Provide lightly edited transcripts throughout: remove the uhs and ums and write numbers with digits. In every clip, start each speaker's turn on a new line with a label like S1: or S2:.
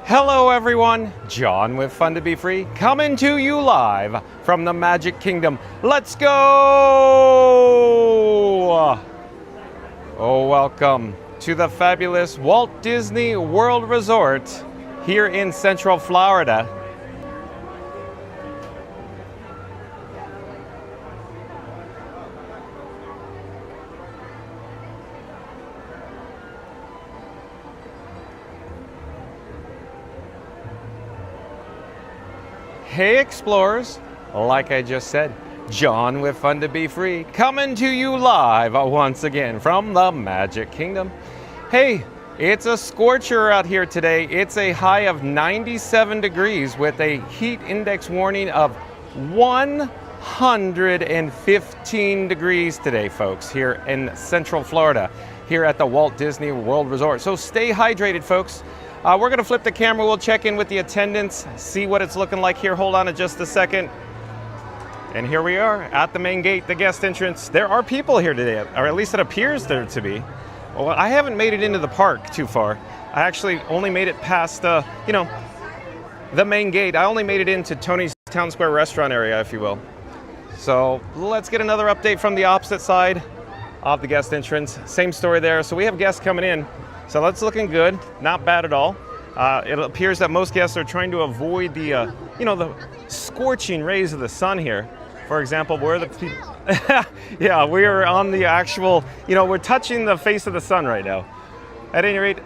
S1: Hello everyone, John with Fun to Be Free, coming to you live from the Magic Kingdom. Let's go! Oh, welcome to the fabulous Walt Disney World Resort here in Central Florida. Hey explorers, like I just said, John with Fun to Be Free, coming to you live once again from the Magic Kingdom. Hey, it's a scorcher out here today. It's a high of 97 degrees with a heat index warning of 115 degrees today, folks, here in Central Florida, here at the Walt Disney World Resort. So stay hydrated, folks. We're going to flip the camera. We'll check in with the attendants, see what it's looking like here. Hold on just a second. And here we are at the main gate, the guest entrance. There are people here today, or at least it appears there to be. Well, I haven't made it into the park too far. I actually only made it past, the main gate. I only made it into Tony's Town Square restaurant area, if you will. So let's get another update from the opposite side of the guest entrance. Same story there. So we have guests coming in. So that's looking good, not bad at all. It appears that most guests are trying to avoid the, the scorching rays of the sun here. For example, where the people, yeah, we are on the actual, we're touching the face of the sun right now. At any rate,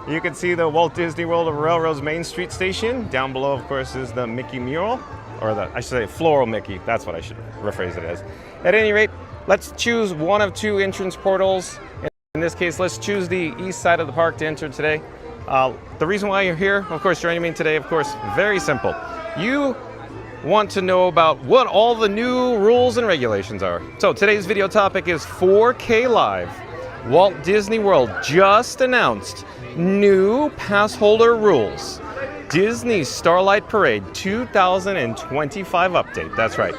S1: you can see the Walt Disney World of Railroad's Main Street station. Down below, of course, is the Mickey mural, or I should say floral Mickey. That's what I should rephrase it as. At any rate, let's choose one of two entrance portals. In this case, let's choose the east side of the park to enter today. The reason why you're here, of course, joining me today, of course, very simple. You want to know about what all the new rules and regulations are. So today's video topic is 4K Live. Walt Disney World just announced new Passholder rules. Disney Starlight Parade 2025 update. That's right.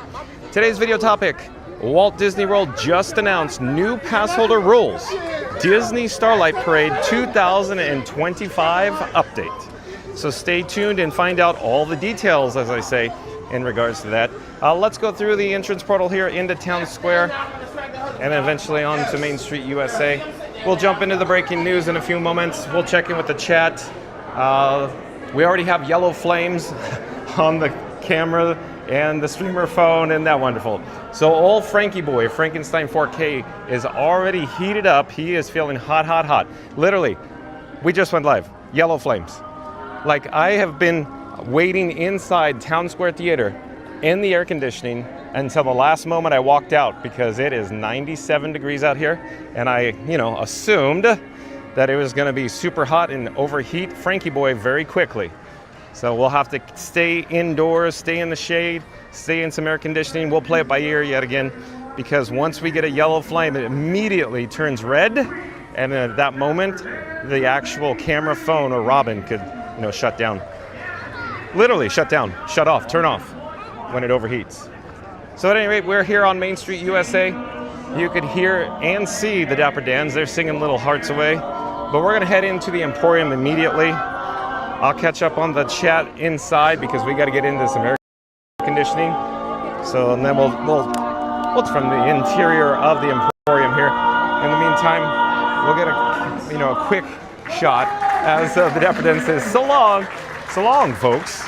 S1: Today's video topic, Walt Disney World just announced new Passholder rules. Disney Starlight Parade 2025 update. So stay tuned and find out all the details, as I say, in regards to that. Let's go through the entrance portal here into Town Square and eventually on to Main Street USA. We'll jump into the breaking news in a few moments. We'll check in with the chat. We already have yellow flames on the camera and the streamer phone, and that wonderful. So old Frankie boy, Frankenstein 4K, is already heated up. He is feeling hot, hot, hot. Literally, we just went live. Yellow flames. Like, I have been waiting inside Town Square Theater in the air conditioning until the last moment I walked out, because it is 97 degrees out here, and I, assumed that it was gonna be super hot and overheat Frankie boy very quickly. So we'll have to stay indoors, stay in the shade, stay in some air conditioning. We'll play it by ear yet again, because once we get a yellow flame, it immediately turns red. And at that moment, the actual camera phone or Robin could, shut down. Literally shut down, shut off, turn off when it overheats. So at any rate, we're here on Main Street USA. You could hear and see the Dapper Dans. They're singing Little Hearts Away. But we're gonna head into the Emporium immediately. I'll catch up on the chat inside because we got to get into some air conditioning. So, and then we'll from the interior of the Emporium here. In the meantime, we'll get a quick shot as the Dapper Den says, so long, folks.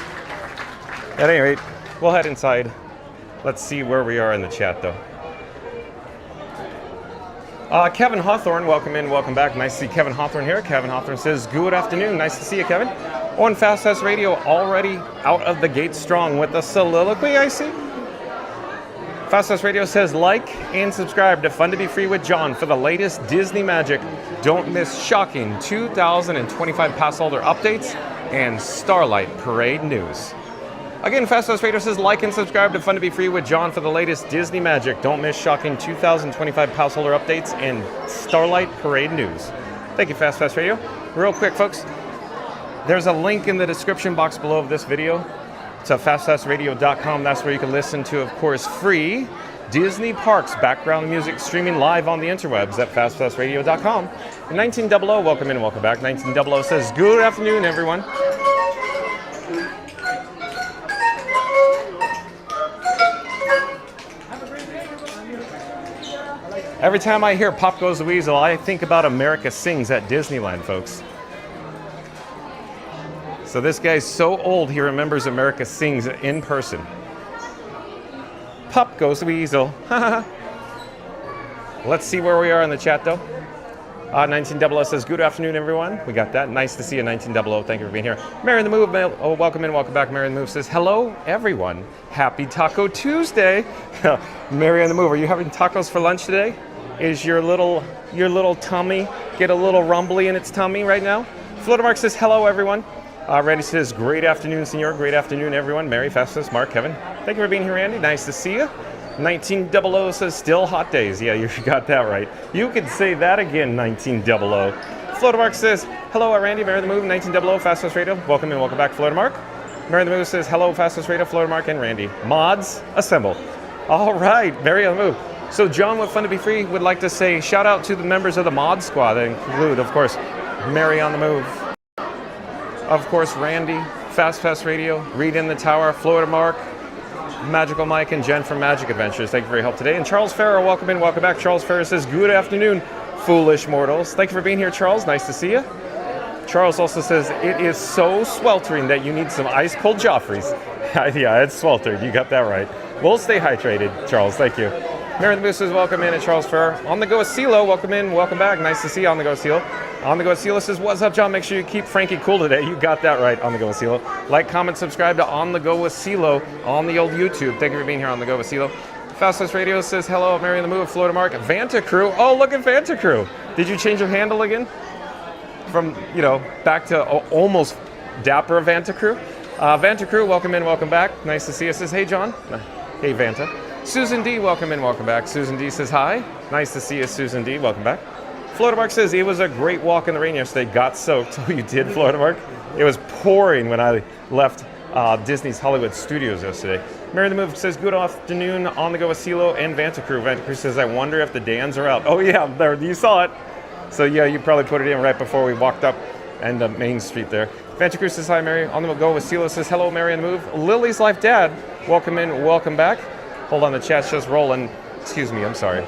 S1: At any rate, we'll head inside. Let's see where we are in the chat, though. Kevin Hawthorne, welcome in, welcome back. Nice to see Kevin Hawthorne here. Kevin Hawthorne says, good afternoon. Nice to see you, Kevin. On Fast Pass Radio, already out of the gate strong with a soliloquy, I see. Fast Pass Radio says, like and subscribe to Fun to Be Free with John for the latest Disney magic. Don't miss shocking 2025 Passholder updates and Starlight Parade news. Again, Fast Pass Radio says, like and subscribe to Fun to Be Free with John for the latest Disney magic. Don't miss shocking 2025 Passholder updates and Starlight Parade news. Thank you, Fast Pass Radio. Real quick, folks, there's a link in the description box below of this video to fastpassradio.com. That's where you can listen to, of course, free Disney Parks background music streaming live on the interwebs at fastpassradio.com. 1900, welcome in, welcome back. 1900 says, good afternoon, everyone. Every time I hear Pop Goes the Weasel, I think about America Sings at Disneyland, folks. So this guy's so old, he remembers America Sings in person. Pop Goes the Weasel. Let's see where we are in the chat, though. 1900 says, good afternoon, everyone. We got that. Nice to see you, 1900. Thank you for being here. Mary in the Move, oh, welcome in, welcome back. Mary in the Move says, hello, everyone. Happy Taco Tuesday. Mary in the Move, are you having tacos for lunch today? Is your little tummy get a little rumbly in its tummy right now? Florida Mark says, hello, everyone. Randy says, great afternoon, senor. Great afternoon, everyone. Mary, Festus, Mark, Kevin. Thank you for being here, Randy. Nice to see you. 1900 says, still hot days. Yeah, you got that right. You could say that again, 1900. Florida Mark says, hello, Randy, Mary the Move, 1900, Fastest Radio. Welcome and welcome back, Florida Mark. Mary the Move says, hello, Fastest Radio, Florida Mark, and Randy. Mods, assemble. All right, Mary on the Move. So John with Fun to Be Free would like to say shout out to the members of the mod squad that include, of course, Mary on the Move. Of course, Randy, Fast Radio, Reed in the Tower, Florida Mark, Magical Mike, and Jen from Magic Adventures. Thank you for your help today. And Charles Farrer, welcome in, welcome back. Charles Farrer says, good afternoon, foolish mortals. Thank you for being here, Charles. Nice to see you. Charles also says, it is so sweltering that you need some ice cold Joffreys. Yeah, it's sweltered. You got that right. We'll stay hydrated, Charles. Thank you. Mary the Moose says, welcome in, and Charles Farrer. On the Go with CeeLo, welcome in, welcome back. Nice to see you, On the Go with CeeLo. On the Go with CeeLo says, what's up, John? Make sure you keep Frankie cool today. You got that right, On the Go with CeeLo. Like, comment, subscribe to On the Go with CeeLo on the old YouTube. Thank you for being here, On the Go with CeeLo. Fastest Radio says, hello, Mary in the Move, Florida Mark. Vanta Crew. Oh, look at Vanta Crew. Did you change your handle again? From, back to almost dapper Vanta Crew. Vanta Crew, welcome in, welcome back. Nice to see you. Says, hey, John. Hey, Vanta. Susan D, welcome in, welcome back. Susan D says, hi. Nice to see you, Susan D. Welcome back. Florida Mark says, it was a great walk in the rain yesterday. Got soaked. Oh, you did, Florida Mark? It was pouring when I left Disney's Hollywood Studios yesterday. Mary the Move says, good afternoon, On the Go with CeeLo and Vanta Crew. Vanta Crew says, I wonder if the Dans are out. Oh, yeah, there, you saw it. So, yeah, you probably put it in right before we walked up and Main Street there. Vanta Crew says, hi, Mary. On the Go with CeeLo says, hello, Mary on the Move. Lily's Life Dad, welcome in, welcome back. Hold on, the chat's just rolling. Excuse me, I'm sorry.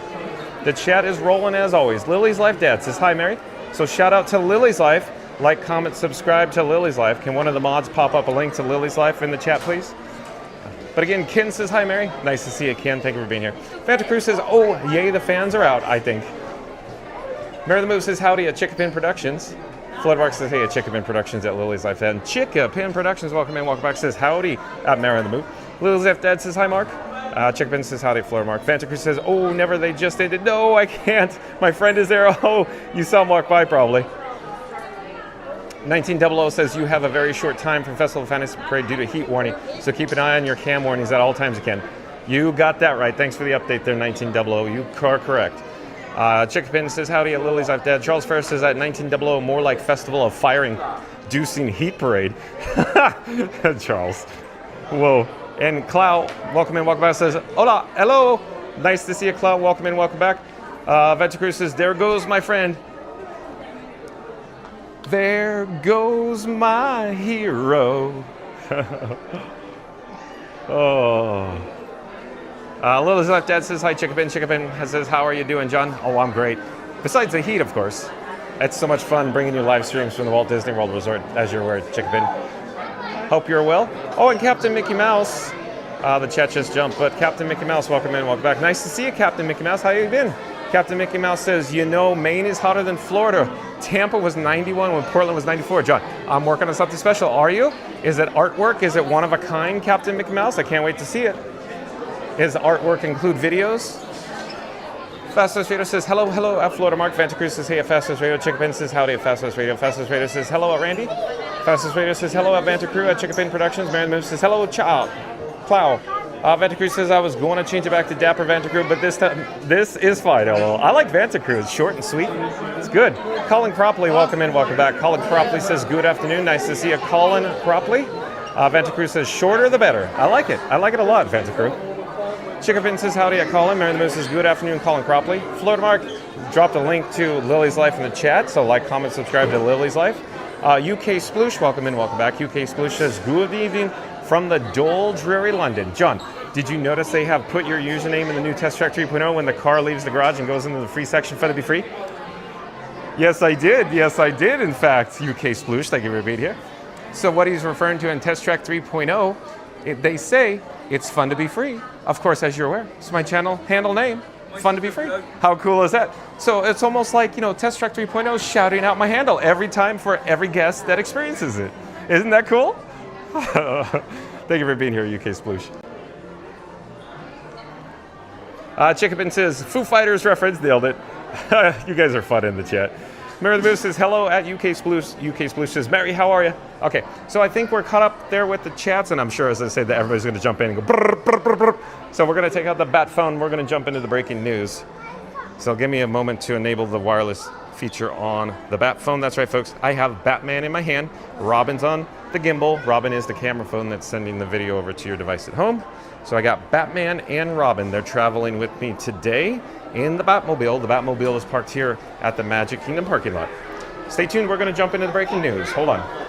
S1: The chat is rolling as always. Lily's Life Dad says, hi, Mary. So shout out to Lily's Life. Like, comment, subscribe to Lily's Life. Can one of the mods pop up a link to Lily's Life in the chat, please? But again, Ken says, hi, Mary. Nice to see you, Ken. Thank you for being here. Vanta Cruz says, oh, yay, the fans are out, I think. Mary the Move says, howdy at Chickapin Productions. Floodmark says, hey, at Chickapin Productions at Lily's Life Dad. And Chickapin Productions, welcome in, welcome back, says, howdy at Mary the Move. Lily's Life Dad says, hi, Mark. Chickapin says, howdy, Florida Mark. Fanta Cruz says, oh, never, they just ended. No, I can't. My friend is there. Oh, you saw him walk by probably. 1900 says, you have a very short time from Festival of Fantasy Parade due to heat warning, so keep an eye on your cam warnings at all times you can. You got that right. Thanks for the update there, 1900. You are correct. Chickapin says, howdy at Lily's Life Dad. Charles Ferris says, at 1900, more like Festival of Fire-inducing Heat Parade. Charles. Whoa. And Clow, welcome in, welcome back, says, hola, hello. Nice to see you, Clow. Welcome in, welcome back. Venta Cruz says, there goes my friend. There goes my hero. Oh. Lily's Life Dad says, hi, Chickapin. Chickapin says, how are you doing, John? Oh, I'm great. Besides the heat, of course. It's so much fun bringing you live streams from the Walt Disney World Resort, as you're aware, Chickapin. Hope you're well. Oh, and Captain Mickey Mouse. The chat just jumped, but Captain Mickey Mouse, welcome in, welcome back. Nice to see you, Captain Mickey Mouse. How you been? Captain Mickey Mouse says, you know, Maine is hotter than Florida. Tampa was 91 when Portland was 94. John, I'm working on something special. Are you? Is it artwork? Is it one of a kind, Captain Mickey Mouse? I can't wait to see it. Does artwork include videos? Fastest Radio says, hello at Florida Mark. Vanta Cruz says, hey at Fastest Radio. Chickapin says, howdy at Fastest Radio. Fastest Radio says, hello at Randy. Fastest Radio says, hello at Vanta Crew at Chickapin Productions. Mary Moose says, hello, Plow. Vanta Cruz says, I was going to change it back to Dapper Vanta Crew, but this time, this is fine, LOL. I like Vanta Crew. It's short and sweet. It's good. Colin Cropley, welcome in, welcome back. Colin Cropley says, good afternoon. Nice to see you, Colin Cropley. Vanta Cruz says, shorter the better. I like it. I like it a lot, Vanta Crew. Chickapin says, howdy at Colin. Mary the Moose says, good afternoon, Colin Cropley. Florida Mark dropped a link to Lily's Life in the chat, so like, comment, subscribe to Lily's Life. UK Sploosh, welcome in, welcome back. UK Sploosh says, good evening, from the dull, dreary London. John, did you notice they have put your username in the new Test Track 3.0 when the car leaves the garage and goes into the free section for it to be free? Yes, I did. Yes, I did, in fact. UK Sploosh, thank you for being here. So what he's referring to in Test Track 3.0, they say it's fun to be free. Of course, as you're aware, it's my channel handle name, fun to be free. How cool is that? So it's almost like, Test Track 3.0 is shouting out my handle every time for every guest that experiences it. Isn't that cool? Thank you for being here, UK Sploosh. Chickabin says, Foo Fighters reference, nailed it. You guys are fun in the chat. Mary the Moose says, hello at UK Sploosh. UK Sploosh says, Mary, how are you? Okay, so I think we're caught up there with the chats, and I'm sure, as I say, that everybody's going to jump in and go brr, brr, brr, brr. So we're going to take out the bat phone. We're going to jump into the breaking news. So give me a moment to enable the wireless feature on the bat phone. That's right, folks. I have Batman in my hand. Robin's on the gimbal. Robin is the camera phone that's sending the video over to your device at home. So I got Batman and Robin. They're traveling with me today in the Batmobile. The Batmobile is parked here at the Magic Kingdom parking lot. Stay tuned. We're going to jump into the breaking news. Hold on.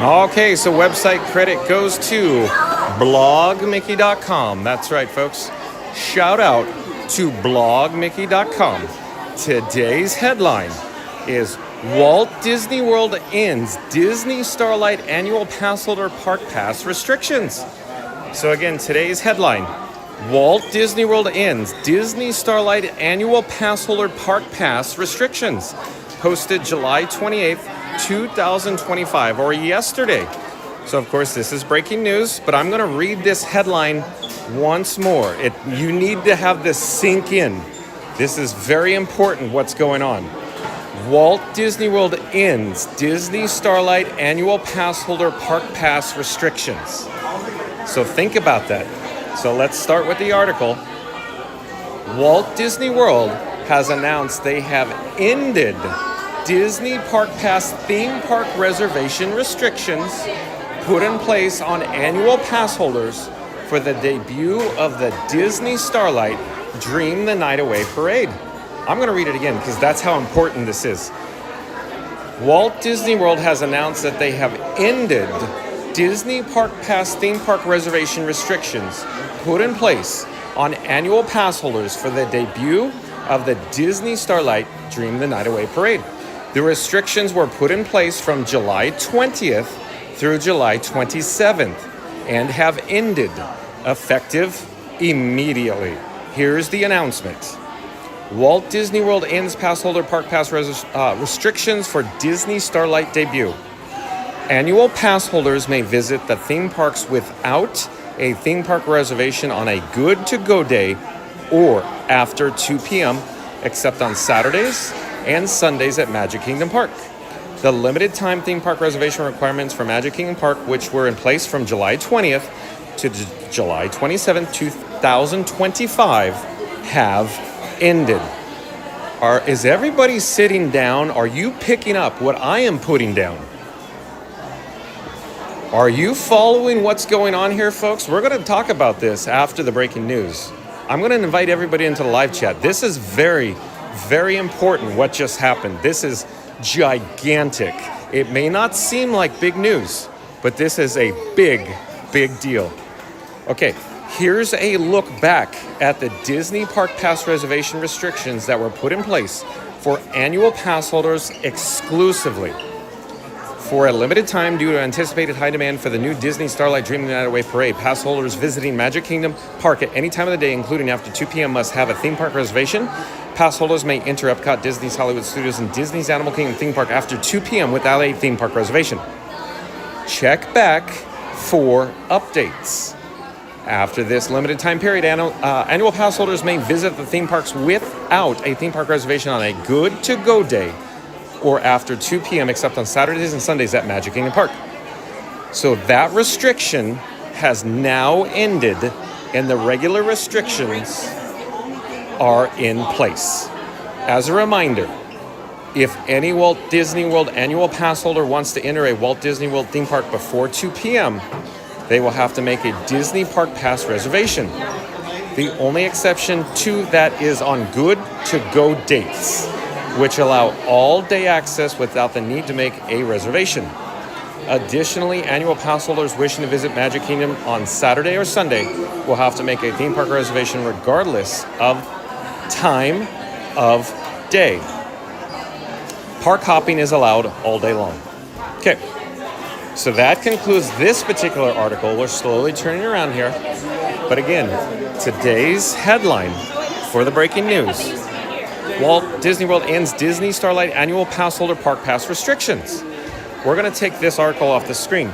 S1: Okay, so website credit goes to blogmickey.com. That's right, folks. Shout out to blogmickey.com. Today's headline is Walt Disney World ends Disney Starlight annual Passholder park pass restrictions. So again, today's headline, Walt Disney World ends Disney Starlight annual Passholder park pass restrictions. Posted July 28th, 2025, or yesterday. So of course this is breaking news, but I'm going to read this headline once more. You need to have this sink in. This is very important what's going on. Walt Disney World ends Disney Starlight annual Passholder park pass restrictions. So think about that. So let's start with the article. Walt Disney World has announced they have ended Disney Park Pass theme park reservation restrictions put in place on annual pass holders for the debut of the Disney Starlight Dream the Night Away Parade. I'm going to read it again because that's how important this is. Walt Disney World has announced that they have ended Disney Park Pass theme park reservation restrictions put in place on annual pass holders for the debut of the Disney Starlight Dream the Night Away Parade. The restrictions were put in place from July 20th through July 27th and have ended, effective immediately. Here's the announcement. Walt Disney World ends Passholder Park Pass restrictions for Disney Starlight debut. Annual pass holders may visit the theme parks without a theme park reservation on a good-to-go day or after 2 p.m., except on Saturdays and Sundays at Magic Kingdom Park. The limited time theme park reservation requirements for Magic Kingdom Park, which were in place from July 20th to July 27th, 2025, have ended. Is everybody sitting down? Are you picking up what I am putting down? Are you following what's going on here, folks? We're going to talk about this after the breaking news. I'm going to invite everybody into the live chat. This is very, very important what just happened. This is gigantic. It may not seem like big news, but this is a big, big deal. Okay, here's a look back at the Disney Park Pass reservation restrictions that were put in place for annual pass holders exclusively. For a limited time, due to anticipated high demand for the new Disney Starlight Dream the Night Away Parade, pass holders visiting Magic Kingdom Park at any time of the day, including after 2 p.m., must have a theme park reservation. Pass holders may enter Epcot, Disney's Hollywood Studios, and Disney's Animal Kingdom theme park after 2 p.m. without a theme park reservation. Check back for updates. After this limited time period, annual pass holders may visit the theme parks without a theme park reservation on a good-to-go day or after 2 p.m. except on Saturdays and Sundays at Magic Kingdom Park. So that restriction has now ended and the regular restrictions are in place. As a reminder, if any Walt Disney World annual pass holder wants to enter a Walt Disney World theme park before 2 p.m., they will have to make a Disney Park Pass reservation. The only exception to that is on good-to-go dates, which allow all-day access without the need to make a reservation. Additionally, annual pass holders wishing to visit Magic Kingdom on Saturday or Sunday will have to make a theme park reservation regardless of time of day. Park hopping is allowed all day long. Okay, so that concludes this particular article. We're slowly turning around here. But again, today's headline for the breaking news: Walt Disney World ends Disney Starlight annual pass holder park pass restrictions. We're going to take this article off the screen.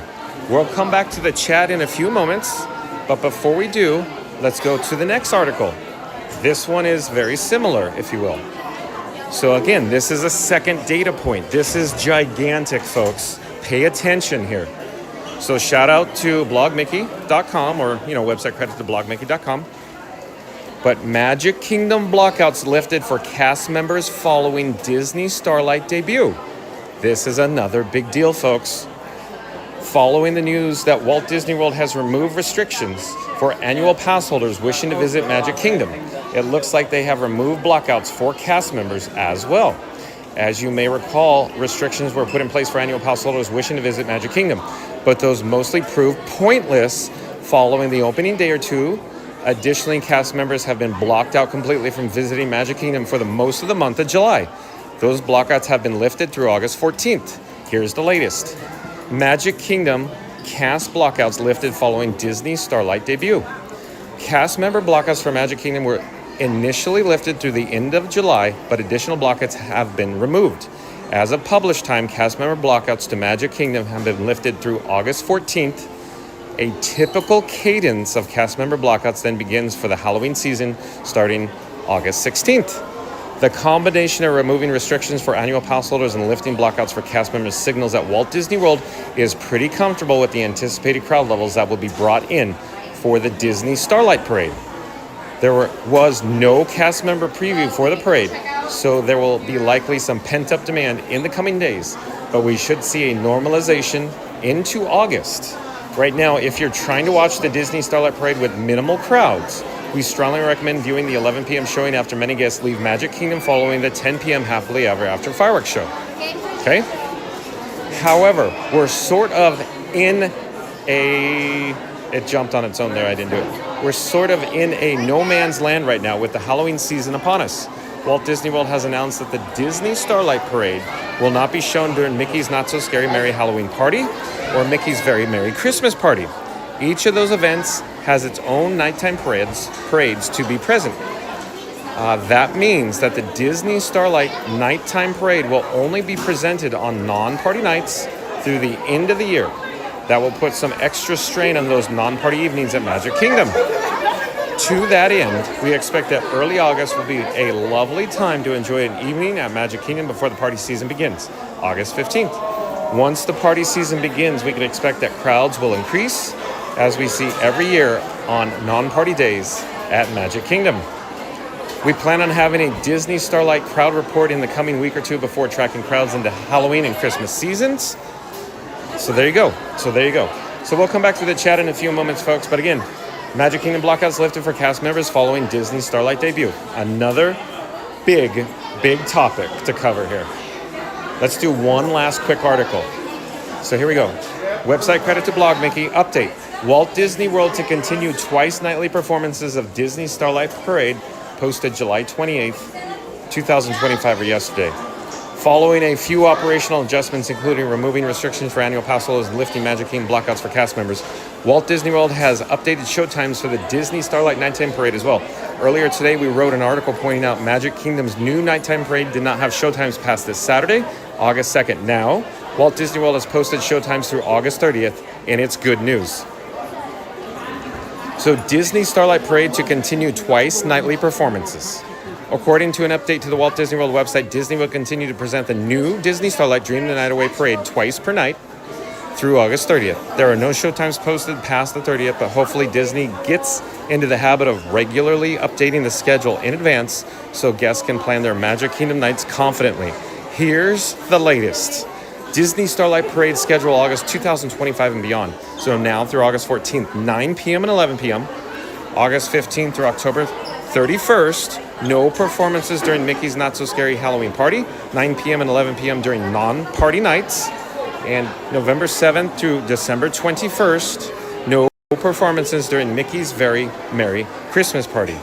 S1: We'll come back to the chat in a few moments, but before we do, let's go to the next article. This one is very similar, if you will. So again, this is a second data point. This is gigantic, folks. Pay attention here. So shout out to blogmickey.com, or website credit to blogmickey.com. But Magic Kingdom blockouts lifted for cast members following Disney Starlight debut. This is another big deal, folks. Following the news that Walt Disney World has removed restrictions for annual pass holders wishing to visit Magic Kingdom, it looks like they have removed blockouts for cast members as well. As you may recall, restrictions were put in place for annual pass holders wishing to visit Magic Kingdom, but those mostly proved pointless following the opening day or two. Additionally, cast members have been blocked out completely from visiting Magic Kingdom for the most of the month of July. Those blockouts have been lifted through August 14th. Here's the latest. Magic Kingdom cast blockouts lifted following Disney Starlight debut. Cast member blockouts for Magic Kingdom were initially lifted through the end of July, but additional blockouts have been removed. As of published time, cast member blockouts to Magic Kingdom have been lifted through August 14th. A typical cadence of cast member blockouts then begins for the Halloween season starting August 16th. The combination of removing restrictions for annual pass holders and lifting blockouts for cast members signals that Walt Disney World is pretty comfortable with the anticipated crowd levels that will be brought in for the Disney Starlight Parade. There was no cast member preview for the parade, so there will be likely some pent-up demand in the coming days, but we should see a normalization into August. Right now, if you're trying to watch the Disney Starlight Parade with minimal crowds, we strongly recommend viewing the 11 p.m. showing after many guests leave Magic Kingdom following the 10 p.m. Happily Ever After fireworks show. Okay? However, we're sort of in a... It jumped on its own there, I didn't do it. We're sort of in a no man's land right now with the Halloween season upon us. Walt Disney World has announced that the Disney Starlight Parade will not be shown during Mickey's Not So Scary Merry Halloween Party or Mickey's Very Merry Christmas Party. Each of those events has its own nighttime parades to be present. That means that the Disney Starlight Nighttime Parade will only be presented on non-party nights through the end of the year. That will put some extra strain on those non-party evenings at Magic Kingdom. To that end, we expect that early August will be a lovely time to enjoy an evening at Magic Kingdom before the party season begins, August 15th. Once the party season begins, we can expect that crowds will increase, as we see every year on non-party days at Magic Kingdom. We plan on having a Disney Starlight crowd report in the coming week or two before tracking crowds into Halloween and Christmas seasons. So there you go. So we'll come back to the chat in a few moments, folks. But again, Magic Kingdom blockouts lifted for cast members following Disney Starlight debut. Another big topic to cover here. Let's do one last quick article. So here we go. Website credit to Blog Mickey. Update. Walt Disney World to continue twice nightly performances of Disney Starlight Parade, posted July 28th, 2025, or yesterday. Following a few operational adjustments, including removing restrictions for annual pass holders and lifting Magic Kingdom blockouts for cast members, Walt Disney World has updated showtimes for the Disney Starlight Nighttime Parade as well. Earlier today, we wrote an article pointing out Magic Kingdom's new nighttime parade did not have showtimes past this Saturday, August 2nd. Now, Walt Disney World has posted showtimes through August 30th, and it's good news. So Disney Starlight Parade to continue twice nightly performances. According to an update to the Walt Disney World website, Disney will continue to present the new Disney Starlight Dream the Night Away Parade twice per night. through August 30th. There are no showtimes posted past the 30th, but hopefully Disney gets into the habit of regularly updating the schedule in advance so guests can plan their Magic Kingdom nights confidently. Here's the latest. Disney Starlight Parade schedule August 2025 and beyond. So now through August 14th, 9 p.m. and 11 p.m. August 15th through October 31st, no performances during Mickey's Not So Scary Halloween Party, 9 p.m. and 11 p.m. during non-party nights. And November 7th through December 21st, no performances during Mickey's Very Merry Christmas Party.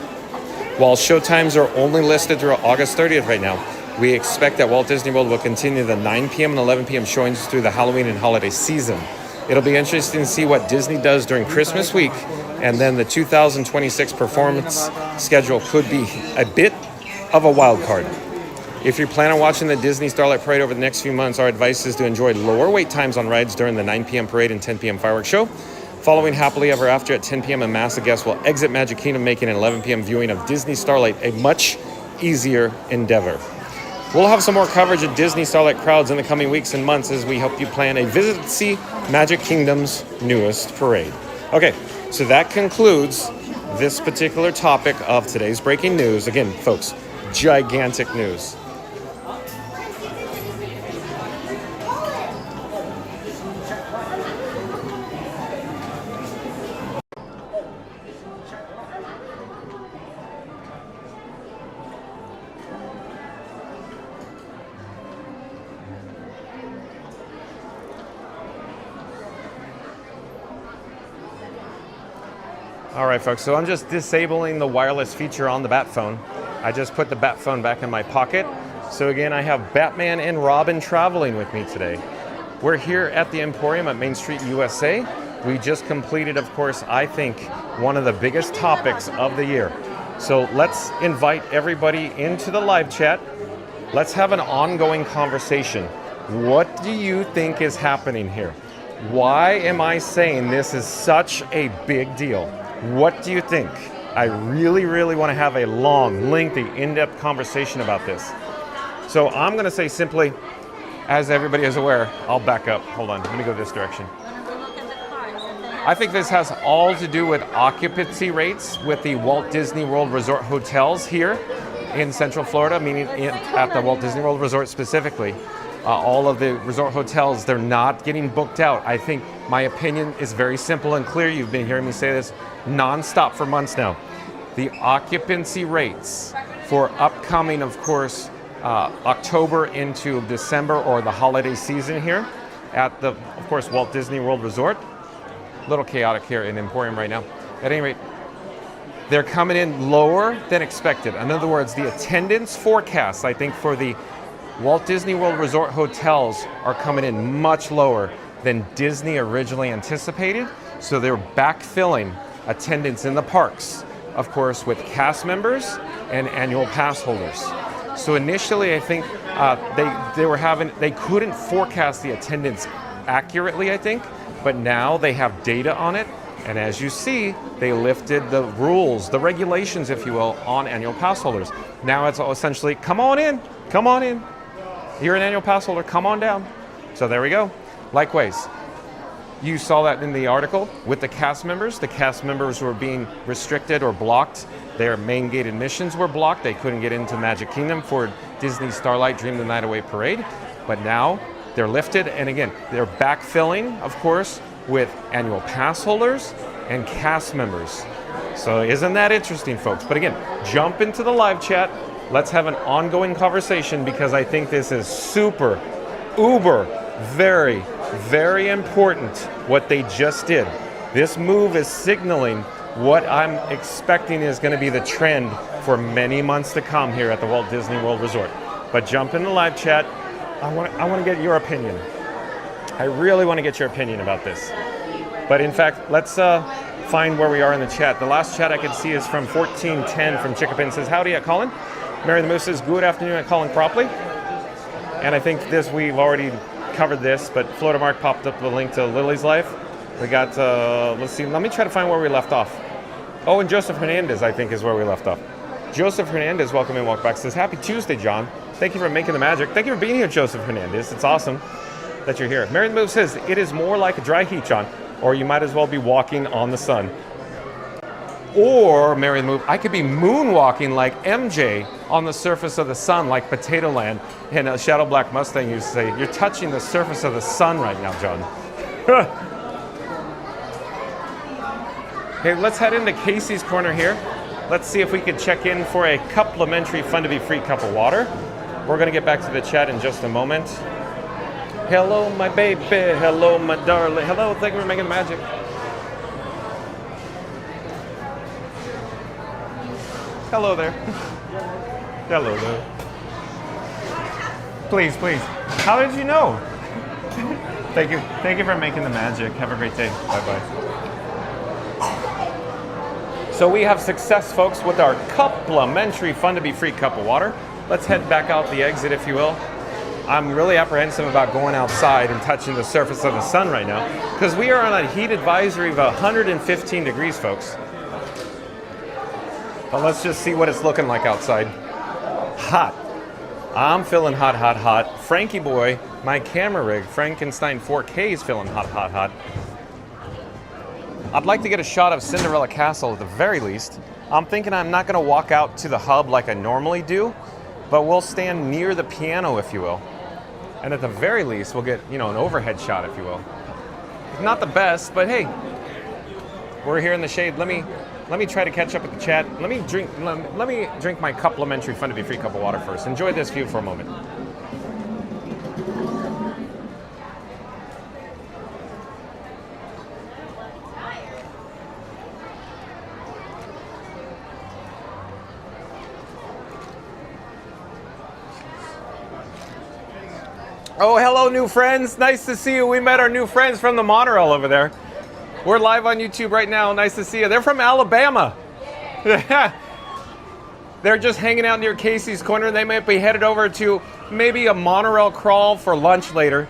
S1: While showtimes are only listed through August 30th right now, we expect that Walt Disney World will continue the 9 p.m. and 11 p.m. showings through the Halloween and holiday season. It'll be interesting to see what Disney does during Christmas week, and then the 2026 performance schedule could be a bit of a wild card. If you plan on watching the Disney Starlight Parade over the next few months, our advice is to enjoy lower wait times on rides during the 9 p.m. parade and 10 p.m. fireworks show. Following Happily Ever After at 10 p.m., a mass of guests will exit Magic Kingdom, making an 11 p.m. viewing of Disney Starlight a much easier endeavor. We'll have some more coverage of Disney Starlight crowds in the coming weeks and months as we help you plan a visit to see Magic Kingdom's newest parade. Okay, so that concludes this particular topic of today's breaking news. Again, folks, gigantic news. All right, folks, so I'm just disabling the wireless feature on the Bat phone. I just put the Bat phone back in my pocket. So again, I have Batman and Robin traveling with me today. We're here at the Emporium at Main Street, USA. We just completed, of course, I think, one of the biggest topics of the year. So let's invite everybody into the live chat. Let's have an ongoing conversation. What do you think is happening here? Why am I saying this is such a big deal? What do you think? I really, really want to have a long, lengthy, in-depth conversation about this. So I'm going to say simply, as everybody is aware, I'll back up. Hold on, let me go this direction. I think this has all to do with occupancy rates with the Walt Disney World Resort hotels here in Central Florida, meaning at the Walt Disney World Resort specifically. All of the resort hotels, they're not getting booked out. I think my opinion is very simple and clear. You've been hearing me say this nonstop for months now. The occupancy rates for upcoming, of course, October into December or the holiday season here at the, of course, Walt Disney World Resort. A little chaotic here in Emporium right now. At any rate, they're coming in lower than expected. In other words, the attendance forecasts, I think, for the Walt Disney World Resort hotels are coming in much lower than Disney originally anticipated. So they're backfilling attendance in the parks, of course, with cast members and annual pass holders. So initially, I think they couldn't forecast the attendance accurately, I think, but now they have data on it. And as you see, they lifted the rules, the regulations, if you will, on annual pass holders. Now it's essentially, come on in, come on in. You're an annual pass holder, come on down. So there we go. Likewise, you saw that in the article with the cast members. The cast members were being restricted or blocked. Their main gate admissions were blocked. They couldn't get into Magic Kingdom for Disney Starlight Dream the Night Away parade. But now they're lifted, and again, they're backfilling, of course, with annual pass holders and cast members. So isn't that interesting, folks? But again, jump into the live chat. Let's have an ongoing conversation because I think this is super, uber, very, very important what they just did. This move is signaling what I'm expecting is going to be the trend for many months to come here at the Walt Disney World Resort. But jump in the live chat. I want to get your opinion. I really want to get your opinion about this. But in fact, let's find where we are in the chat. The last chat I could see is from 1410 from Chickapin. Says, howdy at Colin. Mary the Moose says, good afternoon at Colin Cropley. And I think this, we've already covered this, but Florida Mark popped up the link to Lily's Life. We got, let's see, let me try to find where we left off. Oh, and Joseph Hernandez, I think, is where we left off. Joseph Hernandez, welcome in, welcome back, says, happy Tuesday, John. Thank you for making the magic. Thank you for being here, Joseph Hernandez. It's awesome. that you're here. Mary Move says it is more like a dry heat, John, or you might as well be walking on the sun. Or, Mary Move, I could be moonwalking like MJ on the surface of the sun, like Potato Land. And a Shadow Black Mustang used to say, you're touching the surface of the sun right now, John. Okay, let's head into Casey's Corner here. Let's see if we could check in for a complimentary Fun to Be Free cup of water. We're going to get back to the chat in just a moment. Hello, my baby. Hello, my darling. Hello, thank you for making the magic. Hello there. Hello there. Please, please. How did you know? Thank you. Thank you for making the magic. Have a great day. Bye-bye. So we have success, folks, with our complimentary Fun to Be Free cup of water. Let's head back out the exit, if you will. I'm really apprehensive about going outside and touching the surface of the sun right now because we are on a heat advisory of 115 degrees, folks. But let's just see what it's looking like outside. Hot. I'm feeling hot, hot, hot. Frankie boy, my camera rig, Frankenstein 4K is feeling hot, hot, hot. I'd like to get a shot of Cinderella Castle at the very least. I'm thinking I'm not going to walk out to the hub like I normally do, but we'll stand near the piano, if you will. And at the very least, we'll get, an overhead shot, if you will. Not the best, but hey, we're here in the shade. Let me try to catch up with the chat. Let me drink my complimentary Fun to Be Free cup of water first. Enjoy this view for a moment. Oh, hello, new friends. Nice to see you. We met our new friends from the monorail over there. We're live on YouTube right now. Nice to see you. They're from Alabama. They're just hanging out near Casey's Corner. They might be headed over to maybe a monorail crawl for lunch later.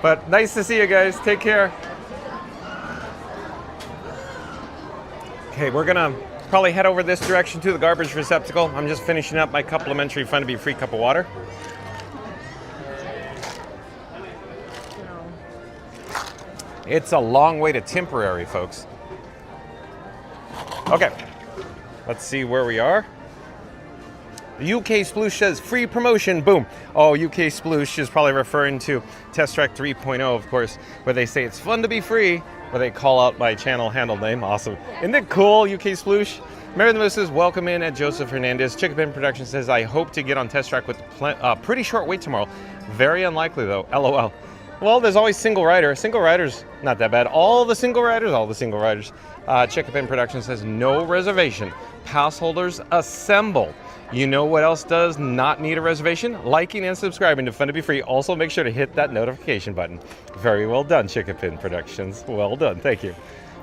S1: But nice to see you guys. Take care. Okay, we're going to probably head over this direction to the garbage receptacle. I'm just finishing up my complimentary Fun to Be Free cup of water. It's a long way to temporary, folks. Okay, let's see where we are. UK Sploosh says free promotion, boom. Oh, UK Sploosh is probably referring to Test Track 3.0, of course, where they say it's fun to be free, where they call out my channel handle name. Awesome. Isn't it cool, UK Sploosh? Mary the Moose says, welcome in at Joseph Hernandez. Chickapin Production says, I hope to get on Test Track with pretty short wait tomorrow. Very unlikely, though. LOL. Well, there's always single rider. Single rider's not that bad. All the single riders. Chickapin Production says, no reservation. Passholders assemble. You know what else does not need a reservation? Liking and subscribing to Fun to Be Free. Also, make sure to hit that notification button. Very well done, Chickapin Productions. Well done. Thank you.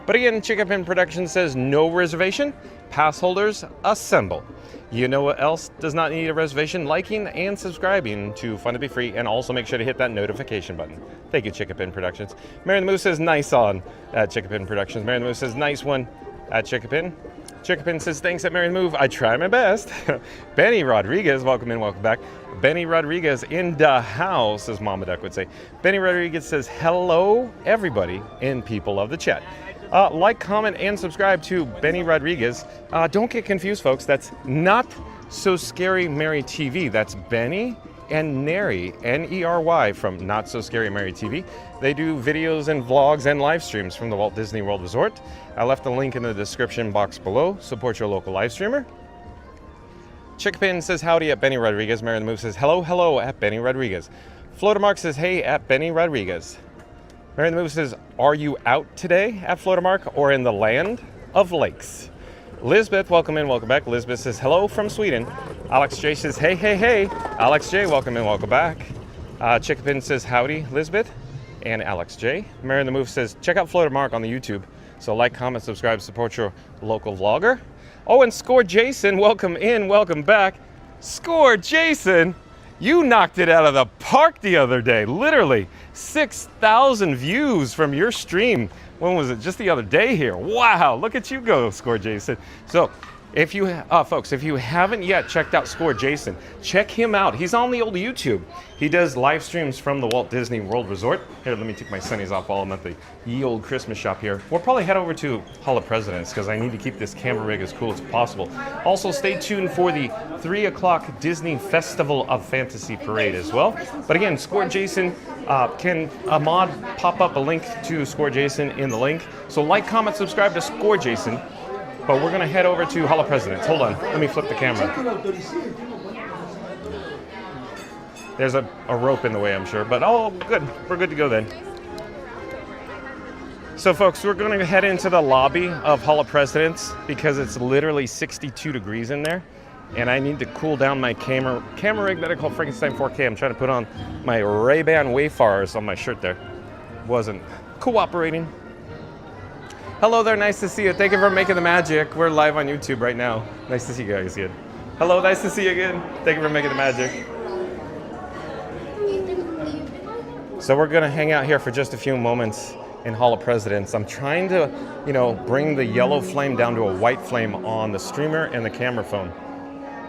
S1: But again, Chickapin Productions says, no reservation. Passholders assemble. You know what else does not need a reservation? Liking and subscribing to Fun to Be Free, and also make sure to hit that notification button. Thank you, Chickapin Productions. Mary the Moose says, nice on at Chickapin Productions. Mary the Moose says, nice one at Chickapin. Chickapin says, thanks at Mary the Move. I try my best. Benny Rodriguez, welcome in, welcome back. Benny Rodriguez in the house, as Mama Duck would say. Benny Rodriguez says, hello, everybody, and people of the chat. Like, comment, and subscribe to Benny Rodriguez. Don't get confused, folks. That's Not So Scary Mary TV. That's Benny and Neri, N-E-R-Y, from Not So Scary Mary TV. They do videos and vlogs and live streams from the Walt Disney World Resort. I left a link in the description box below. Support your local live streamer. Chickapin says howdy at Benny Rodriguez. Mary the Move says hello, hello at Benny Rodriguez. Floatermark says hey at Benny Rodriguez. Mary the Move says, are you out today at Floatermark or in the land of lakes? Lisbeth, welcome in, welcome back. Lisbeth says, hello from Sweden. Alex J says, hey, hey, hey. Alex J, welcome in, welcome back. Chickapin says, howdy, Lisbeth and Alex J. Mary the Move says, check out Floatermark on the YouTube. So like, comment, subscribe, support your local vlogger. Oh, and Score Jason, welcome in, welcome back. Score Jason, you knocked it out of the park the other day, literally. 6,000 views from your stream. When was it? Just the other day here. Wow, look at you go, Score Jason. So If you, folks, if you haven't yet checked out Score Jason, check him out. He's on the old YouTube. He does live streams from the Walt Disney World Resort. Here, let me take my sunnies off while I'm at the ye old Christmas shop here. We'll probably head over to Hall of Presidents because I need to keep this camera rig as cool as possible. Also, stay tuned for the 3 o'clock Disney Festival of Fantasy Parade as well. But again, Score Jason, can a mod pop up a link to Score Jason in the link? So like, comment, subscribe to Score Jason. But we're going to head over to Hall of Presidents. Hold on, let me flip the camera. There's a rope in the way, I'm sure, but oh, good. We're good to go then. So folks, we're going to head into the lobby of Hall of Presidents because it's literally 62 degrees in there. And I need to cool down my camera rig that I call Frankenstein 4K. I'm trying to put on my Ray-Ban Wayfarers on my shirt there. Wasn't cooperating. Hello there, nice to see you. Thank you for making the magic. We're live on YouTube right now. Nice to see you guys again. Hello, nice to see you again. Thank you for making the magic. So we're gonna hang out here for just a few moments in Hall of Presidents. I'm trying to, bring the yellow flame down to a white flame on the streamer and the camera phone.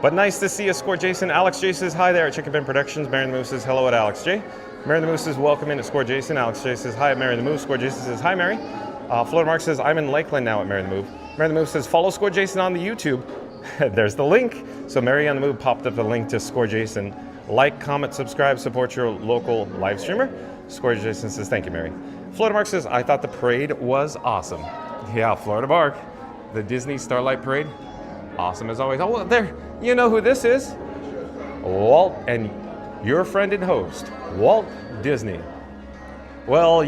S1: But nice to see you, Score Jason. Alex J says hi there at Chicken Bin Productions. Mary the Moose says hello at Alex J. Mary the Moose says welcome into Score Jason. Alex J says hi at Mary the Moose. Score Jason says hi, Mary. Florida Mark says, I'm in Lakeland now at Mary the Move. Mary the Move says, follow Score Jason on the YouTube. There's the link. So Mary on the Move popped up the link to Score Jason. Like, comment, subscribe, support your local live streamer. Score Jason says, thank you, Mary. Florida Mark says, I thought the parade was awesome. Yeah, Florida Mark. The Disney Starlight Parade. Awesome as always. Oh, well, there. You know who this is? Walt and your friend and host, Walt Disney. Well,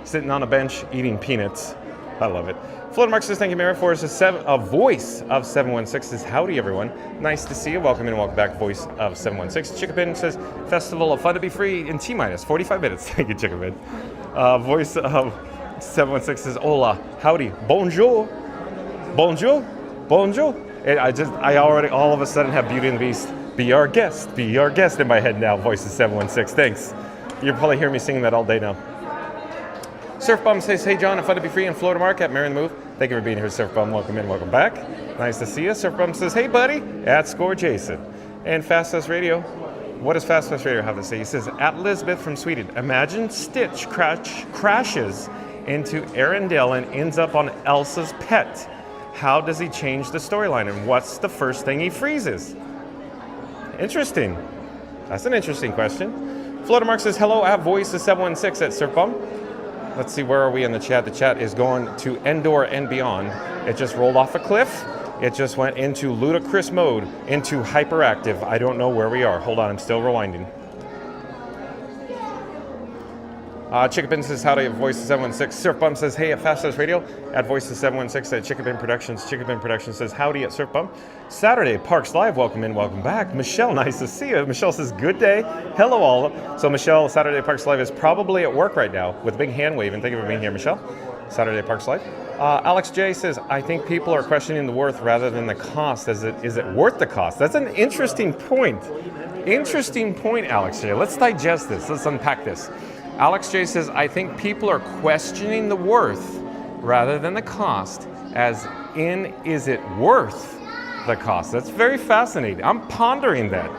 S1: sitting on a bench eating peanuts. I love it. Florida Mark says, thank you, Mary. Forrest says, a voice of 716 says, howdy, everyone. Nice to see you. Welcome in and welcome back, voice of 716. Chickapin says, festival of fun to be free in T-minus 45 minutes. Thank you, Chickapin. Voice of 716 says, hola, howdy, bonjour, bonjour, bonjour. And I already all of a sudden have Beauty and the Beast, be our guest in my head now, voice of 716. Thanks. You'll probably hear me singing that all day now. Surf Bum says, hey John, fun to be free in Florida Mark at Mary the Move. Thank you for being here, Surf Bum. Welcome in, welcome back. Nice to see you. Surf Bum says, hey buddy, at Score Jason. And Fast Fast Radio, what does Fast Fast Radio have to say? He says, at Lisbeth from Sweden, imagine Stitch crashes into Arendelle and ends up on Elsa's pet. How does he change the storyline? And what's the first thing he freezes? Interesting. That's an interesting question. Florida Mark says, hello, at Voice of 716 at Surf Bum. Let's see, where are we in the chat? The chat is going to Endor and beyond. It just rolled off a cliff. It just went into ludicrous mode, into hyperactive. I don't know where we are. Hold on, I'm still rewinding. Chickapin says, howdy at Voice of 716. Surf Bum says, hey at Fast Fast Radio. At Voice of 716 at Chickapin Productions. Chickapin Productions says, howdy at Surf Bum. Saturday, Parks Live, welcome in, welcome back. Michelle, nice to see you. Michelle says, good day. Hello all. So Michelle, Saturday Parks Live is probably at work right now with a big hand wave, and thank you for being here, Michelle. Saturday Parks Live. Alex J says, I think people are questioning the worth rather than the cost. Is it worth the cost? That's an interesting point. Interesting point, Alex J. Let's digest this. Let's unpack this. Alex J says, I think people are questioning the worth rather than the cost, as in, is it worth the cost? That's very fascinating. I'm pondering that.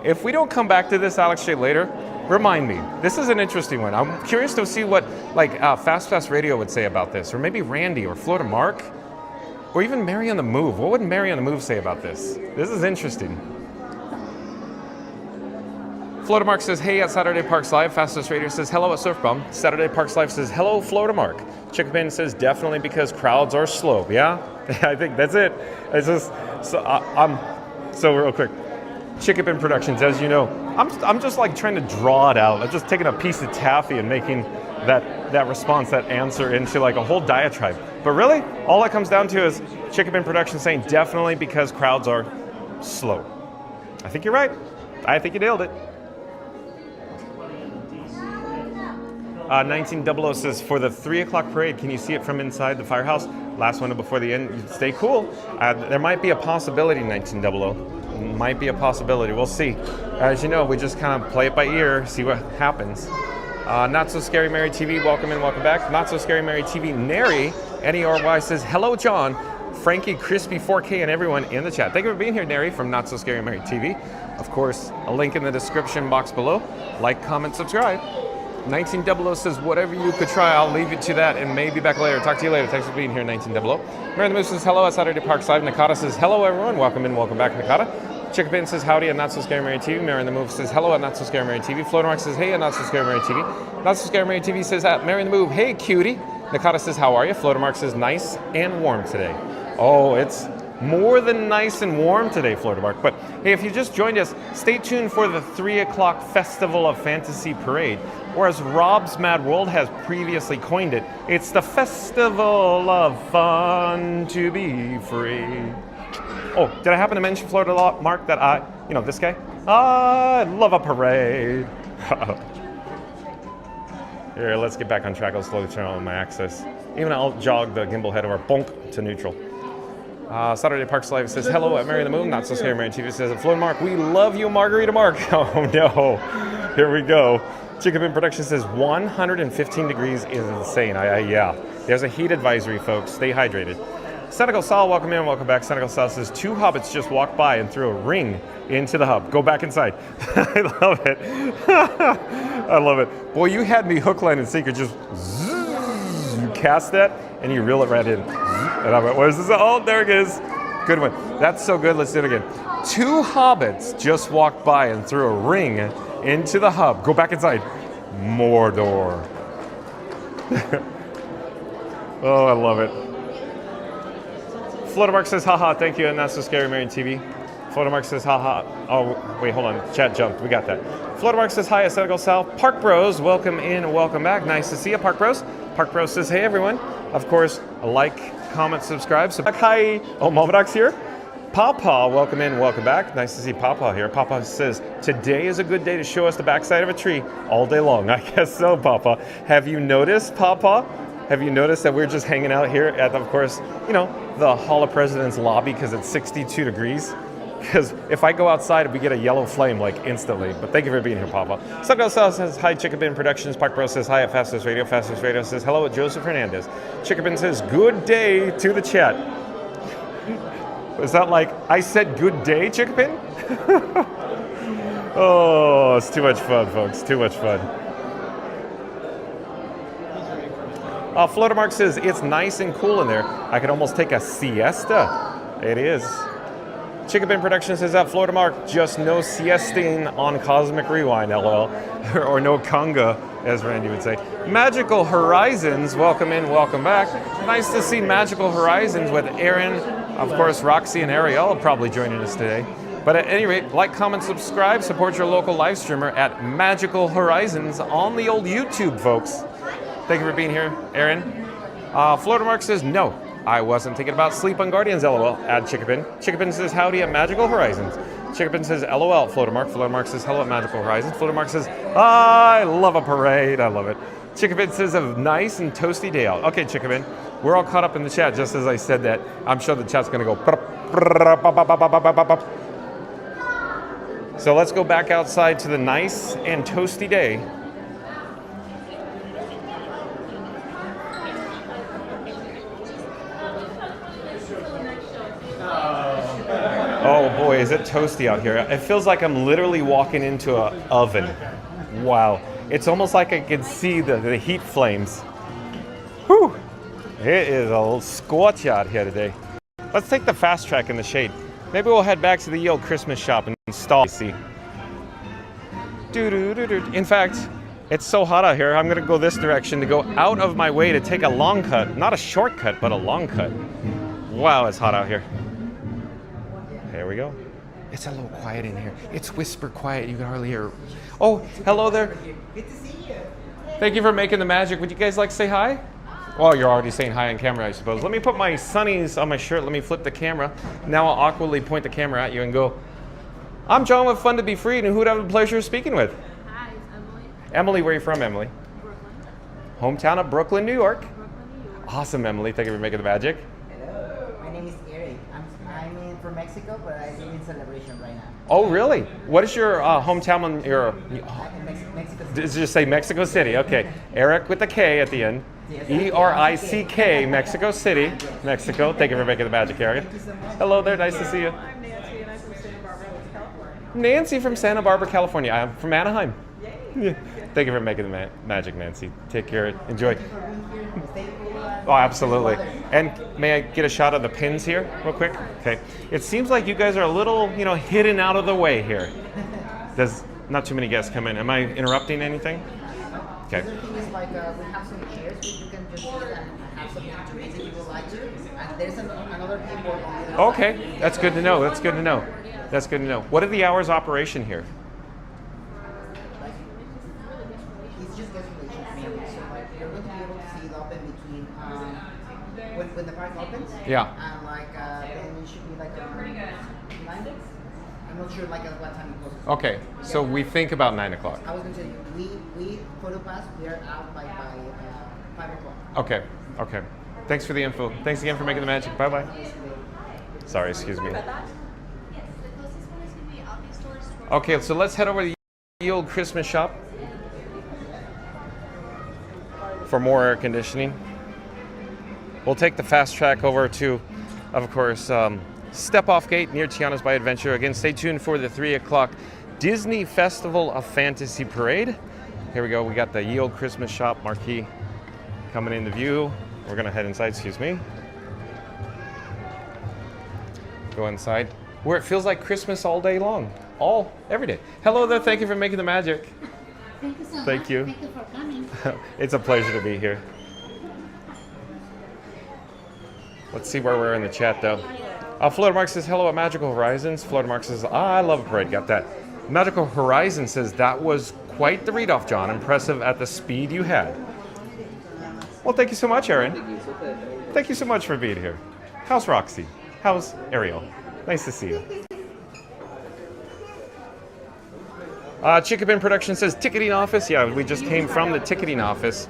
S1: If we don't come back to this, Alex J, later, remind me. This is an interesting one. I'm curious to see what Fast Fast Radio would say about this, or maybe Randy or Florida Mark, or even Mary on the Move. What would Mary on the Move say about this? This is interesting. Florida Mark says, hey at Saturday Parks Live. Fastest Radio says, hello at Surf Bum. Saturday Parks Live says, hello Florida Mark. Chickapin says, definitely because crowds are slow. Yeah, I think that's it. It's just, so real quick. Chickapin Productions, as you know, I'm just like trying to draw it out. I'm just taking a piece of taffy and making that response, that answer into like a whole diatribe. But really, all it comes down to is Chickapin Productions saying, definitely because crowds are slow. I think you're right. I think you nailed it. 1900 says, for the 3 o'clock parade, can you see it from inside the firehouse? Last one before the end. Stay cool. There might be a possibility, 1900. Might be a possibility. We'll see. As you know, we just kind of play it by ear, see what happens. Not So Scary Mary TV, welcome in, welcome back. Not So Scary Mary TV, Nary, N-E-R-Y says, hello, John. Frankie, Crispy 4K, and everyone in the chat. Thank you for being here, Neri from Not So Scary Mary TV. Of course, a link in the description box below. Like, comment, subscribe. 1900 says, whatever you could try, I'll leave it to that and maybe back later. Talk to you later. Thanks for being here, 1900. Mary the Moose says, hello at Saturday Park Live. Nakata says, hello, everyone. Welcome in, welcome back, Nakata. Chickapin says, howdy at Not So Scary Mary TV. Mary the Move says, hello at Not So Scary Mary TV. Floatermark says, hey at Not So Scary Mary TV. Not So Scary Mary TV says, at Mary the Move, hey, cutie. Nakata says, how are you? Floatermark says, nice and warm today. Oh, it's more than nice and warm today, Floatermark. But hey, if you just joined us, stay tuned for the 3 o'clock Festival of Fantasy Parade. Or as Rob's Mad World has previously coined it, it's the Festival of Fun to be free. Oh, did I happen to mention, Florida Mark, that this guy? I love a parade. Here, let's get back on track. I'll slowly turn on my access. Even I'll jog the gimbal head over, bonk, to neutral. Saturday Parks Live says, hello at Mary the Moon. Not So Scary Mary TV says, Floyd Mark, we love you, Margarita Mark. Oh no, here we go. Chickapin Production says 115 degrees is insane. Yeah, there's a heat advisory, folks. Stay hydrated. Senegal Sal, welcome in, welcome back. Senegal Sal says, 2 hobbits just walked by and threw a ring into the hub. Go back inside. I love it. I love it. Boy, you had me hook, line, and sinker. Just zzz, you cast that and you reel it right in. And I went, where's this? Oh, there it is. Good one. That's so good. Let's do it again. 2 hobbits just walked by and threw a ring into the hub. Go back inside. Mordor. Oh, I love it. Fluttermark says, haha, thank you, and that's so scary, Marion TV. Fluttermark says, haha. Oh, wait, hold on. Chat jumped. We got that. Fluttermark says, hi, Senegal South. Park Bros, welcome in, welcome back. Nice to see you, Park Bros. Park Bros says, hey, everyone. Of course, like, comment, subscribe. So, hi. Oh, Momadoc's here. Papa, welcome in, welcome back. Nice to see Papa here. Papa says, today is a good day to show us the backside of a tree all day long. I guess so, Papa. Have you noticed, Papa? Have you noticed that we're just hanging out here at, of course, the Hall of President's lobby because it's 62 degrees? Because if I go outside, we get a yellow flame like instantly. But thank you for being here, Papa. Sungo South says, hi, Chickabin Productions. Park Bro says, hi at Fastest Radio. Fastest Radio says, hello at Joseph Hernandez. Chickabin says, good day to the chat. Is that like, I said good day, Chickabin? Oh, it's too much fun, folks. Too much fun. Floatermark says, it's nice and cool in there. I could almost take a siesta. It is. Chickabin Productions says that Floatermark, just no siesting on Cosmic Rewind, lol. Or no conga, as Randy would say. Magical Horizons, welcome in, welcome back. Nice to see Magical Horizons with Aaron, of course, Roxy and Ariel probably joining us today. But at any rate, like, comment, subscribe, support your local live streamer at Magical Horizons on the old YouTube, folks. Thank you for being here, Aaron. Floatermark says, no, I wasn't thinking about Sleep on Guardians, lol. Add Chickabin. Chickabin says, howdy at Magical Horizons. Chickabin says, lol, Floatermark. Floatermark says, hello at Magical Horizons. Floatermark says, I love a parade. I love it. Chickabin says, a nice and toasty day out. Okay, Chickabin, we're all caught up in the chat just as I said that. I'm sure the chat's going to go. So let's go back outside to the nice and toasty day. Oh boy, is it toasty out here. It feels like I'm literally walking into an oven. Wow. It's almost like I can see the heat flames. Whew. It is a little scorch out here today. Let's take the fast track in the shade. Maybe we'll head back to the old Christmas shop and install AC. In fact, it's so hot out here, I'm gonna go this direction to go out of my way to take a long cut. Not a shortcut, but a long cut. Wow, it's hot out here. There we go. It's a little quiet in here. It's whisper quiet. You can hardly hear. Oh, hello there.
S2: Good to see you.
S1: Thank you for making the magic. Would you guys like to say hi? Well, you're already saying hi on camera, I suppose. Let me put my sunnies on my shirt. Let me flip the camera. Now I'll awkwardly point the camera at you and go, I'm John with Fun to Be Freed, and who'd have the pleasure of speaking with?
S3: Hi, it's Emily.
S1: Emily, where are you from, Emily?
S3: Brooklyn.
S1: Hometown of Brooklyn, New York.
S3: Brooklyn, New York.
S1: Awesome, Emily. Thank you for making the magic.
S2: Hello. My name is Eric. I'm in from Mexico, but I live in Celebration right now.
S1: Oh, really? What is your hometown on your...
S2: I'm in Mexico City.
S1: Did you just say Mexico City? Okay. Eric with the K at the end. E-R-I-C-K, Mexico City, Mexico. Thank you for making the magic, Aaron. Hello there, nice to see you.
S3: I'm Nancy and I'm from Santa Barbara, California.
S1: Nancy from Santa Barbara, California. I'm from Anaheim. Yeah. Thank you for making the magic, Nancy. Take care. Enjoy. Oh, absolutely. And may I get a shot of the pins here real quick? Okay. It seems like you guys are a little, hidden out of the way here. There's not too many guests come in. Am I interrupting anything? Okay.
S2: The thing is like we have some chairs which you can just sit and have something to read if you would like to. And there's another keyboard on the other
S1: Okay.
S2: side.
S1: That's good to know. That's good to know. That's good to know. What are the hours of operation here?
S2: It's just reservations mainly. So like you're going to be able to see it open between when the park opens.
S1: Yeah.
S2: And then it should be like around 9. I'm not sure like at what time it closes.
S1: Okay. So we think about 9 o'clock.
S2: I was going to tell you, we photo pass, we are out by 5 o'clock.
S1: Okay. Okay. Thanks for the info. Thanks again for making the magic. Bye-bye. Sorry, excuse me.
S3: About that?
S4: Yes, the closest one is going to be out these stores.
S1: Okay, so let's head over to the old Christmas shop for more air conditioning. We'll take the fast track over to, of course, Step Off Gate near Tiana's by Adventure. Again, stay tuned for the 3 o'clock Disney Festival of Fantasy Parade. Here we go. We got the Ye Olde Christmas shop marquee coming into view. We're going to head inside, excuse me. Go inside, where it feels like Christmas all day long, every day. Hello there, thank you for making the magic.
S4: Thank you so much.
S1: Thank you.
S4: Thank you for coming.
S1: It's a pleasure to be here. Let's see where we're in the chat though. Florida Mark says hello at Magical Horizons. Florida Mark says I love a parade, got that. Magical Horizon says that was quite the read-off, John. Impressive at the speed you had. Well, thank you so much, Aaron. Thank you so much for being here. How's Roxy? How's Ariel? Nice to see you. Chickabin Production says ticketing office. Yeah, we just came from the ticketing office.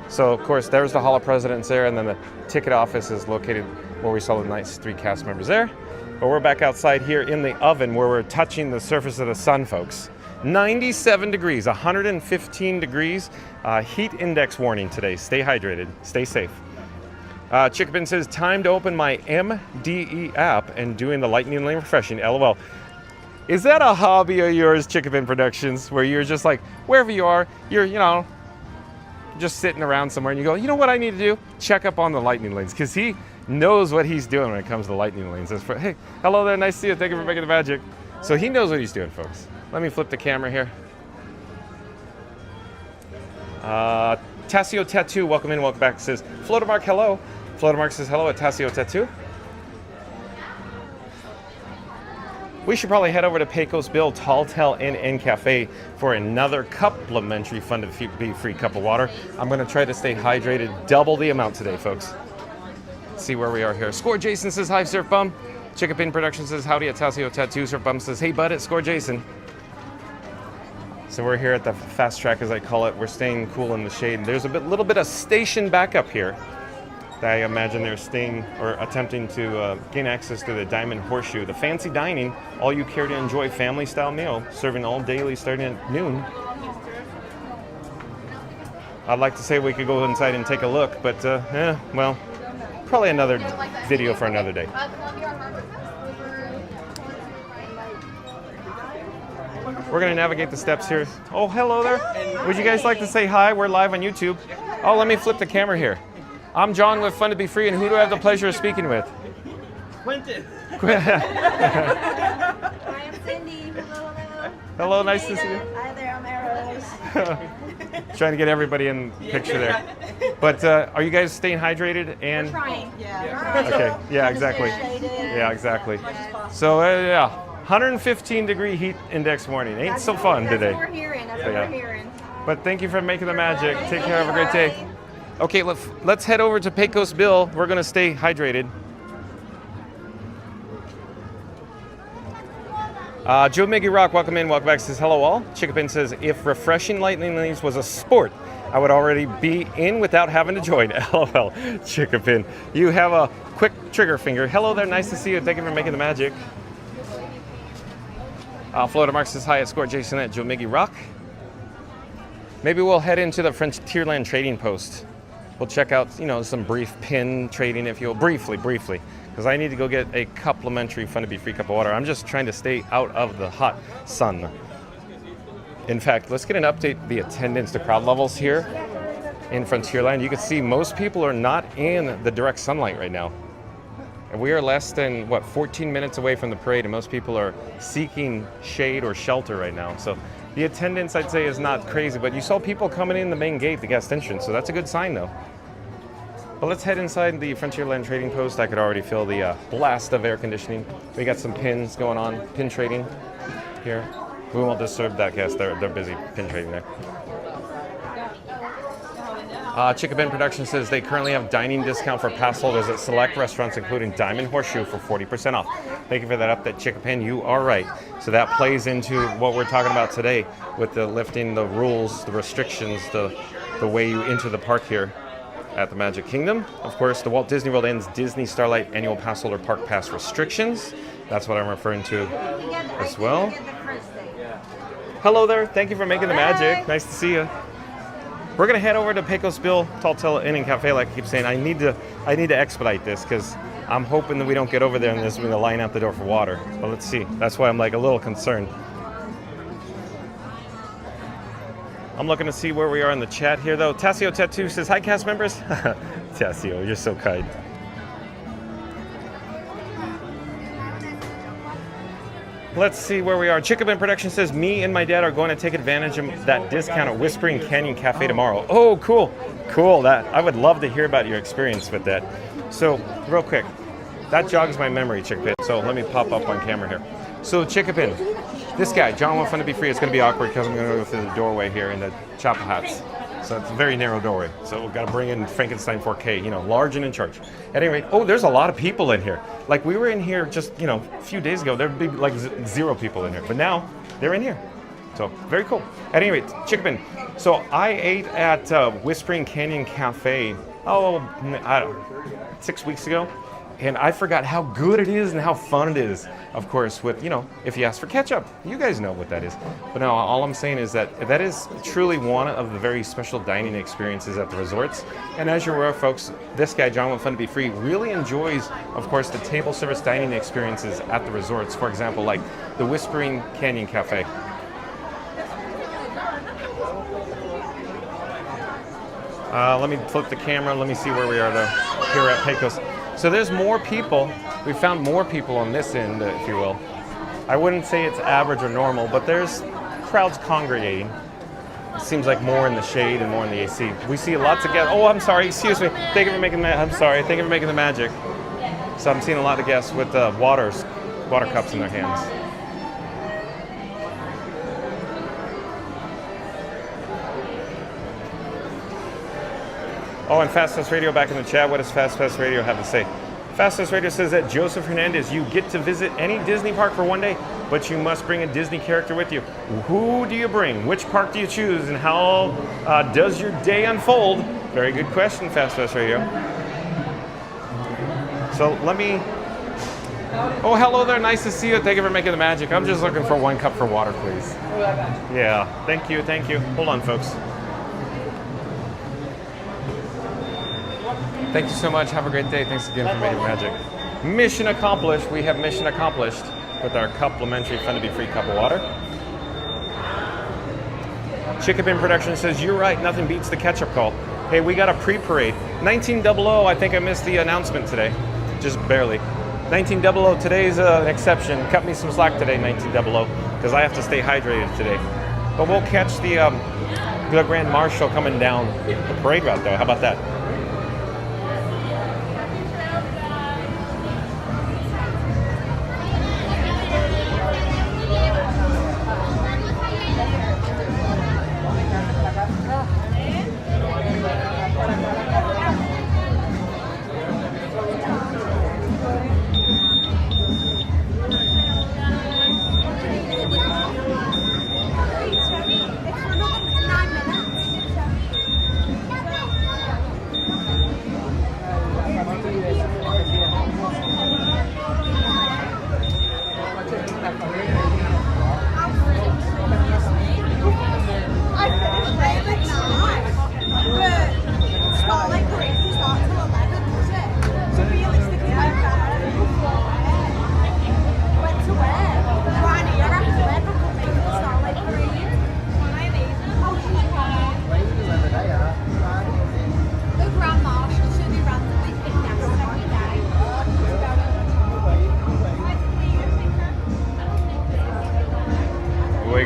S1: So, of course, there's the Hall of Presidents there, and then the ticket office is located where we saw the nice 3 cast members there. But we're back outside here in the oven where we're touching the surface of the sun, folks. 97 degrees, 115 degrees. Heat index warning today. Stay hydrated. Stay safe. Chickabin says, time to open my MDE app and doing the lightning lane refreshing. LOL. Is that a hobby of yours, Chickabin Productions, where you're just like, wherever you are, you're, just sitting around somewhere and you go, you know what I need to do? Check up on the lightning lanes, because he knows what he's doing when it comes to the lightning lanes. Hey, hello there, nice to see you. Thank you for making the magic. So he knows what he's doing, folks. Let me flip the camera here. Tassio Tattoo, welcome in, welcome back. Says, Florida Mark, hello. Florida Mark says hello at Tassio Tattoo. We should probably head over to Pecos Bill Tall Tale Inn Cafe for another complimentary fun to be free cup of water. I'm going to try to stay hydrated double the amount today, folks. Let's see where we are here. Score Jason says hi, Surf Bum. Chickapin Production says howdy at Tassio Tattoo. Surf Bum says hey bud at Score Jason. So we're here at the fast track, as I call it. We're staying cool in the shade. There's a little bit of station backup here. I imagine they're staying or attempting to gain access to the Diamond Horseshoe, the fancy dining, all you care to enjoy family-style meal, serving all daily starting at noon. I'd like to say we could go inside and take a look, but well, probably another video for another day. We're going to navigate the steps here. Oh, hello there. Would you guys like to say hi? We're live on YouTube. Oh, let me flip the camera here. I'm John with Fun to Be Free, and who do I have the pleasure of speaking with?
S5: Quentin.
S4: Hi, I'm Cindy. Hello, hello.
S1: Hello, nice to see you.
S4: Hi there, I'm Arrows.
S1: Trying to get everybody in the picture there. But are you guys staying hydrated? And
S4: Trying.
S1: okay, yeah, exactly. Yeah, exactly. So yeah, 115 degree heat index warning. Ain't so fun today.
S4: That's what we're hearing. That's what
S1: Yeah.
S4: we're hearing.
S1: But thank you for making the magic. Take care. Have a great day. Okay, let's head over to Pecos Bill. We're going to stay hydrated. Joe Miggy Rock, welcome in, welcome back. Says hello all. Chickapin says if refreshing lightning lanes was a sport, I would already be in without having to join. LOL, Chickapin. You have a quick trigger finger. Hello there, nice to see you. Thank you for making the magic. Florida Mark says hi at Score Jason at Joe Miggy Rock. Maybe we'll head into the Frontierland Trading Post We'll check out, you know, some brief pin trading, if you will, briefly, because I need to go get a complimentary Fun to Be Free cup of water. I'm just trying to stay out of the hot sun. In fact, let's get an update the attendance, the crowd levels here in Frontierland. You can see most people are not in the direct sunlight right now. And we are less than, 14 minutes away from the parade, and most people are seeking shade or shelter right now. So the attendance, I'd say, is not crazy, but you saw people coming in the main gate, the guest entrance, so that's a good sign, though. But let's head inside the Frontierland Trading Post. I could already feel the blast of air conditioning. We got some pins going on, pin trading here. We won't disturb that guest, they're busy pin trading there. Chickabin Production says they currently have dining discount for pass holders at select restaurants, including Diamond Horseshoe, for 40% off. Thank you for that update, Chickabin. You are right. So that plays into what we're talking about today with the lifting the rules, the restrictions, the way you enter the park here at the Magic Kingdom. Of course, the Walt Disney World ends Disney Starlight annual pass holder park pass restrictions. That's what I'm referring to as well. Hello there. Thank you for making the magic. Nice to see you. We're gonna head over to Pecos Bill Tall Inn and Cafe. Like I keep saying, I need to expedite this because I'm hoping that we don't get over there and there's gonna line out the door for water. But let's see. That's why I'm like a little concerned. I'm looking to see where we are in the chat here, though. Tassio Tattoo says, hi, cast members. Tassio, you're so kind. Let's see where we are. Chickabin Production says, me and my dad are going to take advantage of that discount at Whispering Canyon Cafe tomorrow. Oh, cool. Cool. That I would love to hear about your experience with that. So, real quick, that jogs my memory, Chickabin. So let me pop up on camera here. So, Chickabin, this guy, John Want Fun to Be Free, it's going to be awkward because I'm going to go through the doorway here in the chapel hats. So it's a very narrow doorway. So we've got to bring in Frankenstein 4K, you know, large and in charge. At any rate, oh, there's a lot of people in here. Like we were in here just, you know, a few days ago, there'd be like 0 people in here. But now they're in here. So very cool. At any rate, Chickabin. So I ate at Whispering Canyon Cafe, I don't know, 6 weeks ago. And I forgot how good it is and how fun it is, of course, with, you know, if you ask for ketchup, you guys know what that is. But no, all I'm saying is that that is truly one of the very special dining experiences at the resorts. And as you're aware, folks, this guy, John Want Fun to Be Free, really enjoys, of course, the table service dining experiences at the resorts. For example, like the Whispering Canyon Cafe. Let me flip the camera. Let me see where we are, though, here at Pecos. So there's more people. We found more people on this end, if you will. I wouldn't say it's average or normal, but there's crowds congregating. It seems like more in the shade and more in the AC. We see lots of guests. Oh, I'm sorry. Excuse me. Thank you for making I'm sorry. Thank you for making the magic. So I'm seeing a lot of guests with water cups in their hands. Oh, and Fast Pass Radio back in the chat. What does Fast Pass Radio have to say? Fast Pass Radio says that Joseph Hernandez, you get to visit any Disney park for one day, but you must bring a Disney character with you. Who do you bring? Which park do you choose? And how does your day unfold? Very good question, Fast Pass Radio. So let me... Oh, hello there. Nice to see you. Thank you for making the magic. I'm just looking for 1 cup for water, please. Yeah. Thank you. Thank you. Hold on, folks. Thank you so much. Have a great day. Thanks again for making magic. Mission accomplished. We have mission accomplished with our complimentary Fun to Be Free cup of water. Chickabin Production says, you're right. Nothing beats the catch-up call. Hey, we got a pre-parade. 1900, I think I missed the announcement today. Just barely. 1900, today's an exception. Cut me some slack today, 1900, because I have to stay hydrated today. But we'll catch the Grand Marshal coming down the parade route, though. How about that?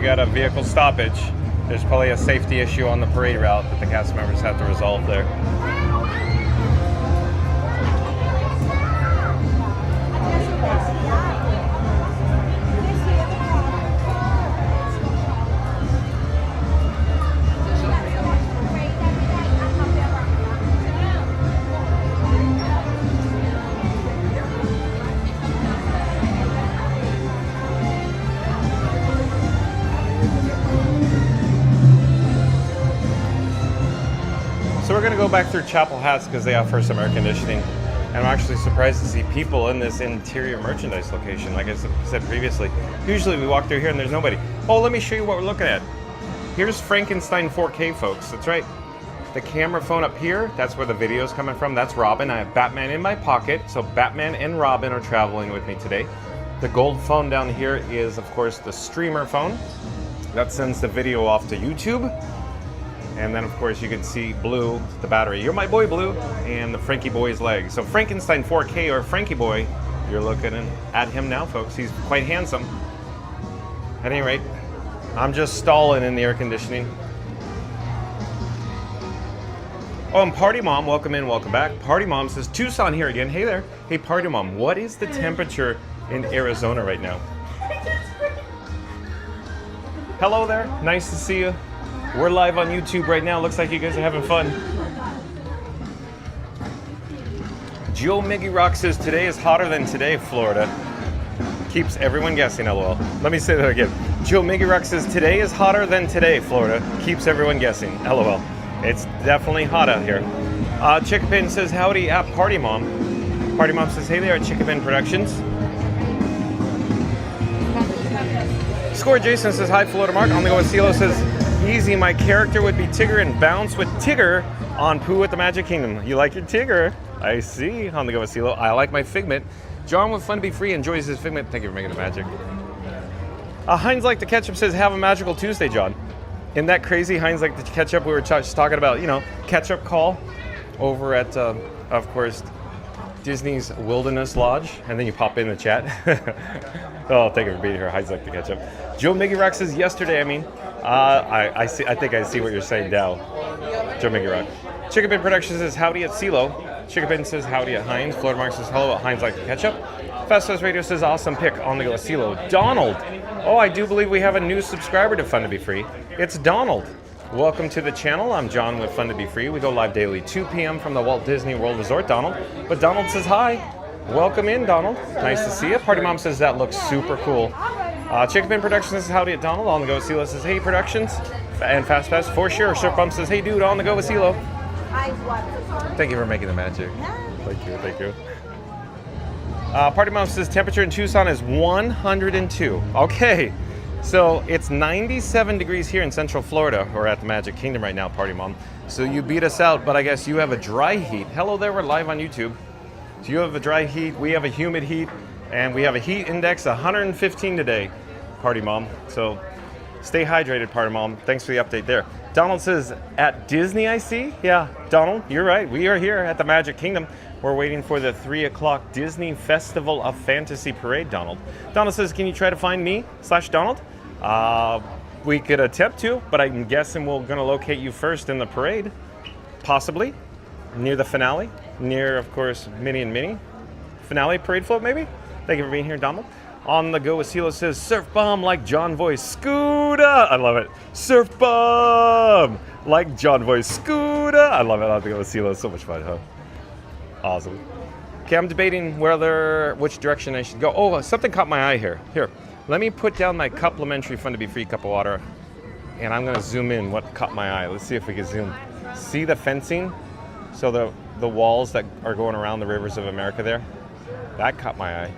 S1: got a vehicle stoppage. There's probably a safety issue on the parade route that the cast members have to resolve there. So we're going to go back through Chapel Hats because they offer some air conditioning. And I'm actually surprised to see people in this interior merchandise location. Like I said previously, usually we walk through here and there's nobody. Oh, let me show you what we're looking at. Here's Frankenstein 4K, folks. That's right. The camera phone up here, that's where the video is coming from. That's Robin. I have Batman in my pocket. So Batman and Robin are traveling with me today. The gold phone down here is, of course, the streamer phone. That sends the video off to YouTube. And then, of course, you can see Blue, the battery. You're my boy, Blue, and the Frankie Boy's leg. So Frankenstein 4K or Frankie Boy, you're looking at him now, folks. He's quite handsome. At any rate, I'm just stalling in the air conditioning. Oh, and Party Mom, welcome in, welcome back. Party Mom says, Tucson here again. Hey there. Hey, Party Mom, what is the temperature in Arizona right now? Hello there. Nice to see you. We're live on YouTube right now. Looks like you guys are having fun. Joe Miggy Rock says today is hotter than today, Florida. Keeps everyone guessing, lol. Let me say that again. Joe Miggy Rock says today is hotter than today, Florida. Keeps everyone guessing, lol. It's definitely hot out here. Chickapin says howdy at Party Mom. Party Mom says hey there at Chickapin Productions. Score Jason says hi, Florida Mark. On the go with CeeLo says easy, my character would be Tigger and bounce with Tigger on Pooh at the Magic Kingdom. You like your Tigger? I see. On the go with CeeLo. I like my Figment. John with Fun to Be Free enjoys his Figment. Thank you for making the magic. Heinz like the ketchup says have a magical Tuesday, John. Isn't that crazy? Heinz like the ketchup. We were just talking about, ketchup call over at, of course, Disney's Wilderness Lodge, and then you pop in the chat. Oh, thank you for being here. Heinz like the ketchup. Joe Miggy Rock says yesterday. I see. I think I see what you're saying now. Joe Miggy Rock. Chickapin Productions says howdy at CeeLo. Chickapin says howdy at Heinz. Florida Mark says hello at Heinz like the ketchup. Fast Fast Radio says awesome pick on the go at CeeLo. Donald. Oh, I do believe we have a new subscriber to Fun to Be Free. It's Donald. Welcome to the channel. I'm John with Fun to Be Free. We go live daily 2 p.m. from the Walt Disney World Resort, Donald. But Donald says hi. Welcome in, Donald. Nice to see you. Party Mom says that looks super cool. Chickapin Productions says howdy at Donald. On the go with CeeLo says hey Productions. And Fast Fast for sure. Surf Bump says hey dude. On the go with CeeLo. Thank you for making the magic. Thank you. Party Mom says temperature in Tucson is 102. Okay, so it's 97 degrees here in Central Florida. We're at the Magic Kingdom right now, Party Mom. So you beat us out, but I guess you have a dry heat. Hello there, we're live on YouTube. So you have a dry heat, we have a humid heat, and we have a heat index 115 today, Party Mom. So stay hydrated, Party Mom. Thanks for the update there. Donald says, at Disney, I see? Yeah, Donald, you're right. We are here at the Magic Kingdom. We're waiting for the 3 o'clock Disney Festival of Fantasy Parade, Donald. Donald says, can you try to find me, /Donald? We could attempt to, but I'm guessing we're going to locate you first in the parade. Possibly. Near the finale. Near, of course, Minnie and Minnie. Finale parade float, maybe? Thank you for being here, Donald. On the go with CeeLo says, surf bomb like John Voice. Scooter! I love it. Surf bomb like John Voice. Scooter! I love it. On the go with CeeLo. So much fun, huh? Awesome. Okay, I'm debating which direction I should go. Oh, something caught my eye here. Here, let me put down my complimentary Fun to Be Free cup of water, and I'm gonna zoom in what caught my eye. Let's see if we can zoom. See the fencing? So the walls that are going around the rivers of America there? That caught my eye.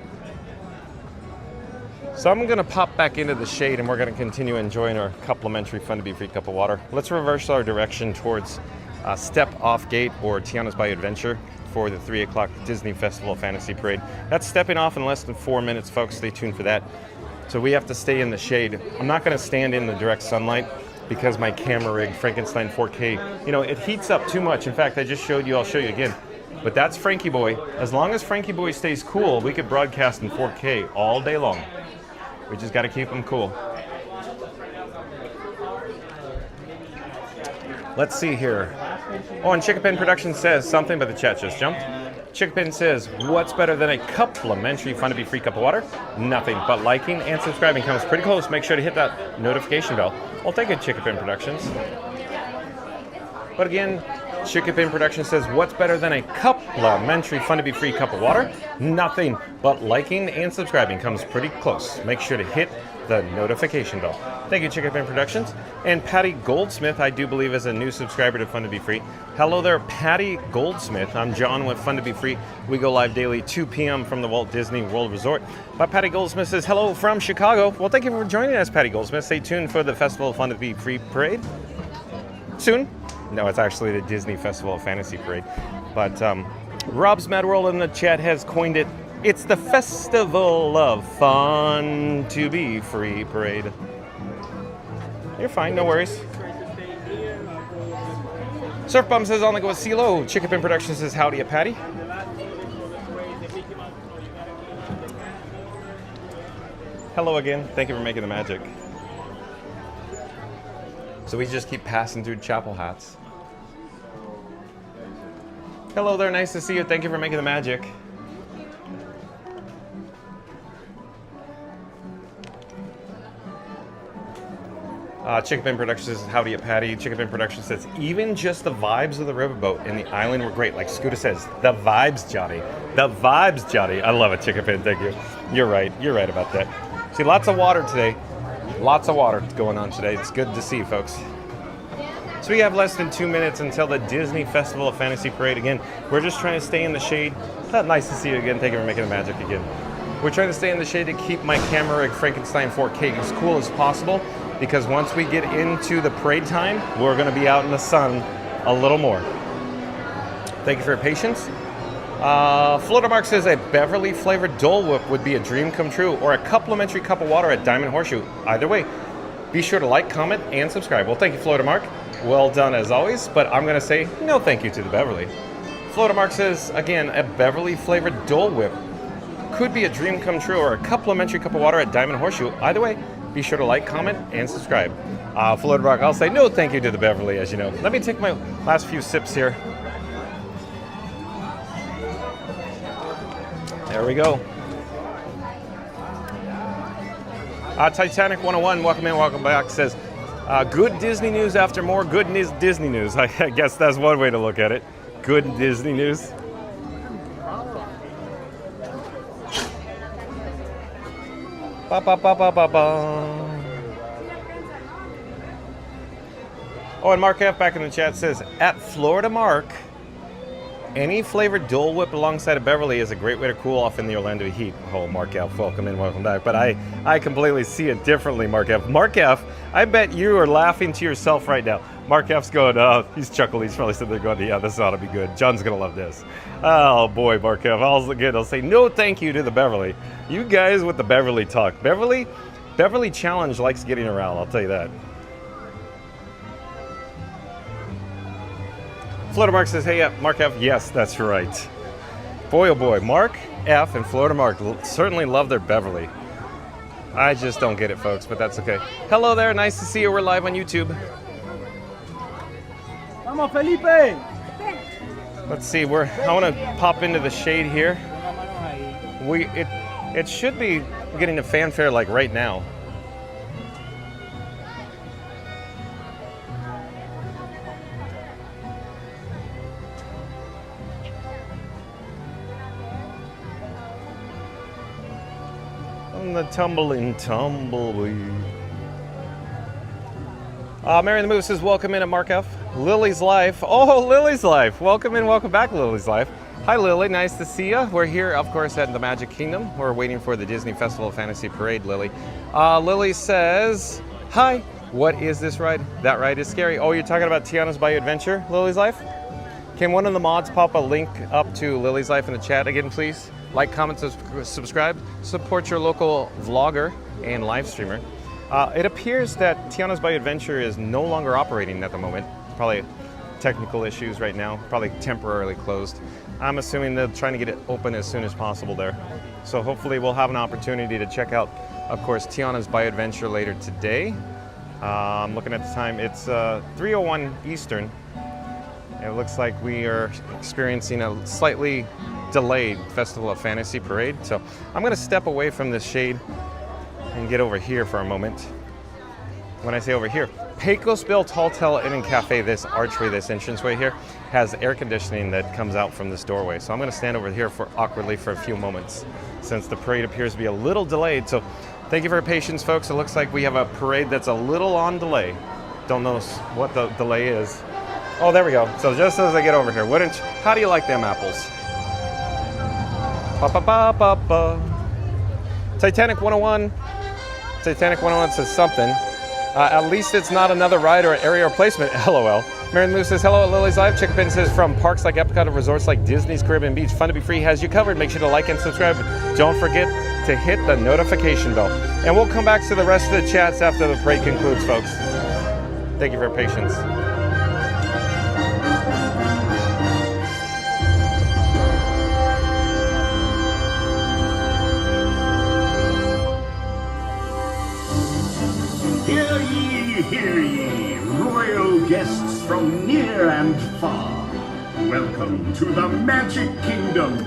S1: So I'm gonna pop back into the shade and we're gonna continue enjoying our complimentary Fun to Be Free cup of water. Let's reverse our direction towards Step Off Gate or Tiana's Bayou Adventure for the 3 o'clock Disney Festival Fantasy Parade. That's stepping off in less than 4 minutes, folks. Stay tuned for that. So we have to stay in the shade. I'm not gonna stand in the direct sunlight because my camera rig, Frankenstein 4K, it heats up too much. In fact, I just showed you, I'll show you again. But that's Frankie Boy. As long as Frankie Boy stays cool, we could broadcast in 4K all day long. We just gotta keep him cool. Let's see here. Oh, and Chickapin Production says something, but the chat just jumped. Chickapin says, what's better than a complimentary fun to be free cup of water? Nothing, but liking and subscribing comes pretty close. Make sure to hit that notification bell. Well, thank you, Chickapin Productions. But again, Chickapin Production says, what's better than a complimentary fun to be free cup of water? Nothing, but liking and subscribing comes pretty close. Make sure to hit the notification bell. Thank you, Chickapin Productions. And Patty Goldsmith, I do believe, is a new subscriber to Fun to Be Free. Hello there, Patty Goldsmith. I'm John with Fun to Be Free. We go live daily 2 p.m. from the Walt Disney World Resort. But Patty Goldsmith says, hello from Chicago. Well, thank you for joining us, Patty Goldsmith. Stay tuned for the Festival of Fun to Be Free parade. Soon. No, it's actually the Disney Festival of Fantasy parade. But Rob's Mad World in the chat has coined it. It's the Festival of Fun to Be Free parade. You're fine, no worries. Surf Bum says, on the go with CeeLo. Chickapin Productions says, howdy, Patty. Hello again. Thank you for making the magic. So we just keep passing through chapel hats. Hello there, nice to see you. Thank you for making the magic. Chickapin Productions says, howdy at Patty. Chickapin Productions says, even just the vibes of the riverboat and the island were great. Like Scooter says, the vibes, Johnny. The vibes, Johnny. I love it, Chickapin. Thank you. You're right. You're right about that. See, lots of water today. Lots of water going on today. It's good to see, folks. So we have less than 2 minutes until the Disney Festival of Fantasy Parade again. We're just trying to stay in the shade. Nice to see you again. Thank you for making the magic again. We're trying to stay in the shade to keep my camera rig Frankenstein 4K as cool as possible, because once we get into the parade time, we're going to be out in the sun a little more. Thank you for your patience. Florida Mark says a Beverly flavored Dole Whip would be a dream come true, or a complimentary cup of water at Diamond Horseshoe. Either way, be sure to like, comment, and subscribe. Well, thank you, Florida Mark. Well done as always, but I'm going to say no thank you to the Beverly. Florida Mark says, again, a Beverly flavored Dole Whip could be a dream come true, or a complimentary cup of water at Diamond Horseshoe. Either way, be sure to like, comment, and subscribe. Florida Mark, I'll say no thank you to the Beverly, as you know. Let me take my last few sips here. There we go. Titanic 101, welcome in, welcome back, says, good Disney news after more good Disney news. I guess that's one way to look at it. Good Disney news. Ba, ba, ba, ba, ba, ba. Oh, and Mark F back in the chat says, at Florida Mark, any flavored Dole Whip alongside of Beverly is a great way to cool off in the Orlando heat. Oh, Mark F, welcome in, welcome back. But I completely see it differently, Mark F. Mark F, I bet you are laughing to yourself right now. Mark F's going, he's chuckling. He's probably sitting there going, yeah, this ought to be good. John's going to love this. Oh, boy, Mark F. I'll say no thank you to the Beverly. You guys with the Beverly talk. Beverly Challenge likes getting around, I'll tell you that. Florida Mark says, hey, Mark F, yes, that's right. Boy, oh boy, Mark F and Florida Mark certainly love their Beverly. I just don't get it, folks, but that's okay. Hello there, nice to see you. We're live on YouTube.
S5: Vamos, Felipe!
S1: Let's see, I want to pop into the shade here. It should be getting a fanfare like right now. The tumbling tumbleweed. Mary the Moose says, welcome in at Mark F. Lily's Life. Oh, Lily's Life. Welcome in, welcome back, Lily's Life. Hi, Lily. Nice to see you. We're here, of course, at the Magic Kingdom. We're waiting for the Disney Festival of Fantasy Parade, Lily. Lily says, hi, what is this ride? That ride is scary. Oh, you're talking about Tiana's Bayou Adventure, Lily's Life? Can one of the mods pop a link up to Lily's Life in the chat again, please? Like, comment, subscribe, support your local vlogger and live streamer. It appears that Tiana's Bayou Adventure is no longer operating at the moment. Probably technical issues right now, probably temporarily closed. I'm assuming they're trying to get it open as soon as possible there. So hopefully we'll have an opportunity to check out, of course, Tiana's Bayou Adventure later today. I'm looking at the time. It's 3:01 Eastern. It looks like we are experiencing a slightly delayed Festival of Fantasy parade. So I'm going to step away from this shade and get over here for a moment. When I say over here, Pecosville Hotel Inn and Cafe, this archway, this entranceway here, has air conditioning that comes out from this doorway. So I'm going to stand over here awkwardly for a few moments since the parade appears to be a little delayed. So thank you for your patience, folks. It looks like we have a parade that's a little on delay. Don't know what the delay is. Oh, there we go. So just as I get over here, how do you like them apples? Ba-ba-ba-ba-ba. Titanic 101. Titanic 101 says something. At least it's not another ride or an area replacement, LOL. Marion Moose says, hello at Lily's Live. Chicken Pin says, from parks like Epcot to resorts like Disney's Caribbean Beach, Fun to Be Free has you covered. Make sure to like and subscribe. Don't forget to hit the notification bell. And we'll come back to the rest of the chats after the parade concludes, folks. Thank you for your patience.
S5: Hear ye, royal guests from near and far. Welcome to the Magic Kingdom.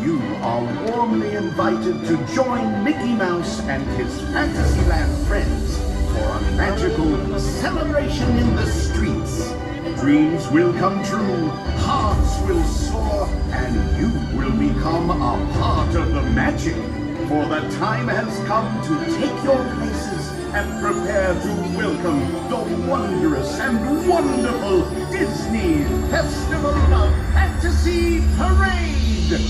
S5: You are warmly invited to join Mickey Mouse and his Fantasyland friends for a magical celebration in the streets. Dreams will come true, hearts will soar, and you will become a part of the magic. For the time has come to take your places and prepare to welcome the wondrous and wonderful Disney Festival of Fantasy Parade!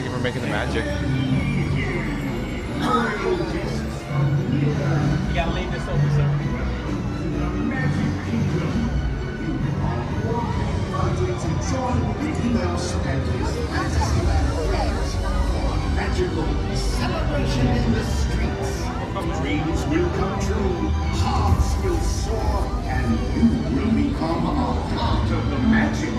S1: Thank you for making the magic.
S6: You gotta leave this open, sir.
S5: Magical celebration in the streets. Dreams will come true, hearts will soar, and you will become a part of the magic.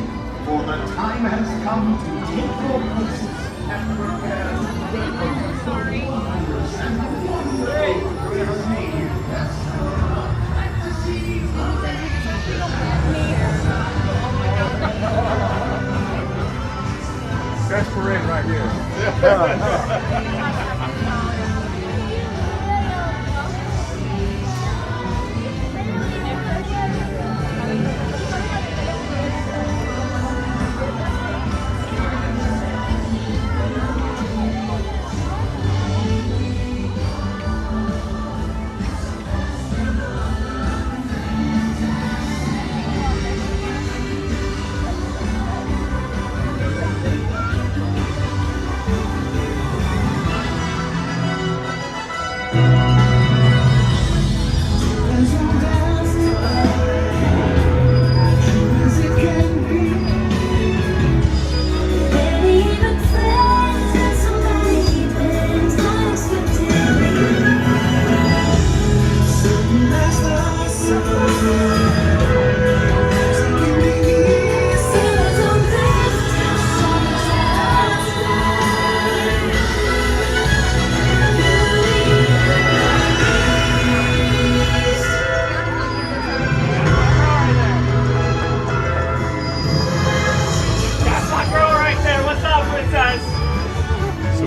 S5: For the time has come to take your places and prepare to welcome the wonders and the wonderful journey.
S1: That's Corinne right here.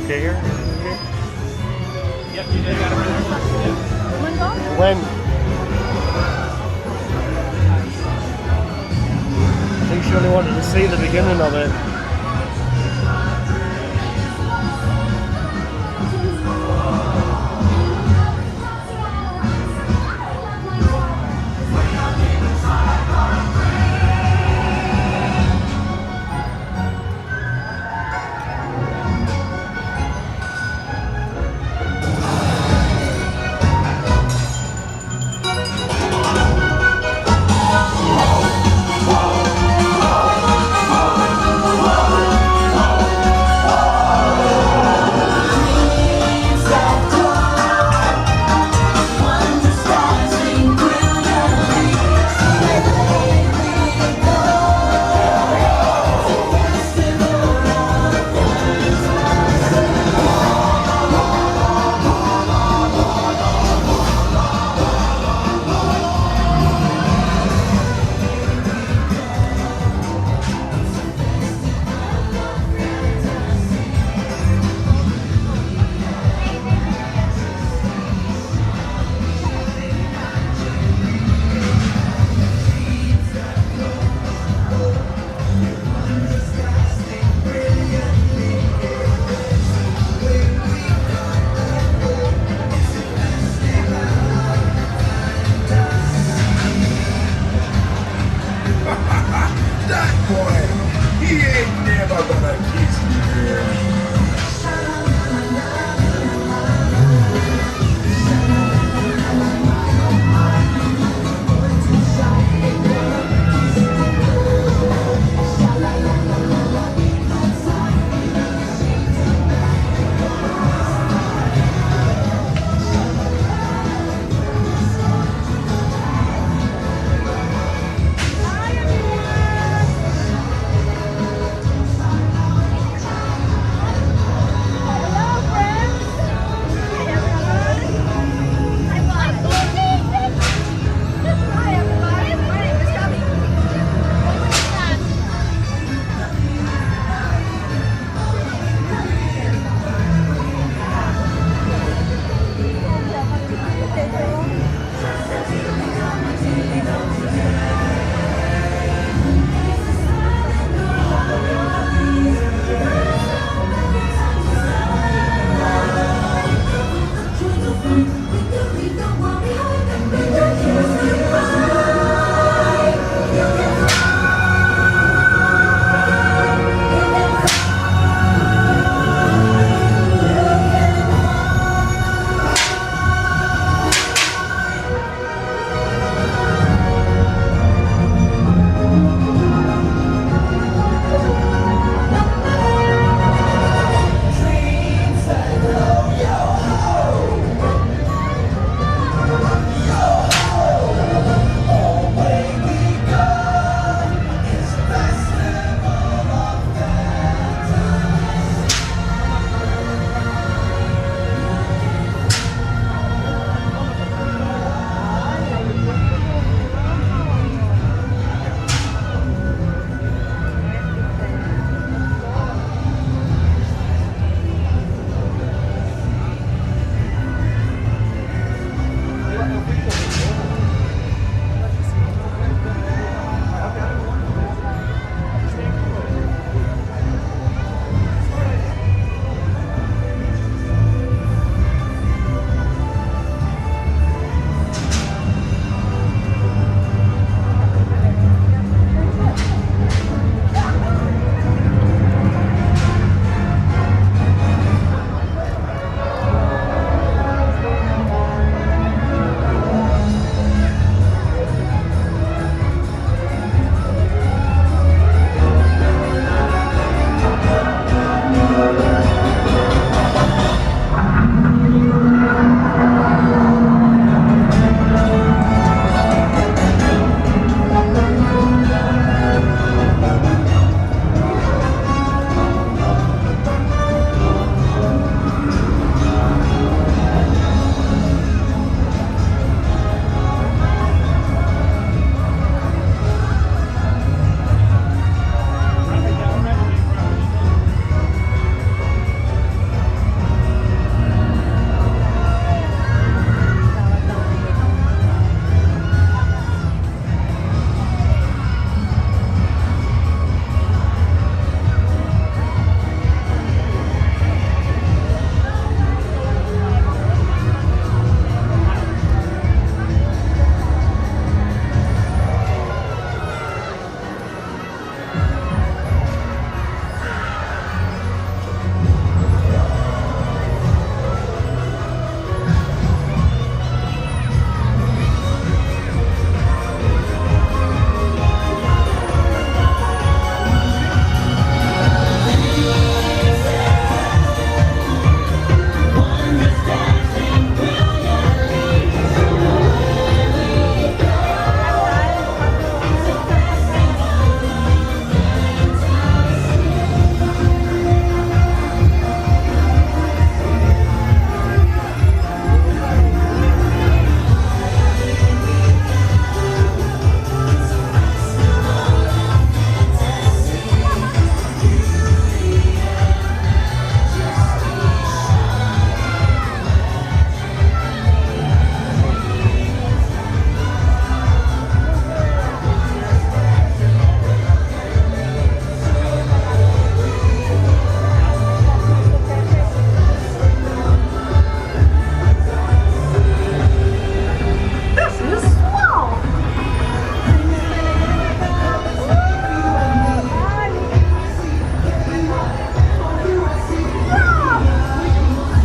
S1: Okay here?
S6: Yep, you did. Got a reservation.
S7: When? I think she only wanted to see the beginning of it.
S5: Whoa!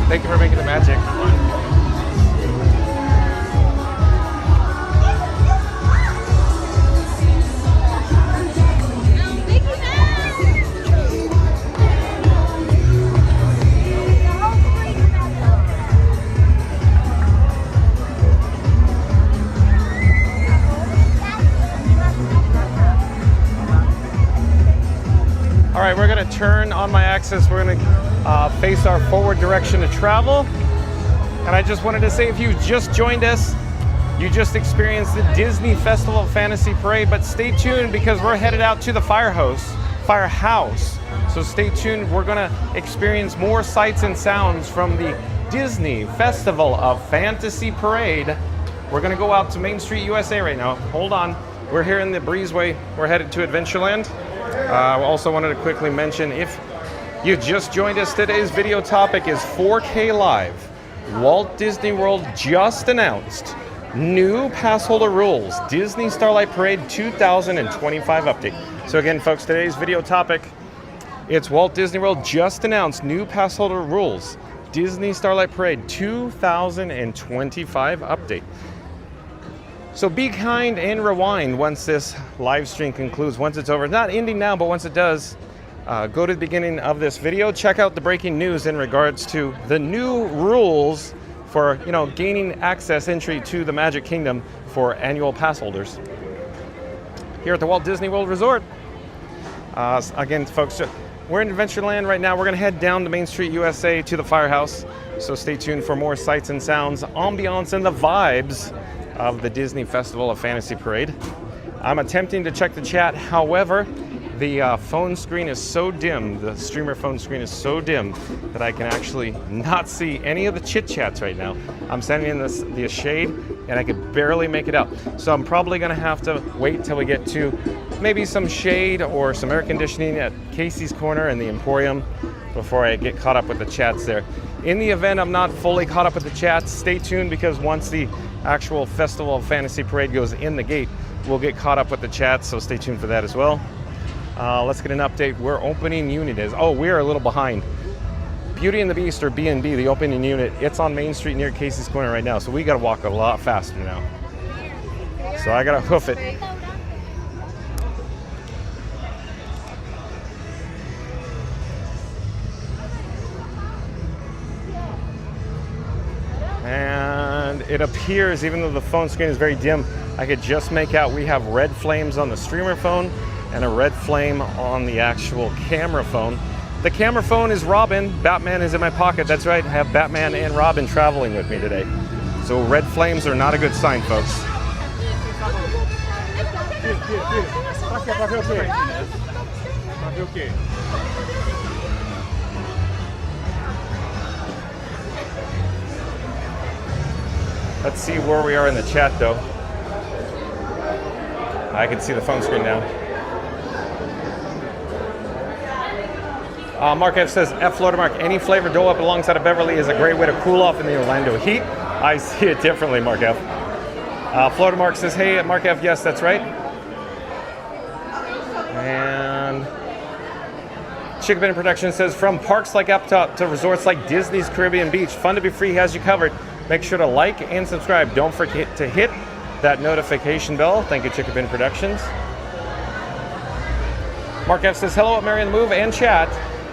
S1: Thank you for making the magic. All right, we're gonna turn on my axis. We're gonna face our forward direction of travel. And I just wanted to say, if you just joined us, you just experienced the Disney Festival of Fantasy Parade, but stay tuned because we're headed out to the firehouse. So stay tuned, we're gonna experience more sights and sounds from the Disney Festival of Fantasy Parade. We're gonna go out to Main Street, USA right now. Hold on, we're here in the breezeway. We're headed to Adventureland. I also wanted to quickly mention, if you just joined us, today's video topic is 4K Live. Walt Disney World just announced new Passholder rules, Disney Starlight Parade 2025 update. So again, folks, today's video topic, it's Walt Disney World just announced new Passholder rules, Disney Starlight Parade 2025 update. So be kind and rewind once this live stream concludes, once it's over. Not ending now, but once it does, go to the beginning of this video, check out the breaking news in regards to the new rules for, gaining access entry to the Magic Kingdom for annual pass holders here at the Walt Disney World Resort. Again, folks, we're in Adventureland right now. We're gonna head down to Main Street, USA to the firehouse. So stay tuned for more sights and sounds, ambiance, and the vibes of the Disney Festival of Fantasy Parade. I'm attempting to check the chat. However, the phone screen is so dim, the streamer phone screen is so dim that I can actually not see any of the chit chats right now. I'm sending in the shade, and I could barely make it out. So I'm probably gonna have to wait till we get to maybe some shade or some air conditioning at Casey's Corner and the Emporium before I get caught up with the chats there. In the event I'm not fully caught up with the chats, stay tuned, because once the actual Festival of Fantasy Parade goes in the gate, we'll get caught up with the chats, so stay tuned for that as well. Let's get an update where opening unit is. Oh, we're a little behind. Beauty and the Beast, or B&B, the opening unit, it's on Main Street near Casey's Corner right now, so we gotta walk a lot faster now. So I gotta hoof it. And it appears, even though the phone screen is very dim, I could just make out we have red flames on the streamer phone and a red flame on the actual camera phone. The camera phone is Robin. Batman is in my pocket. That's right. I have Batman and Robin traveling with me today. So red flames are not a good sign, folks. Let's see where we are in the chat, though. I can see the phone screen now. Mark F says, F Florida Mark, any flavor Dole Whip alongside of Beverly is a great way to cool off in the Orlando heat. I see it differently, Mark F. Florida Mark says, hey, Mark F, yes, that's right. And Chickabin Production says, from parks like Epcot to resorts like Disney's Caribbean Beach, Fun to Be Free has you covered. Make sure to like and subscribe. Don't forget to hit that notification bell. Thank you, Chickabin Productions. Mark F says, hello at Mary and the Move and chat.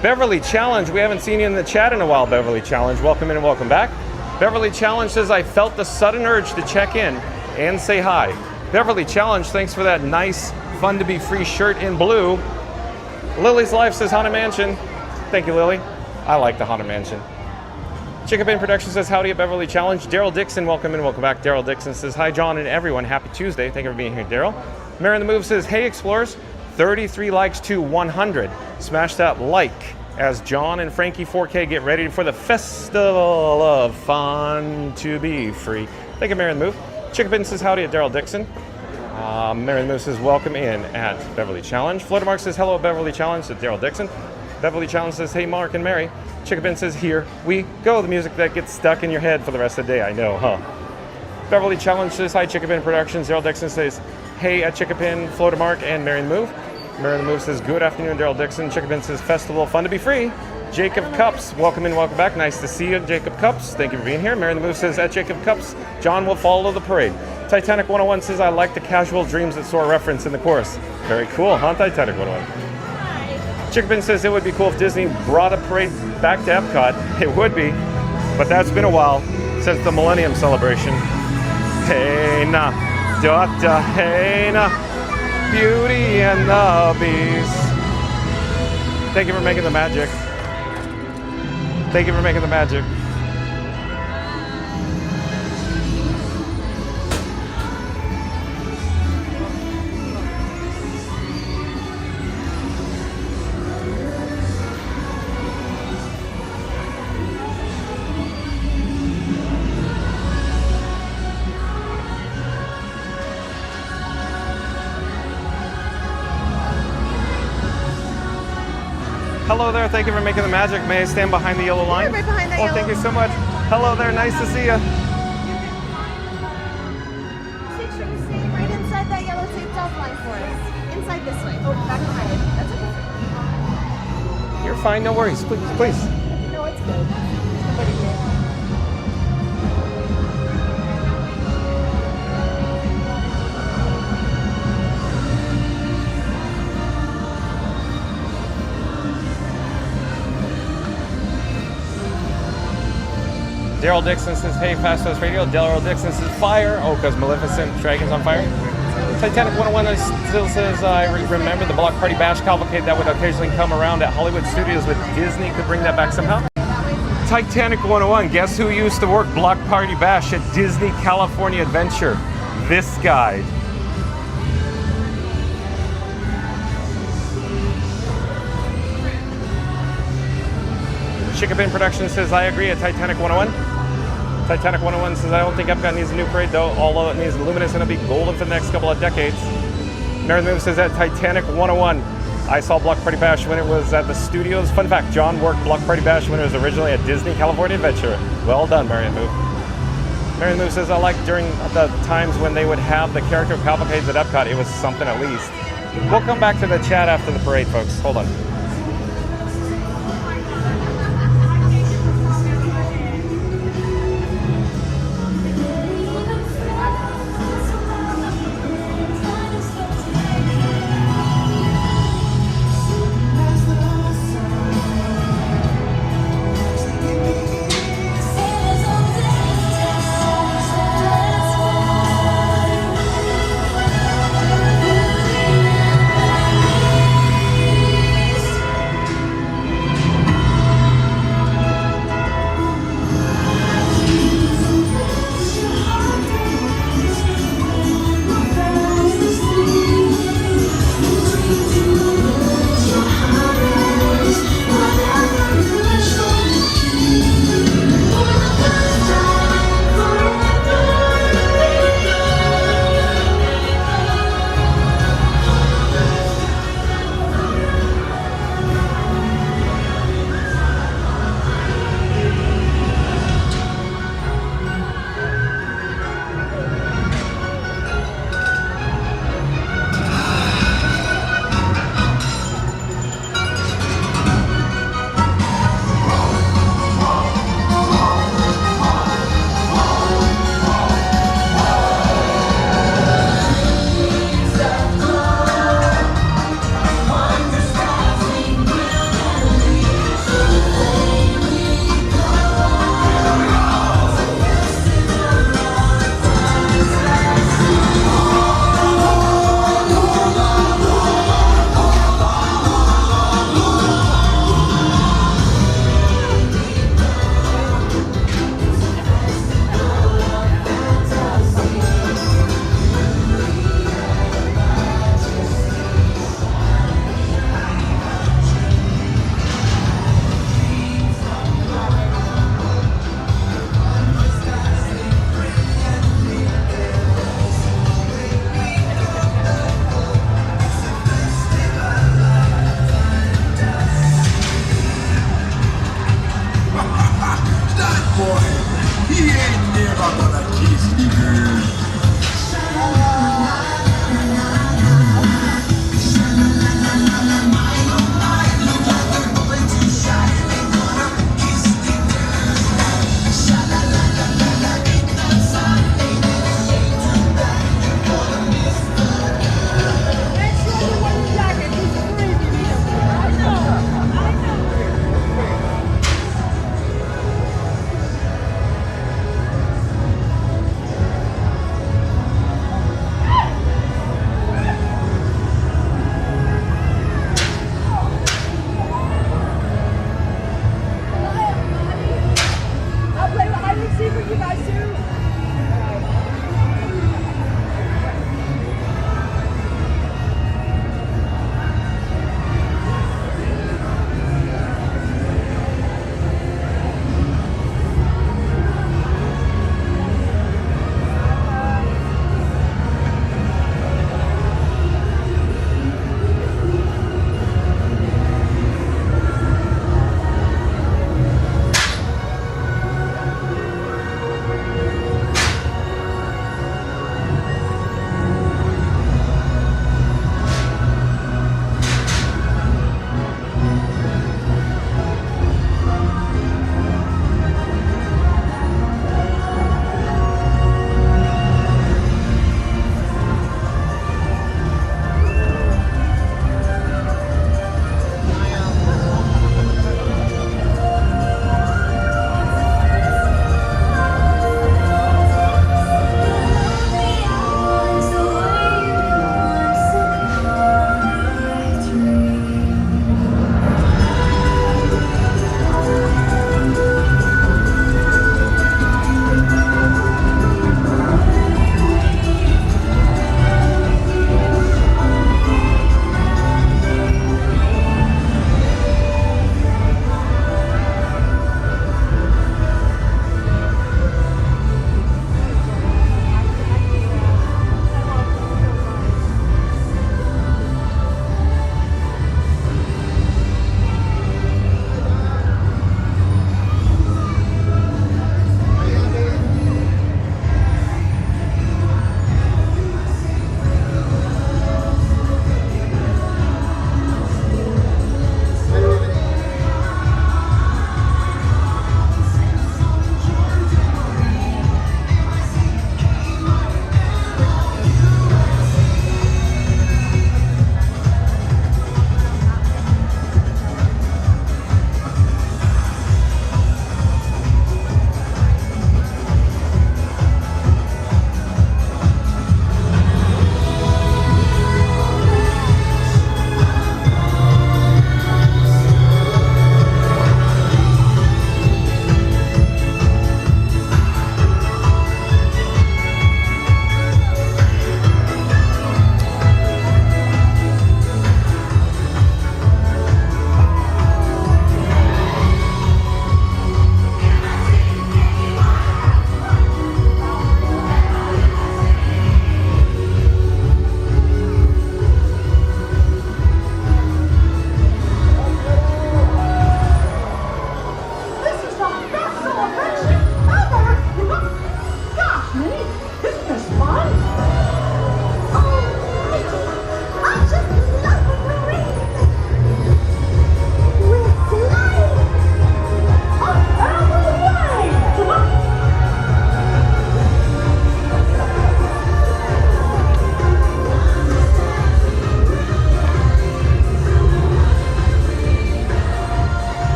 S1: Beverly Challenge, we haven't seen you in the chat in a while, Beverly Challenge. Welcome in and welcome back. Beverly Challenge says, I felt the sudden urge to check in and say hi. Beverly Challenge, thanks for that nice Fun to Be Free shirt in blue. Lily's Life says, Haunted Mansion. Thank you, Lily. I like the Haunted Mansion. Chickabin Production says, howdy at Beverly Challenge. Daryl Dixon, welcome in, welcome back. Daryl Dixon says, hi, John and everyone. Happy Tuesday. Thank you for being here, Daryl. Mary and the Move says, hey, Explorers. 33 likes to 100. Smash that like as John and Frankie 4K get ready for the Festival of Fun to Be Free. Thank you, Mary and the Move. Chickabin says, howdy at Daryl Dixon. Mary and the Move says, welcome in at Beverly Challenge. Florida Mark says, hello at Beverly Challenge to Daryl Dixon. Beverly Challenge says, hey, Mark and Mary. Chickabin says, here we go. The music that gets stuck in your head for the rest of the day. I know, huh? Beverly Challenge says, hi, Chickabin Productions. Daryl Dixon says, hey at Chickabin, Florida Mark, and Mary and the Move. Mary and the Move says, good afternoon, Daryl Dixon. Chickabin says, festival, fun to be free. Jacob Cups, welcome in, welcome back. Nice to see you, Jacob Cups. Thank you for being here. Mary and the Move says, at Jacob Cups, John will follow the parade. Titanic 101 says, I like the casual dreams that soar reference in the chorus. Very cool, huh, Titanic 101? Chickabin says, it would be cool if Disney brought a parade back to Epcot. It would be, but that's been a while since the Millennium Celebration. Hey na, da da, hey na. Beauty and the Beast. Thank you for making the magic. Thank you for making the magic. Hello there, thank you for making the magic. May I stand behind the yellow line?
S3: Right behind that
S1: Oh,
S3: yellow.
S1: thank you so much. Hello there, nice to see you.
S4: Make sure you stay right inside that yellow taped off line for us. Inside this way. Oh, back behind it. That's okay.
S1: You're fine, no worries. Please, please.
S4: No, it's good. Somebody did.
S1: Daryl Dixon says, hey, Fast House Radio. Daryl Dixon says, fire. Oh, because Maleficent Dragon's on fire. Titanic 101 still says, I remember the Block Party Bash cavalcade that would occasionally come around at Hollywood Studios with Disney. Could bring that back somehow. Titanic 101, guess who used to work Block Party Bash at Disney California Adventure? This guy. Chickabin Productions says, I agree at Titanic 101. Titanic 101 says, I don't think Epcot needs a new parade, though, although it needs Luminous and it'll be golden for the next couple of decades. Mary Moon says that Titanic 101. I saw Block Party Bash when it was at the studios. Fun fact, John worked Block Party Bash when it was originally at Disney California Adventure. Well done, Marion Move. Marion Move says, I like during the times when they would have the character cavalcades at Epcot, it was something at least. We'll come back to the chat after the parade, folks. Hold on.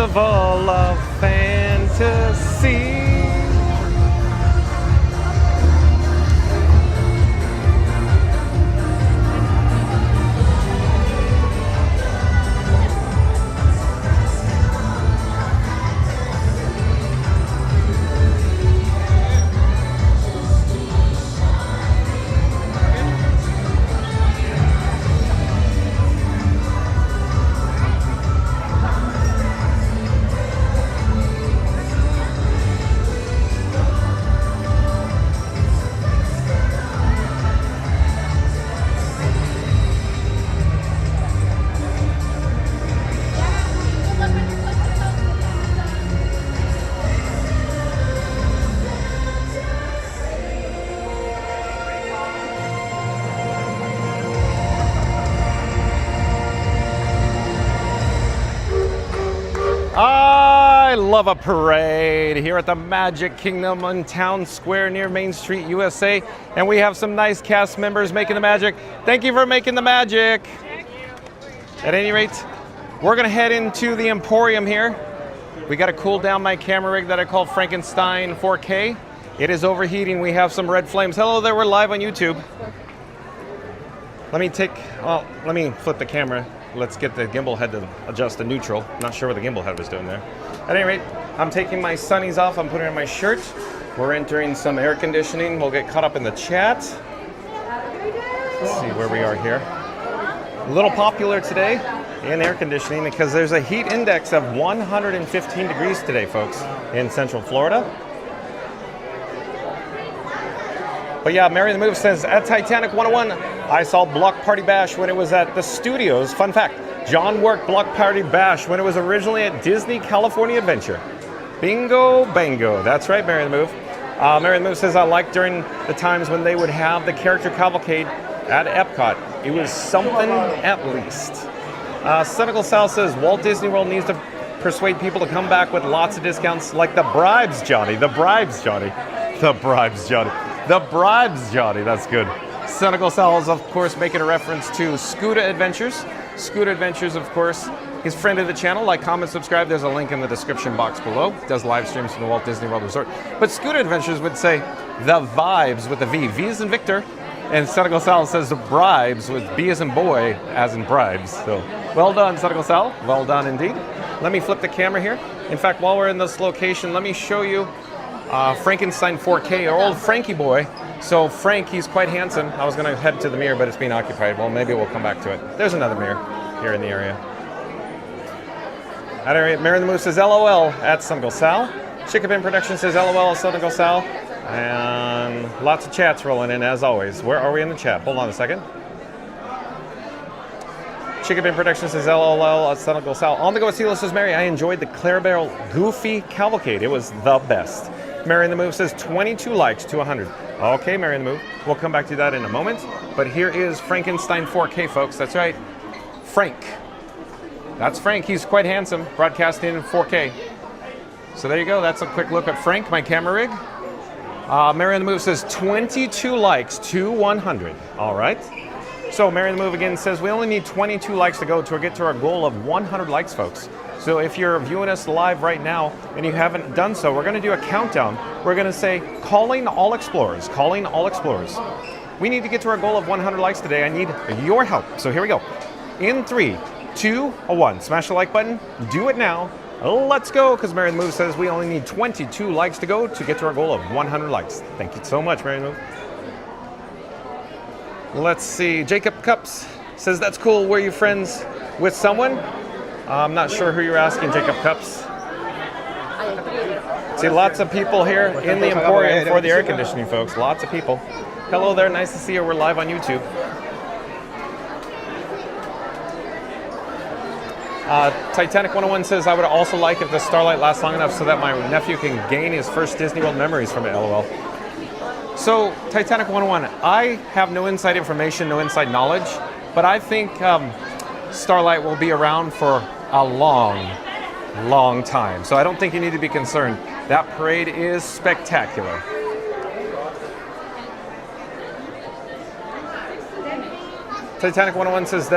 S1: festival of fantasy. I love a parade here at the Magic Kingdom in Town Square near Main Street, USA. And we have some nice cast members making the magic. Thank you for making the magic. At any rate, we're gonna head into the Emporium here. We gotta cool down my camera rig that I call Frankenstein 4K. It is overheating. We have some red flames. Hello there, we're live on YouTube. Let me flip the camera. Let's get the gimbal head to adjust to neutral. Not sure what the gimbal head was doing there. At any rate, I'm taking my sunnies off. I'm putting on my shirt. We're entering some air conditioning. We'll get caught up in the chat. Let's see where we are here. A little popular today in air conditioning because there's a heat index of 115 degrees today, folks, in Central Florida. But yeah, Mary the Move says, at Titanic 101, I saw Block Party Bash when it was at the studios. Fun fact, John worked Block Party Bash when it was originally at Disney California Adventure. Bingo, bango. That's right, Mary the Move. Mary the Move says, I liked during the times when they would have the character cavalcade at Epcot. It was something at least. Cynical Sal says, Walt Disney World needs to persuade people to come back with lots of discounts like the bribes, Johnny. The bribes, Johnny. The bribes, Johnny. The bribes, Johnny. That's good. Cynical Sal is, of course, making a reference to Scooter Adventures. Scooter Adventures, of course, is friend of the channel. Like, comment, subscribe. There's a link in the description box below. Does live streams from the Walt Disney World Resort. But Scooter Adventures would say the vibes with the V. V as in Victor. And Cynical Sal says the bribes with B as in boy, as in bribes. So, well done, Cynical Sal. Well done indeed. Let me flip the camera here. In fact, while we're in this location, let me show you Frankenstein 4K, our old Frankie boy. So Frank, he's quite handsome. I was going to head to the mirror, but it's being occupied. Well, maybe we'll come back to it. There's another mirror here in the area. At any rate, Mary the Moose says LOL at Cynical Sal. Chickabin Production says LOL at Cynical Sal. And lots of chats rolling in as always. Where are we in the chat? Hold on a second. Chickabin Production says LOL at Cynical Sal. On the go with Silo says Mary, I enjoyed the Clarabelle Goofy Cavalcade. It was the best. Mary in the Move says 22 likes to 100. Okay, Mary in the Move. We'll come back to that in a moment. But here is Frankenstein 4K, folks. That's right. Frank. That's Frank. He's quite handsome, broadcasting in 4K. So there you go. That's a quick look at Frank, my camera rig. Mary in the Move says 22 likes to 100. All right. So Mary in the Move again says we only need 22 likes to go to get to our goal of 100 likes, folks. So if you're viewing us live right now and you haven't done so, we're going to do a countdown. We're going to say, calling all explorers, calling all explorers. We need to get to our goal of 100 likes today. I need your help. So here we go. In 3, 2, 1. Smash the like button. Do it now. Let's go, because Mary the Move says we only need 22 likes to go to get to our goal of 100 likes. Thank you so much, Mary the Move. Let's see. Jacob Cups says, that's cool. Were you friends with someone? I'm not sure who you're asking, Jacob Cups. See, lots of people here in the Emporium for the air conditioning, folks. Lots of people. Hello there. Nice to see you. We're live on YouTube. Titanic 101 says, I would also like if the Starlight lasts long enough so that my nephew can gain his first Disney World memories from it, LOL. So, Titanic 101, I have no inside information, no inside knowledge, but I think Starlight will be around for a long time. So I don't think you need to be concerned. That parade is spectacular. Titanic 101 says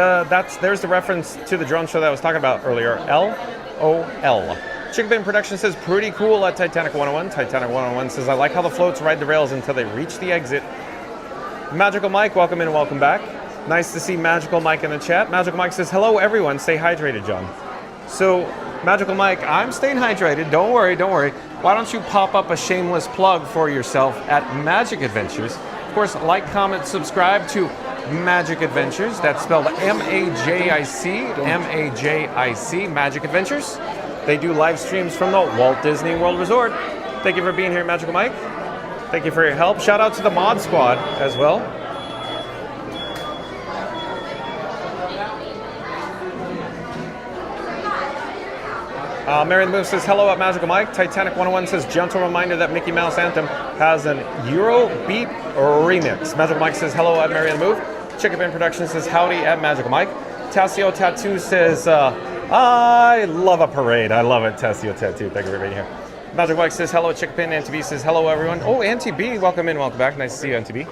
S1: there's the reference to the drone show that I was talking about earlier. Chickabin Production says, pretty cool at Titanic 101. Titanic 101 says, I like how the floats ride the rails until they reach the exit. Magical Mike, welcome in, welcome back. Nice to see Magical Mike in the chat. Magical Mike says, hello everyone, stay hydrated, John. So, Magical Mike, I'm staying hydrated, don't worry, don't worry. Why don't you pop up a shameless plug for yourself at Magic Adventures? Of course, like, comment, subscribe to Magic Adventures. That's spelled M-A-J-I-C, M-A-J-I-C, Magic Adventures. They do live streams from the Walt Disney World Resort. Thank you for being here, Magical Mike. Thank you for your help. Shout out to the Mod Squad as well. Mary the Moon says, hello at Magical Mike. Titanic 101 says, gentle reminder that Mickey Mouse Anthem has an Eurobeat remix. Magical Mike says, hello at Mary the Move. Chickabin Production says, howdy at Magical Mike. Tassio Tattoo says, I love a parade. I love it, Tassio Tattoo. Thank you for being here. Magical Mike says, hello at Chickabin. Auntie B says, hello everyone. Oh, Auntie B, welcome in, welcome back. Nice to see you, Auntie B.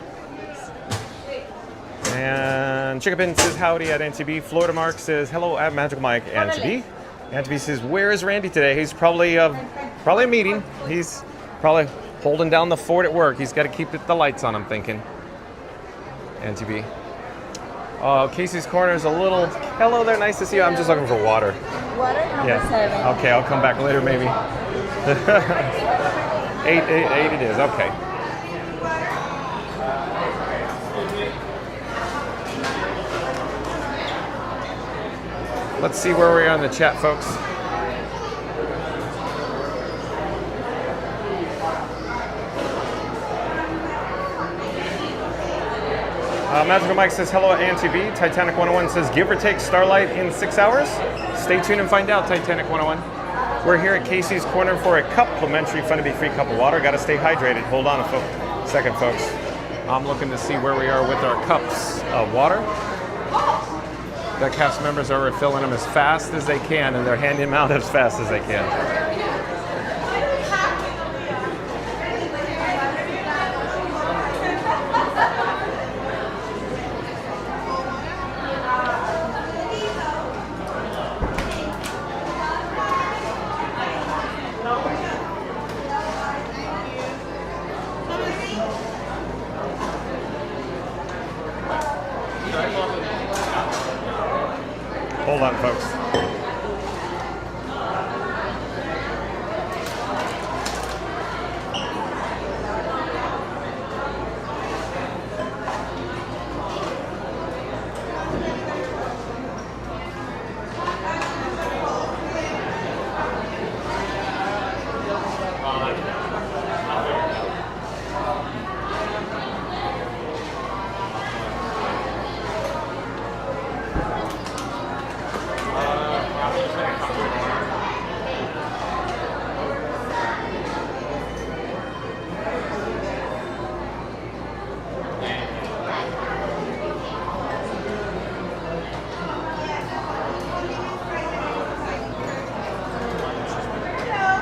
S1: And Chickabin says, howdy at Auntie B. Florida Mark says, hello at Magical Mike. Auntie B. Auntie B says, where is Randy today? He's probably a meeting. He's probably holding down the fort at work. He's got to keep the lights on, I'm thinking. Auntie B. Casey's Corner is a little... Hello there, nice to see you. I'm just looking for water.
S4: Water number 7.
S1: Okay, I'll come back later maybe. 8 it is, okay. Let's see where we are in the chat, folks. Magical Mike says, hello at Auntie B. Titanic 101 says, give or take Starlight in 6 hours. Stay tuned and find out, Titanic 101. We're here at Casey's Corner for a complimentary Fun to Be Free cup of water. Got to stay hydrated. Hold on a second, folks. I'm looking to see where we are with our cups of water. The cast members are refilling them as fast as they can, and they're handing them out as fast as they can. Hold on, folks.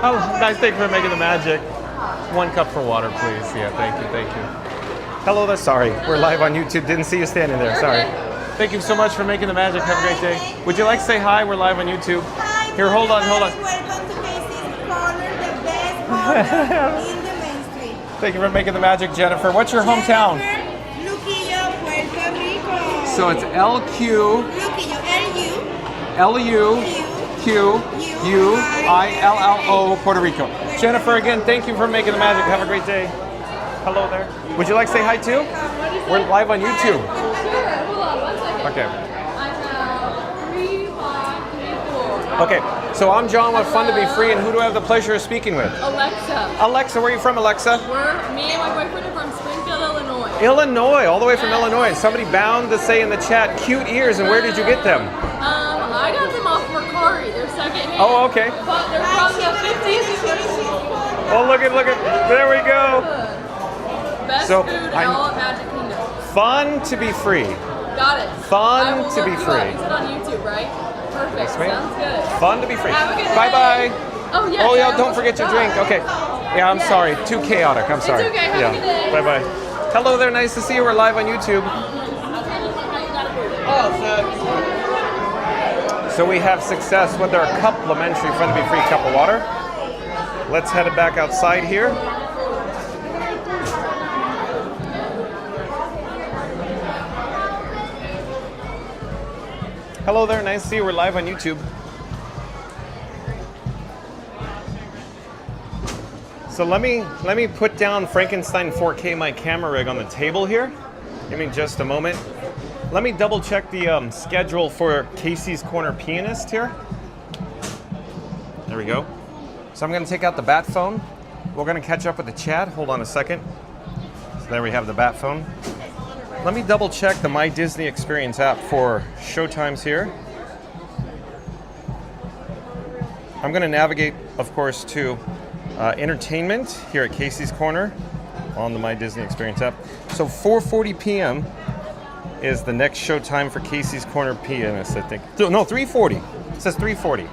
S1: Oh, nice, thank you for making the magic. 1 cup for water, please. Yeah, thank you, thank you. Hello there, sorry. We're live on YouTube. Didn't see you standing there, sorry. Thank you so much for making the magic. Have a great day. Would you like to say hi? We're live on YouTube. Here, hold on, hold on.
S8: Welcome to Casey's Corner, the best corner in the Main Street.
S1: Thank you for making the magic, Jennifer. What's your hometown?
S8: Luquillo, Puerto Rico.
S1: So it's L-Q...
S8: Luquillo,
S1: L-U-Q-U-I-L-L-O, Puerto Rico. Jennifer, again, thank you for making the magic. Have a great day. Hello there. Would you like to say hi too? We're live on YouTube.
S3: Sure, hold on 1 second.
S1: Okay.
S3: I have 3, 5, 3, 4.
S1: Okay, so I'm John with Fun to Be Free, and who do I have the pleasure of speaking with?
S3: Alexa.
S1: Alexa, where are you from, Alexa?
S3: Me and my boyfriend are from Springfield, Illinois.
S1: Illinois, all the way from Illinois. Somebody bound to say in the chat, cute ears, and where did you get them?
S3: I got them off Mercari. They're secondhand.
S1: Oh, okay.
S3: But they're from the 50s and 60s.
S1: Oh, look at, there we go.
S3: Best
S1: So,
S3: food
S1: I'm-
S3: all at Magic Kingdom.
S1: Fun to be free.
S3: Got it.
S1: Fun
S3: I will
S1: to
S3: look
S1: be
S3: you
S1: free.
S3: Up. Is it on YouTube, right? Perfect.
S1: Yes, ma'am.
S3: Sounds good.
S1: Fun to be free.
S3: Have a good day.
S1: Bye-bye.
S3: Oh, yeah.
S1: Oh, yeah, don't forget your drink. Okay. Yeah, I'm sorry. Too chaotic. I'm sorry.
S3: okay. Have a good day.
S1: Bye-bye. Hello there. Nice to see you. We're live on YouTube. So we have success with our complimentary friendly free cup of water. Let's head back outside here. Hello there, nice to see you. We're live on YouTube. So let me put down Frankenstein 4K, my camera rig, on the table here. Give me just a moment. Let me double check the schedule for Casey's Corner Pianist here. There we go. So I'm going to take out the bat phone. We're going to catch up with the chat. Hold on a second. So there we have the bat phone. Let me double check the My Disney Experience app for showtimes here. I'm going to navigate, of course, to entertainment here at Casey's Corner on the My Disney Experience app. So 4:40 p.m. is the next showtime for Casey's Corner Pianist, I think. No, 3:40. It says 3:40.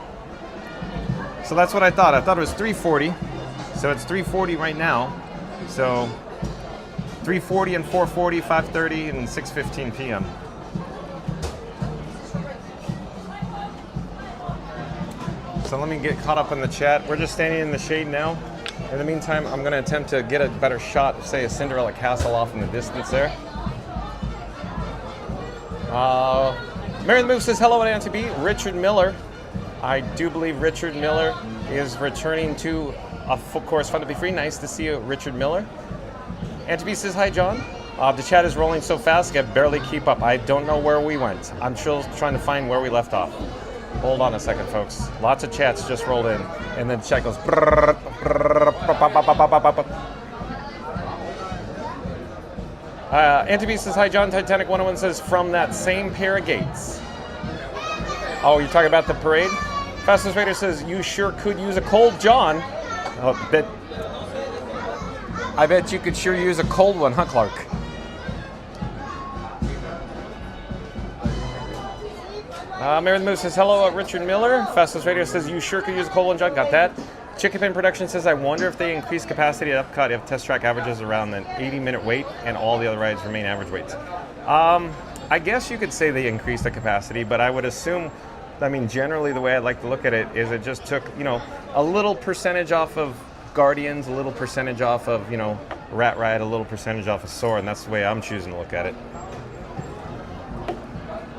S1: So that's what I thought. I thought it was 3:40. So it's 3:40 right now. So 3:40 and 4:40, 5:30 and 6:15 p.m. So let me get caught up in the chat. We're just standing in the shade now. In the meantime, I'm going to attempt to get a better shot of, say, a Cinderella castle off in the distance there. Mary the Move says, hello at Auntie B. Richard Miller. I do believe Richard Miller is returning to a full course Fun to Be Free. Nice to see you, Richard Miller. Auntie B says, hi, John. The chat is rolling so fast, I can barely keep up. I don't know where we went. I'm still trying to find where we left off. Hold on a second, folks. Lots of chats just rolled in, and then the chat goes. Auntie B says, hi, John. Titanic 101 says, from that same pair of gates. Oh, you're talking about the parade? Fastest Raider says, you sure could use a cold John. I bet you could sure use a cold one, huh, Clark? Mary the Moose says, hello, Richard Miller. Fastest Radio says, you sure could use a cold one, John. Got that. Chicken Pin Production says, I wonder if they increase capacity at Epcot if Test Track averages around an 80-minute wait and all the other rides remain average waits. I guess you could say they increased the capacity, but I would assume, I mean, generally the way I'd like to look at it is it just took, you know, a little percentage off of Guardians, a little percentage off of, you know, Rat Ride, a little percentage off of Soar, and that's the way I'm choosing to look at it.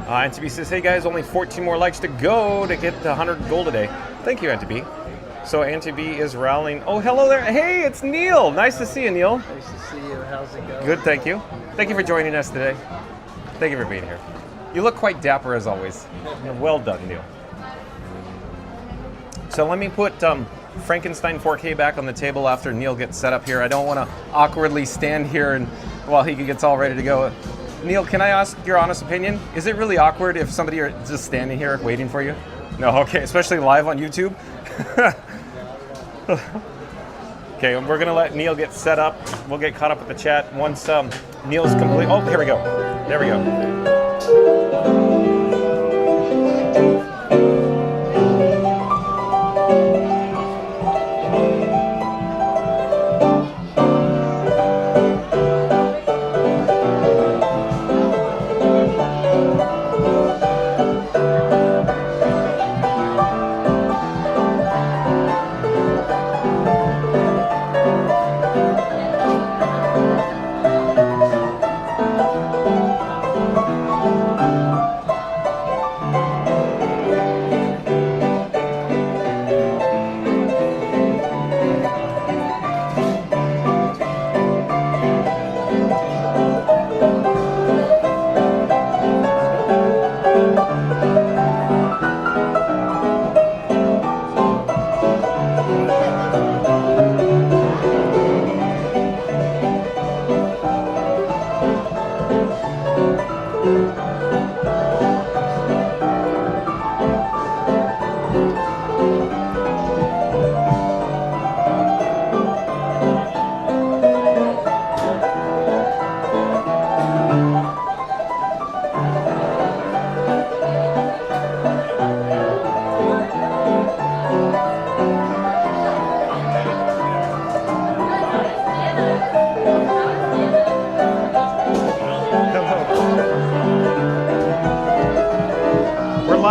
S1: Auntie says, hey guys, only 14 more likes to go to get the 100 gold today. Thank you, Auntie B. So Auntie B is rallying. Oh, hello there. Hey, it's Neil. Nice to see you, Neil.
S7: Nice to see you. How's it going?
S1: Good, thank you. Thank you for joining us today. Thank you for being here. You look quite dapper as always. Well done, Neil. So let me put Frankenstein 4K back on the table after Neil gets set up here. I don't want to awkwardly stand here and while he gets all ready to go. Neil, can I ask your honest opinion? Is it really awkward if somebody are just standing here waiting for you? No, okay, especially live on YouTube? Okay, we're gonna let Neil get set up. We'll get caught up with the chat once Neil's complete. Oh, here we go. There we go.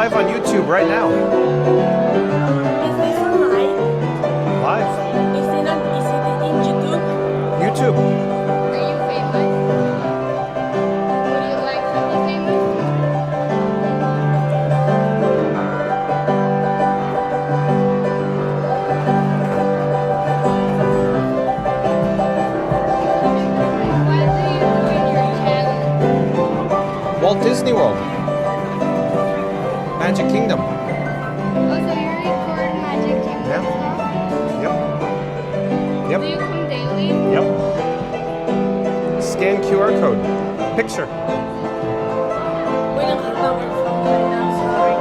S1: live on YouTube right now.
S8: Is this online?
S1: Live.
S8: Is it in YouTube?
S1: YouTube.
S3: Are you famous? Would you like to be famous? What do you do in your channel?
S1: Walt Disney World. Magic Kingdom.
S3: Oh, so you record Magic Kingdom
S1: Yeah.
S3: stuff?
S1: Yep.
S3: Do you come daily?
S1: Yep. Scan QR code. Picture.
S8: We don't have our phone right now, sorry.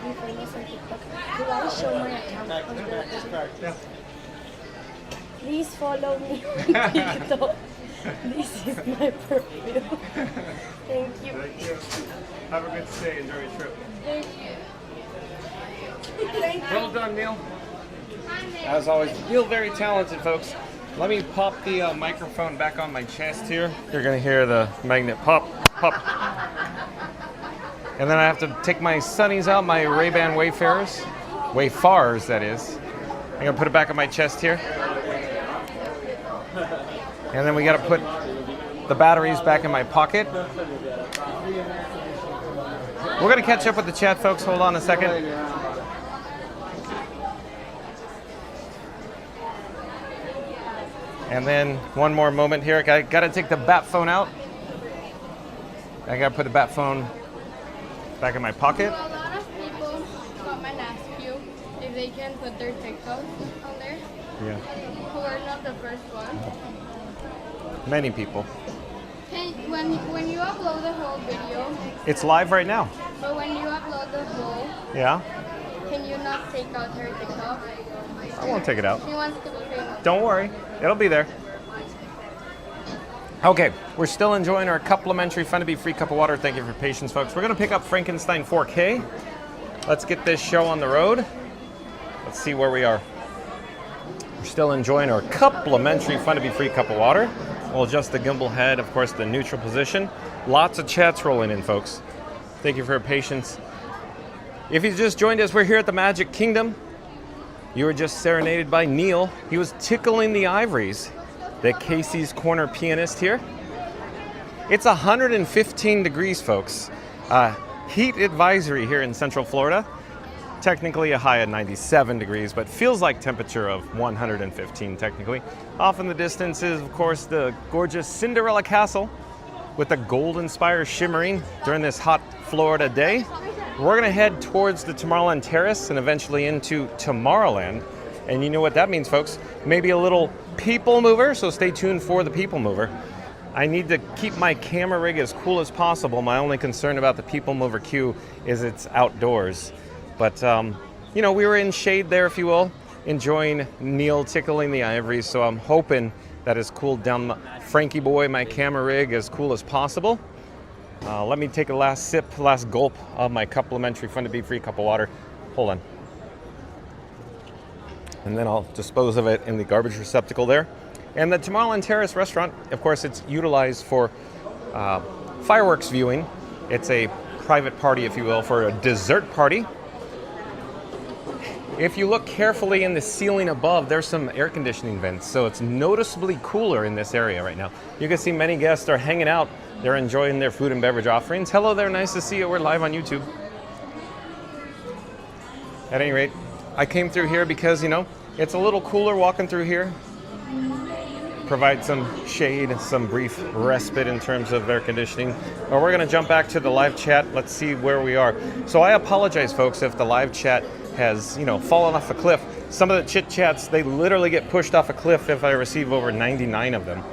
S9: be famous on TikTok, do I show my account on the Please follow me on TikTok. This is my profile. Thank you.
S1: Thank you. Have a good stay. Enjoy your trip.
S9: Thank you.
S1: Well done, Neil. As always, Neil very talented, folks. Let me pop the microphone back on my chest here. You're gonna hear the magnet pop, pop. And then I have to take my sunnies out, my Ray-Ban Wayfarers. Wayfarers, that is. I'm gonna put it back on my chest here. And then we gotta put the batteries back in my pocket. We're gonna catch up with the chat, folks. Hold on a second. And then one more moment here. I gotta take the bat phone out. I gotta put the bat phone back in my pocket.
S3: A lot of people come and ask you if they can put their TikTok on there.
S1: Yeah.
S3: Who are not the first one.
S1: Many people.
S3: When you upload the whole video,
S1: It's live right now.
S3: but when you upload the whole,
S1: Yeah.
S3: can you not take out her TikTok?
S1: I won't take it out.
S3: She wants to be famous.
S1: Don't worry. It'll be there. Okay, we're still enjoying our complimentary Fun to Be Free cup of water. Thank you for your patience, folks. We're going to pick up Frankenstein 4K. Let's get this show on the road. Let's see where we are. We're still enjoying our complimentary Fun to Be Free cup of water. We'll adjust the gimbal head, of course, the neutral position. Lots of chats rolling in, folks. Thank you for your patience. If you just joined us, we're here at the Magic Kingdom. You were just serenaded by Neil. He was tickling the ivories. The Casey's Corner pianist here. It's 115 degrees, folks. Heat advisory here in Central Florida. Technically a high of 97 degrees, but feels like temperature of 115 technically. Off in the distance is, of course, the gorgeous Cinderella Castle with the golden spires shimmering during this hot Florida day. We're gonna head towards the Tomorrowland Terrace and eventually into Tomorrowland. And you know what that means, folks? Maybe a little people mover, so stay tuned for the people mover. I need to keep my camera rig as cool as possible. My only concern about the people mover queue is it's outdoors. But, you know, we were in shade there, if you will, enjoying Neil tickling the ivories, so I'm hoping that has cooled down Frankie boy, my camera rig, as cool as possible. Let me take a last sip, last gulp of my complimentary Fun to Be Free cup of water. Hold on. And then I'll dispose of it in the garbage receptacle there. And the Tomorrowland Terrace restaurant, of course, it's utilized for fireworks viewing. It's a private party, if you will, for a dessert party. If you look carefully in the ceiling above, there's some air conditioning vents, so it's noticeably cooler in this area right now. You can see many guests are hanging out. They're enjoying their food and beverage offerings. Hello there, nice to see you. We're live on YouTube. At any rate, I came through here because, you know, it's a little cooler walking through here. Provide some shade, some brief respite in terms of air conditioning. But we're gonna jump back to the live chat. Let's see where we are. So I apologize, folks, if the live chat has, you know, fallen off a cliff. Some of the chit chats, they literally get pushed off a cliff if I receive over 99 of them.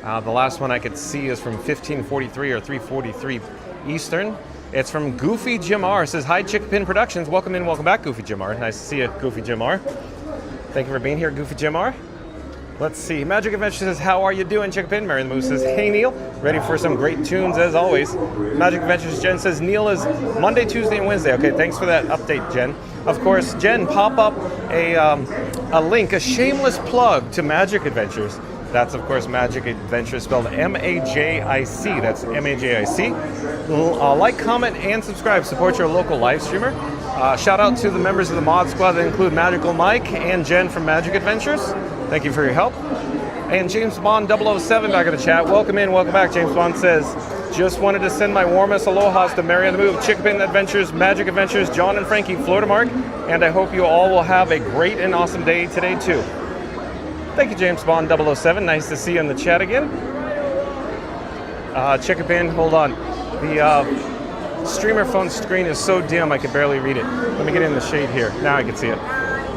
S1: The last one I could see is from 1543 or 343 Eastern. It's from Goofy Jim R. It says, hi, Chickpin Productions. Welcome in, welcome back, Goofy Jim R. Nice to see you, Goofy Jim R. Thank you for being here, Goofy Jim R. Let's see. Magic Adventure says, how are you doing, Chickpin? Mary the Moose says, hey, Neil. Ready for some great tunes as always. Magic Adventures Jen says, Neil is Monday, Tuesday, and Wednesday. Okay, thanks for that update, Jen. Of course, Jen, pop up a link, a shameless plug to Magic Adventures. That's, of course, Magic Adventures, spelled M-A-J-I-C. That's M-A-J-I-C. Like, comment, and subscribe. Support your local live streamer. Shout out to the members of the mod squad that include Magical Mike and Jen from Magic Adventures. Thank you for your help. And James Bond 007 back in the chat. Welcome in, welcome back. James Bond says, just wanted to send my warmest alohas to Mary on the Move, Chickpin Adventures, Magic Adventures, John and Frankie, Florida Mark. And I hope you all will have a great and awesome day today, too. Thank you, James Bond 007. Nice to see you in the chat again. Chickpin, hold on. The streamer phone screen is so dim I could barely read it. Let me get in the shade here. Now I can see it.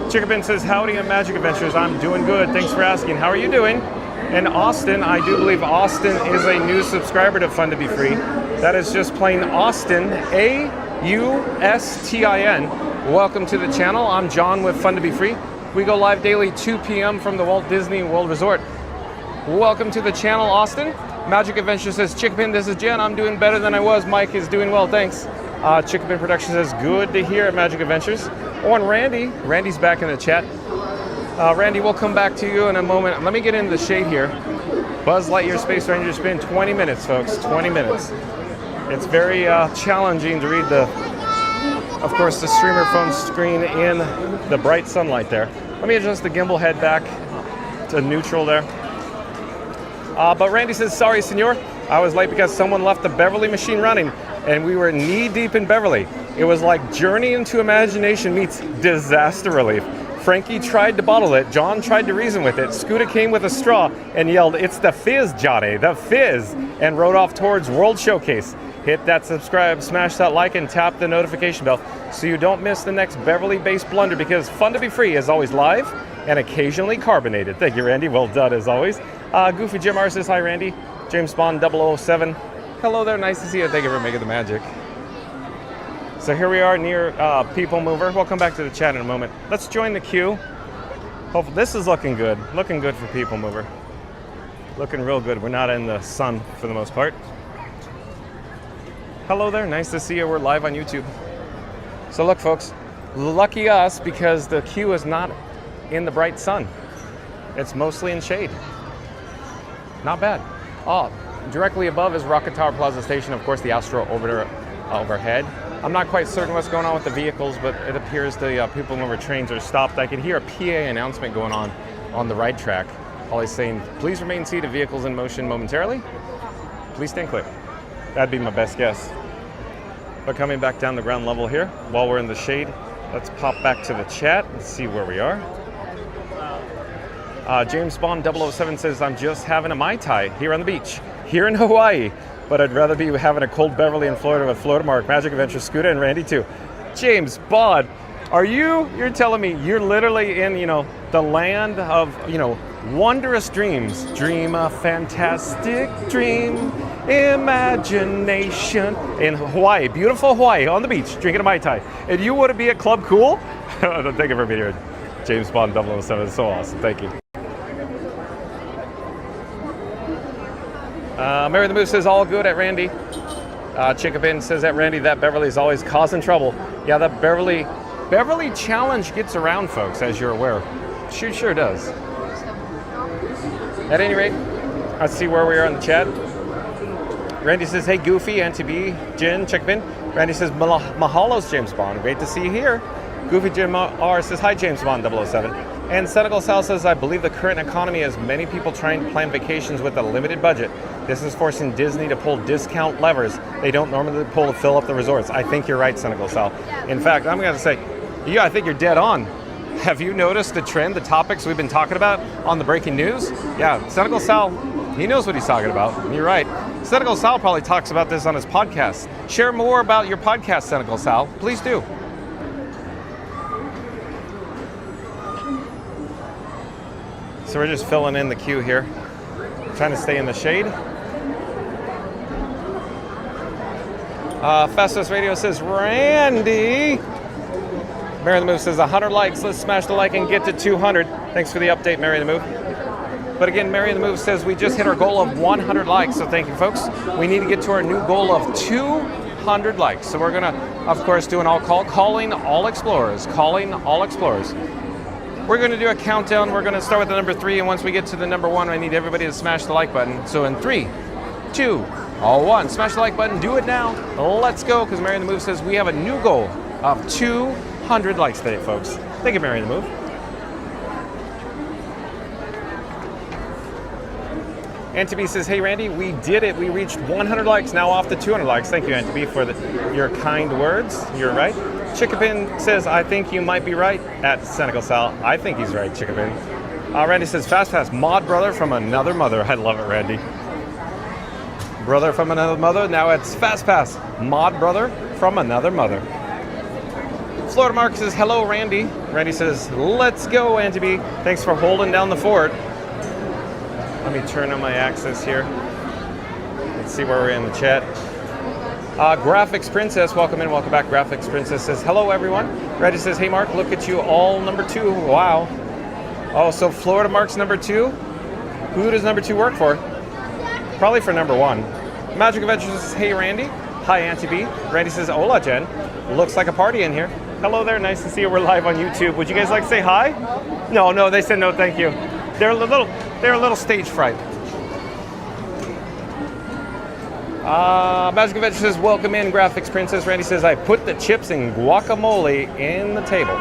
S1: Chickpin says, howdy at Magic Adventures. I'm doing good. Thanks for asking. How are you doing? And Austin, I do believe Austin is a new subscriber to Fun to Be Free. That is just plain Austin, USTIN. Welcome to the channel. I'm John with Fun to Be Free. We go live daily 2 p.m. from the Walt Disney World Resort. Welcome to the channel, Austin. Magic Adventure says, Chickapin, this is Jen. I'm doing better than I was. Mike is doing well, thanks. Chickapin Production says, good to hear at Magic Adventures. Oh, and Randy's back in the chat. Randy, we'll come back to you in a moment. Let me get into the shade here. Buzz Lightyear Space Ranger spin 20 minutes, folks, 20 minutes. It's very challenging to read of course, the streamer phone screen in the bright sunlight there. Let me adjust the gimbal head back to neutral there. But Randy says, sorry, senor. I was late because someone left the Beverly machine running and we were knee deep in Beverly. It was like Journey into Imagination meets Disaster Relief. Frankie tried to bottle it. John tried to reason with it. Scooter came with a straw and yelled, it's the fizz, Johnny, the fizz, and rode off towards World Showcase. Hit that subscribe, smash that like, and tap the notification bell so you don't miss the next Beverly-based blunder, because Fun to Be Free is always live and occasionally carbonated. Thank you, Randy. Well done, as always. Goofy Jim R says, hi, Randy. James Bond 007. Hello there. Nice to see you. Thank you for making the magic. So here we are near People Mover. We'll come back to the chat in a moment. Let's join the queue. Hopefully, this is looking good. Looking good for People Mover. Looking real good. We're not in the sun for the most part. Hello there. Nice to see you. We're live on YouTube. So look, folks. Lucky us, because the queue is not in the bright sun. It's mostly in shade. Not bad. Oh, directly above is Rocket Tower Plaza Station. Of course, the Astro Orbiter overhead. I'm not quite certain what's going on with the vehicles, but it appears the People Mover trains are stopped. I could hear a PA announcement going on the right track. Always saying, please remain seated, vehicles in motion momentarily. Please stand clear. That'd be my best guess. But coming back down the ground level here, while we're in the shade, let's pop back to the chat and see where we are. James Bond 007 says, I'm just having a Mai Tai here on the beach, here in Hawaii. But I'd rather be having a cold Beverly in Florida with Florida Mark, Magic Adventure, Scooter, and Randy too. James Bond, you're telling me you're literally in, the land of, wondrous dreams. Dream a fantastic dream, imagination. In Hawaii, beautiful Hawaii, on the beach, drinking a Mai Tai. And you want to be at Club Cool? Thank you for being here. James Bond 007 is so awesome, thank you. Mary the Moose says, all good at Randy. Chickapin says at Randy, that Beverly is always causing trouble. Yeah, that Beverly challenge gets around, folks, as you're aware. Sure does. At any rate, let's see where we are in the chat. Randy says, hey, Goofy, NTB, Jin, Chickapin. Randy says, mahalos, James Bond. Great to see you here. Goofy Jim R says, hi, James Bond 007. And Senegal Sal says, I believe the current economy has many people trying to plan vacations with a limited budget. This is forcing Disney to pull discount levers they don't normally pull to fill up the resorts. I think you're right, Senegal Sal. In fact, I'm going to say, I think you're dead on. Have you noticed the trend, the topics we've been talking about on the breaking news? Yeah, Senegal Sal, he knows what he's talking about. You're right. Senegal Sal probably talks about this on his podcast. Share more about your podcast, Senegal Sal. Please do. So we're just filling in the queue here. Trying to stay in the shade. Festus Radio says, Randy. Mary the Move says, 100 likes. Let's smash the like and get to 200. Thanks for the update, Mary the Move. But again, Mary the Move says, we just hit our goal of 100 likes. So thank you, folks. We need to get to our new goal of 200 likes. So we're going to, of course, do an calling all explorers. Calling all explorers. We're going to do a countdown. We're going to start with the number 3, and once we get to the number 1, I need everybody to smash the like button. So in 3, 2, 1, smash the like button. Do it now. Let's go, because Mary the Move says we have a new goal of 200 likes today, folks. Thank you, Mary the Move. Antibi says, hey, Randy, we did it. We reached 100 likes, now off to 200 likes. Thank you, Antibi, for your kind words. You're right. Chickapin says, I think you might be right. At Senegal Sal, I think he's right, Chickapin. Randy says, Fast Pass, mod brother from another mother. I love it, Randy. Brother from another mother. Now it's Fast Pass, mod brother from another mother. Florida Mark says, hello, Randy. Randy says, let's go, Antibi. Thanks for holding down the fort. Let me turn on my access here. Let's see where we're in the chat. Graphics Princess, welcome in, welcome back. Graphics Princess says, hello everyone. Randy says, hey Mark, look at you all number 2. Wow. Oh, so Florida Mark's number 2? Who does number 2 work for? Probably for number 1. Magic Adventures says, hey Randy. Hi Auntie B. Randy says, hola Jen. Looks like a party in here. Hello there, nice to see you. We're live on YouTube. Would you guys like to say hi? No, they said no, thank you. They're a little stage fright. Magic Adventure says, welcome in, Graphics Princess. Randy says, I put the chips and guacamole in the table.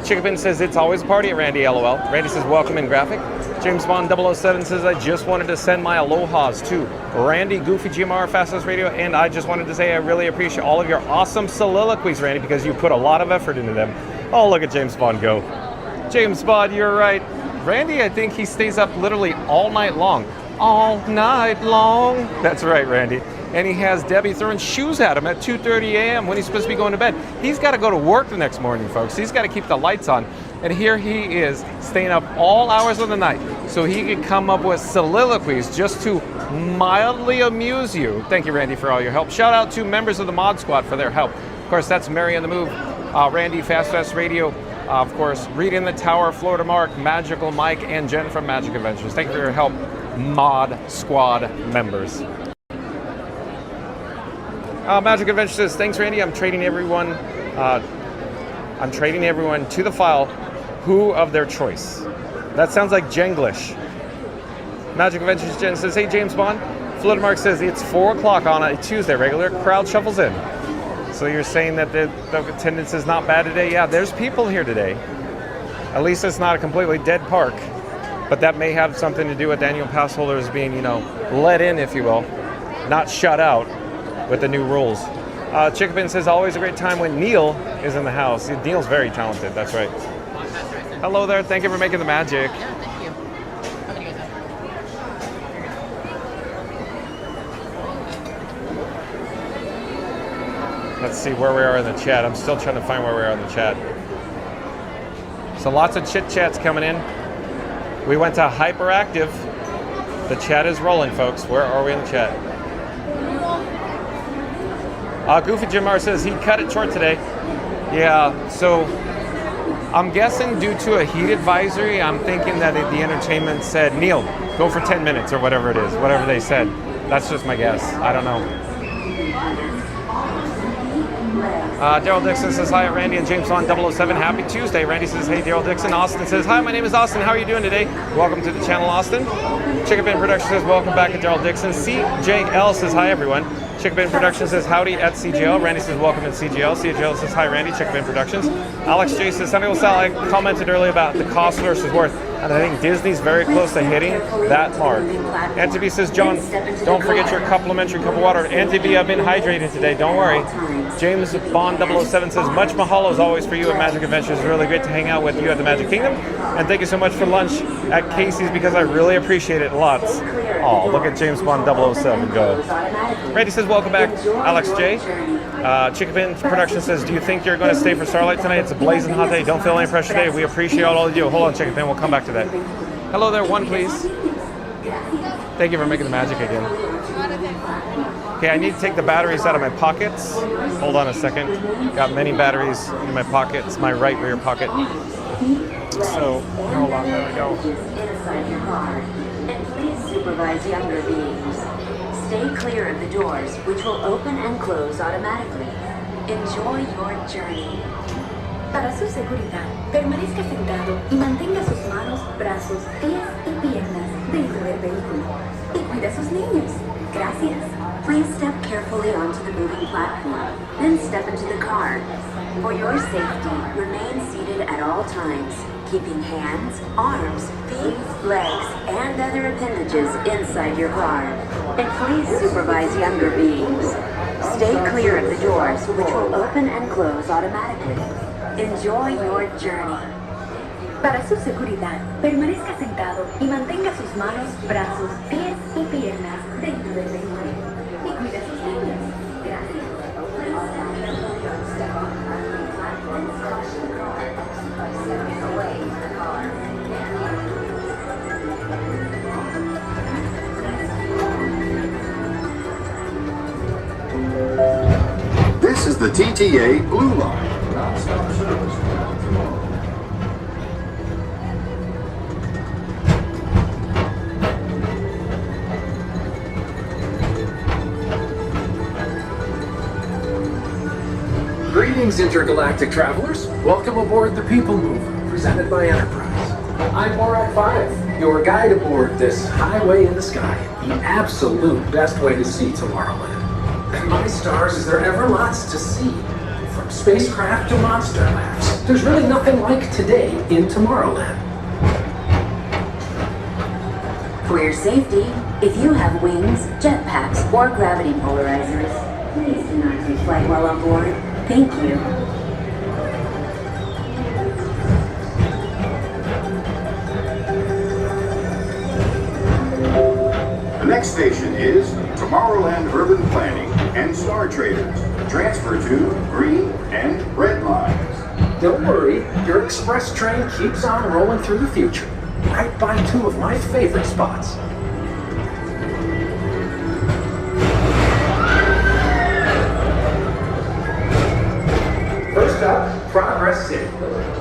S1: Chickabin says, it's always a party at Randy, LOL. Randy says, welcome in, Graphic. James Bond 007 says, I just wanted to send my allohas to Randy, Goofy, GMR, Fastest Radio, and I just wanted to say I really appreciate all of your awesome soliloquies, Randy, because you put a lot of effort into them. Oh, look at James Bond go. James Bond, you're right. Randy, I think he stays up literally all night long. All night long. That's right, Randy. And he has Debbie throwing shoes at him at 2:30 a.m. when he's supposed to be going to bed. He's got to go to work the next morning, folks. He's got to keep the lights on. And here he is, staying up all hours of the night so he could come up with soliloquies just to mildly amuse you. Thank you, Randy, for all your help. Shout out to members of the Mod Squad for their help. Of course, that's Mary on the Move, Randy, Fast Radio, of course, Reed in the Tower, Florida Mark, Magical Mike, and Jen from Magic Adventures. Thank you for your help, Mod Squad members. Magic Adventures says, thanks, Randy. I'm trading everyone to the file, who of their choice. That sounds like Jenglish. Magic Adventures Jen says, hey, James Bond. Florida Mark says, it's 4 o'clock on a Tuesday. Regular crowd shuffles in. So you're saying that the attendance is not bad today? Yeah, there's people here today. At least it's not a completely dead park. But that may have something to do with annual pass holders being, let in, if you will, not shut out with the new rules. Chickabin says, always a great time when Neil is in the house. Neil's very talented, that's right. Hello there, thank you for making the magic.
S10: Yeah, thank you. How many guys have?
S1: Let's see where we are in the chat. I'm still trying to find where we are in the chat. So lots of chit chats coming in. We went to hyperactive. The chat is rolling, folks. Where are we in the chat? Goofy Jamar says he cut it short today. Yeah, so I'm guessing due to a heat advisory, I'm thinking that the entertainment said, Neil, go for 10 minutes or whatever it is, whatever they said. That's just my guess. I don't know. Daryl Dixon says, hi, Randy and James Bond 007. Happy Tuesday. Randy says, hey, Daryl Dixon. Austin says, hi, my name is Austin. How are you doing today? Welcome to the channel, Austin. Chickabin Production says, welcome back to Daryl Dixon. CJL says, hi, everyone. Chickabin Productions says, howdy at CGL. Randy says, welcome at CGL. CGL says, hi, Randy. Chickabin Productions. Alex J says, Sunny Sal, I commented earlier about the cost versus worth, and I think Disney's very close to hitting that mark. Auntie B says, John, don't forget your complimentary cup of water. Auntie B, I've been hydrated today. Don't worry. James Bond 007 says, much mahalo as always for you at Magic Adventures. Really great to hang out with you at the Magic Kingdom. And thank you so much for lunch at Casey's because I really appreciate it lots. Oh, look at James Bond 007 go. Randy says, welcome back, Alex J. Chickabin Production says, do you think you're going to stay for Starlight tonight? It's a blazing hot day. Don't feel any pressure today. We appreciate all of you. Hold on, Chickabin. We'll come back to that. Hello there, one, please. Thank you for making the magic again. Okay, I need to take the batteries out of my pockets. Hold on a second. Got many batteries in my pockets, my right rear pocket. So, hold on, there we go.
S11: Inside your car, and please supervise younger beings. Stay clear of the doors, which will open and close automatically. Enjoy your journey.
S12: Para su seguridad, permanezca sentado y mantenga sus manos, brazos, pies y piernas dentro del vehículo. Y cuida a sus niños. Gracias.
S11: Please step carefully onto the moving platform, then step into the car. For your safety, remain seated at all times, keeping hands, arms, feet, legs, and other appendages inside your car. And please supervise younger beings. Stay clear of the doors, which will open and close automatically. Enjoy your journey.
S12: Para su seguridad, permanezca sentado y mantenga sus manos, brazos, pies y piernas dentro del vehículo. Y cuida a sus niños. Gracias. Step on the platform, caution the car by stepping away from the car.
S5: TTA Blue Line, non-stop service from tomorrow.
S13: Greetings, intergalactic travelers. Welcome aboard the People Mover, presented by Enterprise. I'm Borak 5, your guide aboard this highway in the sky, the absolute best way to see Tomorrowland. And my stars, is there ever lots to see? From spacecraft to monster labs, there's really nothing like today in Tomorrowland.
S11: For your safety, if you have wings, jetpacks, or gravity polarizers, please do not take flight while on board. Thank you.
S5: The next station is Tomorrowland Urban Planning and Star Traders. Transfer to green and red lines.
S13: Don't worry, your express train keeps on rolling through the future, right by two of my favorite spots. First up, Progress City,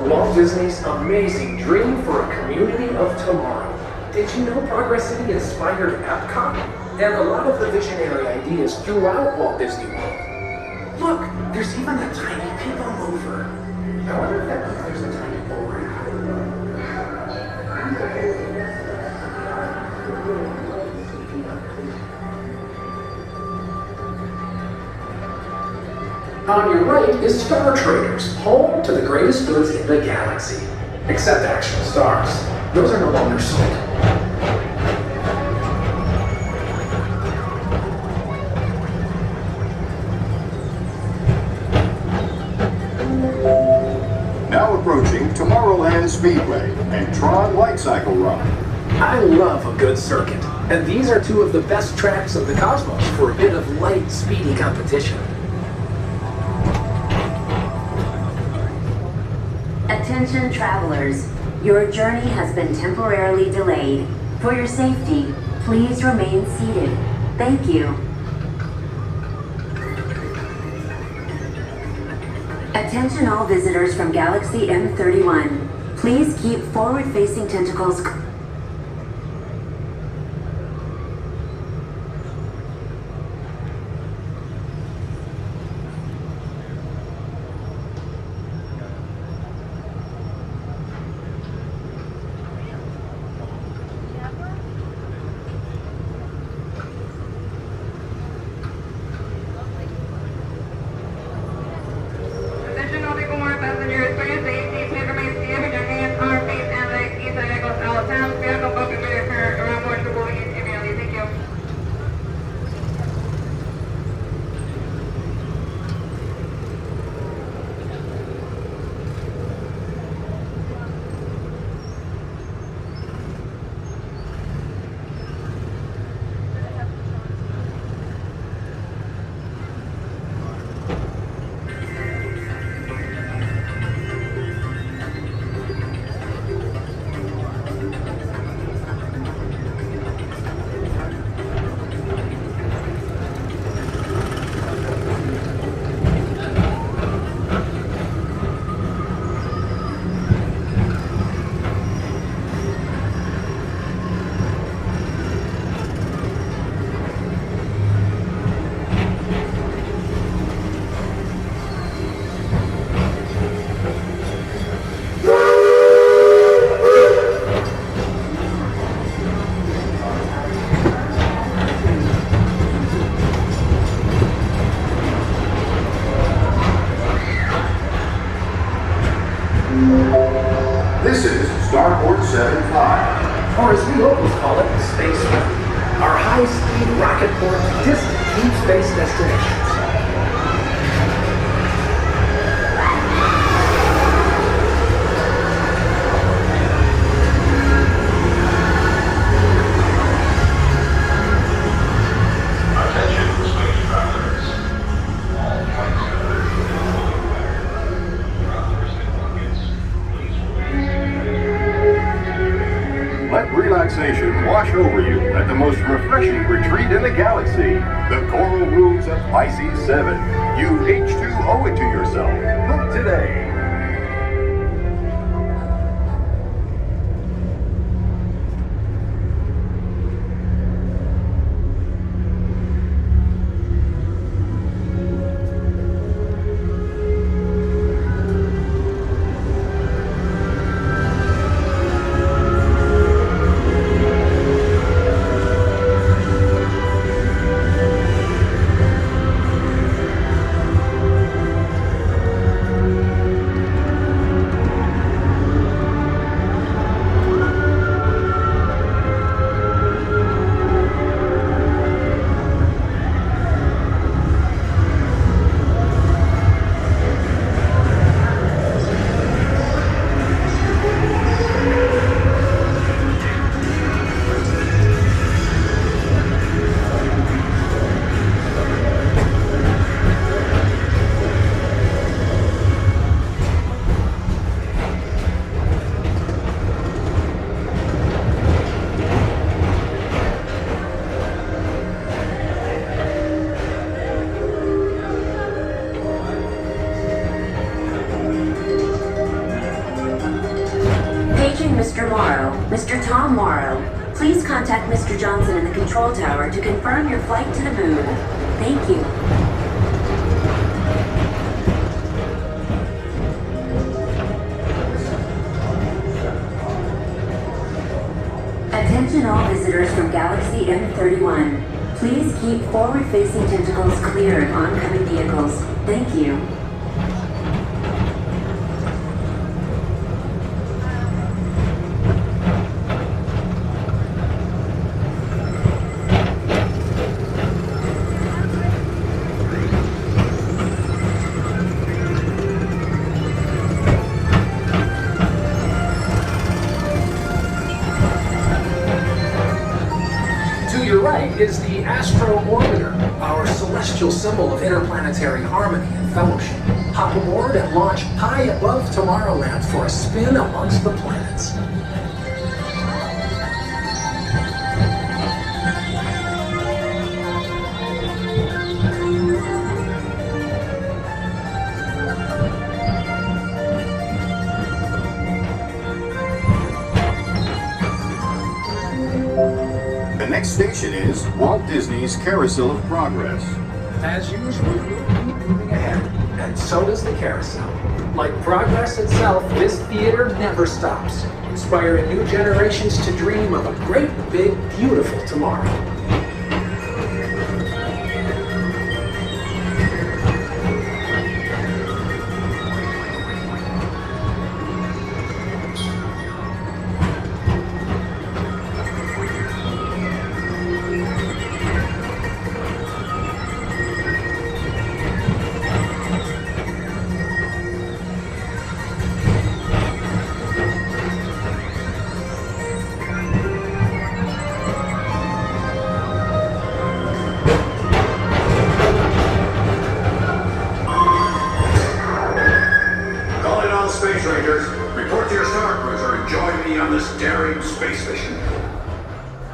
S13: Walt Disney's amazing dream for a community of tomorrow. Did you know Progress City inspired Epcot? And a lot of the visionary ideas throughout Walt Disney World. Look, there's even a tiny People Mover. I wonder if that means there's a tiny board. On your right is Star Traders, home to the greatest goods in the galaxy. Except actual stars. Those are no longer sold.
S5: Now approaching Tomorrowland Speedway and Tron Light Cycle Run.
S13: I love a good circuit, and these are two of the best tracks of the cosmos for a bit of light, speedy competition.
S11: Attention travelers, your journey has been temporarily delayed. For your safety, please remain seated. Thank you. Attention all visitors from Galaxy M31. Please keep forward-facing tentacles.
S5: This is Starport 75.
S13: Or as we locals call it, Space Route. Our high-speed rocket port to distant deep space destinations.
S5: Let relaxation
S14: wash over you at the most refreshing retreat in the galaxy, the coral rooms of Pisces 7. You H2 owe it to yourself. Book today.
S11: Mr. Tom Morrow, please contact Mr. Johnson in the control tower to confirm your flight to the moon. Thank you. Attention all visitors from Galaxy M31. Please keep forward-facing tentacles clear of oncoming vehicles. Thank you.
S13: Is the Astro Orbiter, our celestial symbol of interplanetary harmony and fellowship. Hop aboard and launch high above Tomorrowland for a spin amongst the planets.
S14: The next station is Walt Disney's Carousel of Progress.
S13: As usual, we'll keep moving ahead, and so does the carousel. Like progress itself, this theater never stops, inspiring new generations to dream of a great, big, beautiful tomorrow.
S14: Report to your star cruiser and join me on this daring space mission.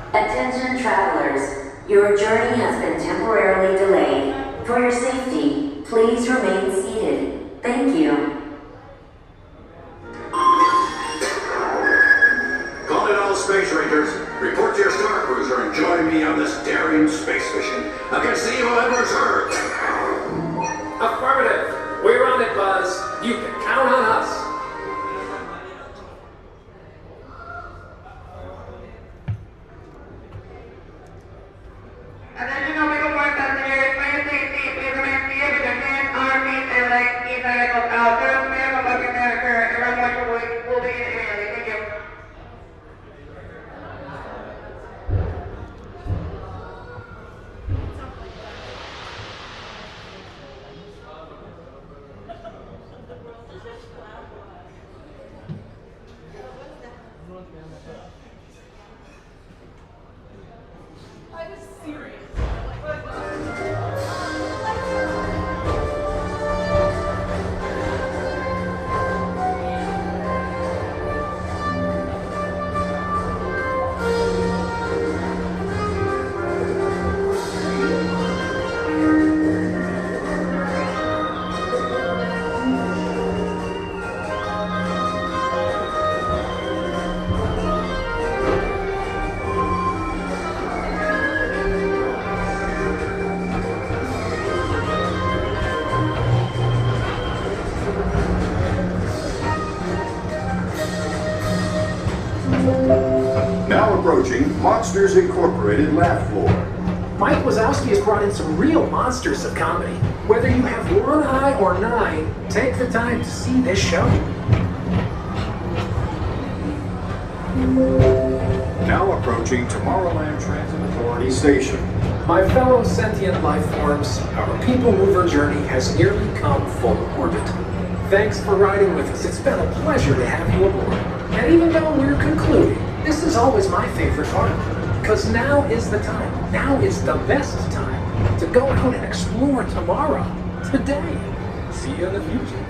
S11: Attention travelers, your journey has been temporarily delayed. For your safety, please remain seated. Thank you.
S14: Calling all space rangers, report to your star cruiser and join me on this daring space mission against the evil Emperor's Herd.
S13: Affirmative. We're on it, Buzz. You can count on us.
S14: approaching Monsters Incorporated laugh floor.
S13: Mike Wazowski has brought in some real monsters of comedy. Whether you have one eye or 9, take the time to see this show.
S14: Now approaching Tomorrowland Transit Authority Station.
S13: My fellow sentient life forms, our people mover journey has nearly come full orbit. Thanks for riding with us. It's been a pleasure to have you aboard. And even though we're concluding, this is always my favorite part. Because now is the time. Now is the best time to go out and explore tomorrow. Today. See you in the future.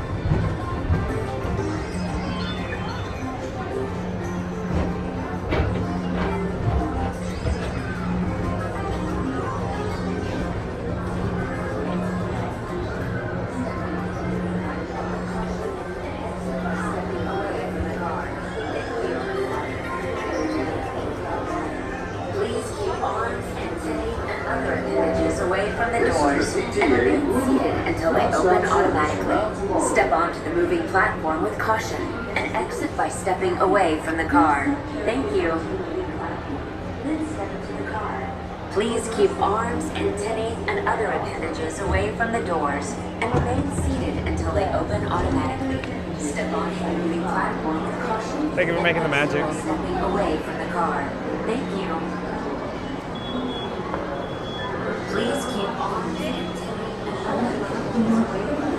S11: Platform with caution and exit by stepping away from the car. Thank you. Then step into the car. Please keep arms, antennae, and other appendages away from the doors and remain seated until they open automatically. Step onto the moving platform with caution.
S1: Thank you for making the magic.
S11: Stepping away from the car. Thank you. Please keep arms, antennae, and other appendages away from the doors.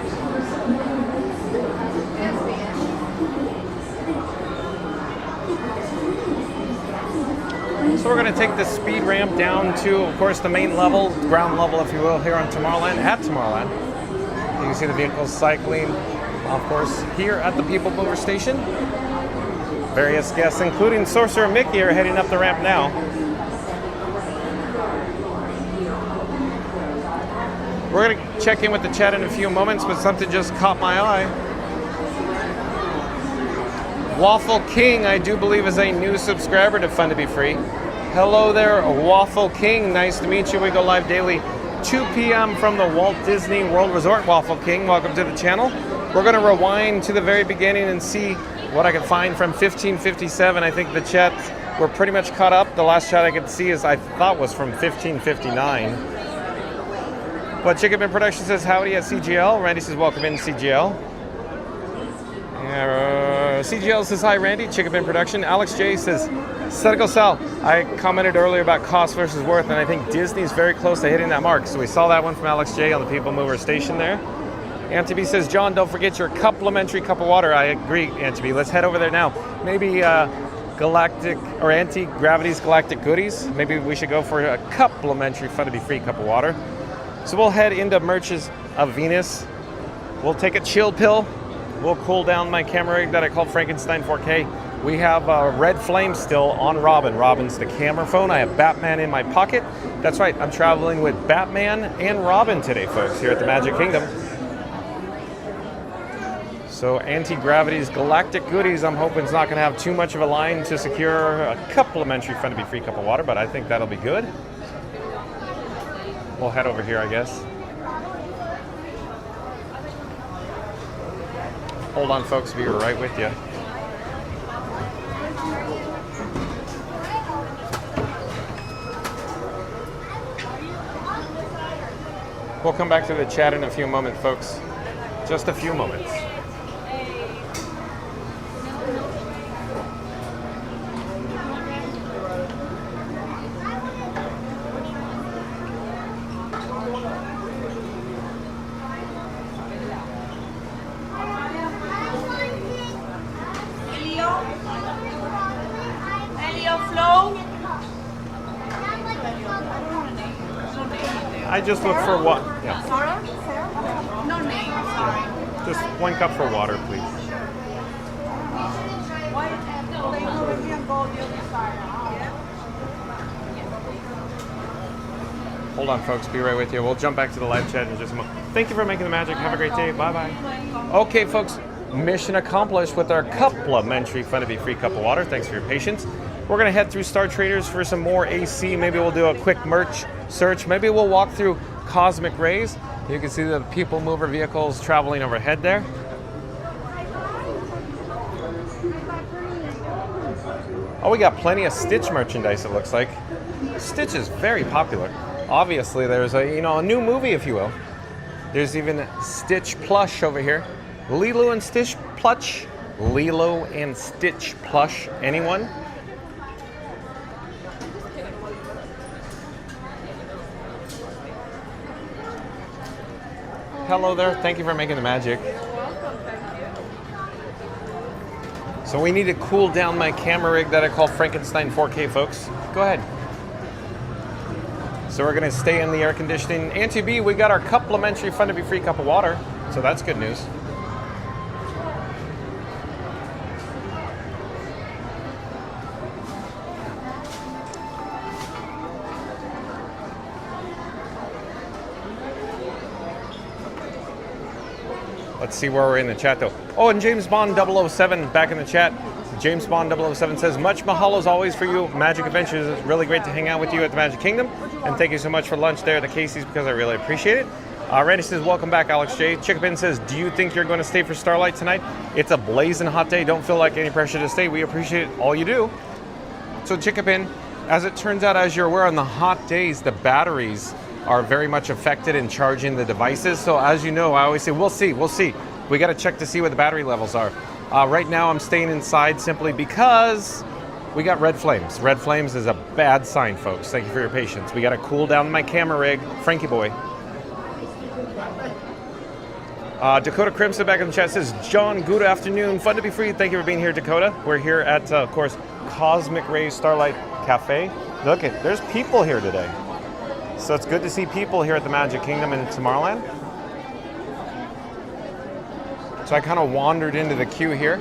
S1: So we're going to take the speed ramp down to, of course, the main level, ground level, if you will, here on Tomorrowland, at Tomorrowland. You can see the vehicles cycling, of course, here at the People Mover station. Various guests, including Sorcerer Mickey, are heading up the ramp now. We're going to check in with the chat in a few moments, but something just caught my eye. Waffle King, I do believe, is a new subscriber to Fun to Be Free. Hello there, Waffle King. Nice to meet you. We go live daily, 2 p.m. from the Walt Disney World Resort. Waffle King, welcome to the channel. We're going to rewind to the very beginning and see what I can find from 1557. I think the chat, we're pretty much caught up. The last chat I could see is, I thought, was from 1559. But Chicken Bin Production says howdy at CGL. Randy says welcome in, CGL. CGL says hi, Randy. Chicken Bin Production. Alex J says, Setico Sal. I commented earlier about cost versus worth, and I think Disney's very close to hitting that mark. So we saw that one from Alex J on the People Mover station there. Antb says, John, don't forget your complimentary cup of water. I agree, Antb. Let's head over there now. Maybe Galactic or Anti-Gravity's Galactic Goodies. Maybe we should go for a complimentary Fun to Be Free cup of water. So we'll head into Merches of Venus. We'll take a chill pill. We'll cool down my camera rig that I called Frankenstein 4K. We have Red Flame still on Robin. Robin's the camera phone. I have Batman in my pocket. That's right, I'm traveling with Batman and Robin today, folks, here at the Magic Kingdom. So Anti-Gravity's Galactic Goodies, I'm hoping it's not going to have too much of a line to secure a complimentary Fun to Be Free cup of water, but I think that'll be good. We'll head over here, I guess. Hold on, folks, we'll be right with you. We'll come back to the chat in a few moments, folks. Just a few moments. I just look for what? Yeah.
S8: No name, sorry.
S1: Just 1 cup for water, please. Hold on, folks. Be right with you. We'll jump back to the live chat in just a moment. Thank you for making the magic. Have a great day. Bye-bye. Okay, folks. Mission accomplished with our complimentary Fun to Be Free cup of water. Thanks for your patience. We're going to head through Star Traders for some more AC. Maybe we'll do a quick merch search. Maybe we'll walk through Cosmic Rays. You can see the People Mover vehicles traveling overhead there. Oh, we got plenty of Stitch merchandise, it looks like. Stitch is very popular. Obviously, there's a new movie, if you will. There's even Stitch plush over here. Lilo and Stitch plush. Lilo and Stitch plush. Anyone? Hello there. Thank you for making the magic. So we need to cool down my camera rig that I call Frankenstein 4K, folks. Go ahead. So we're going to stay in the air conditioning. Auntie B, we got our complimentary fun to be free cup of water. So that's good news. Let's see where we're in the chat though. Oh, and James Bond 007 back in the chat. James Bond 007 says, much mahalo as always for you, Magic Adventures. It's really great to hang out with you at the Magic Kingdom. And thank you so much for lunch there at the Casey's because I really appreciate it. Randy says, welcome back, Alex J. Chickapin says, do you think you're going to stay for Starlight tonight? It's a blazing hot day. Don't feel like any pressure to stay. We appreciate all you do. So Chickapin, as it turns out, as you're aware, on the hot days, the batteries are very much affected in charging the devices. So as you know, I always say, we'll see. We got to check to see what the battery levels are. Right now, I'm staying inside simply because we got red flames. Red flames is a bad sign, folks. Thank you for your patience. We got to cool down my camera rig. Frankie boy. Dakota Crimson back in the chat says, John, good afternoon. Fun to be free. Thank you for being here, Dakota. We're here at, of course, Cosmic Rays Starlight Cafe. Look, there's people here today. So it's good to see people here at the Magic Kingdom in Tomorrowland. So I kind of wandered into the queue here,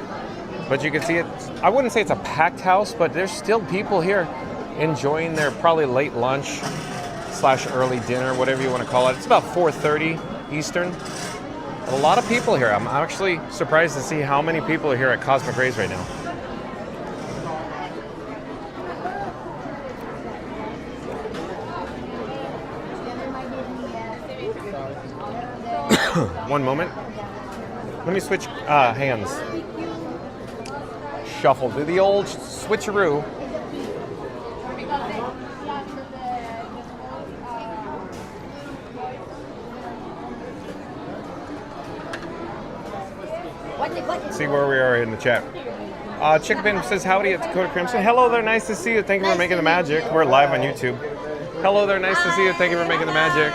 S1: but you can see it. I wouldn't say it's a packed house, but there's still people here enjoying their probably late lunch / early dinner, whatever you want to call it. It's about 4:30 Eastern. A lot of people here. I'm actually surprised to see how many people are here at Cosmic Rays right now. One moment. Let me switch hands. Shuffle. Do the old switcheroo. Let's see where we are in the chat. Chickapin says, howdy at Dakota Crimson. Hello there, nice to see you. Thank you for making the magic. We're live on YouTube. Hello there, nice to see you. Thank you for making the magic.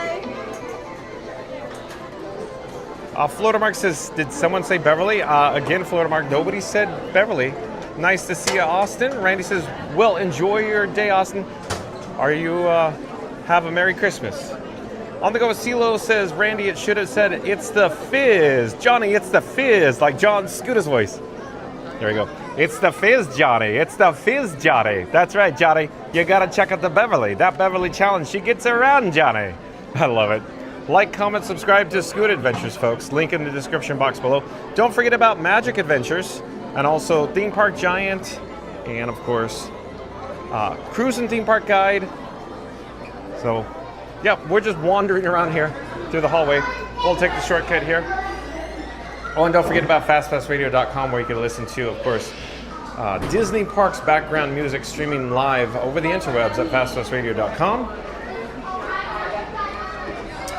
S1: Florida Mark says, did someone say Beverly? Again, Florida Mark, nobody said Beverly. Nice to see you, Austin. Randy says, well, enjoy your day, Austin. Are you, have a Merry Christmas. On the go with CeeLo says, Randy, it should have said, it's the fizz. Johnny, it's the fizz, like John Scooter's voice. There we go. It's the fizz, Johnny. It's the fizz, Johnny. That's right, Johnny. You got to check out the Beverly. That Beverly challenge, she gets around, Johnny. I love it. Like, comment, subscribe to Scoot Adventures, folks. Link in the description box below. Don't forget about Magic Adventures and also Theme Park Giant and, of course, Cruise and Theme Park Guide. So, yeah, we're just wandering around here through the hallway. We'll take the shortcut here. Oh, and don't forget about FastPassRadio.com, where you can listen to, of course, Disney Parks background music streaming live over the interwebs at FastPassRadio.com.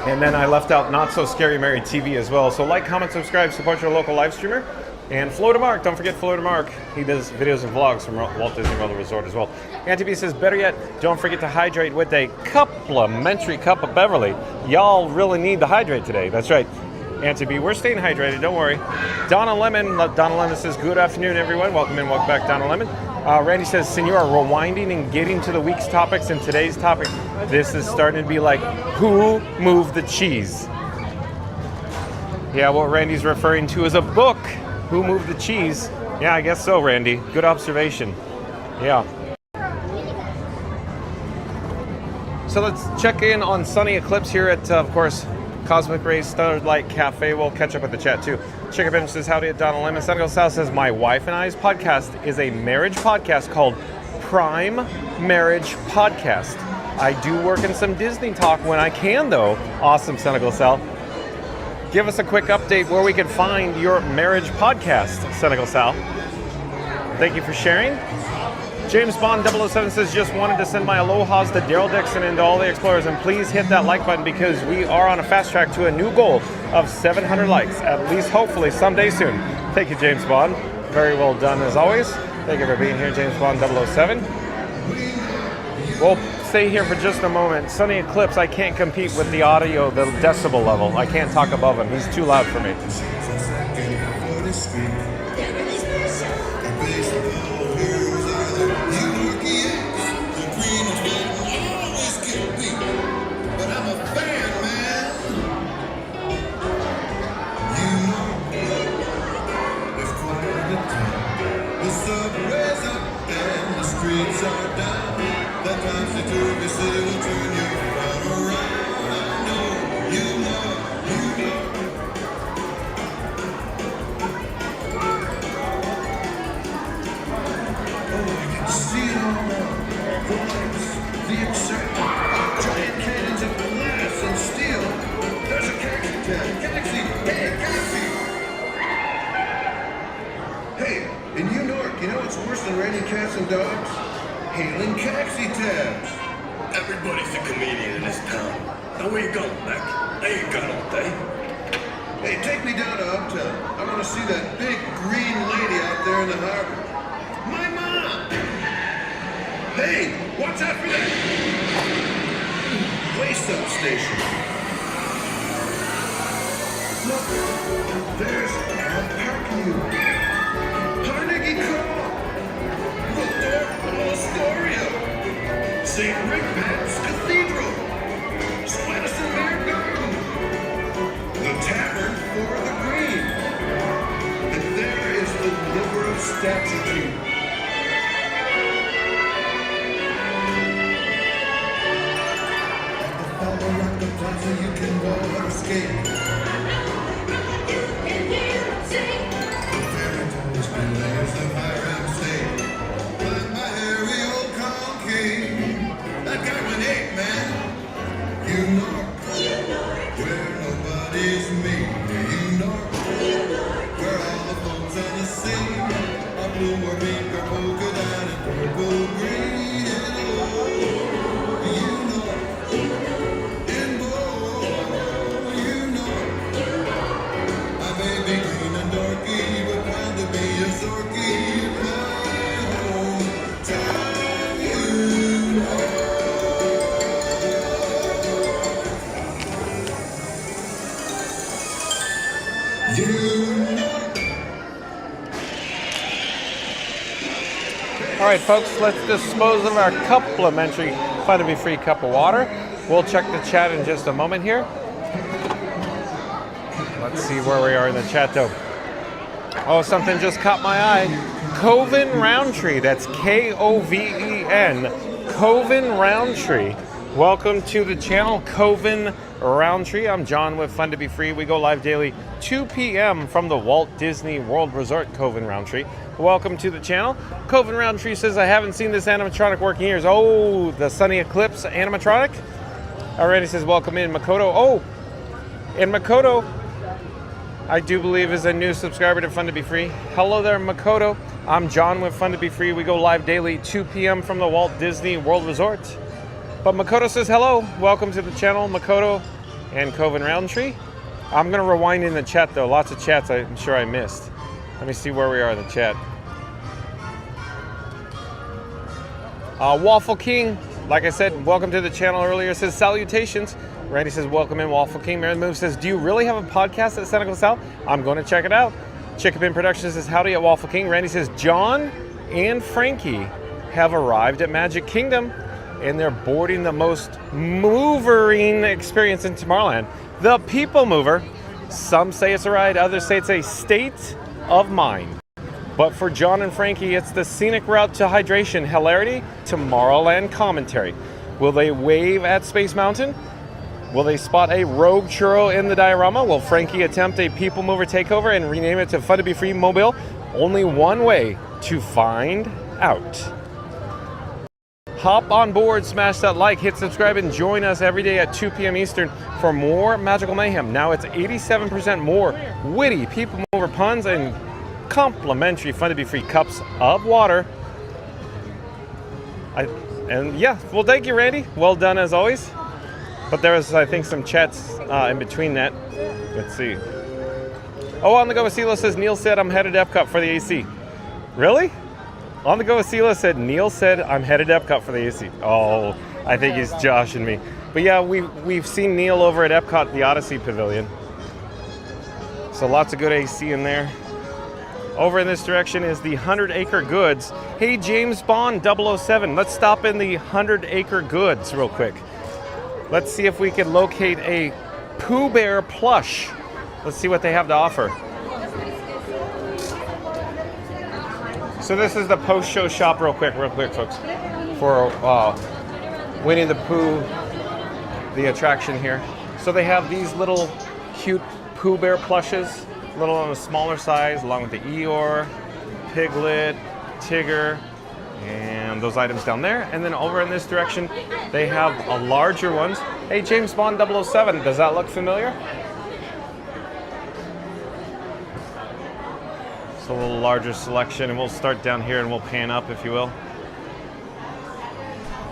S1: And then I left out Not So Scary Mary TV as well. So like, comment, subscribe, support your local live streamer. And Florida Mark, don't forget Florida Mark. He does videos and vlogs from Walt Disney World Resort as well. Auntie B says, better yet, don't forget to hydrate with a complimentary cup of Beverly. Y'all really need to hydrate today. That's right. Auntie B, we're staying hydrated, don't worry. Donna Lemon says, good afternoon, everyone. Welcome in, welcome back, Donna Lemon. Randy says, Senor, rewinding and getting to the week's topics and today's topic, this is starting to be like, who moved the cheese? Yeah, what Randy's referring to is a book, Who Moved the Cheese? Yeah, I guess so, Randy. Good observation. Yeah. So let's check in on sunny Eclipse here at, of course, Cosmic Rays Starlight Cafe. We'll catch up with the chat too. Chicken Bench says, howdy at Donald Lemon. Senegal South says, my wife and I's podcast is a marriage podcast called Prime Marriage Podcast. I do work in some Disney talk when I can, though. Awesome, Senegal South. Give us a quick update where we can find your marriage podcast, Senegal South. Thank you for sharing. James Bond 007 says, just wanted to send my allohas to Daryl Dixon and to all the explorers, and please hit that like button because we are on a fast track to a new goal of 700 likes, at least hopefully someday soon. Thank you, James Bond. Very well done as always. Thank you for being here, James Bond 007. We'll stay here for just a moment. Sunny Eclipse, I can't compete with the audio, the decibel level. I can't talk above him. He's too loud for me.
S15: Raining cats and dogs, hailing taxi tabs.
S16: Everybody's a comedian in this town. Now where you going, Mac? I ain't got all day.
S15: Hey, take me down to Uptown. I want to see that big green lady out there in the harbor. My mom! Hey, watch out for that waste up station. Look, there's Emporium. Carnegie Hall. Astoria, St. Rickman's Cathedral, Swaniston Garden, the Tavern for the Green, and there is the Liver of Statue. At the Fallow Rock the Plaza, you can go or escape. The fairy tales and layers of high-ramp state. That guy went 8, man. You know where nobody's me. You know where all the folks on the sea are blue or pink or polka dot and purple green. You know, in blue, you know. I may be green and dorky, but proud to be a Zorky in my hometown.
S1: All right, folks, let's dispose of our complimentary Fun to Be Free cup of water. We'll check the chat in just a moment here. Let's see where we are in the chat, though. Oh, something just caught my eye. Coven Roundtree, that's Koven, Coven Roundtree. Welcome to the channel, Coven Roundtree. I'm John with Fun to Be Free. We go live daily 2 p.m. from the Walt Disney World Resort, Coven Roundtree. Welcome to the channel. Coven Roundtree says, I haven't seen this animatronic work in years. Oh, the Sunny Eclipse animatronic. Already says, welcome in, Makoto. Oh, and Makoto, I do believe, is a new subscriber to Fun to Be Free. Hello there, Makoto. I'm John with Fun to Be Free. We go live daily 2 p.m. from the Walt Disney World Resort. But Makoto says hello. Welcome to the channel, Makoto and Coven Roundtree. I'm going to rewind in the chat, though. Lots of chats I'm sure I missed. Let me see where we are in the chat. Waffle King, like I said, welcome to the channel earlier. Says salutations. Randy says welcome in, Waffle King. Mary Move says, do you really have a podcast at Senegal South? I'm going to check it out. Chickapin Productions says howdy at Waffle King. Randy says John and Frankie have arrived at Magic Kingdom and they're boarding the most movering experience in Tomorrowland, the People Mover. Some say it's a ride, others say it's a state of mind. But for John and Frankie, it's the scenic route to hydration, hilarity, Tomorrowland commentary. Will they wave at Space Mountain? Will they spot a rogue churro in the diorama? Will Frankie attempt a People Mover takeover and rename it to Fun to Be Free Mobile? Only one way to find out. Hop on board, smash that like, hit subscribe, and join us every day at 2 p.m. Eastern for more Magical Mayhem. Now it's 87% more witty People Mover puns and complimentary Fun to Be Free cups of water. And yeah, well, thank you, Randy. Well done as always. But there was, I think, some chats in between that. Let's see. Oh, on the go with Sela says, Neil said I'm headed to Epcot for the AC. Really? On the go with Sela said, Neil said I'm headed to Epcot for the AC. Oh, I think he's joshing me. But yeah, we've seen Neil over at Epcot, the Odyssey Pavilion. So lots of good AC in there. Over in this direction is the 100 Acre Goods. Hey, James Bond 007, let's stop in the 100 Acre Goods real quick. Let's see if we can locate a Pooh Bear plush. Let's see what they have to offer. So this is the post-show shop real quick, folks, for Winnie the Pooh, the attraction here. So they have these little cute Pooh Bear plushes, a little on a smaller size, along with the Eeyore, Piglet, Tigger, and those items down there. And then over in this direction, they have a larger ones. Hey, James Bond 007, does that look familiar? So a little larger selection, and we'll start down here and we'll pan up, if you will.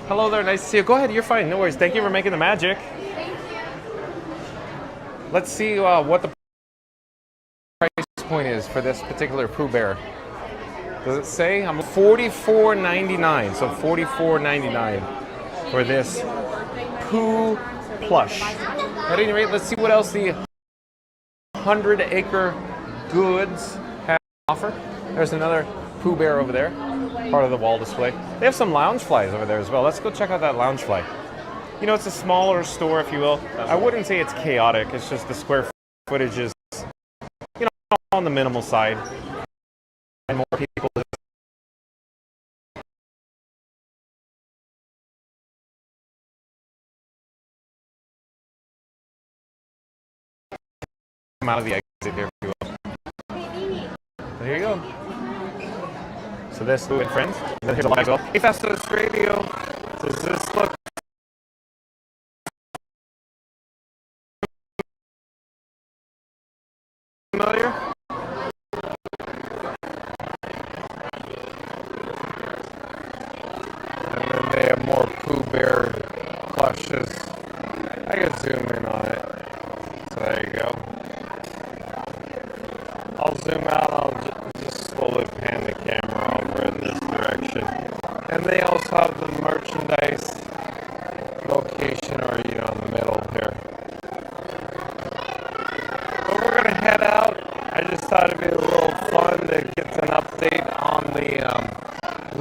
S1: Hello there, nice to see you. Go ahead, you're fine, no worries. Thank you for making the magic.
S3: Thank you.
S1: Let's see what the price point is for this particular Pooh Bear. Does it say? I'm $44.99, so $44.99 for this Pooh plush. At any rate, let's see what else the 100 Acre Goods have to offer. There's another Pooh Bear over there, part of the wall display. They have some lounge flies over there as well. Let's go check out that lounge fly. You know, it's a smaller store, if you will. I wouldn't say it's chaotic. It's just the square footage is, you know, on the minimal side. And more people come out of the exit here, if you will. There you go. So this Pooh and Friends. Then here's a live as well. Hey, Festus Radio. Does this look familiar? And then they have more Pooh Bear plushes. I can zoom in on it. So there you go. I'll zoom out. I'll just slowly pan the camera over in this direction. And they also have the merchandise location, or you know, in the middle here. But we're gonna head out. I just thought it'd be a little fun to get an update on the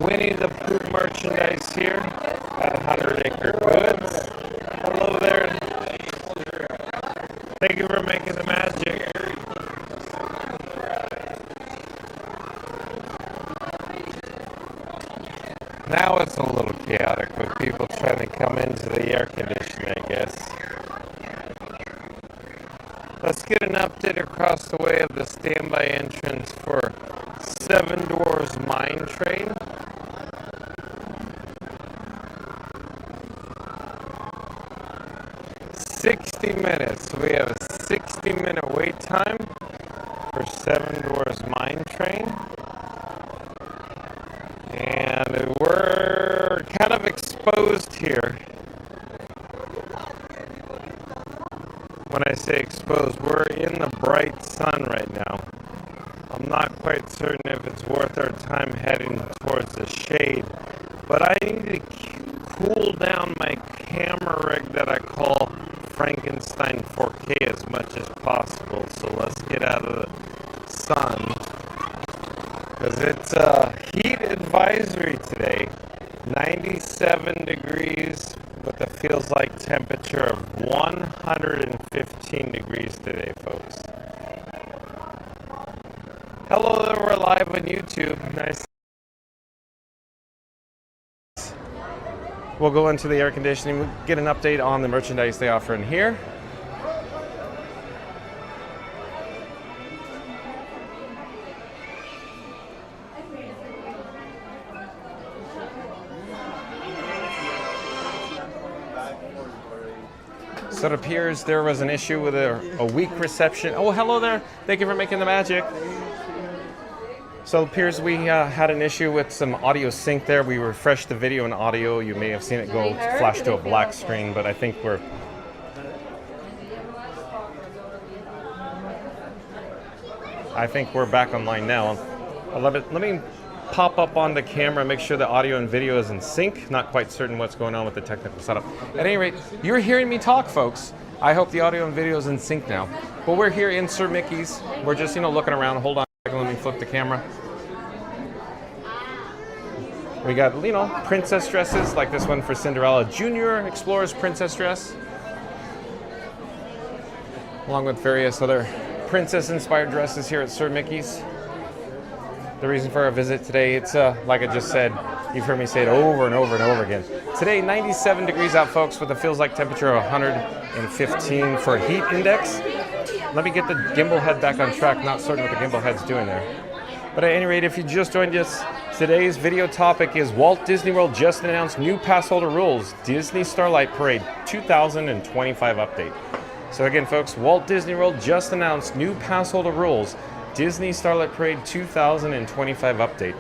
S1: Winnie the Pooh merchandise here at 100 Acre Goods. Hello there. Thank you for making the magic. Now it's a little chaotic with people trying to come into the air conditioning, I guess. Let's get an update across the way of the standby entrance for Seven Dwarfs Mine Train. Minutes. So we have a 60-minute wait time for Seven Dwarfs Mine Train. And we're kind of exposed here. When I say exposed, we're in the bright sun right now. I'm not quite certain if it's worth our time heading towards the shade, but I need to cool down my camera rig that I call Frankenstein 4K as much as possible. So let's get out of the sun, because it's a heat advisory today. 97 degrees with a feels like temperature of 115 degrees today, folks. Hello there, we're live on YouTube. Nice. We'll go into the air conditioning, we'll get an update on the merchandise they offer in here. So it appears there was an issue with a weak reception. Oh, hello there. Thank you for making the magic. So it appears we had an issue with some audio sync there. We refreshed the video and audio. You may have seen it go flash to a black screen, but I think we're back online now. Let me pop up on the camera, make sure the audio and video is in sync. Not quite certain what's going on with the technical setup. At any rate, you're hearing me talk, folks. I hope the audio and video is in sync now. But we're here in Sir Mickey's. We're just, looking around. Hold on a second, let me flip the camera. We got, princess dresses like this one for Cinderella. Junior Explorer's princess dress. Along with various other princess-inspired dresses here at Sir Mickey's. The reason for our visit today, it's like I just said, you've heard me say it over and over and over again. Today, 97 degrees out, folks, with a feels-like temperature of 115 for heat index. Let me get the gimbal head back on track, not certain what the gimbal head's doing there. But at any rate, if you just joined us, today's video topic is Walt Disney World just announced new passholder rules, Disney Starlight Parade 2025 update. So again, folks, Walt Disney World just announced new passholder rules, Disney Starlight Parade 2025 update.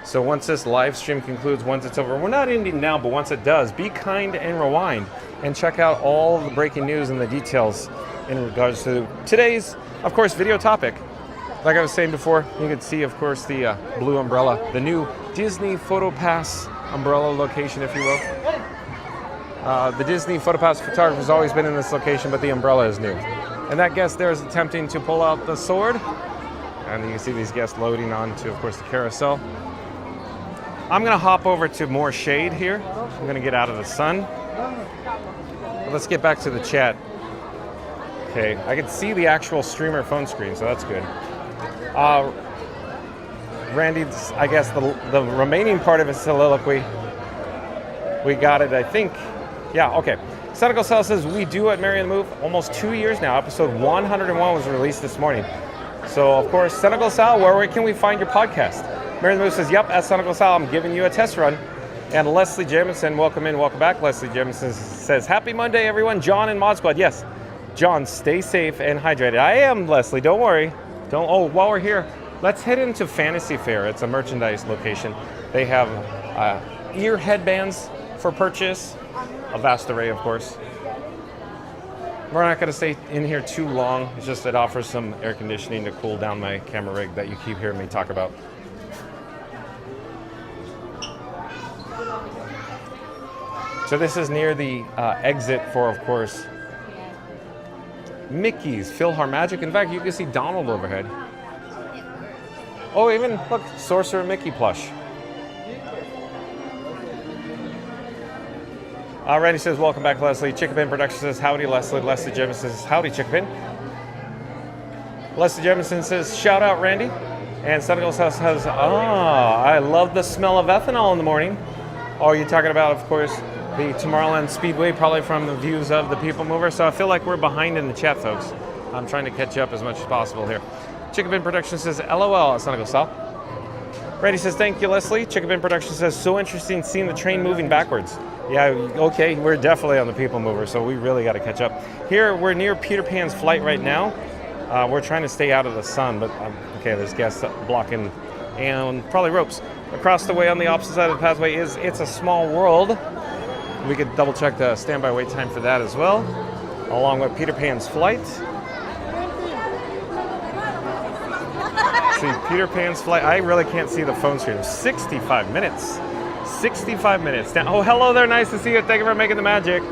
S1: So once this live stream concludes, once it's over, we're not ending now, but once it does, be kind and rewind and check out all the breaking news and the details in regards to today's, of course, video topic. Like I was saying before, you can see, of course, the blue umbrella, the new Disney PhotoPass umbrella location, if you will. The Disney PhotoPass photographer has always been in this location, but the umbrella is new. And that guest there is attempting to pull out the sword. And you can see these guests loading onto, of course, the carousel. I'm going to hop over to more shade here. I'm going to get out of the sun. But let's get back to the chat. Okay, I can see the actual streamer phone screen, so that's good. Randy's, I guess, the remaining part of his soliloquy, we got it, I think. Yeah, okay. Senegal Cell says, we do at Mary and the Move almost 2 years now. Episode 101 was released this morning. So, of course, Senegal Sal, where can we find your podcast? Mary the Move says, yep, at Senegal Sal, I'm giving you a test run. And Leslie Jamison, welcome in, welcome back. Leslie Jamison says, happy Monday, everyone. John and Mod Squad. Yes, John, stay safe and hydrated. I am, Leslie, don't worry. While we're here, let's head into Fantasy Fair. It's a merchandise location. They have ear headbands for purchase. A vast array, of course. We're not going to stay in here too long. It's just it offers some air conditioning to cool down my camera rig that you keep hearing me talk about. So this is near the exit for, of course, Mickey's PhilharMagic. In fact, you can see Donald overhead. Oh, even, look, Sorcerer Mickey plush. Randy says, welcome back, Leslie. Chickapin Production says, howdy, Leslie. Leslie Jemison says, howdy, Chickapin. Leslie Jemison says, shout out, Randy. And Senegal says, I love the smell of ethanol in the morning. Oh, you're talking about, of course, the Tomorrowland Speedway, probably from the views of the People Mover. So I feel like we're behind in the chat, folks. I'm trying to catch up as much as possible here. Chickapin Production says, LOL at Senegal Sal. Randy says, thank you, Leslie. Chickapin Production says, so interesting seeing the train moving backwards. Yeah, okay, we're definitely on the People Mover, so we really got to catch up. Here, we're near Peter Pan's flight right now. We're trying to stay out of the sun, but okay, there's guests blocking and probably ropes. Across the way on the opposite side of the pathway is It's a Small World. We could double check the standby wait time for that as well, along with Peter Pan's flight. See, Peter Pan's flight, I really can't see the phone screen. 65 minutes. 65 minutes. Now, oh, hello there. Nice to see you. Thank you for making the magic.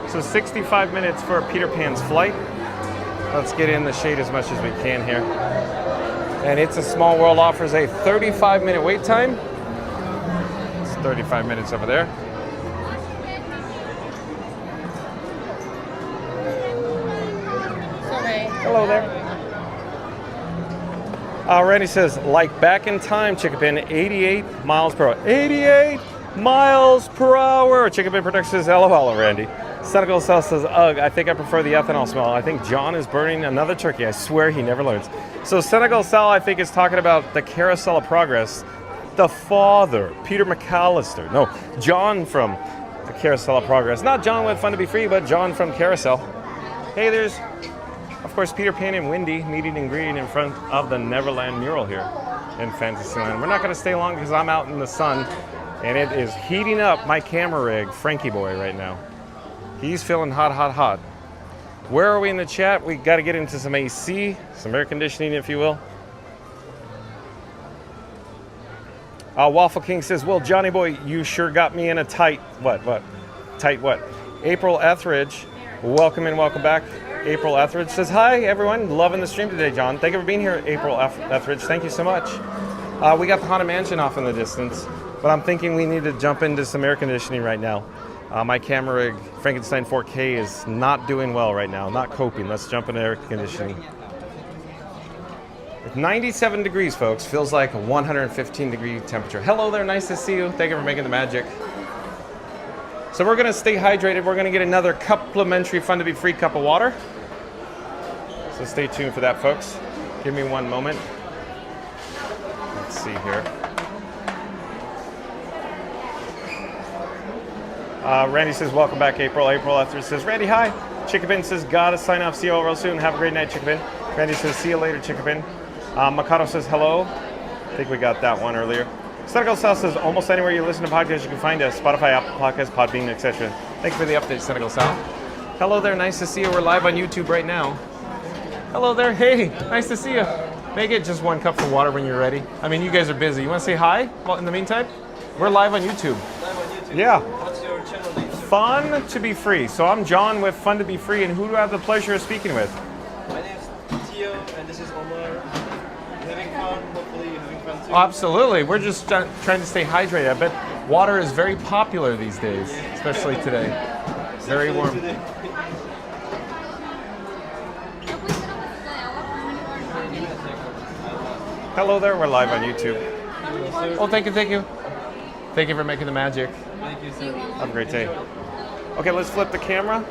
S1: So 65 minutes for Peter Pan's flight. Let's get in the shade as much as we can here. And It's a Small World offers a 35-minute wait time. It's 35 minutes over there. Hello there. Randy says, like back in time, Chickapin, 88 miles per hour. 88 miles per hour. Chickapin Production says, LOL, Randy. Senegal South says, ugh, I think I prefer the ethanol smell. I think John is burning another turkey. I swear he never learns. So Senegal Sal, I think, is talking about the Carousel of Progress. The father, Peter McAllister. No, John from the Carousel of Progress. Not John with Fun to Be Free, but John from Carousel. Hey, there's, of course, Peter Pan and Wendy meeting and greeting in front of the Neverland mural here. in Fantasyland. We're not going to stay long because I'm out in the sun and it is heating up my camera rig, Frankie boy, right now. He's feeling hot, hot, hot. Where are we in the chat? We got to get into some AC, some air conditioning, if you will. Waffle King says, well, Johnny boy, you sure got me in a tight, tight what? April Etheridge, welcome and welcome back. April Etheridge says, hi everyone, loving the stream today, John. Thank you for being here, April Etheridge. Thank you so much. We got the Haunted Mansion off in the distance, but I'm thinking we need to jump into some air conditioning right now. My camera rig, Frankenstein 4K, is not doing well right now, not coping. Let's jump into air conditioning. It's 97 degrees, folks. Feels like a 115 degree temperature. Hello there, nice to see you. Thank you for making the magic. So we're gonna stay hydrated. We're gonna get another complimentary Fun to Be Free cup of water. So stay tuned for that, folks. Give me one moment. Let's see here. Randy says, welcome back, April. April Etheridge says, Randy, hi. Chickabin says, gotta sign off. See you all real soon. Have a great night, Chickabin. Randy says, see you later, Chickabin. Mikado says, hello. I think we got that one earlier. Senegal South says, almost anywhere you listen to podcasts, you can find us. Spotify, Apple Podcasts, Podbean, etc. Thank you for the update, Senegal South. Hello there, nice to see you. We're live on YouTube right now. Hello there, hey, nice to see you. Make it just one cup of water when you're ready. I mean, you guys are busy. You want to say hi? Well, in the meantime, we're live on YouTube.
S6: Live on YouTube.
S1: Yeah.
S6: What's your channel name, sir?
S1: Fun to Be Free. So I'm John with Fun to Be Free, and who do I have the pleasure of speaking with?
S6: My name is Tio, and this is Omar. Having fun, hopefully you're having fun too.
S1: Absolutely. We're just trying to stay hydrated. I bet water is very popular these days, especially today. Very warm. Hello there. We're live on YouTube. Oh, thank you, thank you. Thank you for making the magic.
S6: Thank you, sir.
S1: Have a great day. Okay, let's flip the camera.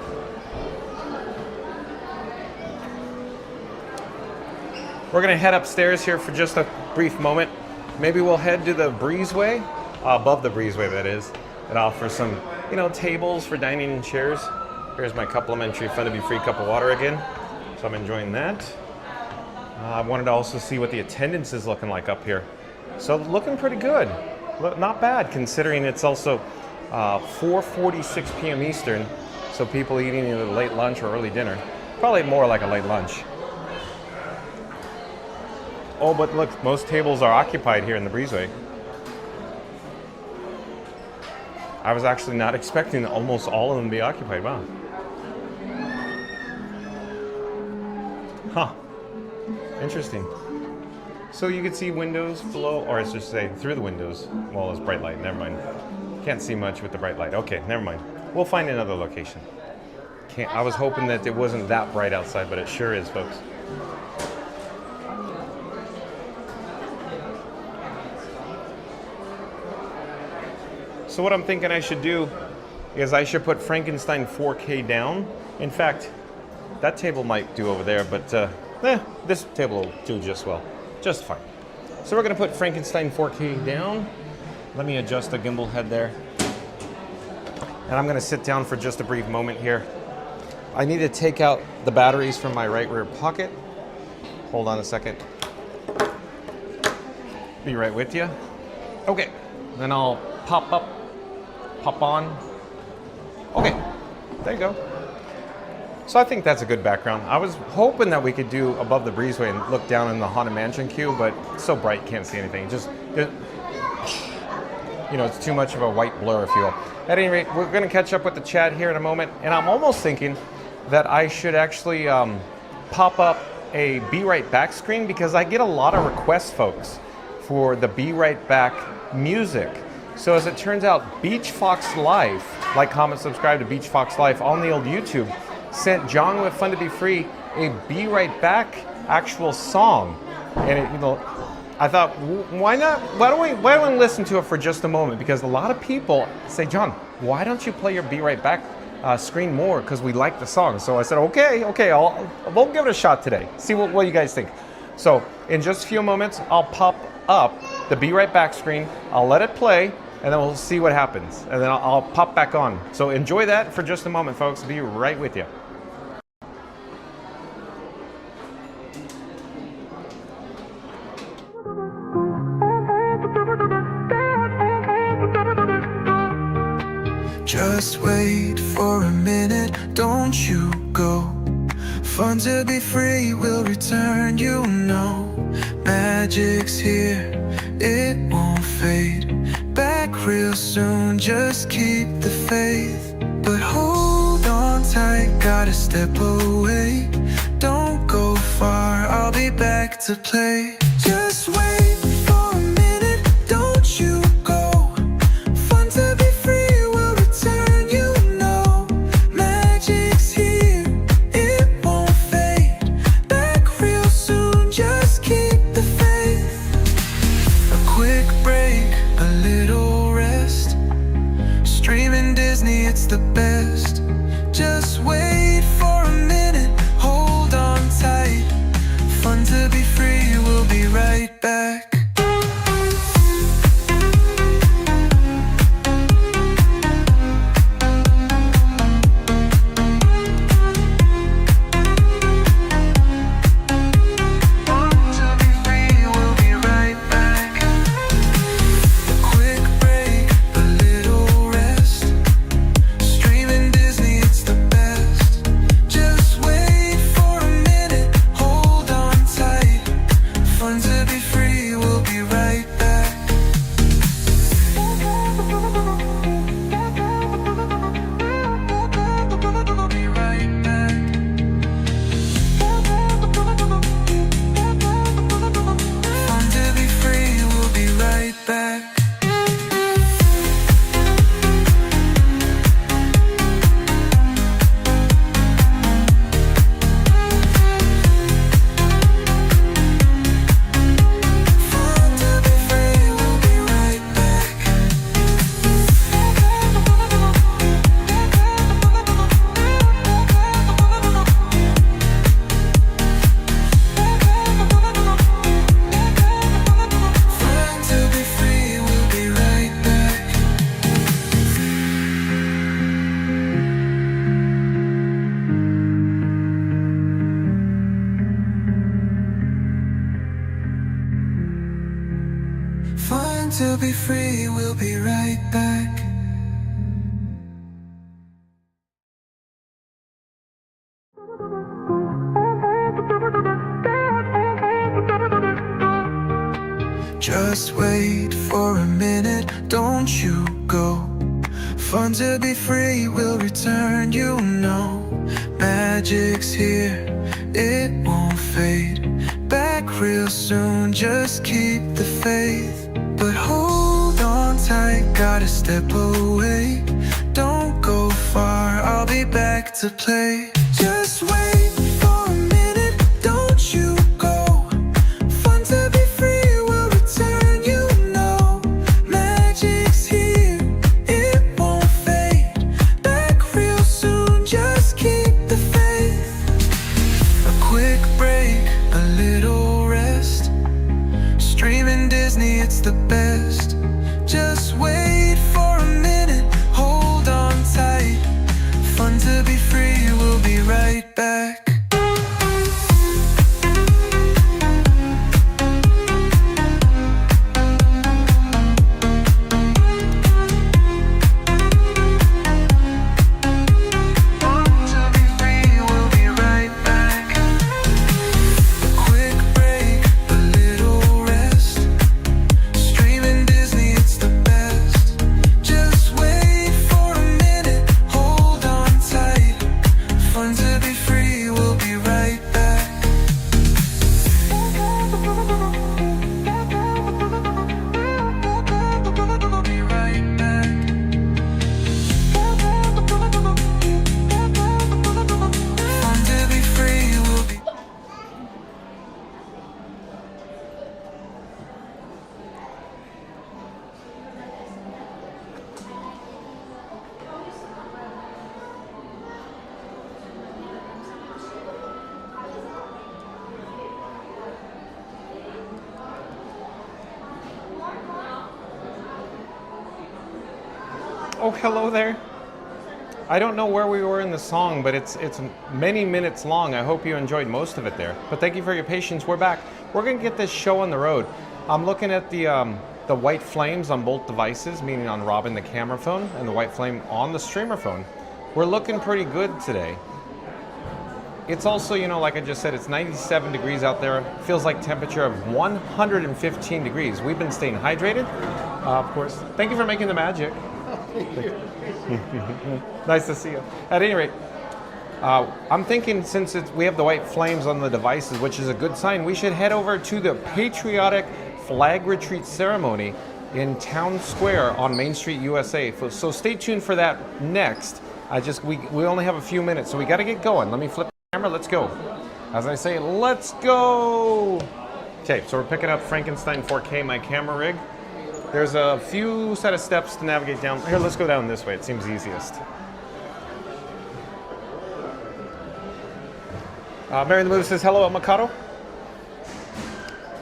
S1: We're gonna head upstairs here for just a brief moment. Maybe we'll head to the breezeway, above the breezeway that is. It offers some, tables for dining and chairs. Here's my complimentary Fun to Be Free cup of water again. So I'm enjoying that. I wanted to also see what the attendance is looking like up here. So looking pretty good. Not bad considering it's also 4:46 p.m. Eastern. So people eating either late lunch or early dinner. Probably more like a late lunch. Oh, but look, most tables are occupied here in the breezeway. I was actually not expecting almost all of them to be occupied. Wow. Huh. Interesting. So you can see windows below, or I should say through the windows. Well, it's bright light, never mind. Can't see much with the bright light. Okay, never mind. We'll find another location. I was hoping that it wasn't that bright outside, but it sure is, folks. So what I'm thinking I should do is I should put Frankenstein 4K down. In fact, that table might do over there, but this table will do just well. Just fine. So we're gonna put Frankenstein 4K down. Let me adjust the gimbal head there. And I'm gonna sit down for just a brief moment here. I need to take out the batteries from my right rear pocket. Hold on a second. Be right with you. Okay, then I'll pop on. Okay, there you go. So I think that's a good background. I was hoping that we could do above the breezeway and look down in the Haunted Mansion queue, but it's so bright, can't see anything. It's too much of a white blur, if you will. At any rate, we're gonna catch up with the chat here in a moment, and I'm almost thinking that I should actually pop up a Be Right Back screen because I get a lot of requests, folks, for the Be Right Back music. So as it turns out, Beach Fox Life, like, comment, subscribe to Beach Fox Life on the old YouTube, sent John with Fun to Be Free a Be Right Back actual song. And I thought, why don't we listen to it for just a moment? Because a lot of people say, John, why don't you play your Be Right Back screen more? Because we like the song. So I said, okay, we'll give it a shot today. See what you guys think. So in just a few moments, I'll pop up the Be Right Back screen. I'll let it play, and then we'll see what happens. And then I'll pop back on. So enjoy that for just a moment, folks. Be right with you.
S17: Just wait for a minute, don't you go. Fun to be free will return, you know. Magic's here, it won't fade. Back real soon, just keep the faith. But hold on tight, gotta step away. Don't go far, I'll be back to play. Just wait for a minute, don't you go. Fun to be free will return, you know. Magic's here, it won't fade. Back real soon, just keep the faith. A quick break, a little rest. Streaming Disney, it's the best. Just wait for a minute, hold on tight. Fun to be free, we'll be right back. To be free, we'll be right back. Just wait for a minute, don't you go. Fun to be free will return, you know. Magic's here, it won't fade. Back real soon, just keep the faith. But hold on tight, gotta step away. Don't go far, I'll be back to play. Just wait for a minute, don't you go. Fun to be free will return, you know. Magic's here, it won't fade. Back real soon, just keep the faith. A quick break, a little rest. Streaming Disney, it's the best. Just wait for a minute, hold on tight. Fun to be free, we'll be right back.
S1: Oh, hello there. I don't know where we were in the song, but it's many minutes long. I hope you enjoyed most of it there. But thank you for your patience. We're back. We're going to get this show on the road. I'm looking at the the white flames on both devices, meaning on Robin the camera phone and the white flame on the streamer phone. We're looking pretty good today. It's also, you know, like I just said, it's 97 degrees out there. Feels like temperature of 115 degrees. We've been staying hydrated, of course. Thank you for making the magic. Nice to see you. At any rate, I'm thinking since we have the white flames on the devices, which is a good sign, we should head over to the patriotic flag retreat ceremony in Town Square on Main Street, USA. So stay tuned for that next. We only have a few minutes, so we got to get going. Let me flip the camera. Let's go. As I say, let's go. Okay, so we're picking up Frankenstein 4K, my camera rig. There's a few set of steps to navigate down. Here, let's go down this way. It seems easiest. Mary the Move says hello at Mikado.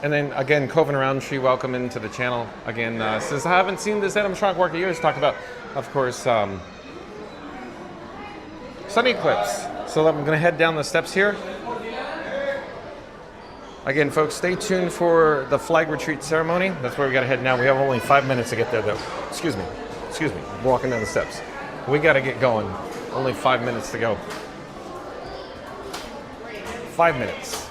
S1: And then again, Coven Roundtree, welcome into the channel. Again, says I haven't seen this Adam Strong work of yours. Talk about, of course, Sun Eclipse. So I'm going to head down the steps here. Again, folks, stay tuned for the flag retreat ceremony. That's where we got to head now. We have only 5 minutes to get there, though. Excuse me. I'm walking down the steps. We got to get going. Only 5 minutes to go. 5 minutes.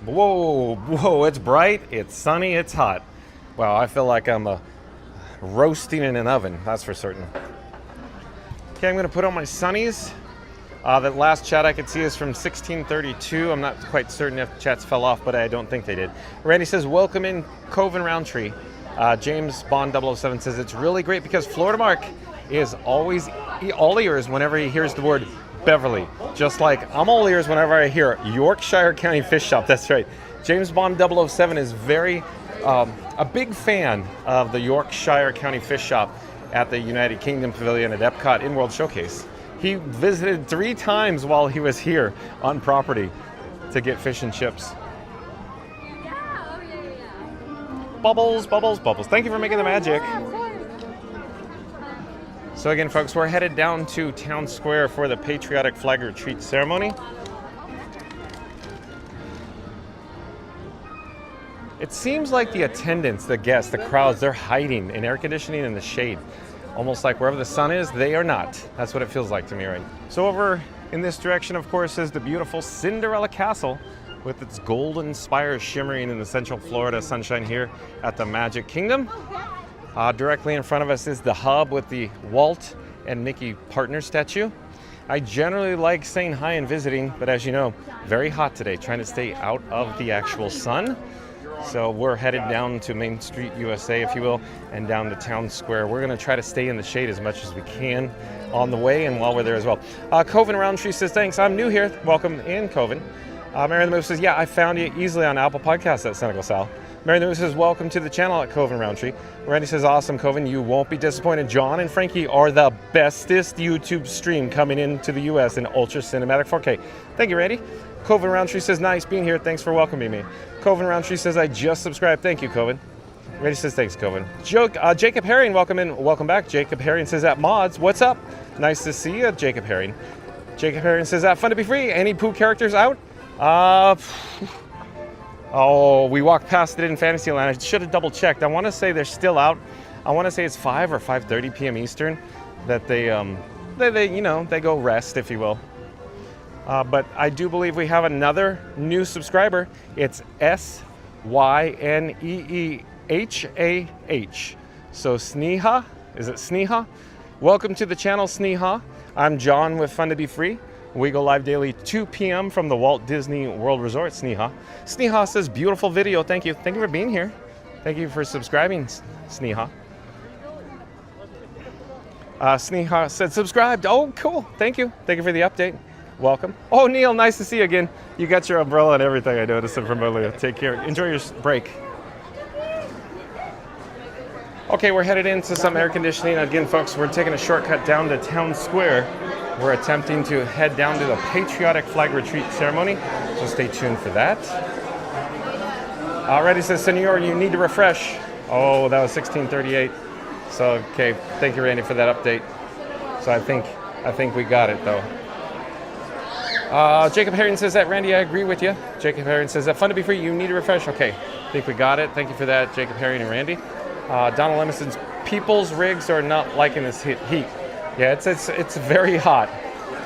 S1: Whoa, it's bright, it's sunny, it's hot. Wow, I feel like I'm roasting in an oven, that's for certain. Okay, I'm gonna put on my sunnies. That last chat I could see is from 1632. I'm not quite certain if chats fell off, but I don't think they did. Randy says, welcome in Coven Roundtree. James Bond 007 says, it's really great because Florida Mark is always all ears whenever he hears the word Beverly. Just like I'm all ears whenever I hear Yorkshire County Fish Shop. That's right. James Bond 007 is very a big fan of the Yorkshire County Fish Shop at the United Kingdom Pavilion at Epcot in World Showcase. He visited 3 times while he was here on property to get fish and chips. Bubbles. Thank you for making the magic. So again, folks, we're headed down to Town Square for the Patriotic Flag Retreat ceremony. It seems like the attendants, the guests, the crowds, they're hiding in air conditioning in the shade. Almost like wherever the sun is, they are not. That's what it feels like to me, right? So over in this direction, of course, is the beautiful Cinderella Castle with its golden spires shimmering in the central Florida sunshine here at the Magic Kingdom. Directly in front of us is the hub with the Walt and Mickey partner statue. I generally like saying hi and visiting, but as you know, very hot today, trying to stay out of the actual sun. So we're headed down to Main Street, USA, if you will, and down to Town Square. We're going to try to stay in the shade as much as we can on the way and while we're there as well. Coven Roundtree says, thanks, I'm new here. Welcome in, Coven. Mary the Move says, yeah, I found you easily on Apple Podcasts at Senegal Sal. Mary the Move says, welcome to the channel at Coven Roundtree. Randy says, awesome, Coven, you won't be disappointed. John and Frankie are the bestest YouTube stream coming into the US in ultra cinematic 4K. Thank you, Randy. Coven Roundtree says, nice being here. Thanks for welcoming me. Coven Roundtree says, I just subscribed. Thank you, Coven. Randy says, thanks, Coven. Jacob Herring, welcome in. Welcome back. Jacob Herring says, at Mods, what's up? Nice to see you, Jacob Herring. Jacob Herring says, fun to be free. Any Pooh characters out? Oh, we walked past it in Fantasyland. I should have double checked. I want to say they're still out. I want to say it's 5 or 5:30 p.m. Eastern that they go rest, if you will. But I do believe we have another new subscriber. It's SYNEEHAH. So Sneha, is it Sneha? Welcome to the channel, Sneha. I'm John with Fun to Be Free. We go live daily 2 p.m. from the Walt Disney World Resort, Sneha. Sneha says, beautiful video. Thank you. Thank you for being here. Thank you for subscribing, Sneha. Sneha said, subscribed. Oh, cool. Thank you. Thank you for the update. Welcome. Oh, Neil, nice to see you again. You got your umbrella and everything. I noticed it from earlier. Take care. Enjoy your break. Okay, we're headed into some air conditioning. Again, folks, we're taking a shortcut down to Town Square. We're attempting to head down to the Patriotic Flag Retreat ceremony, so stay tuned for that. Reddy says, Senor, you need to refresh. Oh, that was 1638. So, okay, thank you, Randy, for that update. So I think I think we got it though. Jacob Herring says that, Randy, I agree with you. Jacob Herring says that, fun to be free, you need a refresh. Okay, I think we got it. Thank you for that, Jacob Herring and Randy. Donald Emerson's people's rigs are not liking this heat. Yeah, it's very hot.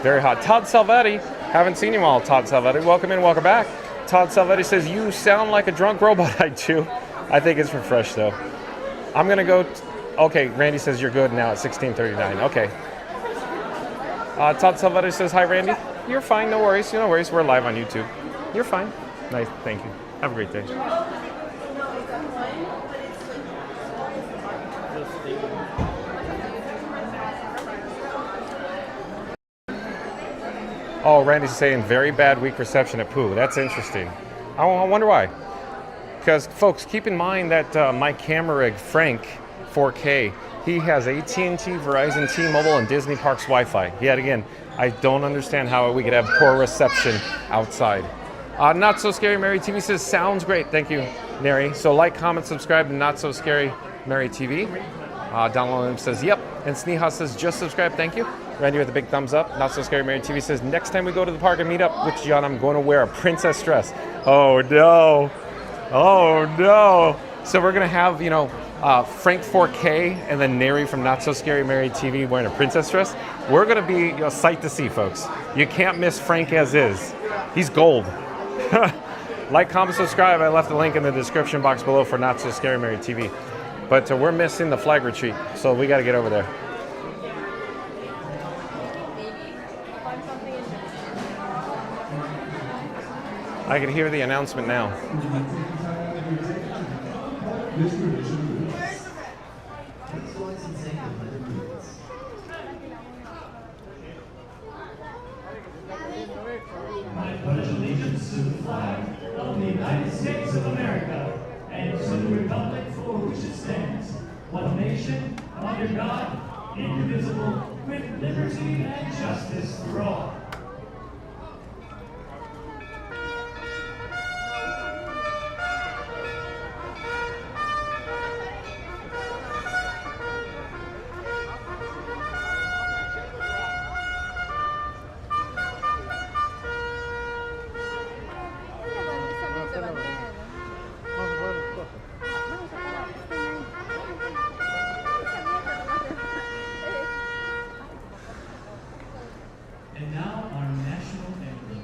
S1: Very hot. Todd Salvetti, haven't seen you all, Todd Salvetti. Welcome in, welcome back. Todd Salvetti says, you sound like a drunk robot. I do. I think it's refreshed though. I'm gonna go, okay, Randy says you're good now at 16:39, okay. Todd Salvetti says, hi Randy. You're fine, no worries, no worries. We're live on YouTube. You're fine. Nice, thank you. Have a great day. Oh, Randy's saying very bad weak reception at Pooh. That's interesting. I wonder why. Because, folks, keep in mind that my camera rig, Frank 4K, he has AT&T, Verizon, T-Mobile, and Disney Parks Wi-Fi. Yet again, I don't understand how we could have poor reception outside. Not So Scary Mary TV says, sounds great. Thank you, Neri. So like, comment, subscribe to Not So Scary Mary TV. Donald Williams says, yep. And Sneha says, just subscribe. Thank you. Randy with a big thumbs up. Not So Scary Mary TV says, next time we go to the park and meet up with John, I'm going to wear a princess dress. Oh, no. Oh, no. So we're going to have, Frank 4K and then Neri from Not So Scary Mary TV wearing a princess dress. We're going to be a sight to see, folks. You can't miss Frank as is. He's gold. Like, comment, subscribe. I left a link in the description box below for Not So Scary Mary TV. But we're missing the flag retreat, so we got to get over there. I can hear the announcement now.
S18: I pledge allegiance to the flag of the United States of America and to the republic for which it stands, one nation, under God, indivisible, with liberty and justice for all. And now our national anthem.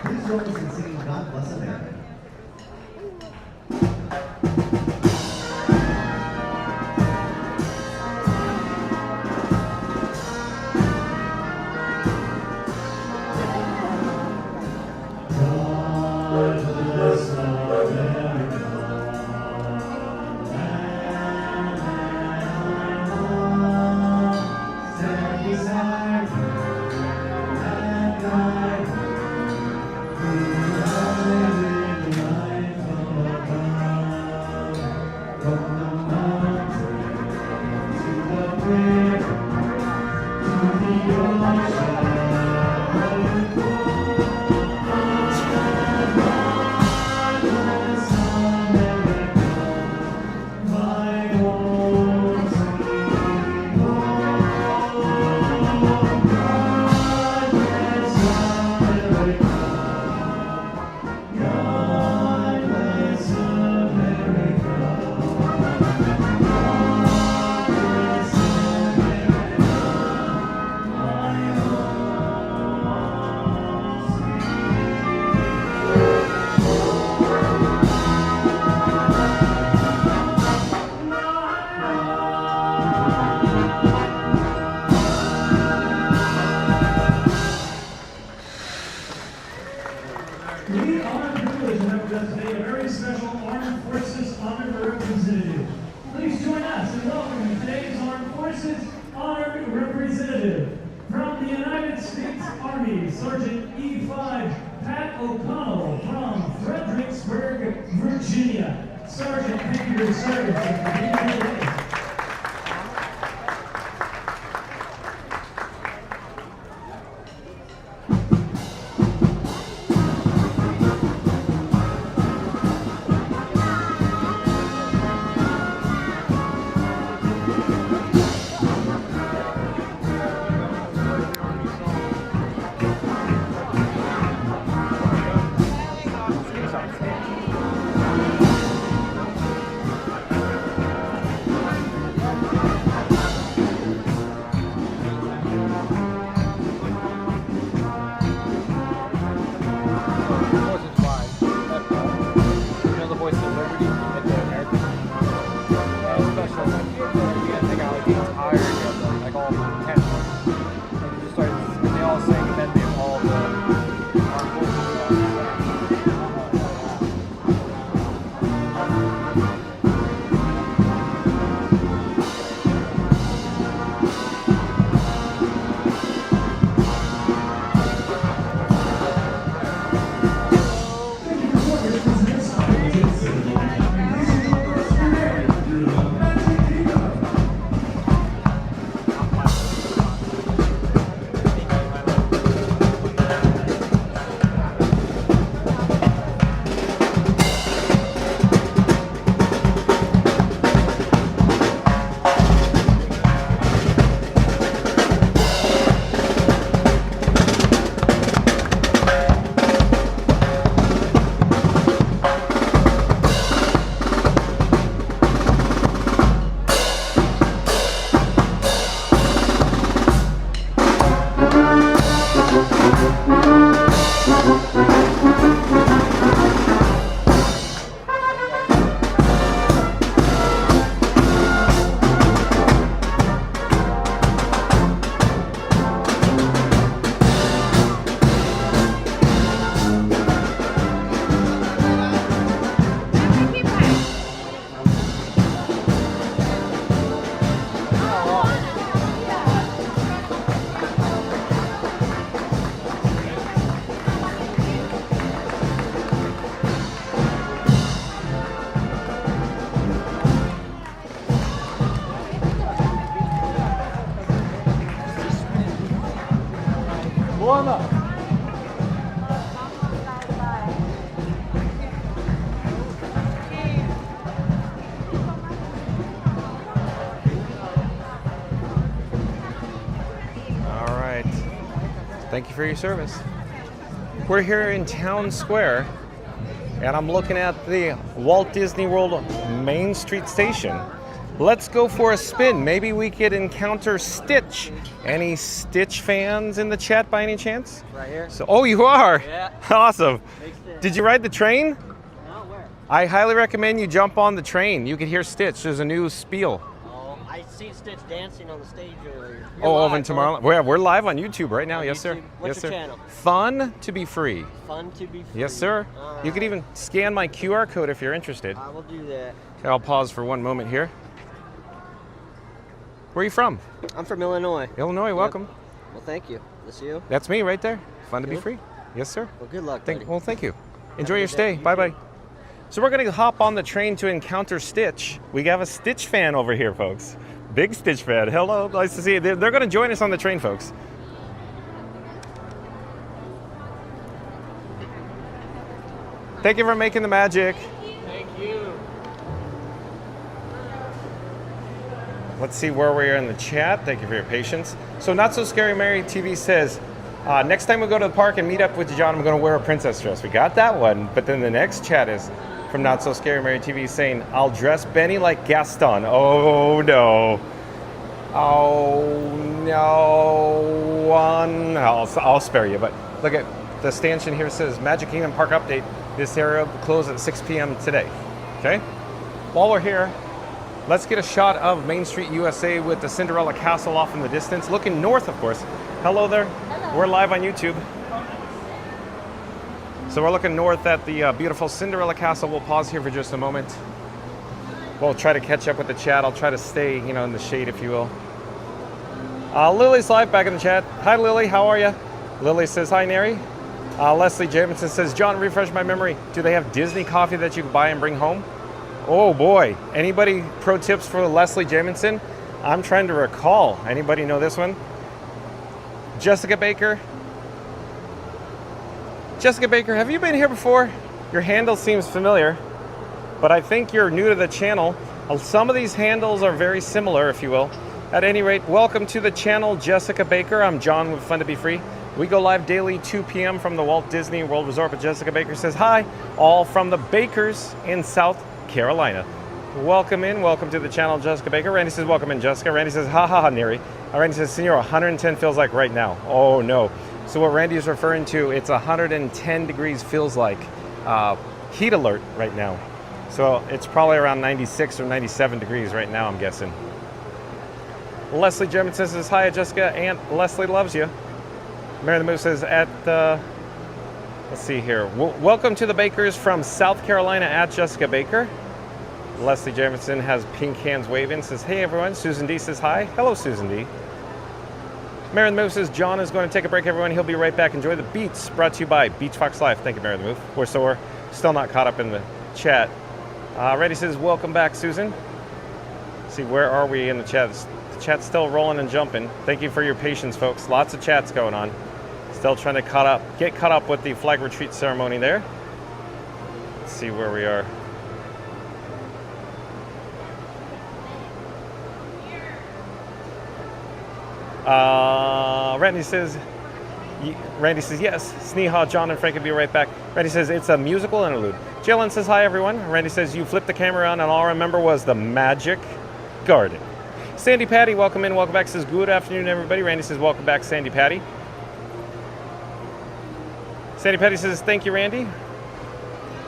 S15: Please join us in singing God Bless America.
S18: Stand beside her. with us today, a very special Armed Forces Honored Representative. Please join us in welcoming today's Armed Forces Honored Representative. From the United States Army, Sergeant E5 Pat O'Connell from Fredericksburg, Virginia. Sergeant, thank you for your service and for being here today.
S1: Thank you for your service. We're here in Town Square, and I'm looking at the Walt Disney World Main Street Station. Let's go for a spin. Maybe we could encounter Stitch. Any Stitch fans in the chat by any chance?
S6: Right here.
S1: So, oh, you are?
S6: Yeah.
S1: Awesome. Did you ride the train?
S6: No, where?
S1: I highly recommend you jump on the train. You can hear Stitch. There's a new spiel.
S6: Oh, I seen Stitch dancing on the stage earlier.
S1: Over in tomorrow. We're live on YouTube right now. Yes, sir.
S6: What's
S1: yes,
S6: your
S1: sir.
S6: channel?
S1: Fun to be free.
S6: Fun to be free.
S1: Yes, sir.
S6: All
S1: You can
S6: right.
S1: even scan my QR code if you're interested.
S6: I will do that.
S1: Okay, I'll pause for one moment here. Where are you from?
S6: I'm from Illinois.
S1: Illinois, welcome.
S6: Yep. Well, thank you. This you?
S1: That's me right there. Fun to be
S6: Good.
S1: free. Yes, sir.
S6: Well, good luck, buddy.
S1: Well, thank you.
S6: Have
S1: Enjoy
S6: a
S1: your
S6: good day.
S1: stay. Bye-bye. So we're going to hop on the train to encounter Stitch. We have a Stitch fan over here, folks. Big Stitch fan. Hello. Nice to see you. They're going to join us on the train, folks. Thank you for making the magic.
S6: Thank you.
S1: Let's see where we are in the chat. Thank you for your patience. So Not So Scary Mary TV says, next time we go to the park and meet up with John, I'm going to wear a princess dress. We got that one. But then the next chat is from Not So Scary Mary TV saying, I'll dress Benny like Gaston. Oh, no. Oh, no. One. I'll spare you. But look at the stanchion here says, Magic Kingdom Park update. This area will close at 6 p.m. today. Okay? While we're here, let's get a shot of Main Street, USA with the Cinderella Castle off in the distance, looking north, of course. Hello there. Hello. We're live on YouTube. So we're looking north at the beautiful Cinderella Castle. We'll pause here for just a moment. We'll try to catch up with the chat. I'll try to stay, in the shade, if you will. Lily's live back in the chat. Hi, Lily. How are you? Lily says, hi, Neri. Leslie Jamison says, John, refresh my memory. Do they have Disney coffee that you can buy and bring home? Oh, boy. Anybody pro tips for Leslie Jamison? I'm trying to recall. Anybody know this one? Jessica Baker. Jessica Baker, have you been here before? Your handle seems familiar, but I think you're new to the channel. Some of these handles are very similar, if you will. At any rate, welcome to the channel, Jessica Baker. I'm John with Fun to Be Free. We go live daily 2 p.m. from the Walt Disney World Resort, but Jessica Baker says hi, all from the Bakers in South Carolina. Welcome in, welcome to the channel, Jessica Baker. Randy says, welcome in, Jessica. Randy says, ha ha ha, Neri. Randy says, Senor, 110 feels like right now. Oh no. So what Randy is referring to, it's 110 degrees feels like heat alert right now. So it's probably around 96 or 97 degrees right now, I'm guessing. Leslie Jemison says, hi, Jessica, Aunt Leslie loves you. Mary the Moose says, let's see here. Welcome to the Bakers from South Carolina at Jessica Baker. Leslie Jemison has pink hands waving, says, hey, everyone. Susan D says, hi. Hello, Susan D. Mary the Move says, John is going to take a break, everyone. He'll be right back. Enjoy the beats, brought to you by Beach Fox Life. Thank you, Mary the Move. We're still not caught up in the chat. Reddy says, welcome back, Susan. Let's see, where are we in the chat? The chat's still rolling and jumping. Thank you for your patience, folks. Lots of chats going on. Still trying to get caught up with the flag retreat ceremony there. Let's see where we are. Randy says, yes, Sneha, John, and Frank will be right back. Randy says, it's a musical interlude. Jalen says, hi, everyone. Randy says, you flipped the camera on, and all I remember was the Magic Garden. Sandy Patty, welcome in, welcome back. Says, good afternoon, everybody. Randy says, welcome back, Sandy Patty. Sandy Patty says, thank you, Randy.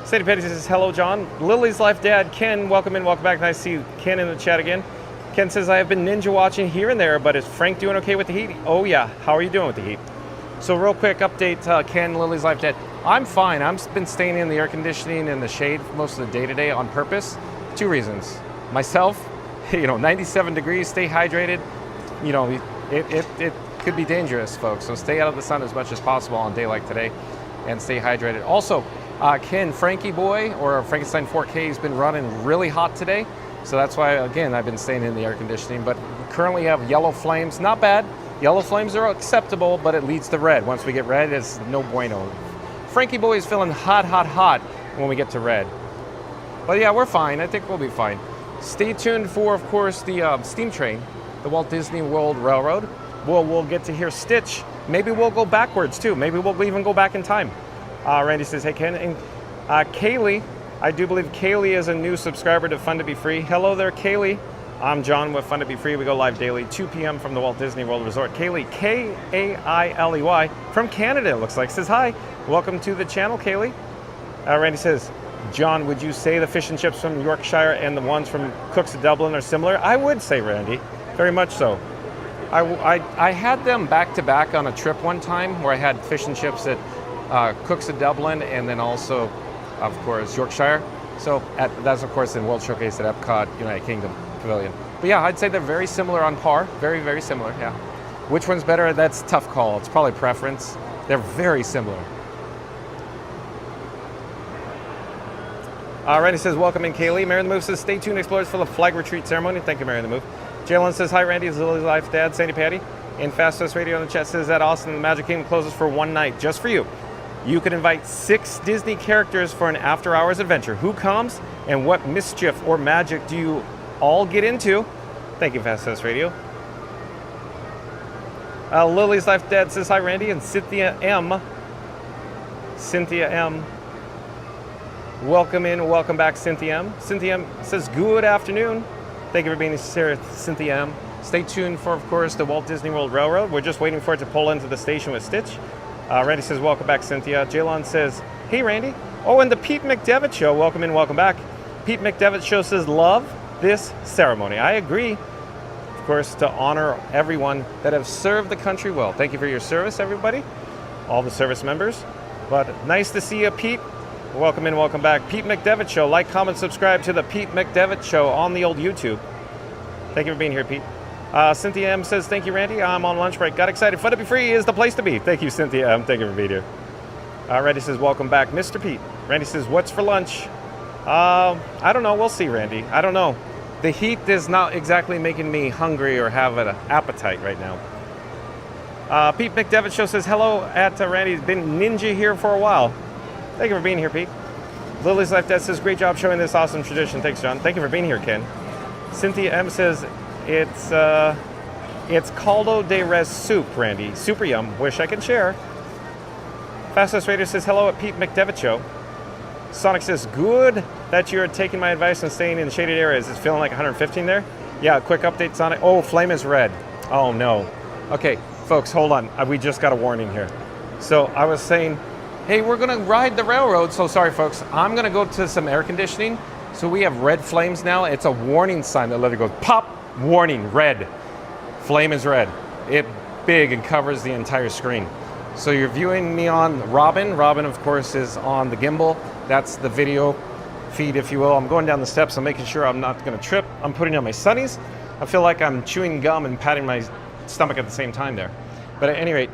S1: Sandy Patty says, hello, John. Lily's Life Dad, Ken, welcome in, welcome back. Nice to see Ken in the chat again. Ken says, I have been ninja watching here and there, but is Frank doing okay with the heat? Oh, yeah. How are you doing with the heat? So real quick update, Ken, Lily's Life Dad. I'm fine. I've been staying in the air conditioning and the shade most of the day today on purpose. 2 reasons. Myself, 97 degrees, stay hydrated. It could be dangerous, folks. So stay out of the sun as much as possible on a day like today and stay hydrated. Also, Ken, Frankie Boy, or Frankenstein 4K, has been running really hot today. So that's why, again, I've been staying in the air conditioning. But currently have yellow flames. Not bad. Yellow flames are acceptable, but it leads to red. Once we get red, it's no bueno. Frankie Boy is feeling hot, hot, hot when we get to red. But yeah, we're fine. I think we'll be fine. Stay tuned for, of course, the steam train, the Walt Disney World Railroad. We'll get to hear Stitch. Maybe we'll go backwards, too. Maybe we'll even go back in time. Randy says, hey, Ken. And Kaylee, I do believe Kaylee is a new subscriber to Fun to Be Free. Hello there, Kaylee. I'm John with Fun to Be Free. We go live daily, 2 p.m. from the Walt Disney World Resort. Kaylee, K-A-I-L-E-Y, from Canada, it looks like, says hi. Welcome to the channel, Kaylee. Randy says, John, would you say the fish and chips from Yorkshire and the ones from Cook's of Dublin are similar? I would say, Randy, very much so. I had them back-to-back on a trip one time where I had fish and chips at Cook's of Dublin and then also, of course, Yorkshire. So that's, of course, in World Showcase at Epcot, United Kingdom Pavilion. But yeah, I'd say they're very similar on par. Very, very similar, yeah. Which one's better? That's a tough call. It's probably preference. They're very similar. Randy says, welcome in, Kaylee. Mary the Move says, stay tuned, explorers, for the flag retreat ceremony. Thank you, Mary the Move. Jalen says, hi, Randy. It's Lily's Life Dad. Sandy Patty. And Fastest Radio in the chat says that Austin the Magic Kingdom closes for one night, just for you. You can invite 6 Disney characters for an after-hours adventure. Who comes and what mischief or magic do you all get into? Thank you, Fastest Radio. Lily's Life Dad says, hi, Randy. And Cynthia M. Welcome in, welcome back, Cynthia M. Cynthia M says, good afternoon. Thank you for being here, Cynthia M. Stay tuned for, of course, the Walt Disney World Railroad. We're just waiting for it to pull into the station with Stitch. Randy says, welcome back, Cynthia. Jaylon says, hey, Randy. Oh, and the Pete McDevitt Show, welcome in, welcome back. Pete McDevitt Show says, love this ceremony. I agree, of course, to honor everyone that have served the country well. Thank you for your service, everybody, all the service members. But nice to see you, Pete. Welcome in, welcome back. Pete McDevitt Show. Like, comment, subscribe to the Pete McDevitt Show on the old YouTube. Thank you for being here, Pete. Cynthia M says, thank you, Randy. I'm on lunch break. Got excited. Fun to be free is the place to be. Thank you, Cynthia M. Thank you for being here. Randy says, welcome back, Mr. Pete. Randy says, what's for lunch? I don't know. We'll see, Randy. I don't know. The heat is not exactly making me hungry or have an appetite right now. Pete McDevitt Show says, hello at Randy's been ninja here for a while. Thank you for being here, Pete. Lily's Life Death says, great job showing this awesome tradition. Thanks, John. Thank you for being here, Ken. Cynthia M says, it's caldo de res soup, Randy. Super yum. Wish I could share. Fastest Raider says, hello at Pete McDevitt Show. Sonic says, good that you're taking my advice and staying in the shaded areas. It's feeling like 115 there? Yeah, quick update, Sonic. Oh, flame is red. Oh, no. Okay, folks, hold on. We just got a warning here. So I was saying, hey, we're going to ride the railroad. So sorry, folks. I'm going to go to some air conditioning. So we have red flames now. It's a warning sign that literally goes, pop, warning, red. Flame is red. It big and covers the entire screen. So you're viewing me on Robin. Robin, of course, is on the gimbal. That's the video feed, if you will. I'm going down the steps. I'm making sure I'm not going to trip. I'm putting on my sunnies. I feel like I'm chewing gum and patting my stomach at the same time there. But at any rate,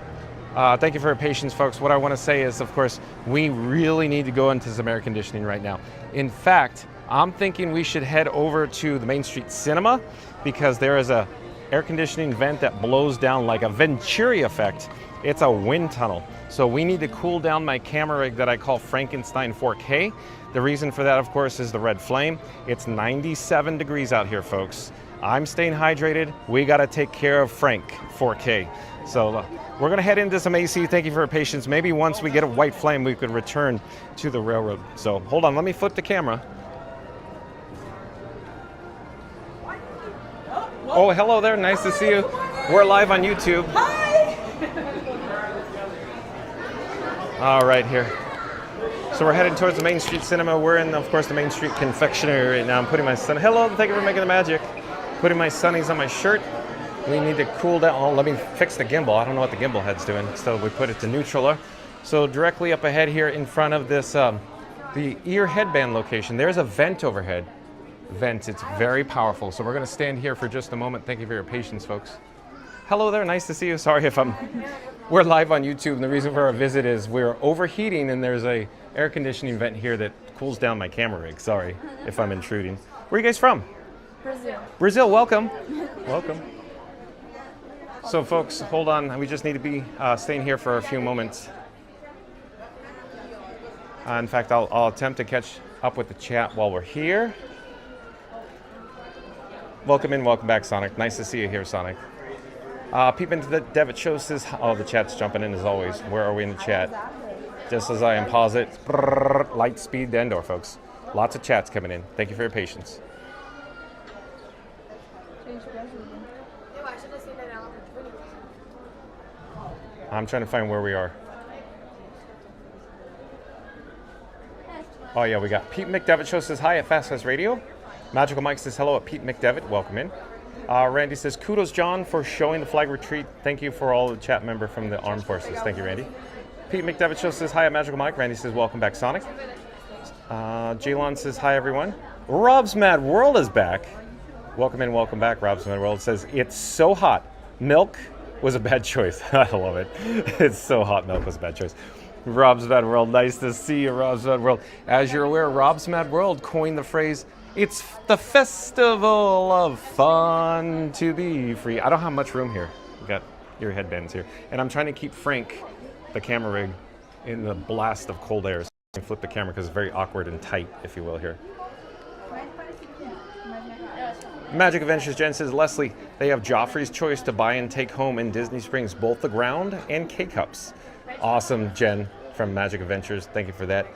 S1: thank you for your patience, folks. What I want to say is, of course, we really need to go into some air conditioning right now. In fact, I'm thinking we should head over to the Main Street Cinema because there is a air conditioning vent that blows down like a Venturi effect. It's a wind tunnel. So we need to cool down my camera rig that I call Frankenstein 4K. The reason for that, of course, is the red flame. It's 97 degrees out here, folks. I'm staying hydrated. We got to take care of Frank 4K. So we're going to head into some AC. Thank you for your patience. Maybe once we get a white flame, we could return to the railroad. So hold on, let me flip the camera. Oh, hello there. Nice to see you. We're live on YouTube.
S8: Hi.
S1: All right, here. So we're heading towards the Main Street Cinema. We're in, of course, the Main Street Confectionery right now. I'm putting my sun. Hello, thank you for making the magic. Putting my sunnies on my shirt. We need to cool down. Oh, let me fix the gimbal. I don't know what the gimbal head's doing. So we put it to neutral. So directly up ahead here in front of this, the ear headband location, there's a vent overhead. Vent, it's very powerful. So we're going to stand here for just a moment. Thank you for your patience, folks. Hello there, nice to see you. Sorry if we're live on YouTube, and the reason for our visit is we're overheating, and there's a air conditioning vent here that cools down my camera rig. Sorry if I'm intruding. Where are you guys from?
S3: Brazil.
S1: Brazil, welcome. Welcome. So folks, hold on. We just need to be staying here for a few moments. In fact, I'll attempt to catch up with the chat while we're here. Welcome in, welcome back, Sonic. Nice to see you here, Sonic. Peep into the Devitt Show says, oh, the chat's jumping in as always. Where are we in the chat? Just as I pause it, light speed to Endor, folks. Lots of chats coming in. Thank you for your patience. I'm trying to find where we are. Oh yeah, we got Pete McDevitt Show says hi at Fast Fast Radio. Magical Mike says hello at Pete McDevitt. Welcome in. Randy says, kudos, John, for showing the flag retreat. Thank you for all the chat member from the armed forces. Thank you, Randy. Pete McDevitt Show says hi at Magical Mike. Randy says, welcome back, Sonic. Jalon says, hi, everyone. Rob's Mad World is back. Welcome in, welcome back. Rob's Mad World says, it's so hot. Milk was a bad choice. I love it. It's so hot. Milk was a bad choice. Rob's Mad World. Nice to see you, Rob's Mad World. As you're aware, Rob's Mad World coined the phrase, it's the festival of fun to be free. I don't have much room here. We've got ear headbands here. And I'm trying to keep Frank, the camera rig, in the blast of cold air. So I can flip the camera because it's very awkward and tight, if you will, here. Magic Adventures Jen says, Leslie, they have Joffrey's Choice to buy and take home in Disney Springs, both the ground and K-Cups. Awesome, Jen, from Magic Adventures. Thank you for that.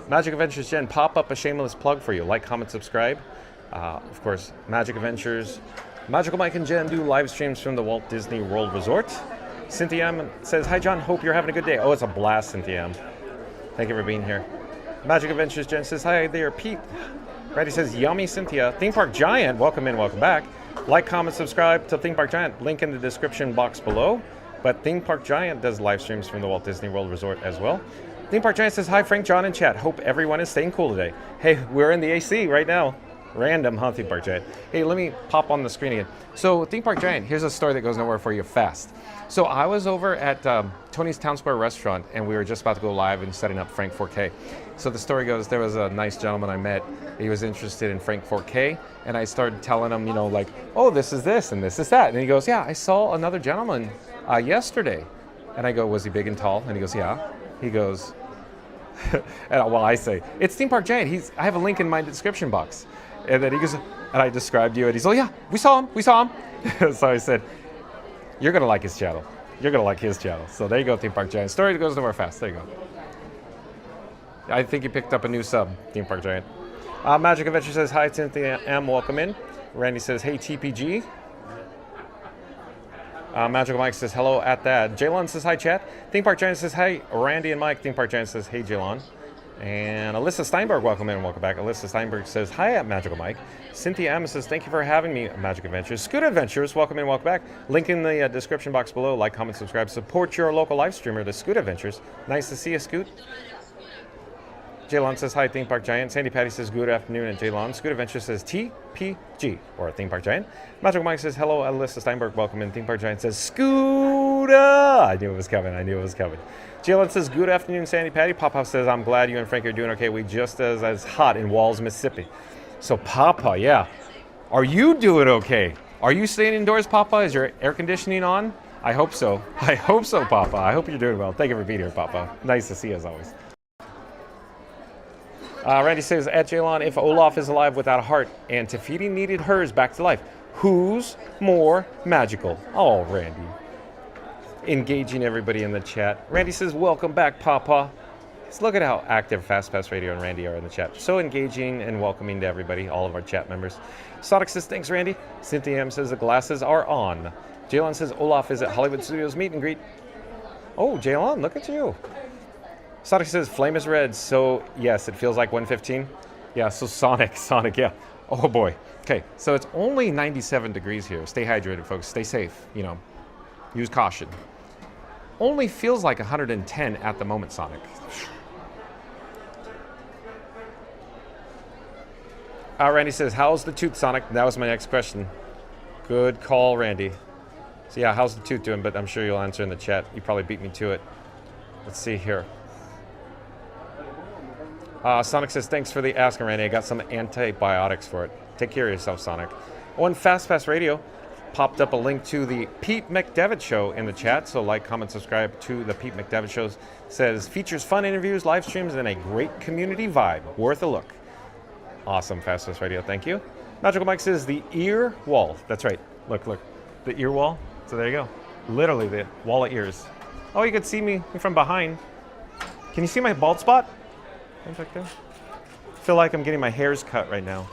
S1: Magic Adventures Jen, pop up a shameless plug for you. Like, comment, subscribe. Of course, Magic Adventures. Magical Mike and Jen do live streams from the Walt Disney World Resort. Cynthia M says, hi, John. Hope you're having a good day. Oh, it's a blast, Cynthia M. Thank you for being here. Magic Adventures Jen says, hi there, Pete. Randy says, yummy, Cynthia. Theme Park Giant, welcome in, welcome back. Like, comment, subscribe to Theme Park Giant. Link in the description box below. but Theme Park Giant does live streams from the Walt Disney World Resort as well. Theme Park Giant says, hi, Frank, John, and chat. Hope everyone is staying cool today. Hey, we're in the AC right now. Random, huh, Theme Park Giant? Hey, let me pop on the screen again. So, Theme Park Giant, here's a story that goes nowhere for you fast. So, I was over at Tony's Town Square restaurant, and we were just about to go live and setting up Frank 4K. So, the story goes, there was a nice gentleman I met. He was interested in Frank 4K, and I started telling him, you know, like, oh, this is this, and this is that. And he goes, yeah, I saw another gentleman yesterday. And I go, was he big and tall? And he goes, yeah. He goes, and well, I say, it's Theme Park Giant. I have a link in my description box. And then he goes, and I described you, and he's, oh yeah, we saw him. So I said, you're gonna like his channel. You're gonna like his channel. So there you go, Theme Park Giant. Story goes nowhere fast. There you go. I think he picked up a new sub, Theme Park Giant. Magic Adventure says, hi, Cynthia M, welcome in. Randy says, hey, TPG. Magical Mike says, hello at that. Jaylon says, hi, chat. Theme Park Giant says, hi, Randy and Mike. Theme Park Giant says, hey, Jaylon. And Alyssa Steinberg, welcome in and welcome back. Alyssa Steinberg says, hi at Magical Mike. Cynthia M says, thank you for having me at Magic Adventures. Scoot Adventures, welcome in and welcome back. Link in the description box below. Like, comment, subscribe. Support your local live streamer, the Scoot Adventures. Nice to see you, Scoot. Jaylon says, hi, Theme Park Giant. Sandy Patty says, good afternoon at Jaylon. Scoot Adventure says, TPG, or Theme Park Giant. Magical Mike says, hello, Alyssa Steinberg, welcome in. Theme Park Giant says, Scooter. I knew it was coming. Jaylon says, good afternoon, Sandy Patty. Papa says, I'm glad you and Frank are doing okay. We just as hot in Walls, Mississippi. So, Papa, yeah. Are you doing okay? Are you staying indoors, Papa? Is your air conditioning on? I hope so. I hope so, Papa. I hope you're doing well. Thank you for being here, Papa. Nice to see you as always. Randy says, at Jaylon, if Olaf is alive without a heart and Tafiti needed hers back to life, who's more magical? Oh, Randy. Engaging everybody in the chat. Randy says, welcome back, Papa. Just look at how active FastPass Radio and Randy are in the chat. So engaging and welcoming to everybody, all of our chat members. Sonic says, thanks, Randy. Cynthia M says, the glasses are on. Jaylon says, Olaf is at Hollywood Studios meet and greet. Oh, Jaylon, look at you. Sonic says, flame is red, so yes, it feels like 115. Yeah, so Sonic, yeah. Oh boy. Okay, so it's only 97 degrees here. Stay hydrated, folks. Stay safe, you know. Use caution. Only feels like 110 at the moment, Sonic. Randy says, how's the tooth, Sonic? That was my next question. Good call, Randy. So yeah, how's the tooth doing? But I'm sure you'll answer in the chat. You probably beat me to it. Let's see here. Sonic says, thanks for the asking, Randy. I got some antibiotics for it. Take care of yourself, Sonic. On FastPass Radio, popped up a link to the Pete McDevitt Show in the chat. So like, comment, subscribe to the Pete McDevitt Show. Says, features fun interviews, live streams, and a great community vibe. Worth a look. Awesome, FastPass Radio. Thank you. Magical Mike says, the ear wall. That's right. Look. The ear wall. So there you go. Literally the wall of ears. Oh, you could see me from behind. Can you see my bald spot? Right there. I feel like I'm getting my hairs cut right now.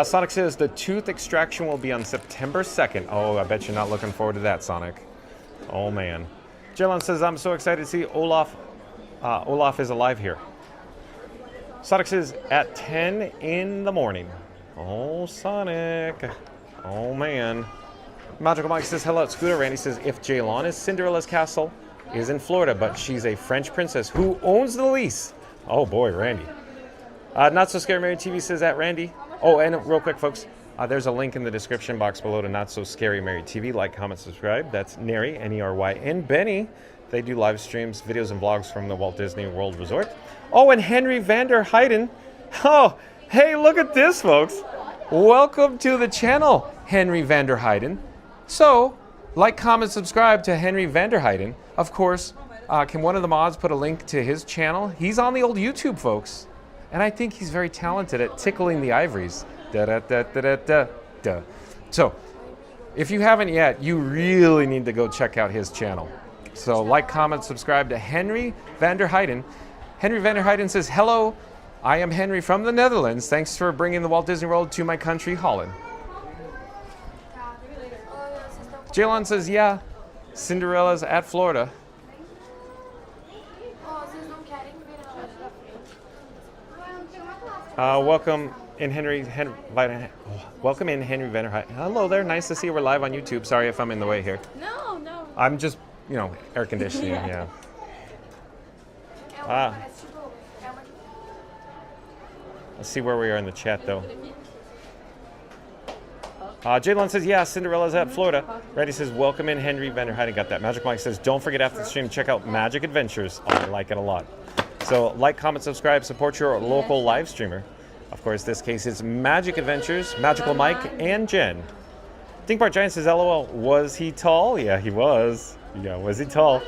S1: Sonic says the tooth extraction will be on September 2nd. Oh, I bet you're not looking forward to that, Sonic. Oh, man. Jaylon says, I'm so excited to see Olaf. Olaf is alive here. Sonic says, at 10 in the morning. Oh, Sonic. Oh, man. Magical Mike says, hello, it's Scooter. Randy says, if Jaylon is Cinderella's castle, is in Florida, but she's a French princess. Who owns the lease? Oh, boy, Randy. Not So Scary Mary TV says, at Randy. Oh, and real quick, folks, there's a link in the description box below to Not So Scary Mary TV. Like, comment, subscribe. That's Neri, N-E-R-Y, and Benny. They do live streams, videos, and vlogs from the Walt Disney World Resort. Oh, and Henry Vander Heiden. Oh, hey, look at this, folks. Welcome to the channel, Henry Vander Heiden. So, like, comment, subscribe to Henry Vander Heiden. Of course, can one of the mods put a link to his channel? He's on the old YouTube, folks. And I think he's very talented at tickling the ivories. Da-da-da-da-da-da. So, if you haven't yet, you really need to go check out his channel. So, like, comment, subscribe to Henry Vander Heiden. Henry Vander Heiden says, hello, I am Henry from the Netherlands. Thanks for bringing the Walt Disney World to my country, Holland. Jaylon says, yeah, Cinderella's at Florida. Welcome welcome in Henry Vanderheiden. Hello there, nice to see you. We're live on YouTube. Sorry if I'm in the way here.
S3: No, no.
S1: I'm just, air conditioning, yeah. Let's see where we are in the chat, though. Jalen says, yeah, Cinderella's at Florida. Randy says, welcome in Henry Vanderheiden. Got that. Magic Mike says, don't forget after the stream, check out Magic Adventures. Oh, I like it a lot. So like, comment, subscribe, support your local live streamer. Of course, this case is Magic Adventures, Magical Mike, and Jen. Think Park Giant says, LOL, was he tall? Yeah, he was. Yeah, was he tall?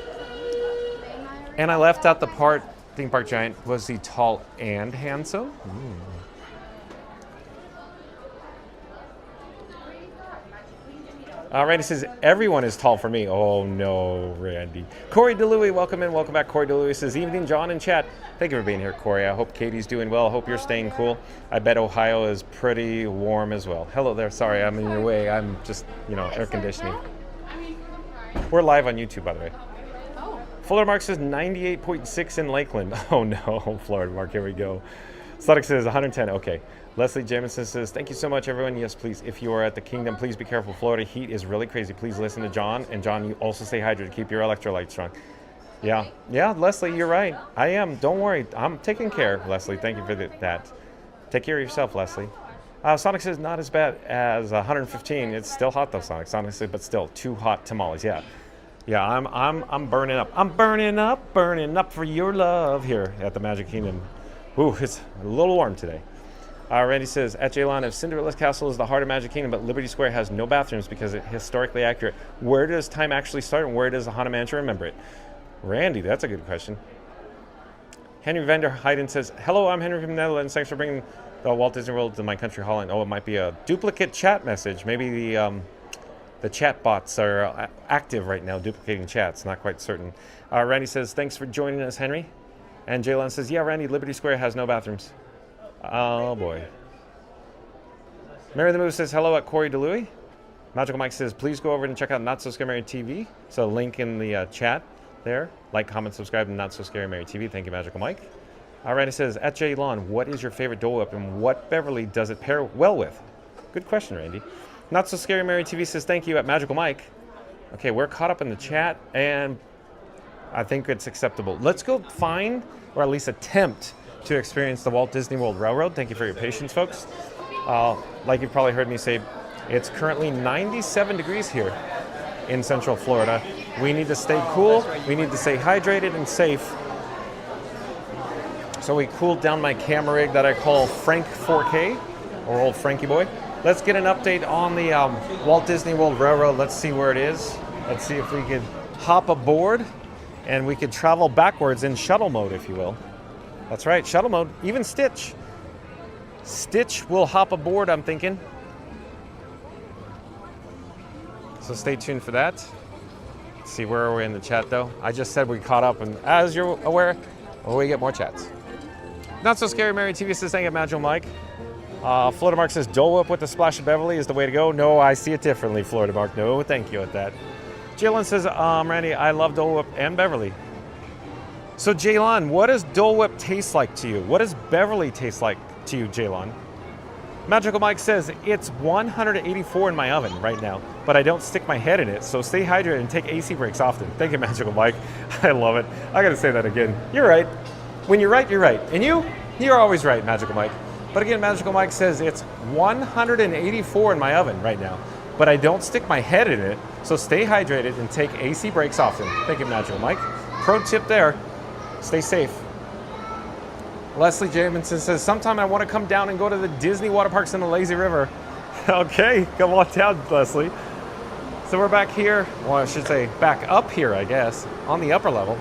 S1: And I left out the part, Think Park Giant, was he tall and handsome? Randy says, everyone is tall for me. Oh, no, Randy. Corey DeLuey, welcome in. Welcome back, Corey DeLuey. Says, evening, John in chat. Thank you for being here, Corey. I hope Katie's doing well. I hope you're staying cool. I bet Ohio is pretty warm as well. Hello there. Sorry, I'm in your way. I'm just, air conditioning. We're live on YouTube, by the way. Florida Mark says 98.6 in Lakeland. Oh, no, Florida Mark. Here we go. Sonic says 110. Okay. Leslie Jamison says, thank you so much, everyone. Yes, please, if you are at the Kingdom, please be careful. Florida heat is really crazy. Please listen to John. And John, you also stay hydrated. Keep your electrolytes strong. Yeah, Leslie, you're right. I am. Don't worry. I'm taking care, Leslie. Thank you for that. Take care of yourself, Leslie. Sonic says, not as bad as 115. It's still hot, though, Sonic. Honestly, but still, too hot tamales. Yeah, I'm burning up. I'm burning up for your love here at the Magic Kingdom. Ooh, it's a little warm today. Randy says, at Jaylon, if Cinderella's castle is the heart of Magic Kingdom, but Liberty Square has no bathrooms because it's historically accurate, where does time actually start and where does the Haunted Mansion remember it? Randy, that's a good question. Henry Vanderheiden says, hello, I'm Henry from the Netherlands. Thanks for bringing the Walt Disney World to my country, Holland. Oh, it might be a duplicate chat message. Maybe the chat bots are active right now, duplicating chats. Not quite certain. Randy says, thanks for joining us, Henry. And Jaylon says, yeah, Randy, Liberty Square has no bathrooms. Oh, boy. Mary the Move says, hello at Corey DeLuey. Magical Mike says, please go over and check out Not So Scary Mary TV. So link in the chat there. Like, comment, subscribe to Not So Scary Mary TV. Thank you, Magical Mike. Randy says, at J Lawn, what is your favorite Dole Whip and what Beverly does it pair well with? Good question, Randy. Not So Scary Mary TV says, thank you at Magical Mike. Okay, we're caught up in the chat and I think it's acceptable. Let's go find, or at least attempt, to experience the Walt Disney World Railroad. Thank you for your patience, folks. Like you've probably heard me say, it's currently 97 degrees here in Central Florida. We need to stay cool, we need to stay hydrated and safe. So we cooled down my camera rig that I call Frank 4K, or old Frankie boy. Let's get an update on the Walt Disney World Railroad. Let's see where it is. Let's see if we could hop aboard and we could travel backwards in shuttle mode, if you will. That's right, shuttle mode. Even Stitch. Stitch will hop aboard, I'm thinking. So stay tuned for that. Let's see, where are we in the chat, though? I just said we caught up, and as you're aware, we get more chats. Not So Scary Mary TV says, thank you, Magical Mike. Florida Mark says, Dole Whip with the splash of Beverly is the way to go. No, I see it differently, Florida Mark. No, thank you at that. Jalen says, Randy, I love Dole Whip and Beverly. So, Jaylon, what does Dole Whip taste like to you? What does Beverly taste like to you, Jaylon? Magical Mike says, it's 184 in my oven right now, but I don't stick my head in it, so stay hydrated and take AC breaks often. Thank you, Magical Mike. I love it. I gotta say that again. You're right. When you're right, you're right. And you're always right, Magical Mike. But again, Magical Mike says, it's 184 in my oven right now, but I don't stick my head in it, so stay hydrated and take AC breaks often. Thank you, Magical Mike. Pro tip there. Stay safe. Leslie Jamison says, sometime I want to come down and go to the Disney water parks in the Lazy River. Okay, come on down, Leslie. So we're back here, well, I should say back up here, I guess, on the upper level.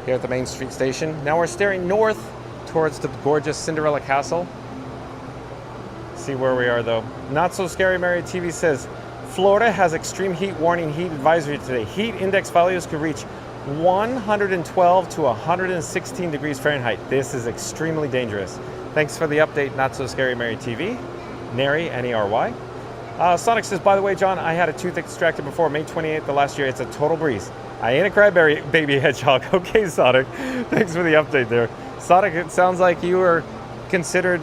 S1: Here at the Main Street Station. Now we're staring north towards the gorgeous Cinderella Castle. See where we are, though. Not So Scary Mary TV says, Florida has extreme heat warning, heat advisory today. Heat index values could reach 112 to 116 degrees Fahrenheit. This is extremely dangerous. Thanks for the update, Not So Scary Mary TV. Nary, N-E-R-Y. Sonic says, by the way, John, I had a tooth extracted before May 28th of last year. It's a total breeze. I ain't a cryberry baby hedgehog. Okay, Sonic. Thanks for the update there. Sonic, it sounds like you were considered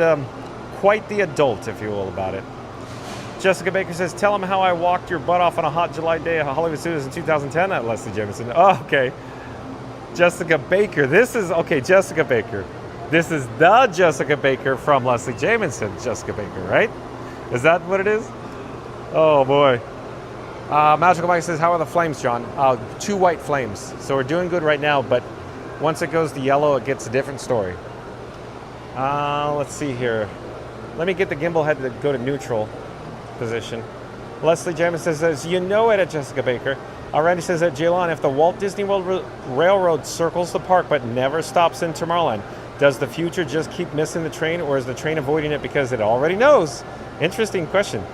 S1: quite the adult, if you will, about it. Jessica Baker says, tell him how I walked your butt off on a hot July day at Hollywood Studios in 2010 at Leslie Jameson. Oh, okay. Jessica Baker. This is, okay, Jessica Baker. This is the Jessica Baker from Leslie Jameson, Jessica Baker, right? Is that what it is? Oh, boy. Magical Mike says, how are the flames, John? 2 white flames. So we're doing good right now, but once it goes to yellow, it gets a different story. Let's see here. Let me get the gimbal head to go to neutral position. Leslie Jameson says, you know it at Jessica Baker. Randy says that Jaylon, if the Walt Disney World Railroad circles the park but never stops in Tomorrowland, does the future just keep missing the train, or is the train avoiding it because it already knows? Interesting question.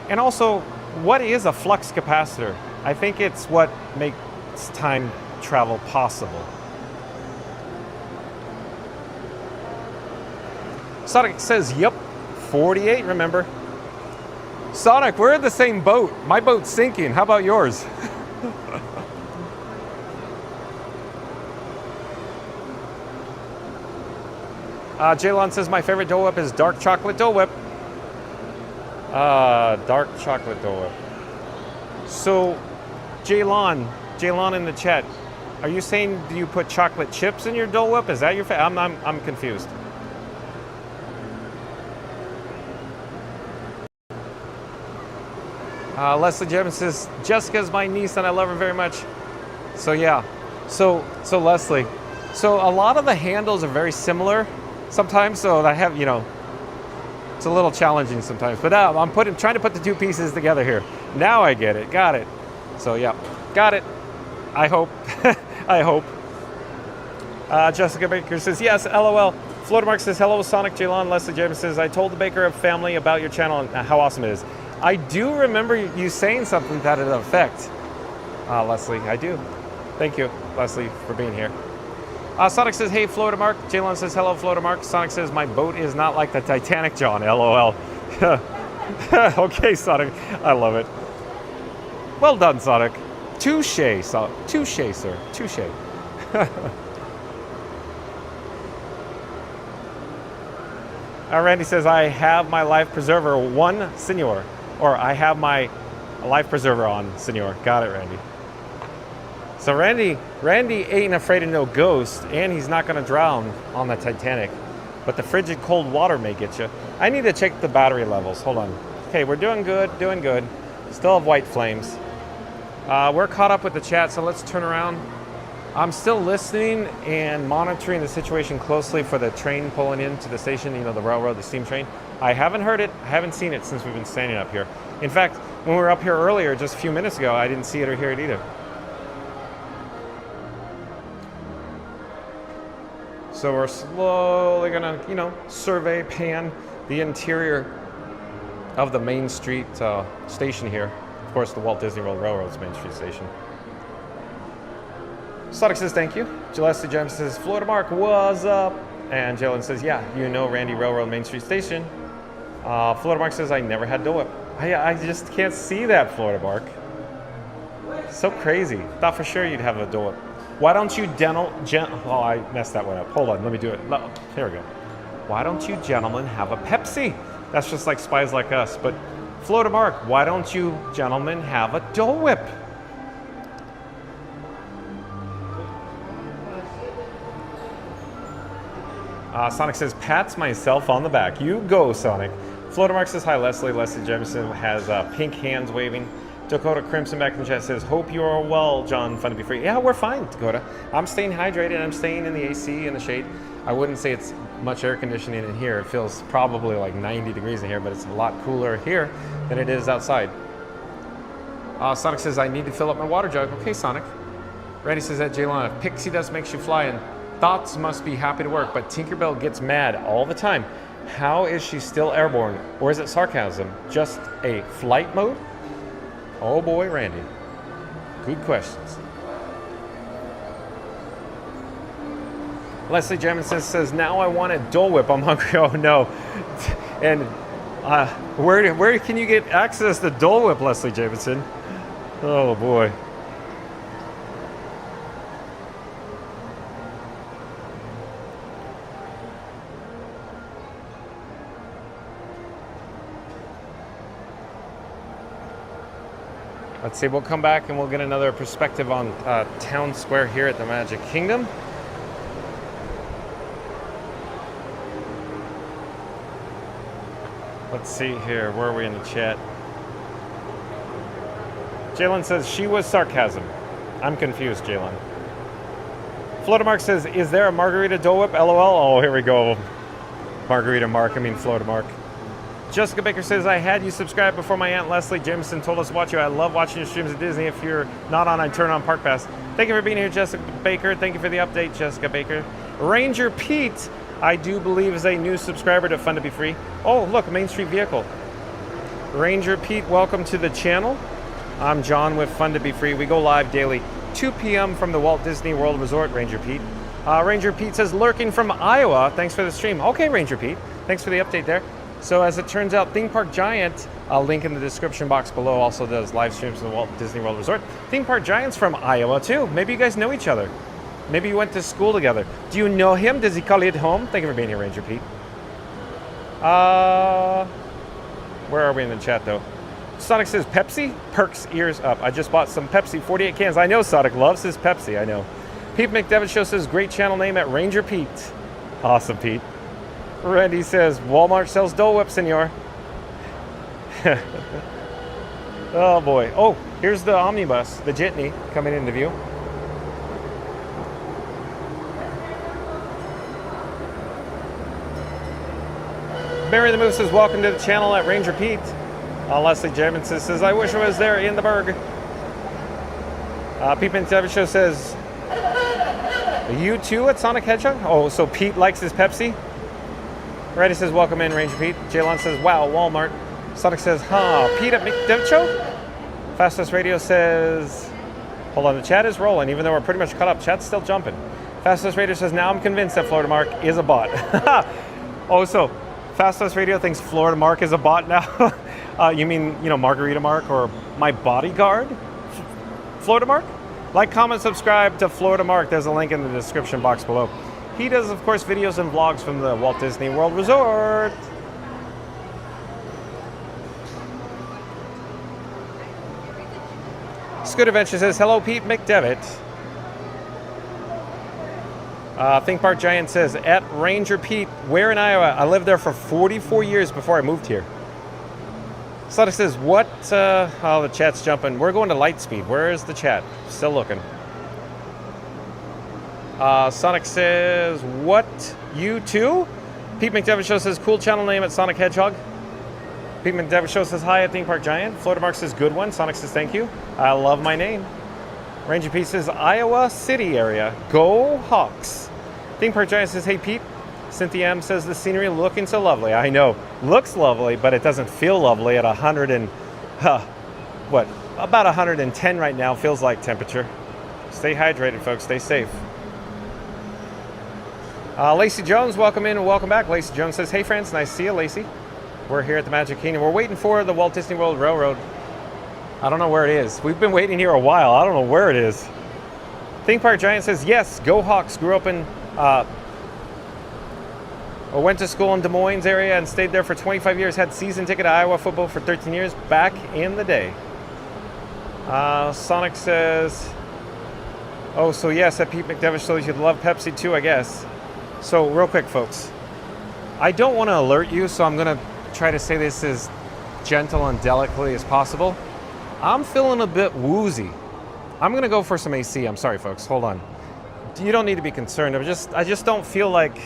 S1: And also, what is a flux capacitor? I think it's what makes time travel possible. Sonic says, yep, 48, remember. Sonic, we're in the same boat. My boat's sinking. How about yours? Jaylon says, my favorite Dole Whip is dark chocolate Dole Whip. Dark chocolate Dole Whip. So, Jaylon in the chat, are you saying do you put chocolate chips in your Dole Whip? Is that your favorite? I'm confused. Leslie Jevons says, Jessica's my niece and I love her very much. So yeah, so Leslie, so a lot of the handles are very similar sometimes, so I have, you know, it's a little challenging sometimes, but I'm trying to put the 2 pieces together here. Now I get it, got it. So yeah, got it, I hope, I hope. Jessica Baker says, yes, LOL. Florida Mark says, hello, Sonic, Jaylon. Leslie James says, I told the Baker family about your channel and how awesome it is. I do remember you saying something to that effect, Leslie. I do. Thank you, Leslie, for being here. Sonic says, hey, Florida Mark. Jaylon says, hello, Florida Mark. Sonic says, my boat is not like the Titanic, John. LOL. Okay, Sonic. I love it. Well done, Sonic. Touche, touche, sir. Touche. Randy says, I have my life preserver one, senor. Or I have my life preserver on, senor. Got it, Randy. So Randy ain't afraid of no ghost, and he's not going to drown on the Titanic. But the frigid cold water may get you. I need to check the battery levels. Hold on. Okay, we're doing good, doing good. Still have white flames. We're caught up with the chat, so let's turn around. I'm still listening and monitoring the situation closely for the train pulling into the station, you know, the railroad, the steam train. I haven't heard it, I haven't seen it since we've been standing up here. In fact, when we were up here earlier, just a few minutes ago, I didn't see it or hear it either. So we're slowly gonna, you know, survey, pan the interior of the Main Street station here. Of course, the Walt Disney World Railroad's Main Street station. Sonic says, thank you. Gillespie James says, Florida Mark, what's up? And Jalen says, yeah, you know Randy Railroad Main Street Station. Florida Mark says, I never had Dole Whip. I just can't see that, Florida Mark. So crazy. Thought for sure you'd have a Dole Whip. Why don't you oh, I messed that one up. Hold on, let me do it. No, here we go. Why don't you gentlemen have a Pepsi? That's just like Spies Like Us. But Florida Mark, why don't you gentlemen have a Dole Whip? Sonic says, pats myself on the back. You go, Sonic. Florida Mark says, hi, Leslie. Leslie Jemison has pink hands waving. Dakota Crimson back in the chat says, hope you are well, John. Fun to be free. Yeah, we're fine, Dakota. I'm staying hydrated. I'm staying in the AC in the shade. I wouldn't say it's much air conditioning in here. It feels probably like 90 degrees in here, but it's a lot cooler here than it is outside. Sonic says, I need to fill up my water jug. Okay, Sonic. Randy says that Jaylon, if pixie dust makes you fly and thoughts must be happy to work, but Tinkerbell gets mad all the time. How is she still airborne? Or is it sarcasm? Just a flight mode? Oh boy, Randy. Good questions. Leslie Jamison says, now I want a Dole Whip. I'm hungry. Oh no. And where can you get access to Dole Whip, Leslie Jamison? Oh boy. Let's see, we'll come back and we'll get another perspective on Town Square here at the Magic Kingdom. Let's see here, where are we in the chat? Jalen says, she was sarcasm. I'm confused, Jalen. Florida Mark says, is there a margarita Dole Whip? LOL. Oh, here we go. Margarita Mark, I mean Florida Mark. Jessica Baker says, I had you subscribe before my Aunt Leslie Jameson told us to watch you. I love watching your streams at Disney. If you're not on, I turn on Park Pass. Thank you for being here, Jessica Baker. Thank you for the update, Jessica Baker. Ranger Pete, I do believe, is a new subscriber to Fun to Be Free. Oh, look, Main Street Vehicle. Ranger Pete, welcome to the channel. I'm John with Fun to Be Free. We go live daily, 2 p.m. from the Walt Disney World Resort, Ranger Pete. Ranger Pete says, lurking from Iowa. Thanks for the stream. Okay, Ranger Pete. Thanks for the update there. So as it turns out, Theme Park Giant, a link in the description box below, also does live streams in the Walt Disney World Resort. Theme Park Giant's from Iowa too. Maybe you guys know each other. Maybe you went to school together. Do you know him? Does he call you at home? Thank you for being here, Ranger Pete. Where are we in the chat though? Sonic says Pepsi? Perks ears up. I just bought some Pepsi, 48 cans. I know Sonic loves his Pepsi, I know. Pete McDevitt Show says great channel name at Ranger Pete. Awesome, Pete. Randy says Walmart sells Dole Whip, senor. Oh boy. Oh, here's the omnibus, the jitney, coming into view. Mary the Moose says, welcome to the channel at Ranger Pete. Leslie Jamison says, I wish I was there in the burg. Pete McDevitt Show says, you too at Sonic Hedgehog? Oh, so Pete likes his Pepsi? Randy says, welcome in, Ranger Pete. Jaylon says, wow, Walmart. Sonic says, huh, Pete at McDevitt Show? Fastest Radio says, hold on, the chat is rolling, even though we're pretty much caught up. Chat's still jumping. Fastest Radio says, now I'm convinced that Florida Mark is a bot. Oh, so Fastest Radio thinks Florida Mark is a bot now? You mean, you know, Margarita Mark or my bodyguard? Florida Mark? Like, comment, subscribe to Florida Mark. There's a link in the description box below. He does, of course, videos and vlogs from the Walt Disney World Resort. Scoot Adventure says, hello, Pete McDevitt. Think Park Giant says, at Ranger Pete, where in Iowa? I lived there for 44 years before I moved here. Sonic says, what? Oh, the chat's jumping. We're going to Lightspeed. Where is the chat? Still looking. Sonic says, what? You too? Pete McDevitt Show says, cool channel name at Sonic Hedgehog. Pete McDevitt Show says, hi at Theme Park Giant. Florida Mark says, good one. Sonic says, thank you. I love my name. Ranger Pete says, Iowa City area. Go Hawks. Theme Park Giant says, hey Pete. Cynthia M says, the scenery looking so lovely. I know, looks lovely, but it doesn't feel lovely at 100 and, what, about 110 right now feels like temperature. Stay hydrated, folks, stay safe. Lacey Jones, welcome in and welcome back. Lacey Jones says, hey friends, nice to see you, Lacey. We're here at the Magic Kingdom. We're waiting for the Walt Disney World Railroad. I don't know where it is. We've been waiting here a while. I don't know where it is. Theme Park Giant says, yes, go Hawks. Grew up in, I went to school in Des Moines area and stayed there for 25 years. Had season ticket to Iowa football for 13 years back in the day. Sonic says, oh, so yes, at Pete McDevitt shows you'd love Pepsi too, I guess. So real quick, folks, I don't want to alert you, so I'm going to try to say this as gentle and delicately as possible. I'm feeling a bit woozy. I'm going to go for some AC. I'm sorry, folks. Hold on. You don't need to be concerned. I just don't feel like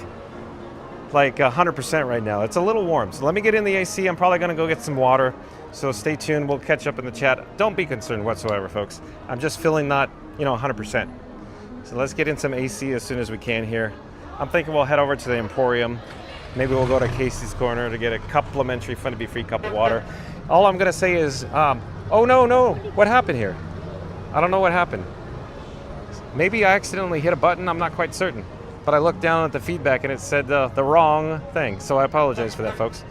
S1: 100% right now. It's a little warm. So let me get in the AC. I'm probably going to go get some water. So stay tuned. We'll catch up in the chat. Don't be concerned whatsoever, folks. I'm just feeling not, 100%. So let's get in some AC as soon as we can here. I'm thinking we'll head over to the Emporium. Maybe we'll go to Casey's Corner to get a complimentary Fun to Be Free cup of water. All I'm going to say is, oh, no. What happened here? I don't know what happened. Maybe I accidentally hit a button. I'm not quite certain. But I looked down at the feedback and it said the wrong thing. So I apologize for that, folks.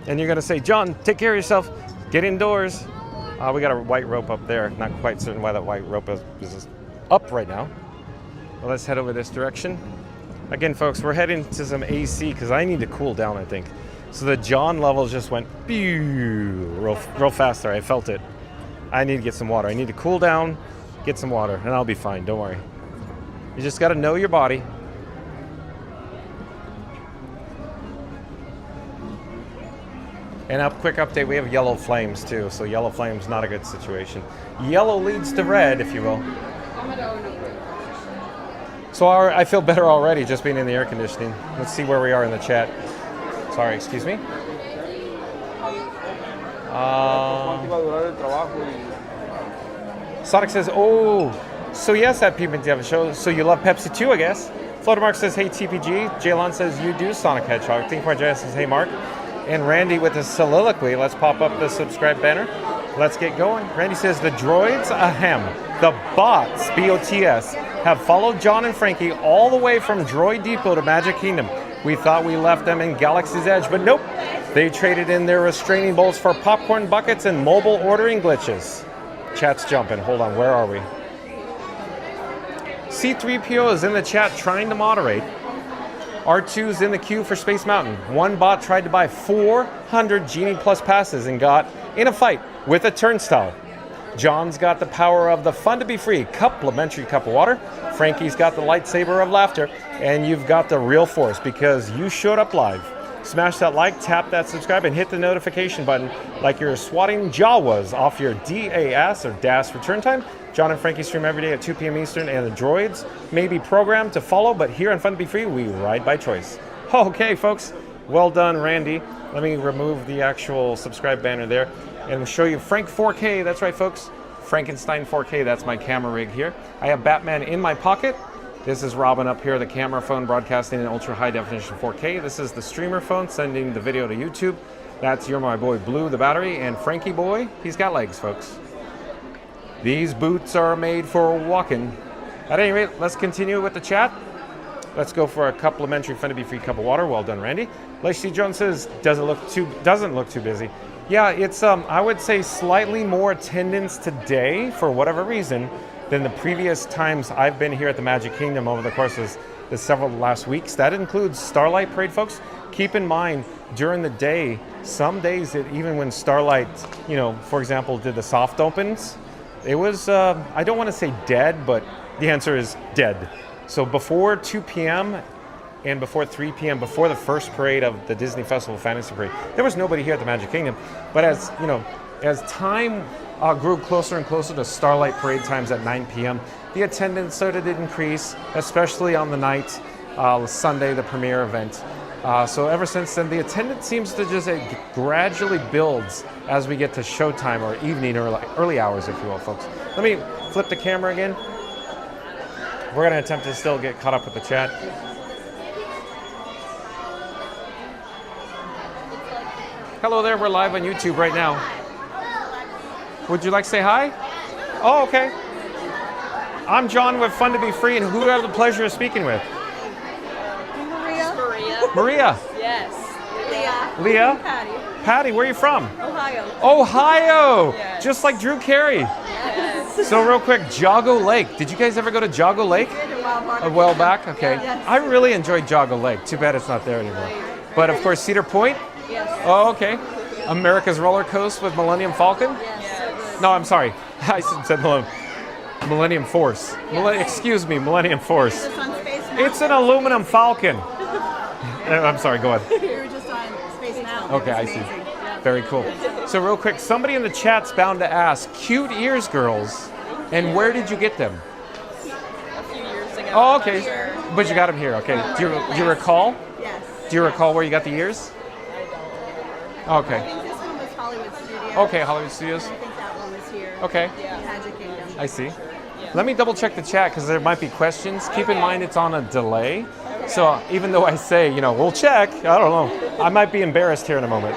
S1: And you're going to say, John, take care of yourself. Get indoors. We got a white rope up there. Not quite certain why that white rope is up right now. Well, let's head over this direction. Again, folks, we're heading to some AC because I need to cool down, I think. So the John levels just went real fast there. I felt it. I need to get some water. I need to cool down, get some water, and I'll be fine. Don't worry. You just got to know your body. And a quick update, we have yellow flames too, so yellow flames not a good situation. Yellow leads to red, if you will. So I feel better already just being in the air conditioning. Let's see where we are in the chat. Sorry, excuse me. Sonic says, oh, so yes, that PMTF show. So you love Pepsi too, I guess. Fluttermark says, hey TPG. Jaylon says, you do Sonic Hedgehog. Think4J says, hey Mark. And Randy with a soliloquy. Let's pop up the subscribe banner. Let's get going. Randy says, the droids, ahem, the bots, B-O-T-S, have followed John and Frankie all the way from Droid Depot to Magic Kingdom. We thought we left them in Galaxy's Edge, but nope. They traded in their restraining bolts for popcorn buckets and mobile ordering glitches. Chat's jumping. Hold on, where are we? C3PO is in the chat trying to moderate. R2's in the queue for Space Mountain. One bot tried to buy 400 Genie Plus passes and got in a fight with a turnstile. John's got the power of the fun to be free, complimentary cup of water. Frankie's got the lightsaber of laughter. And you've got the real force because you showed up live. Smash that like, tap that subscribe, and hit the notification button like you're swatting Jawas off your DAS or DAS return time. John and Frankie stream every day at 2 p.m. Eastern, and the droids may be programmed to follow, but here on Fun to Be Free, we ride by choice. Okay, folks. Well done, Randy. Let me remove the actual subscribe banner there and show you Frank 4K. That's right, folks. Frankenstein 4K. That's my camera rig here. I have Batman in my pocket. This is Robin up here, the camera phone broadcasting in ultra high definition 4K. This is the streamer phone sending the video to YouTube. That's You're My Boy Blue, the battery, and Frankie Boy, he's got legs, folks. These boots are made for walking. At any rate, let's continue with the chat. Let's go for a complimentary Fun to Be Free cup of water. Well done, Randy. Lacey Jones says, doesn't look too busy. Yeah, it's I would say slightly more attendance today for whatever reason than the previous times I've been here at the Magic Kingdom over the course of the several last weeks. That includes Starlight Parade, folks. Keep in mind, during the day, some days, even when Starlight, for example, did the soft opens, it was, I don't want to say dead, but the answer is dead. So before 2 p.m. and before 3 p.m., before the first parade of the Disney Festival Fantasy Parade, there was nobody here at the Magic Kingdom. But as time grew closer and closer to Starlight Parade times at 9 p.m., the attendance started to increase, especially on the night, Sunday, the premiere event. So ever since then, the attendance seems to just gradually builds as we get to showtime or evening or early hours, if you will, folks. Let me flip the camera again. We're going to attempt to still get caught up with the chat. Hello there, we're live on YouTube right now. Would you like to say hi? Oh, okay. I'm John with Fun to Be Free, and who do I have the pleasure of speaking with? Maria.
S4: Yes.
S1: Leah.
S4: Patty.
S1: Patty, where are you from?
S4: Ohio.
S1: Ohio.
S4: Yes.
S1: Just like Drew Carey.
S4: Yes.
S1: So real quick, Jago Lake. Did you guys ever go to Jago Lake? A while back? Okay.
S4: Yes.
S1: I really enjoyed Jago Lake. Too bad it's not there anymore. But of course, Cedar Point?
S4: Yes.
S1: Oh, okay. America's Roller Coaster with Millennium Falcon?
S4: Yes.
S1: No, I'm sorry. I said Millennium Force. Excuse me, Millennium Force. It's an aluminum Falcon. I'm sorry, go ahead.
S4: We were just on Space Mountain.
S1: Okay, I see. Very cool. So real quick, somebody in the chat's bound to ask, cute ears, girls, and where did you get them?
S4: A few years ago.
S1: Oh, okay. But you got them here, okay. Do you recall?
S4: Yes.
S1: Do you recall where you got the ears? Okay.
S4: I think this one was Hollywood Studios.
S1: Okay, Hollywood Studios.
S4: And I think that one was here.
S1: Okay.
S4: Magic Kingdom.
S1: I see. Let me double check the chat because there might be questions. Keep in mind it's on a delay. So even though I say, we'll check, I don't know. I might be embarrassed here in a moment.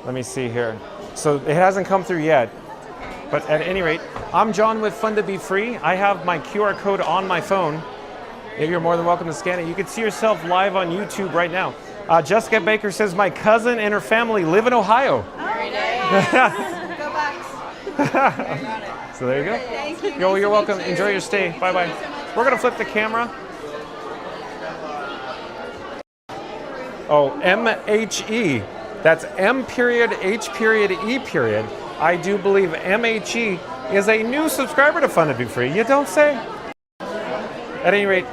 S1: Let me see here. So it hasn't come through yet. But at any rate, I'm John with Fun to Be Free. I have my QR code on my phone. You're more than welcome to scan it. You can see yourself live on YouTube right now. Jessica Baker says, my cousin and her family live in Ohio.
S4: Very nice. Go Bucks.
S1: So there you go.
S4: Thank you.
S1: You're welcome. Enjoy your stay. Bye-bye. We're going to flip the camera. Oh, MHE. That's M period H period E period. I do believe MHE is a new subscriber to Fun to Be Free. You don't say? At any rate,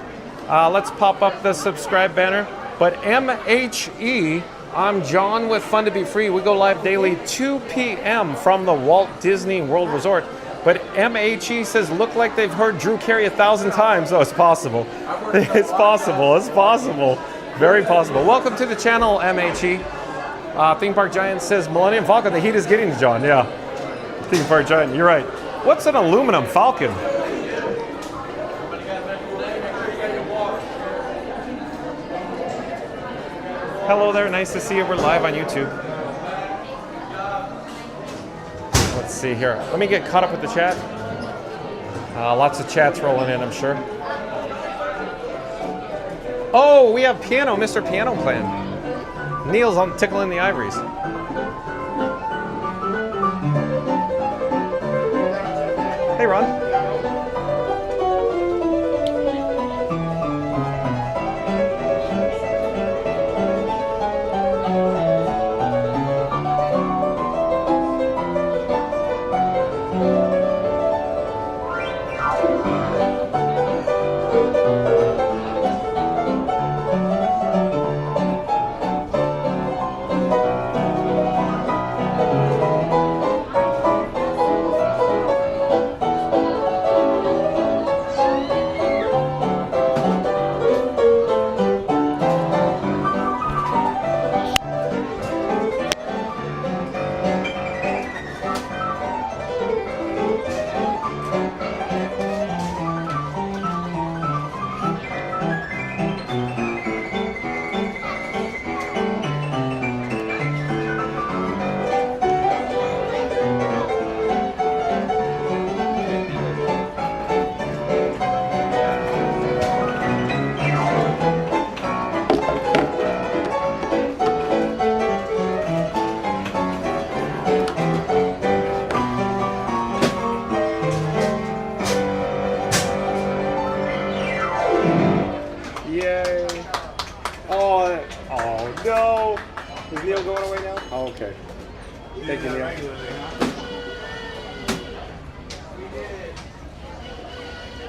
S1: let's pop up the subscribe banner. But MHE, I'm John with Fun to Be Free. We go live daily 2 p.m. from the Walt Disney World Resort. But MHE says, look like they've heard Drew Carey 1,000 times. Oh, it's possible. It's possible. It's possible. Very possible. Welcome to the channel, MHE. Theme Park Giant says, Millennium Falcon, the heat is getting to John. Yeah. Theme Park Giant, you're right. What's an aluminum falcon? Hello there, nice to see you. We're live on YouTube. Let's see here. Let me get caught up with the chat. Lots of chats rolling in, I'm sure. Oh, we have Piano, Mr. Piano Clan. Neil's on tickling the ivories. Hey, Ron.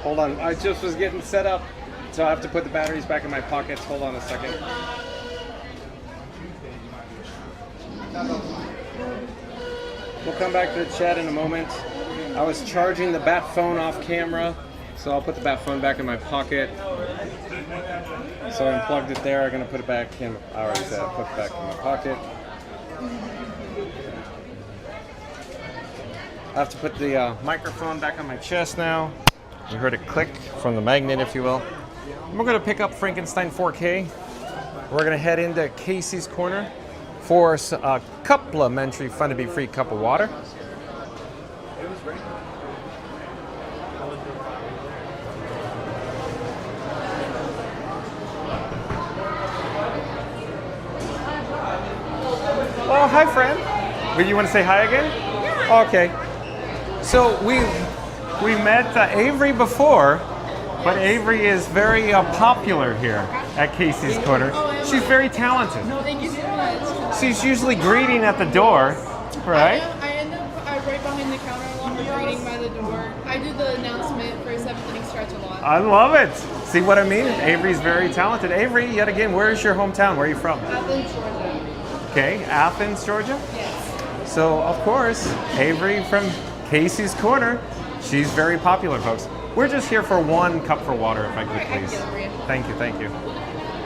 S1: Hold on, I just was getting set up, so I have to put the batteries back in my pockets. Hold on a second. We'll come back to the chat in a moment. I was charging the bat phone off camera, so I'll put the bat phone back in my pocket. So I unplugged it there. I'm gonna put it back in. I already said I put it back in my pocket. I have to put the microphone back on my chest now. You heard it click from the magnet, if you will. And we're gonna pick up Frankenstein 4K. We're gonna head into Casey's Corner for a complimentary Fun to Be Free cup of water. Oh, hi, friend. Well, you want to say hi again? Yeah. Okay. So we met Avery before, but Avery is very popular here at Casey's Corner. She's very talented.
S3: No, thank you so much.
S1: She's usually greeting at the door, right?
S3: I end up right behind the counter along with greeting by the door. I do the announcement for 7th inning stretch a lot.
S1: I love it. See what I mean? Avery's very talented. Avery, yet again, where is your hometown? Where are you from?
S3: Athens, Georgia.
S1: Okay, Athens, Georgia?
S3: Yes.
S1: So, of course, Avery from Casey's Corner. She's very popular, folks. We're just here for one cup for water, if I could, please. Thank you, thank you.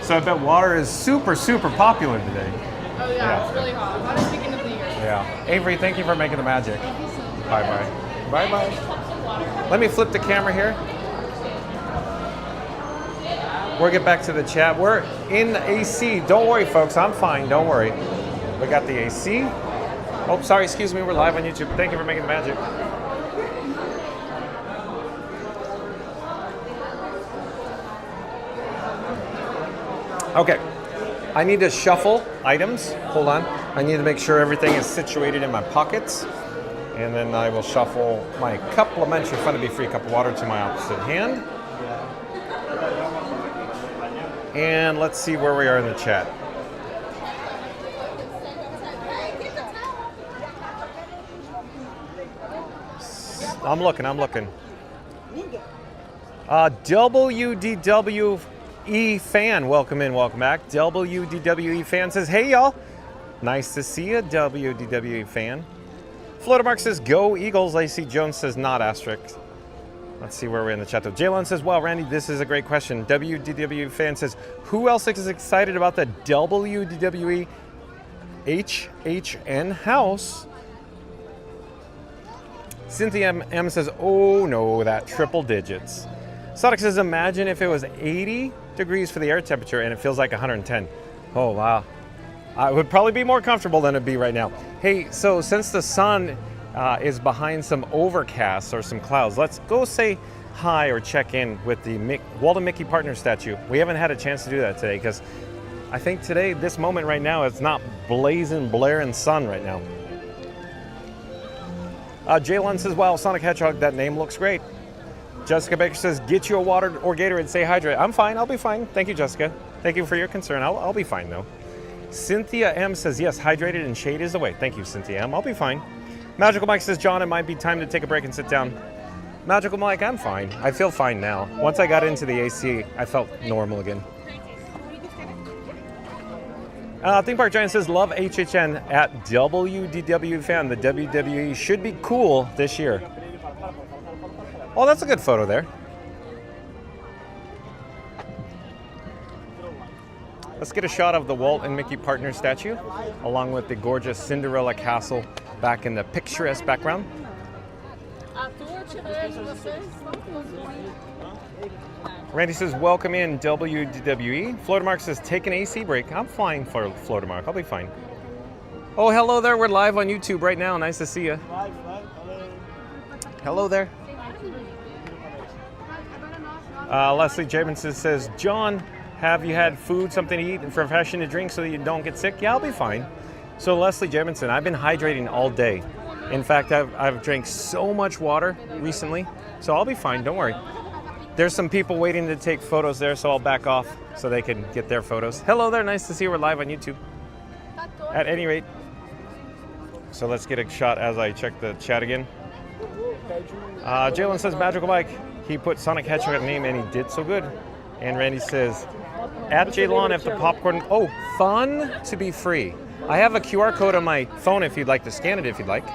S1: So I bet water is super, super popular today.
S3: Oh yeah, it's really hot. Hottest weekend of the year.
S1: Yeah. Avery, thank you for making the magic.
S3: Thank you so much.
S1: Bye-bye. Bye-bye. Let me flip the camera here. We'll get back to the chat. We're in the AC. Don't worry, folks. I'm fine. Don't worry. We got the AC. Oh, sorry. Excuse me. We're live on YouTube. Thank you for making the magic. Okay, I need to shuffle items. Hold on. I need to make sure everything is situated in my pockets. And then I will shuffle my complimentary Fun to Be Free cup of water to my opposite hand. And let's see where we are in the chat. I'm looking. WDWE fan, welcome in, welcome back. WDWE fan says, hey y'all. Nice to see you, WDWE fan. Florida Mark says, go Eagles. Lacey Jones says, not asterisk. Let's see where we're in the chat though. Jaylon says, well, Randy, this is a great question. WDWE fan says, who else is excited about the WDWE HHN house? Cynthia M says, oh no, that triple digits. Sonic says, imagine if it was 80 degrees for the air temperature and it feels like 110. Oh, wow. It would probably be more comfortable than it'd be right now. Hey, so since the sun is behind some overcasts or some clouds, let's go say hi or check in with the Walt and Mickey partner statue. We haven't had a chance to do that today because I think today, this moment right now, it's not blazing, blaring sun right now. Jaylon says, wow, Sonic Hedgehog, that name looks great. Jessica Baker says, get you a water or Gatorade, stay hydrated. I'm fine, I'll be fine. Thank you, Jessica. Thank you for your concern. I'll be fine though. Cynthia M says, yes, hydrated and shade is the way. Thank you, Cynthia M. I'll be fine. Magical Mike says, John, it might be time to take a break and sit down. Magical Mike, I'm fine. I feel fine now. Once I got into the AC, I felt normal again. Theme Park Giant says, love HHN at WDW fan. The WWE should be cool this year. Oh, that's a good photo there. Let's get a shot of the Walt and Mickey partner statue, along with the gorgeous Cinderella castle back in the picturesque background. Randy says, welcome in WDWE. Florida Mark says, take an AC break. I'm fine for Florida Mark. I'll be fine. Oh, hello there. We're live on YouTube right now. Nice to see you. Hello there. Leslie Jamison says, John, have you had food, something to eat, and refreshing to drink so that you don't get sick? Yeah, I'll be fine. So Leslie Jamison, I've been hydrating all day. In fact, I've drank so much water recently, so I'll be fine. Don't worry. There's some people waiting to take photos there, so I'll back off so they can get their photos. Hello there, nice to see you. We're live on YouTube. At any rate, so let's get a shot as I check the chat again. Jalen says, Magical Mike, he put Sonic Hedgehog in the name and he did so good. And Randy says, at Jaylon, if the popcorn, oh, fun to be free. I have a QR code on my phone if you'd like to scan it if you'd like.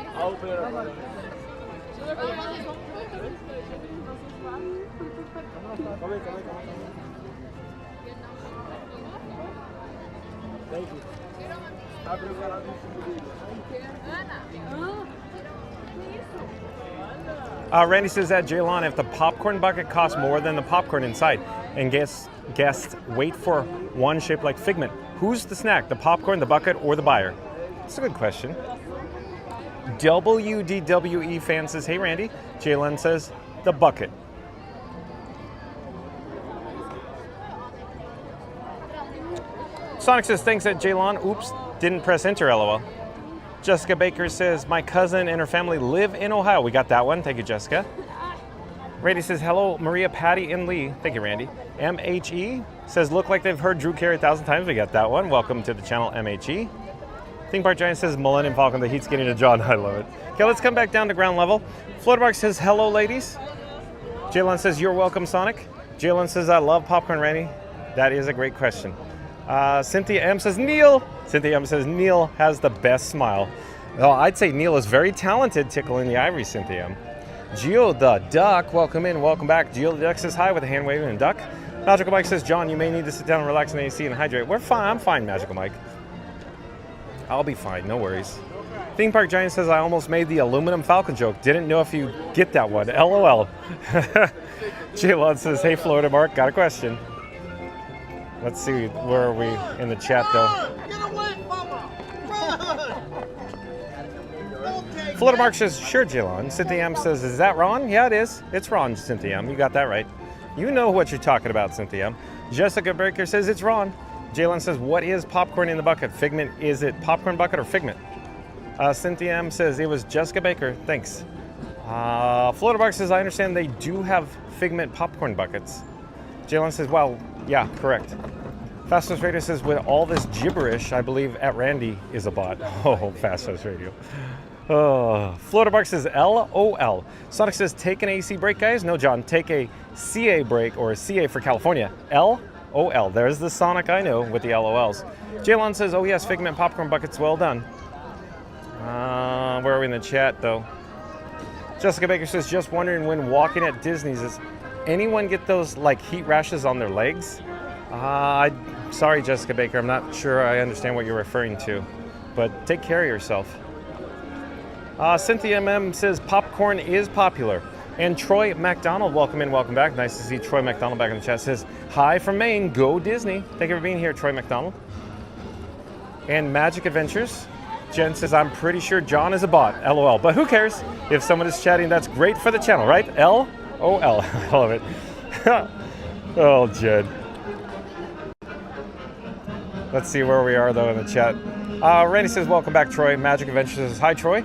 S7: Thank you.
S1: Randy says at Jaylon, if the popcorn bucket costs more than the popcorn inside, and guests wait for one shaped like Figment, who's the snack, the popcorn, the bucket, or the buyer? That's a good question. WDWE fan says, hey Randy. Jaylon says, the bucket. Sonic says, thanks at Jaylon. Oops, didn't press enter, lol. Jessica Baker says, my cousin and her family live in Ohio. We got that one. Thank you, Jessica. Randy says, hello, Maria, Patty, and Lee. Thank you, Randy. MHE says, look like they've heard Drew Carey 1,000 times. We got that one. Welcome to the channel, MHE. Theme Park Giant says, Millennium Falcon, the heat's getting to John. I love it. Okay, let's come back down to ground level. Flutterbark says, hello, ladies. Jalen says, you're welcome, Sonic. Jalen says, I love popcorn, Randy. That is a great question. Cynthia M says, Neil. Cynthia M says, Neil has the best smile. Oh, I'd say Neil is very talented tickling the ivory, Cynthia M. Geo the Duck, welcome in, welcome back. Geo the Duck says hi with a hand waving and duck. Magical Mike says, John, you may need to sit down and relax in the AC and hydrate. We're fine, I'm fine, Magical Mike. I'll be fine, no worries. Theme Park Giant says, I almost made the aluminum falcon joke. Didn't know if you get that one. LOL. Jaylon says, hey, Florida Mark, got a question. Let's see, where are we in the chat, though? Florida Mark says, sure, Jaylon. Cynthia M says, is that Ron? Yeah, it is. It's Ron, Cynthia M. You got that right. You know what you're talking about, Cynthia M. Jessica Baker says, it's Ron. Jaylon says, what is popcorn in the bucket? Figment, is it popcorn bucket or Figment? Cynthia M says, it was Jessica Baker. Thanks. Florida Mark says, I understand they do have Figment popcorn buckets. Jaylon says, well, yeah, correct. Fastest Radio says, with all this gibberish, I believe at Randy is a bot. Oh, Fastest Radio. Oh, Florida Mark says LOL. Sonic says take an AC break, guys. No, John, take a CA break, or a CA for California. LOL. There's the Sonic I know with the LOLs. Jaylon says, oh yes, Figment popcorn buckets, well done. Where are we in the chat though? Jessica Baker says, just wondering when walking at Disney's, does anyone get those like heat rashes on their legs? Sorry, Jessica Baker, I'm not sure I understand what you're referring to, but take care of yourself. Cynthia MM says popcorn is popular. And Troy McDonald, welcome in, welcome back. Nice to see Troy McDonald back in the chat. Says, hi from Maine, go Disney. Thank you for being here, Troy McDonald. And Magic Adventures. Jen says, I'm pretty sure John is a bot, LOL. But who cares? If someone is chatting, that's great for the channel, right? LOL. I love it. Oh, Jen. Let's see where we are, though, in the chat. Randy says, welcome back, Troy. Magic Adventures says, hi, Troy.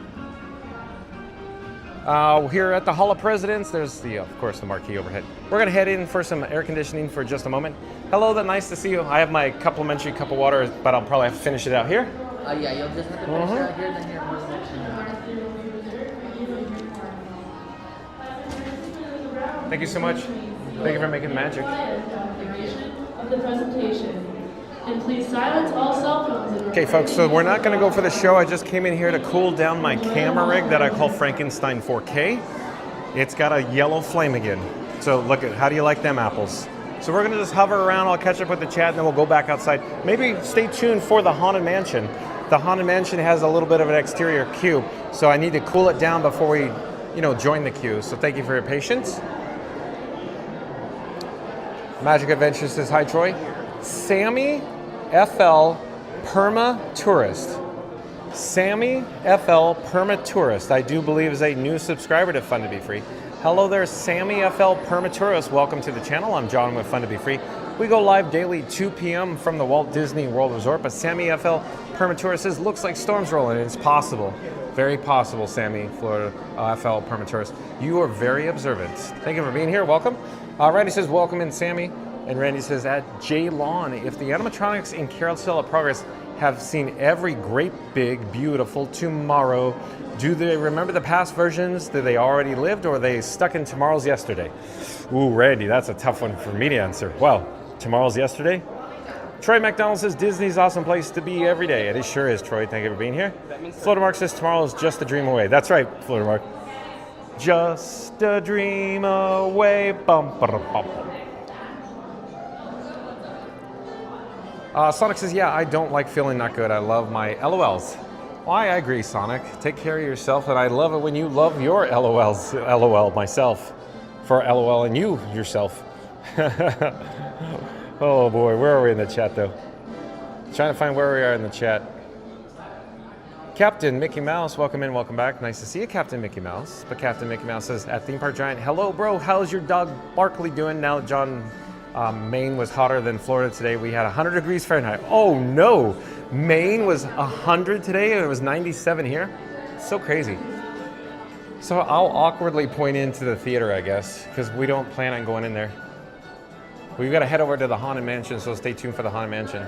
S1: Here at the Hall of Presidents, there's of course, the marquee overhead. We're gonna head in for some air conditioning for just a moment. Hello, nice to see you. I have my complimentary cup of water, but I'll probably have to finish it out here.
S10: Yeah, you'll just have to finish it out here, then you're more than welcome.
S1: Thank you so much. Thank you for making the magic.
S18: Of the presentation. And please silence all cell phones.
S1: Okay, folks, so we're not going to go for the show. I just came in here to cool down my camera rig that I call Frankenstein 4K. It's got a yellow flame again. So look at, how do you like them apples? So we're going to just hover around. I'll catch up with the chat, and then we'll go back outside. Maybe stay tuned for the Haunted Mansion. The Haunted Mansion has a little bit of an exterior queue, so I need to cool it down before we, join the queue. So thank you for your patience. Magic Adventures says, hi, Troy. Sammy FL Perma Tourist. Sammy FL Perma Tourist, I do believe, is a new subscriber to Fun to Be Free. Hello there, Sammy FL Perma Tourist. Welcome to the channel. I'm John with Fun to Be Free. We go live daily 2 p.m. from the Walt Disney World Resort, but Sammy FL Perma Tourist says, looks like storms rolling. It's possible. Very possible, Sammy, Florida FL Perma Tourist. You are very observant. Thank you for being here. Welcome. Randy says, welcome in, Sammy. And Randy says, at J Lawn, if the animatronics in Carousel of Progress have seen every great, big, beautiful tomorrow, do they remember the past versions? Do they already lived, or are they stuck in tomorrow's yesterday? Ooh, Randy, that's a tough one for me to answer. Well, tomorrow's yesterday? Troy McDonald says, Disney's an awesome place to be every day. It sure is, Troy. Thank you for being here. Florida Mark says, tomorrow is just a dream away. That's right, Florida Mark. Just a dream away. Bum, ba, bum. Sonic says, yeah, I don't like feeling not good. I love my LOLs. Why, I agree, Sonic. Take care of yourself, and I love it when you love your LOLs. LOL, myself. For LOL and you, yourself. Oh boy, where are we in the chat, though? Trying to find where we are in the chat. Captain Mickey Mouse, welcome in, welcome back. Nice to see you, Captain Mickey Mouse. But Captain Mickey Mouse says, at Theme Park Giant, hello, bro. How's your dog Barkley doing now that John... Maine was hotter than Florida today. We had 100 degrees Fahrenheit. Oh no, Maine was 100 today and it was 97 here. So crazy. So I'll awkwardly point into the theater, I guess, because we don't plan on going in there. We've got to head over to the Haunted Mansion, so stay tuned for the Haunted Mansion.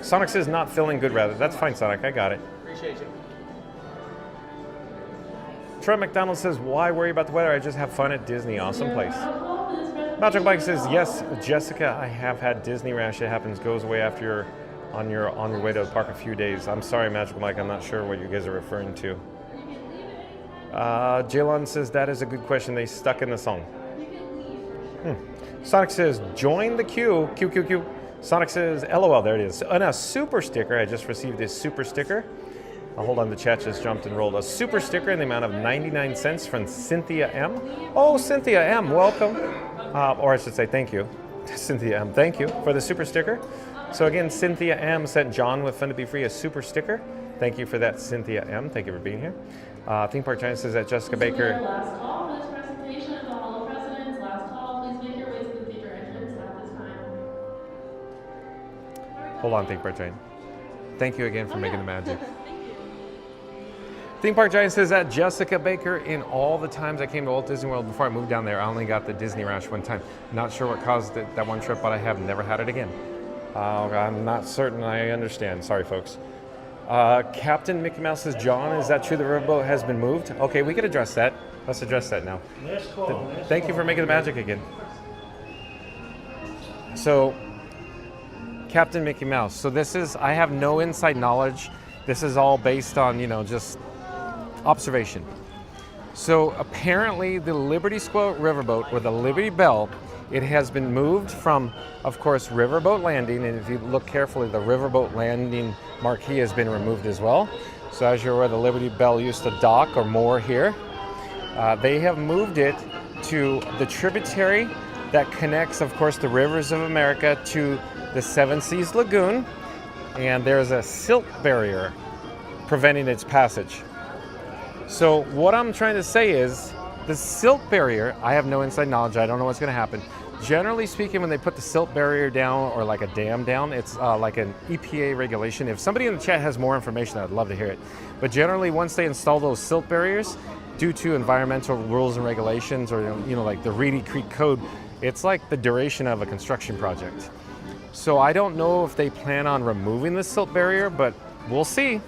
S1: Sonic says not feeling good, rather. That's fine, Sonic, I got it.
S6: Appreciate you.
S1: Troy McDonald says, why worry about the weather? I just have fun at Disney. Awesome place. Magic Mike says, yes, Jessica, I have had Disney rash. It happens, goes away after you're on your way to the park a few days. I'm sorry, Magic Mike, I'm not sure what you guys are referring to. Jaylon says, that is a good question. They stuck in the song. Sonic says, join the queue. Q. Sonic says, LOL, there it is. And a super sticker. I just received this super sticker. Hold on, the chat just jumped and rolled. A super sticker in the amount of 99 cents from Cynthia M. Oh, Cynthia M, welcome. Or I should say thank you. Cynthia M, thank you for the super sticker. So again, Cynthia M sent John with Fun to Be Free a super sticker. Thank you for that, Cynthia M. Thank you for being here. Theme Park Giant says that Jessica Baker.
S18: Last call for this presentation of the Hall of Presidents. Last call, please make your way to the theater entrance at this time.
S1: Hold on, Theme Park Giant. Thank you again for making the magic. Theme Park Giant says that Jessica Baker, in all the times I came to Walt Disney World before I moved down there, I only got the Disney rash one time. Not sure what caused it that one trip, but I have never had it again. I'm not certain I understand. Sorry, folks. Captain Mickey Mouse says, John, is that true the riverboat has been moved? Okay, we could address that. Let's address that now. Thank you for making the magic again. So, Captain Mickey Mouse. So this is, I have no inside knowledge. This is all based on, just observation. So apparently the Liberty Square riverboat, or the Liberty Belle, it has been moved from, of course, Riverboat Landing, and if you look carefully, the Riverboat Landing marquee has been removed as well. So as you're aware, the Liberty Belle used to dock or moor here. They have moved it to the tributary that connects, of course, the rivers of America to the Seven Seas Lagoon, and there's a silt barrier preventing its passage. So what I'm trying to say is, the silt barrier, I have no inside knowledge, I don't know what's going to happen. Generally speaking, when they put the silt barrier down or like a dam down, it's like an EPA regulation. If somebody in the chat has more information, I'd love to hear it. But generally, once they install those silt barriers, due to environmental rules and regulations, or like the Reedy Creek Code, it's like the duration of a construction project. So I don't know if they plan on removing the silt barrier, but we'll see.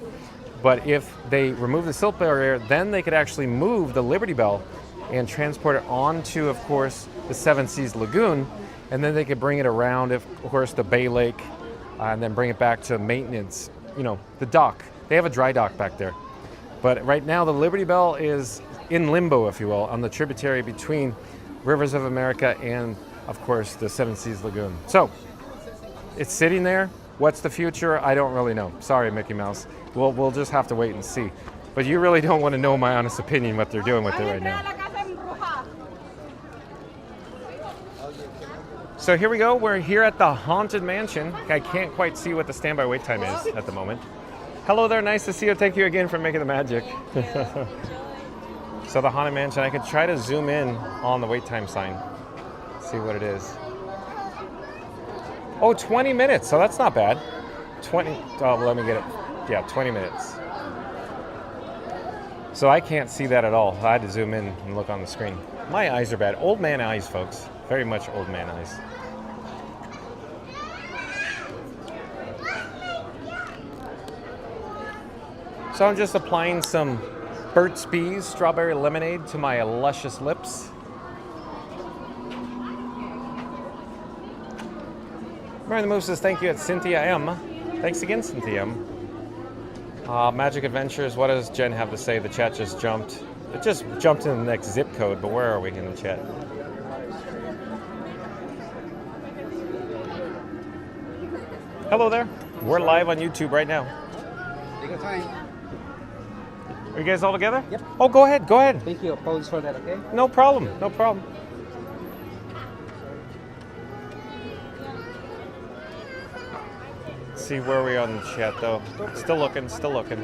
S1: But if they remove the silt barrier, then they could actually move the Liberty Belle and transport it onto, of course, the Seven Seas Lagoon, and then they could bring it around, of course, the Bay Lake, and then bring it back to maintenance, the dock. They have a dry dock back there. But right now, the Liberty Belle is in limbo, if you will, on the tributary between Rivers of America and, of course, the Seven Seas Lagoon. So, it's sitting there. What's the future? I don't really know. Sorry, Mickey Mouse. We'll just have to wait and see. But you really don't want to know my honest opinion what they're doing with it right now. So here we go. We're here at the Haunted Mansion. I can't quite see what the standby wait time is at the moment. Hello there. Nice to see you. Thank you again for making the magic. So the Haunted Mansion, I could try to zoom in on the wait time sign. See what it is. Oh, 20 minutes. So that's not bad. 20. Oh, let me get it. Yeah, 20 minutes. So I can't see that at all. I had to zoom in and look on the screen. My eyes are bad. Old man eyes, folks. Very much old man eyes. So I'm just applying some Burt's Bees strawberry lemonade to my luscious lips. Mary the Move says thank you at Cynthia M. Thanks again, Cynthia M. Magic Adventures, what does Jen have to say? The chat just jumped. It just jumped in the next zip code, but where are we in the chat? Hello there. We're live on YouTube right now.
S2: Take your time.
S1: Are you guys all together?
S2: Yep.
S1: Oh, go ahead, go ahead.
S2: Thank you. Apologies for that, okay?
S1: No problem, no problem. Let's see where we are on the chat though. Still looking, still looking.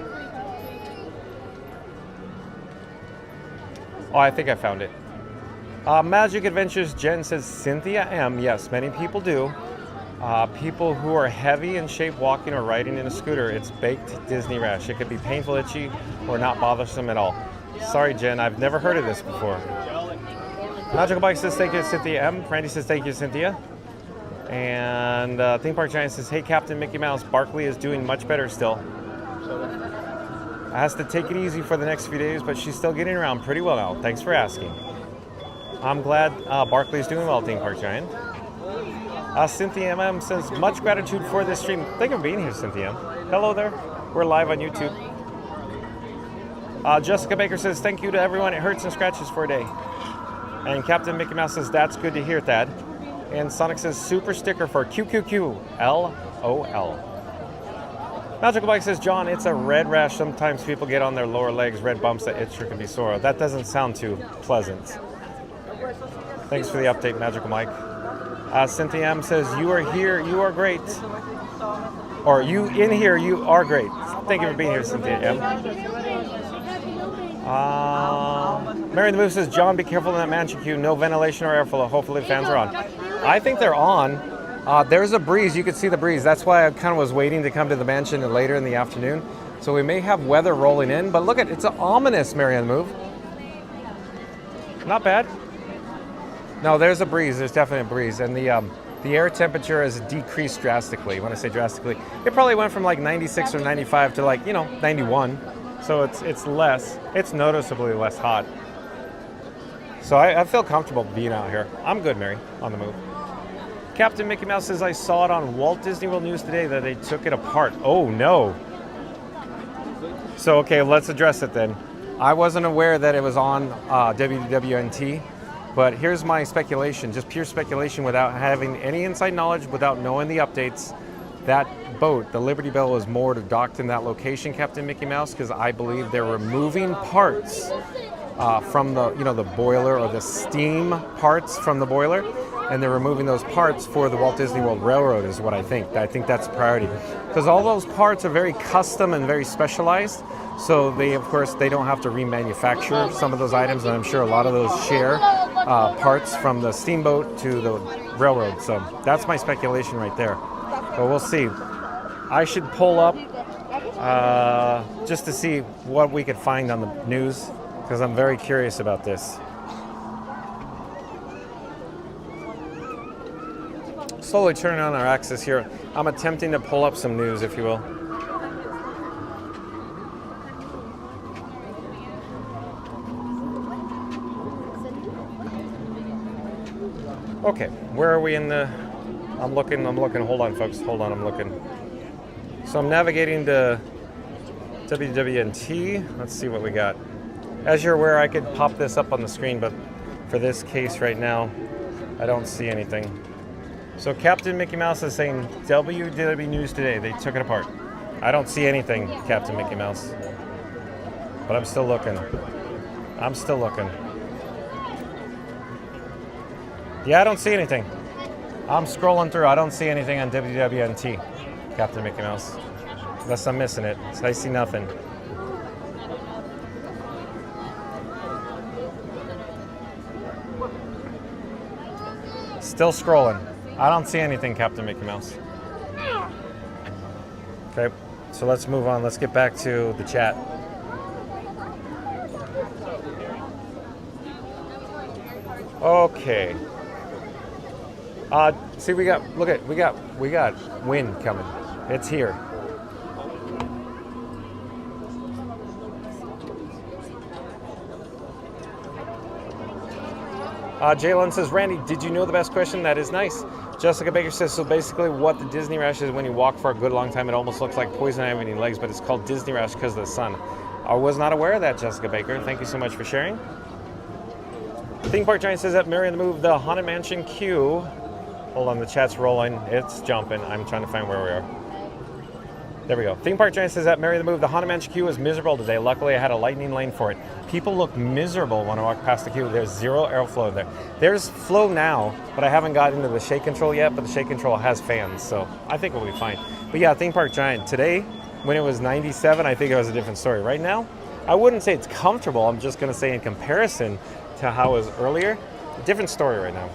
S1: Oh, I think I found it. Magic Adventures, Jen says Cynthia M. Yes, many people do. People who are heavy in shape walking or riding in a scooter, it's baked Disney rash. It could be painful, itchy, or not bothersome at all. Sorry, Jen, I've never heard of this before. Magical Bike says thank you, Cynthia M. Randy says thank you, Cynthia. And Theme Park Giant says, hey, Captain Mickey Mouse, Barkley is doing much better still. Has to take it easy for the next few days, but she's still getting around pretty well now. Thanks for asking. I'm glad Barkley is doing well, Theme Park Giant. Cynthia M says, much gratitude for this stream. Thank you for being here, Cynthia M. Hello there. We're live on YouTube. Jessica Baker says, thank you to everyone. It hurts and scratches for a day. And Captain Mickey Mouse says, that's good to hear, Thad. And Sonic says, super sticker for QQQ, LOL. Magical Bike says, John, it's a red rash. Sometimes people get on their lower legs, red bumps that itch or can be sore. That doesn't sound too pleasant. Thanks for the update, Magical Mike. Cynthia M says, you are here, you are great. Or you in here, you are great. Thank you for being here, Cynthia M. Mary the Move says, John, be careful in that mansion queue. No ventilation or airflow. Hopefully the fans are on. I think they're on. There's a breeze. You can see the breeze. That's why I kind of was waiting to come to the mansion later in the afternoon. So we may have weather rolling in. But look at it's ominous, Mary the Move. Not bad. No, there's a breeze. There's definitely a breeze. And the the air temperature has decreased drastically. When I say drastically, it probably went from like 96 or 95 to like, 91. So it's less. It's noticeably less hot. So I feel comfortable being out here. I'm good, Mary, on the move. Captain Mickey Mouse says, I saw it on Walt Disney World News today that they took it apart. Oh, no. So, okay, let's address it then. I wasn't aware that it was on WWNT, but here's my speculation, just pure speculation without having any inside knowledge, without knowing the updates. That boat, the Liberty Bell, was moored or docked in that location, Captain Mickey Mouse, because I believe they're removing parts from the, the boiler, or the steam parts from the boiler, and they're removing those parts for the Walt Disney World Railroad is what I think. I think that's a priority, because all those parts are very custom and very specialized. So they, of course, they don't have to remanufacture some of those items, and I'm sure a lot of those share parts from the steamboat to the railroad. So that's my speculation right there. But we'll see. I should pull up just to see what we could find on the news, because I'm very curious about this. Slowly turning on our axis here. I'm attempting to pull up some news, if you will. Okay, where are we in the... I'm looking, hold on folks, I'm looking. So I'm navigating to WWNT. Let's see what we got. As you're aware, I could pop this up on the screen, but for this case right now, I don't see anything. So Captain Mickey Mouse is saying WDW News today, they took it apart. I don't see anything, Captain Mickey Mouse. But I'm still looking. Yeah, I don't see anything. I'm scrolling through. I don't see anything on WWNT, Captain Mickey Mouse. Unless I'm missing it. So I see nothing. Still scrolling. I don't see anything, Captain Mickey Mouse. Okay, so let's move on. Let's get back to the chat. Okay. See, we got wind coming. It's here. Jalen says, Randy, did you know the best question? That is nice. Jessica Baker says, so basically what the Disney rash is when you walk for a good long time, it almost looks like poison ivy legs, but it's called Disney rash because of the sun. I was not aware of that, Jessica Baker. Thank you so much for sharing. Theme Park Giant says that Mary on the Move, the Haunted Mansion queue. Hold on, the chat's rolling. It's jumping. I'm trying to find where we are. There we go. Theme Park Giant says that Mary the Move, the Haunted Mansion queue was miserable today. Luckily, I had a lightning lane for it. People look miserable when I walk past the queue. There's zero airflow there. There's flow now, but I haven't gotten into the shade control yet, but the shade control has fans, so I think we'll be fine. But yeah, Theme Park Giant, today, when it was 97, I think it was a different story. Right now, I wouldn't say it's comfortable. I'm just going to say in comparison to how it was earlier, a different story right now.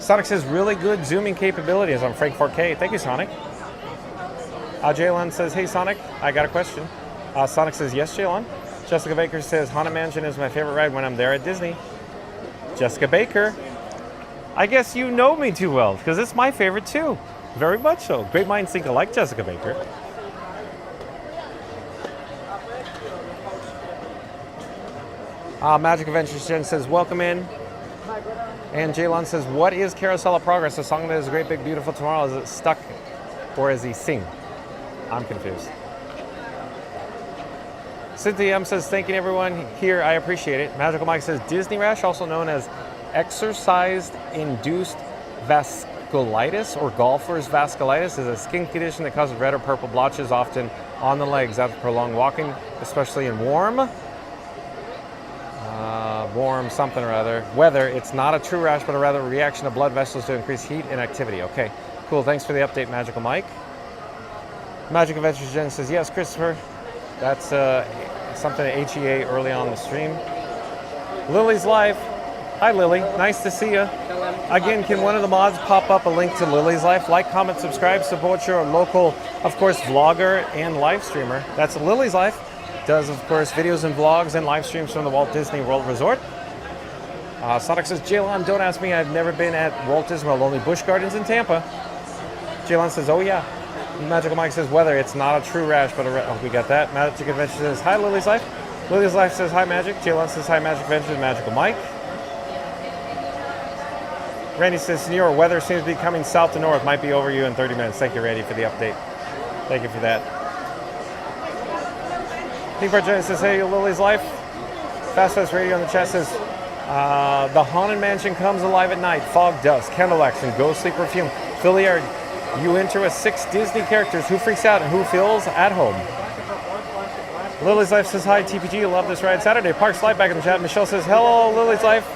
S1: Sonic says really good zooming capabilities on Frank 4K. Thank you, Sonic. Jalen says, hey, Sonic, I got a question. Sonic says, yes, Jalen. Jessica Baker says, Haunted Mansion is my favorite ride when I'm there at Disney. Jessica Baker, I guess you know me too well, because it's my favorite too. Very much so. Great minds think alike, Jessica Baker. Magic Adventures Jen says, welcome in. And Jaylon says, what is Carousel of Progress? A song that is great, big, beautiful tomorrow. Is it stuck or is he sing? I'm confused. Cynthia M says, thank you everyone here. I appreciate it. Magical Mike says, Disney rash, also known as exercise-induced vasculitis or golfer's vasculitis, is a skin condition that causes red or purple blotches, often on the legs after prolonged walking, especially in warm something or other weather. It's not a true rash, but a rather reaction of blood vessels to increase heat and activity. Okay, cool. Thanks for the update, Magical Mike. Magic Adventures Jen says, yes, Christopher. That's something at HEA early on the stream. Lily's Life. Hi, Lily. Nice to see you. Again, can one of the mods pop up a link to Lily's Life? Like, comment, subscribe, support your local, of course, vlogger and live streamer. That's Lily's Life. Does, of course, videos and vlogs and live streams from the Walt Disney World Resort. Sonic says, Jaylon, don't ask me. I've never been at Walt Disney World, only Busch Gardens in Tampa. Jaylon says, oh yeah. Magical Mike says, weather. It's not a true rash, but oh, we got that. Magic Adventure says, hi, Lily's Life. Lily's Life says, hi, Magic. Jaylon says, hi, Magic Adventure. Magical Mike. Randy says, Senor, weather seems to be coming south to north. Might be over you in 30 minutes. Thank you, Randy, for the update. Thank you for that. Pink Bar Giant says, hey, Lily's Life. Fast Radio on the chat says, the Haunted Mansion comes alive at night. Fog, dust, candle action, ghostly perfume. Filliard, you enter with 6 Disney characters. Who freaks out and who feels at home? Lily's Life says, hi, TPG, love this ride. Saturday, Parks Live back in the chat. Michelle says, hello, Lily's Life.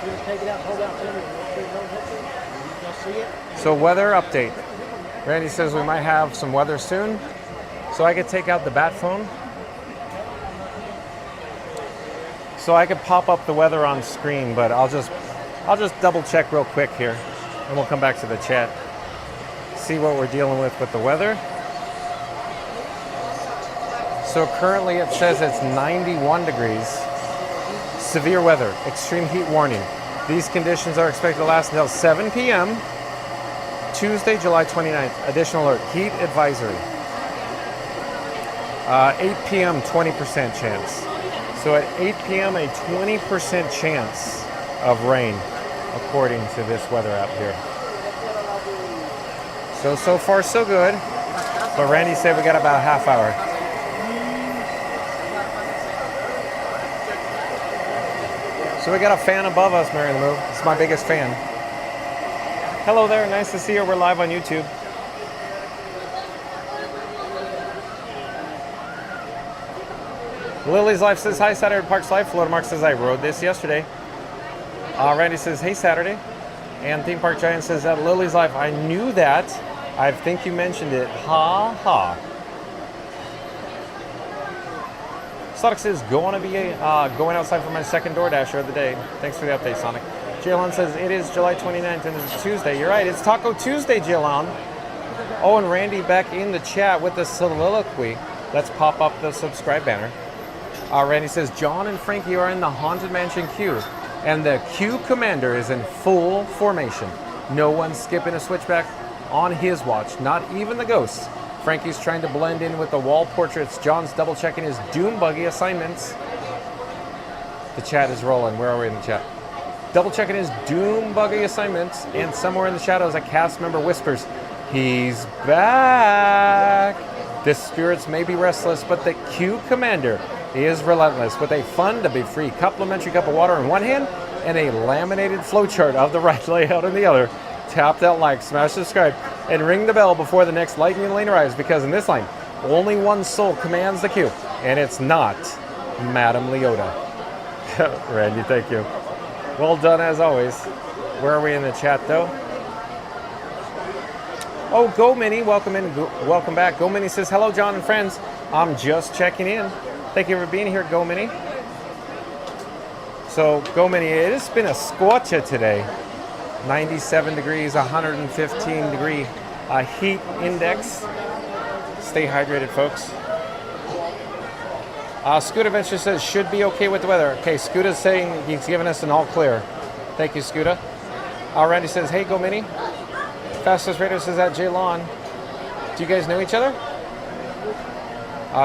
S1: So weather update. Randy says we might have some weather soon. So I could take out the bat phone. So I could pop up the weather on screen, but I'll just double check real quick here, and we'll come back to the chat. See what we're dealing with the weather. So currently it says it's 91 degrees. Severe weather, extreme heat warning. These conditions are expected to last until 7 p.m. Tuesday, July 29th. Additional alert, heat advisory. 8 p.m., 20% chance. So at 8 p.m., a 20% chance of rain, according to this weather app here. So far, so good. But Randy said we got about a half hour. So we got a fan above us, Mary the Move. It's my biggest fan. Hello there, nice to see you. We're live on YouTube. Lily's Life says, hi, Saturday Parks Life. Florida Mark says, I rode this yesterday. Randy says, hey, Saturday. And Theme Park Giant says, at Lily's Life, I knew that. I think you mentioned it. Ha ha. Sonic says, going outside for my second DoorDasher of the day. Thanks for the update, Sonic. Jaylon says, it is July 29th and it's Tuesday. You're right, it's Taco Tuesday, Jaylon. Oh, and Randy back in the chat with the soliloquy. Let's pop up the subscribe banner. Randy says, John and Frankie are in the Haunted Mansion queue, and the queue commander is in full formation. No one's skipping a switchback on his watch, not even the ghosts. Frankie's trying to blend in with the wall portraits. John's double checking his Doom Buggy assignments. The chat is rolling. Where are we in the chat? Double checking his Doom Buggy assignments, and somewhere in the shadows, a cast member whispers, he's back. The spirits may be restless, but the queue commander is relentless with a fun to be free complimentary cup of water in one hand and a laminated flowchart of the ride layout in the other. Tap that like, smash subscribe, and ring the bell before the next lightning lane arrives, because in this line, only one soul commands the queue, and it's not Madame Leota. Randy, thank you. Well done as always. Where are we in the chat though? Oh, Go Mini, welcome in, welcome back. Go Mini says, hello, John and friends. I'm just checking in. Thank you for being here, Go Mini. So, Go Mini, it has been a scorcher today. 97 degrees, 115 degree heat index. Stay hydrated, folks. Scooter Venture says, should be okay with the weather. Okay, Scooter's saying he's giving us an all clear. Thank you, Scooter. Randy says, hey, Go Mini. Fastest Raider says, at Jaylon. Do you guys know each other?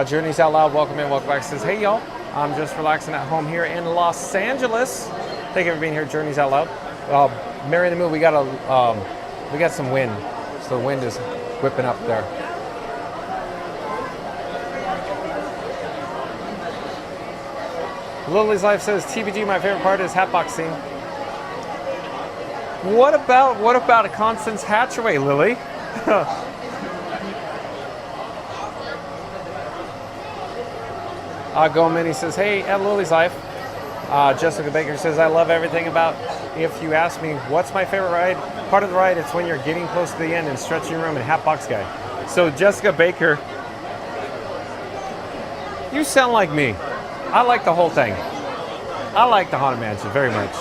S1: Journeys Out Loud, welcome in, welcome back. Says, hey, y'all. I'm just relaxing at home here in Los Angeles. Thank you for being here, Journeys Out Loud. Mary the Moon, we got some wind. So the wind is whipping up there. Lily's Life says, TBG, my favorite part is hatbox scene. What about a Constance Hatchaway, Lily? Go Mini says, hey, at Lily's Life. Jessica Baker says, I love everything about, if you ask me, what's my favorite ride? Part of the ride, it's when you're getting close to the end and stretching your room and Hatbox Guy. So Jessica Baker, you sound like me. I like the whole thing. I like the Haunted Mansion very much.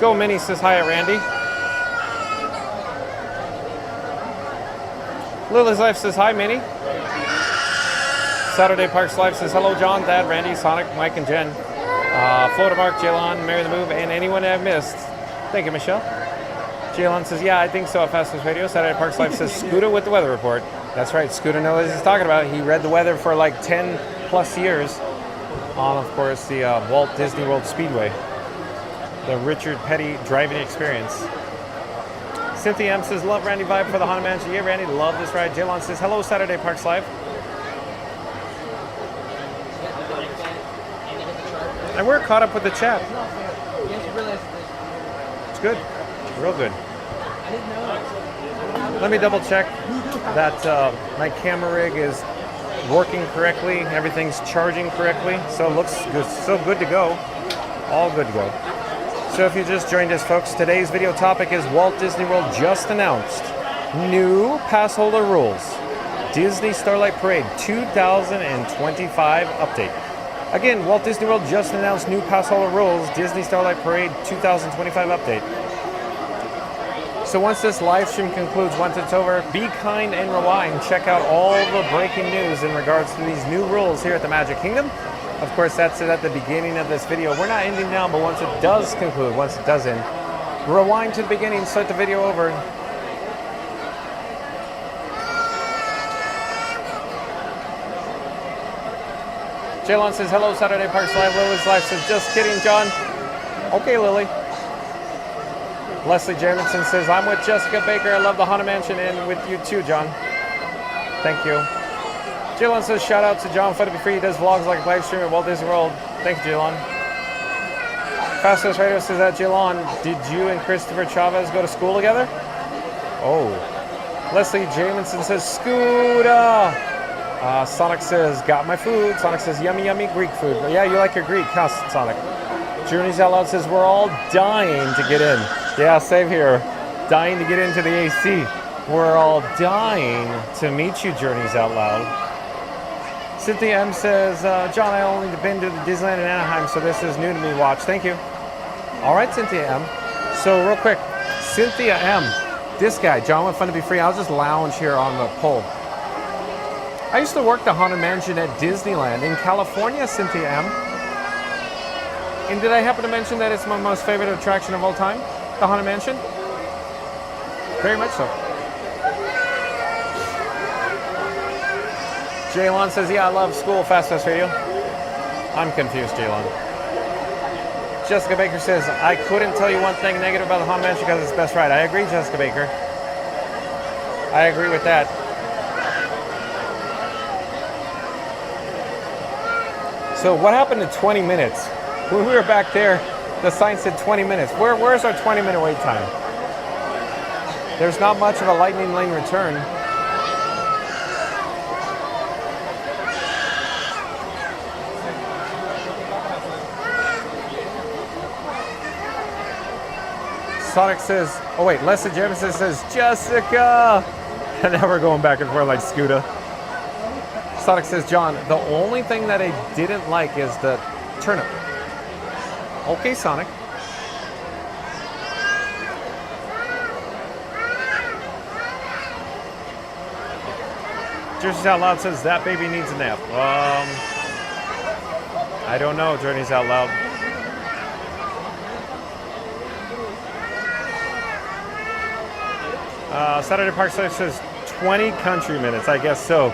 S1: Go Mini says, hi, Randy. Lily's Life says, hi, Minnie. Saturday Parks Live says hello, John, Dad, Randy, Sonic, Mike, and Jen. Florida Mark, Jaylon, Mary the Move, and anyone I've missed. Thank you, Michelle. Jaylon says, yeah, I think so at Fastest Radio. Saturday Parks Live says Scooter with the weather report. That's right, Scooter knows what he's talking about. He read the weather for like 10 plus years on, of course, the Walt Disney World Speedway. The Richard Petty driving experience. Cynthia M says, love Randy vibe for the Haunted Mansion. Yeah, Randy, love this ride. Jaylon says, hello, Saturday Parks Live. And we're caught up with the chat. It's good. Real good. Let me double check that my camera rig is working correctly. Everything's charging correctly. So it looks good. So good to go. All good to go. So if you just joined us, folks, today's video topic is Walt Disney World just announced new Passholder rules. Disney Starlight Parade 2025 update. Again, Walt Disney World just announced new Passholder rules, Disney Starlight Parade 2025 update. So once this live stream concludes, once it's over, be kind and rewind. Check out all the breaking news in regards to these new rules here at the Magic Kingdom. Of course, that's it at the beginning of this video. We're not ending now, but once it does conclude, once it does end, rewind to the beginning, start the video over. Jaylon says, hello, Saturday Parks Live. Lily's Life says, just kidding, John. Okay, Lily. Leslie Jamison says, I'm with Jessica Baker. I love the Haunted Mansion, and with you too, John. Thank you. Jaylon says, shout out to John Fun to Be Free. He does vlogs like live stream at Walt Disney World. Thank you, Jaylon. Fastest Radio says that, Jaylon, did you and Christopher Chavez go to school together? Oh. Leslie Jamison says, Scooter. Sonic says, got my food. Sonic says, yummy, yummy Greek food. But yeah, you like your Greek, huh, Sonic? Journeys Out Loud says, we're all dying to get in. Yeah, same here. Dying to get into the AC. We're all dying to meet you, Journeys Out Loud. Cynthia M says, John, I only been to the Disneyland in Anaheim, so this is new to me. Watch. Thank you. All right, Cynthia M. So real quick, Cynthia M. This guy, John with Fun to Be Free. I'll just lounge here on the pole. I used to work the Haunted Mansion at Disneyland in California, Cynthia M. And did I happen to mention that it's my most favorite attraction of all time? The Haunted Mansion? Very much so. Jaylon says, yeah, I love school Fast Radio. I'm confused, Jaylon. Jessica Baker says, I couldn't tell you one thing negative about the Haunted Mansion because it's best ride. I agree, Jessica Baker. I agree with that. So what happened to 20 minutes? When we were back there, the sign said 20 minutes. Where's our 20-minute wait time? There's not much of a lightning lane return. Sonic says, oh wait, Leslie Jamison says, Jessica! And now we're going back and forth like Scooter. Sonic says, John, the only thing that I didn't like is the turnip. Okay, Sonic. Journeys Out Loud says, that baby needs a nap. I don't know, Journeys Out Loud. Saturday Park Life says 20 country minutes, I guess so.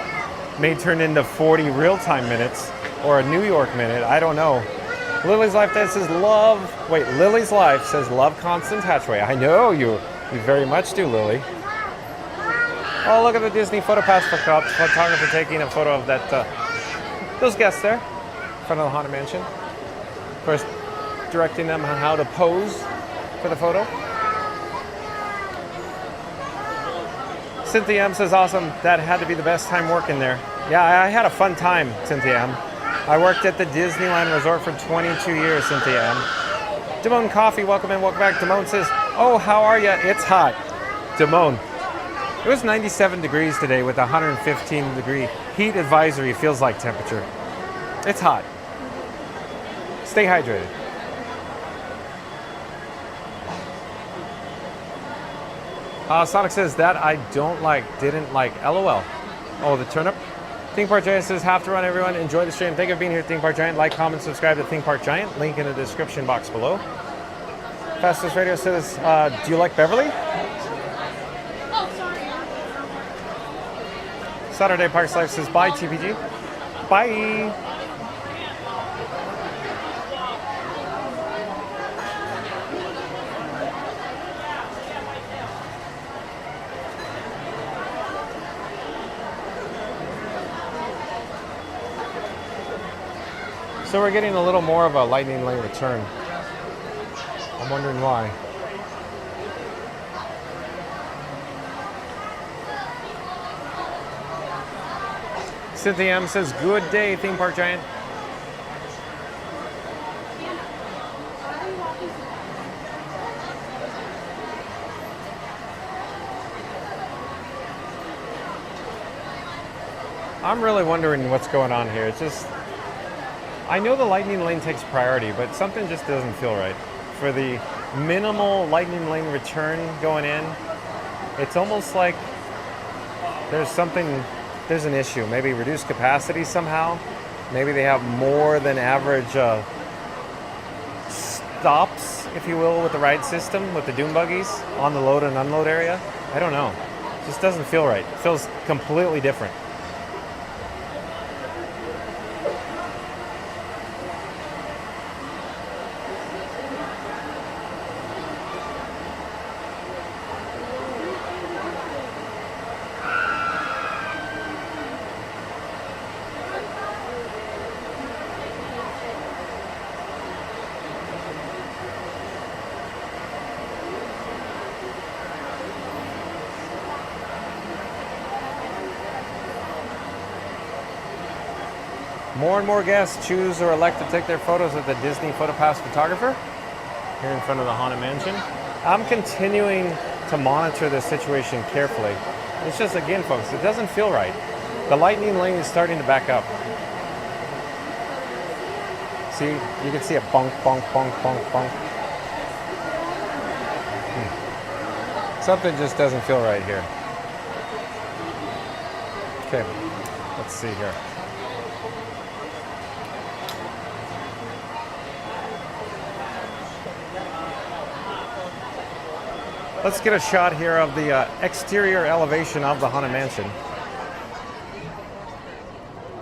S1: May turn into 40 real-time minutes or a New York minute, I don't know. Lily's Life says love, wait, Lily's Life says love Constant Hatchway. I know you very much do, Lily. Oh, look at the Disney photo pass for photographer taking a photo of that, those guests there in front of the Haunted Mansion. Of course, directing them on how to pose for the photo. Cynthia M says, awesome, that had to be the best time working there. Yeah, I had a fun time, Cynthia M. I worked at the Disneyland Resort for 22 years, Cynthia M. Damone Coffee, welcome in, welcome back. Damone says, oh, how are ya? It's hot. Damone, it was 97 degrees today with 115 degree heat advisory, feels like temperature. It's hot. Stay hydrated. Sonic says, that I didn't like, LOL. Oh, the turnip? Theme Park Giant says, have to run, everyone. Enjoy the stream. Thank you for being here, Theme Park Giant. Like, comment, subscribe to Theme Park Giant. Link in the description box below. Fastest Radio says, do you like Beverly?
S3: Oh, sorry.
S1: Saturday Parks Life says, bye, TPG. Bye. So we're getting a little more of a lightning lane return. I'm wondering why. Cynthia M says, good day, Theme Park Giant. I'm really wondering what's going on here. It's just, I know the lightning lane takes priority, but something just doesn't feel right. For the minimal lightning lane return going in, it's almost like there's an issue. Maybe reduced capacity somehow. Maybe they have more than average stops, if you will, with the ride system, with the dune buggies on the load and unload area. I don't know. It just doesn't feel right. It feels completely different. More and more guests choose or elect to take their photos at the Disney PhotoPass photographer here in front of the Haunted Mansion. I'm continuing to monitor this situation carefully. It's just, again, folks, it doesn't feel right. The lightning lane is starting to back up. See, you can see a bonk, bonk, bonk, bonk, bonk. Something just doesn't feel right here. Okay, let's see here. Let's get a shot here of the exterior elevation of the Haunted Mansion.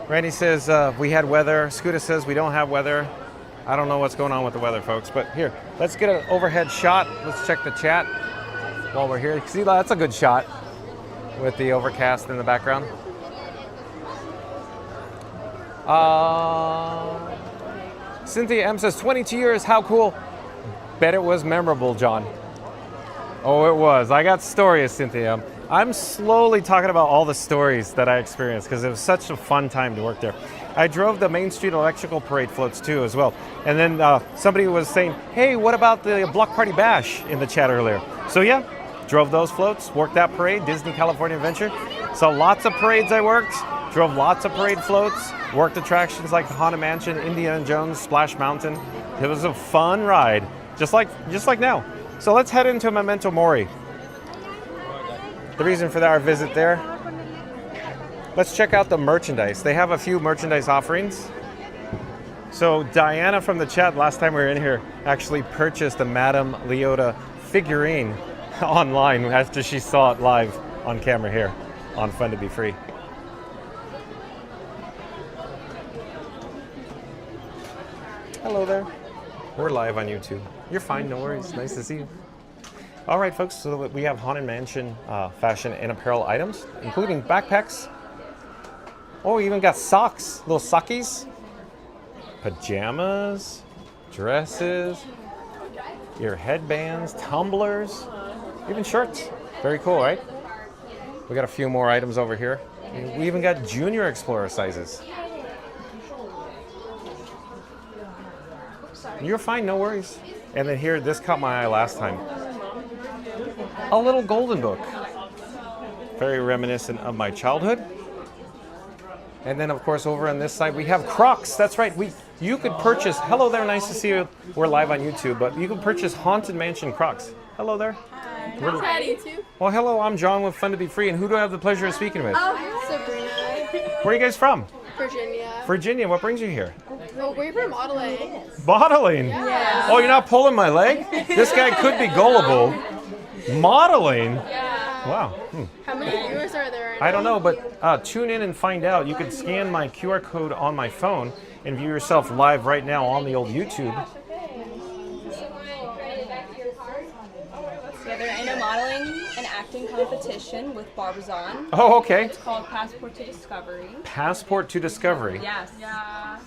S1: Randy says we had weather. Scooter says we don't have weather. I don't know what's going on with the weather, folks. But here, let's get an overhead shot. Let's check the chat while we're here. See, that's a good shot with the overcast in the background. Cynthia M says 22 years, how cool. Bet it was memorable, John. Oh, it was. I got stories, Cynthia. I'm slowly talking about all the stories that I experienced because it was such a fun time to work there. I drove the Main Street Electrical Parade floats too as well. And then somebody was saying, hey, what about the Block Party Bash in the chat earlier? So yeah, drove those floats, worked that parade, Disney California Adventure. So lots of parades I worked, drove lots of parade floats, worked attractions like the Haunted Mansion, Indiana Jones, Splash Mountain. It was a fun ride, just like now. So let's head into Memento Mori. The reason for our visit there. Let's check out the merchandise. They have a few merchandise offerings. So Diana from the chat last time we were in here actually purchased a Madame Leota figurine online after she saw it live on camera here on Fun to Be Free. Hello there. We're live on YouTube. You're fine, no worries. Nice to see you. All right, folks, so we have Haunted Mansion fashion and apparel items, including backpacks. Oh, we even got socks, little sockies, pajamas, dresses, ear headbands, tumblers, even shirts. Very cool, right? We got a few more items over here. We even got Junior Explorer sizes. You're fine, no worries. And then here, this caught my eye last time. A little golden book. Very reminiscent of my childhood. And then, of course, over on this side, we have Crocs. That's right. You could purchase, hello there, nice to see you. We're live on YouTube, but you can purchase Haunted Mansion Crocs. Hello there.
S3: Hi. Hi, YouTube.
S1: Well, hello, I'm John with Fun to Be Free, and who do I have the pleasure of speaking with?
S3: Oh, Sabrina.
S1: Where are you guys from?
S3: Virginia.
S1: Virginia. What brings you here?
S3: Oh, we're from modeling.
S1: Modeling?
S3: Yeah.
S1: Oh, you're not pulling my leg? This guy could be gullible. Modeling?
S3: Yeah.
S1: Wow.
S3: How many viewers are there?
S1: I don't know, but tune in and find out. You could scan my QR code on my phone and view yourself live right now on the old YouTube.
S19: Yeah, they're in a modeling and acting competition with Barbizon.
S1: Oh, okay.
S19: It's called Passport to Discovery.
S1: Passport to Discovery.
S19: Yes. Yeah.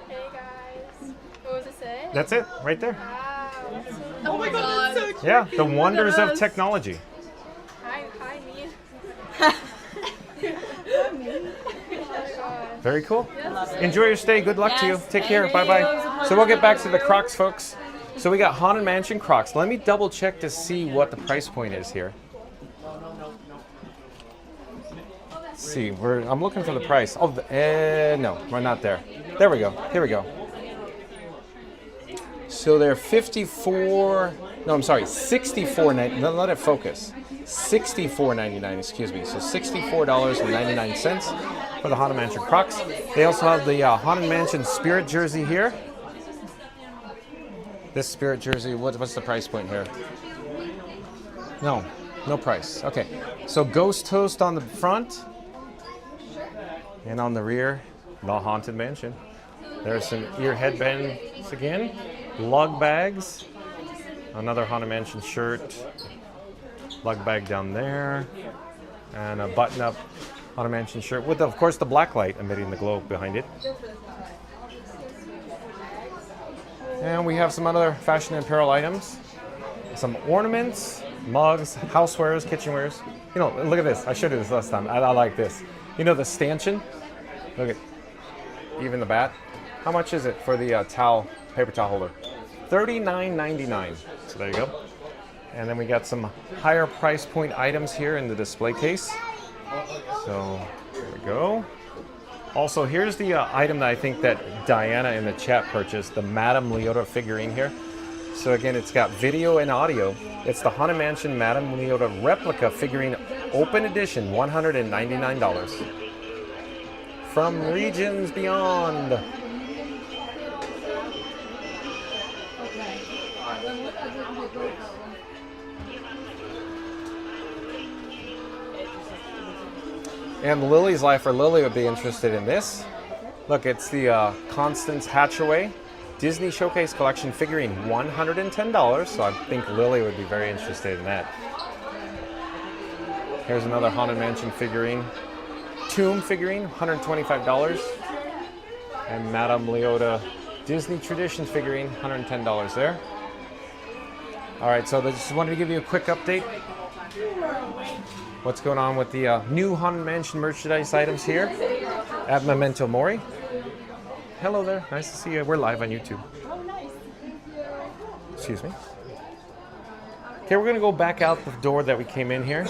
S3: Hey guys. What was it say?
S1: That's it, right there.
S3: Wow. Oh my god. That's so true.
S1: Yeah, the wonders of technology.
S3: Hi, me.
S1: Very cool. Enjoy your stay. Good luck to you. Take care. Bye-bye. So we'll get back to the Crocs, folks. So we got Haunted Mansion Crocs. Let me double check to see what the price point is here. Let's see, I'm looking for the price. Oh, no, we're not there. There we go. Here we go. So they're 54. No, I'm sorry, 64.99. No, let it focus. $64.99. Excuse me. So $64.99 for the Haunted Mansion Crocs. They also have the Haunted Mansion Spirit jersey here. This Spirit jersey, what's the price point here? No price. Okay, so Ghost Toast on the front, and on the rear, the Haunted Mansion. There's some ear headbands again, lug bags, another Haunted Mansion shirt, lug bag down there, and a button-up Haunted Mansion shirt with, of course, the black light emitting the glow behind it. And we have some other fashion and apparel items, some ornaments, mugs, housewares, kitchenwares. You know, look at this. I showed you this last time. I like this. You know the stanchion? Look at, even the bat. How much is it for the paper towel holder? $39.99. So there you go. And then we got some higher price point items here in the display case. So there we go. Also, here's the item that I think that Diana in the chat purchased, the Madame Leota figurine here. So again, it's got video and audio. It's the Haunted Mansion Madame Leota replica figurine open edition, $199. From regions beyond. And Lily's Life, or Lily would be interested in this. Look, it's the Constance Hatchaway Disney Showcase Collection figurine, $110. So I think Lily would be very interested in that. Here's another Haunted Mansion figurine. Tomb figurine, $125. And Madame Leota Disney Traditions figurine, $110 there. All right, so I just wanted to give you a quick update. What's going on with the new Haunted Mansion merchandise items here at Memento Mori. Hello there, nice to see you. We're live on YouTube. Excuse me. Okay, we're gonna go back out the door that we came in here.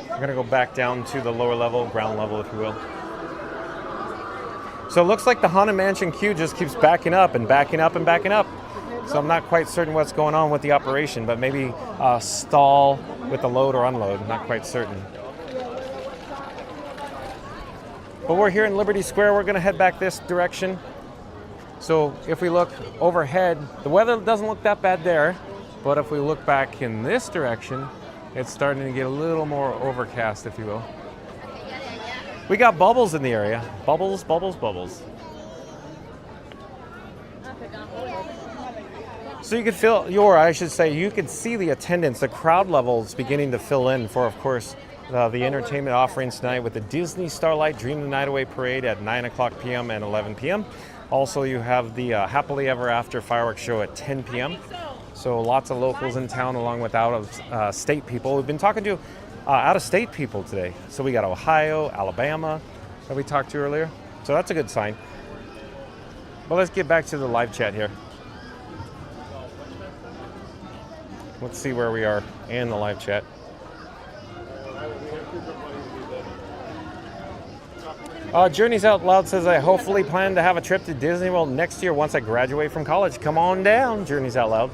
S1: We're gonna go back down to the lower level, ground level, if you will. So it looks like the Haunted Mansion queue just keeps backing up and backing up and backing up. So I'm not quite certain what's going on with the operation, but maybe stall with the load or unload, not quite certain. But we're here in Liberty Square. We're gonna head back this direction. So if we look overhead, the weather doesn't look that bad there, but if we look back in this direction, it's starting to get a little more overcast, if you will. We got bubbles in the area. Bubbles, bubbles, bubbles. So you could feel, you could see the attendance, the crowd levels beginning to fill in for, of course, the entertainment offerings tonight with the Disney Starlight Dream the Night Away Parade at 9 o'clock p.m. and 11 p.m. Also, you have the Happily Ever After fireworks show at 10 p.m. So lots of locals in town along with out-of-state people. We've been talking to out-of-state people today. So we got Ohio, Alabama that we talked to earlier. So that's a good sign. But let's get back to the live chat here. Let's see where we are in the live chat. Journeys Out Loud says, I hopefully plan to have a trip to Disney World next year once I graduate from college. Come on down, Journeys Out Loud.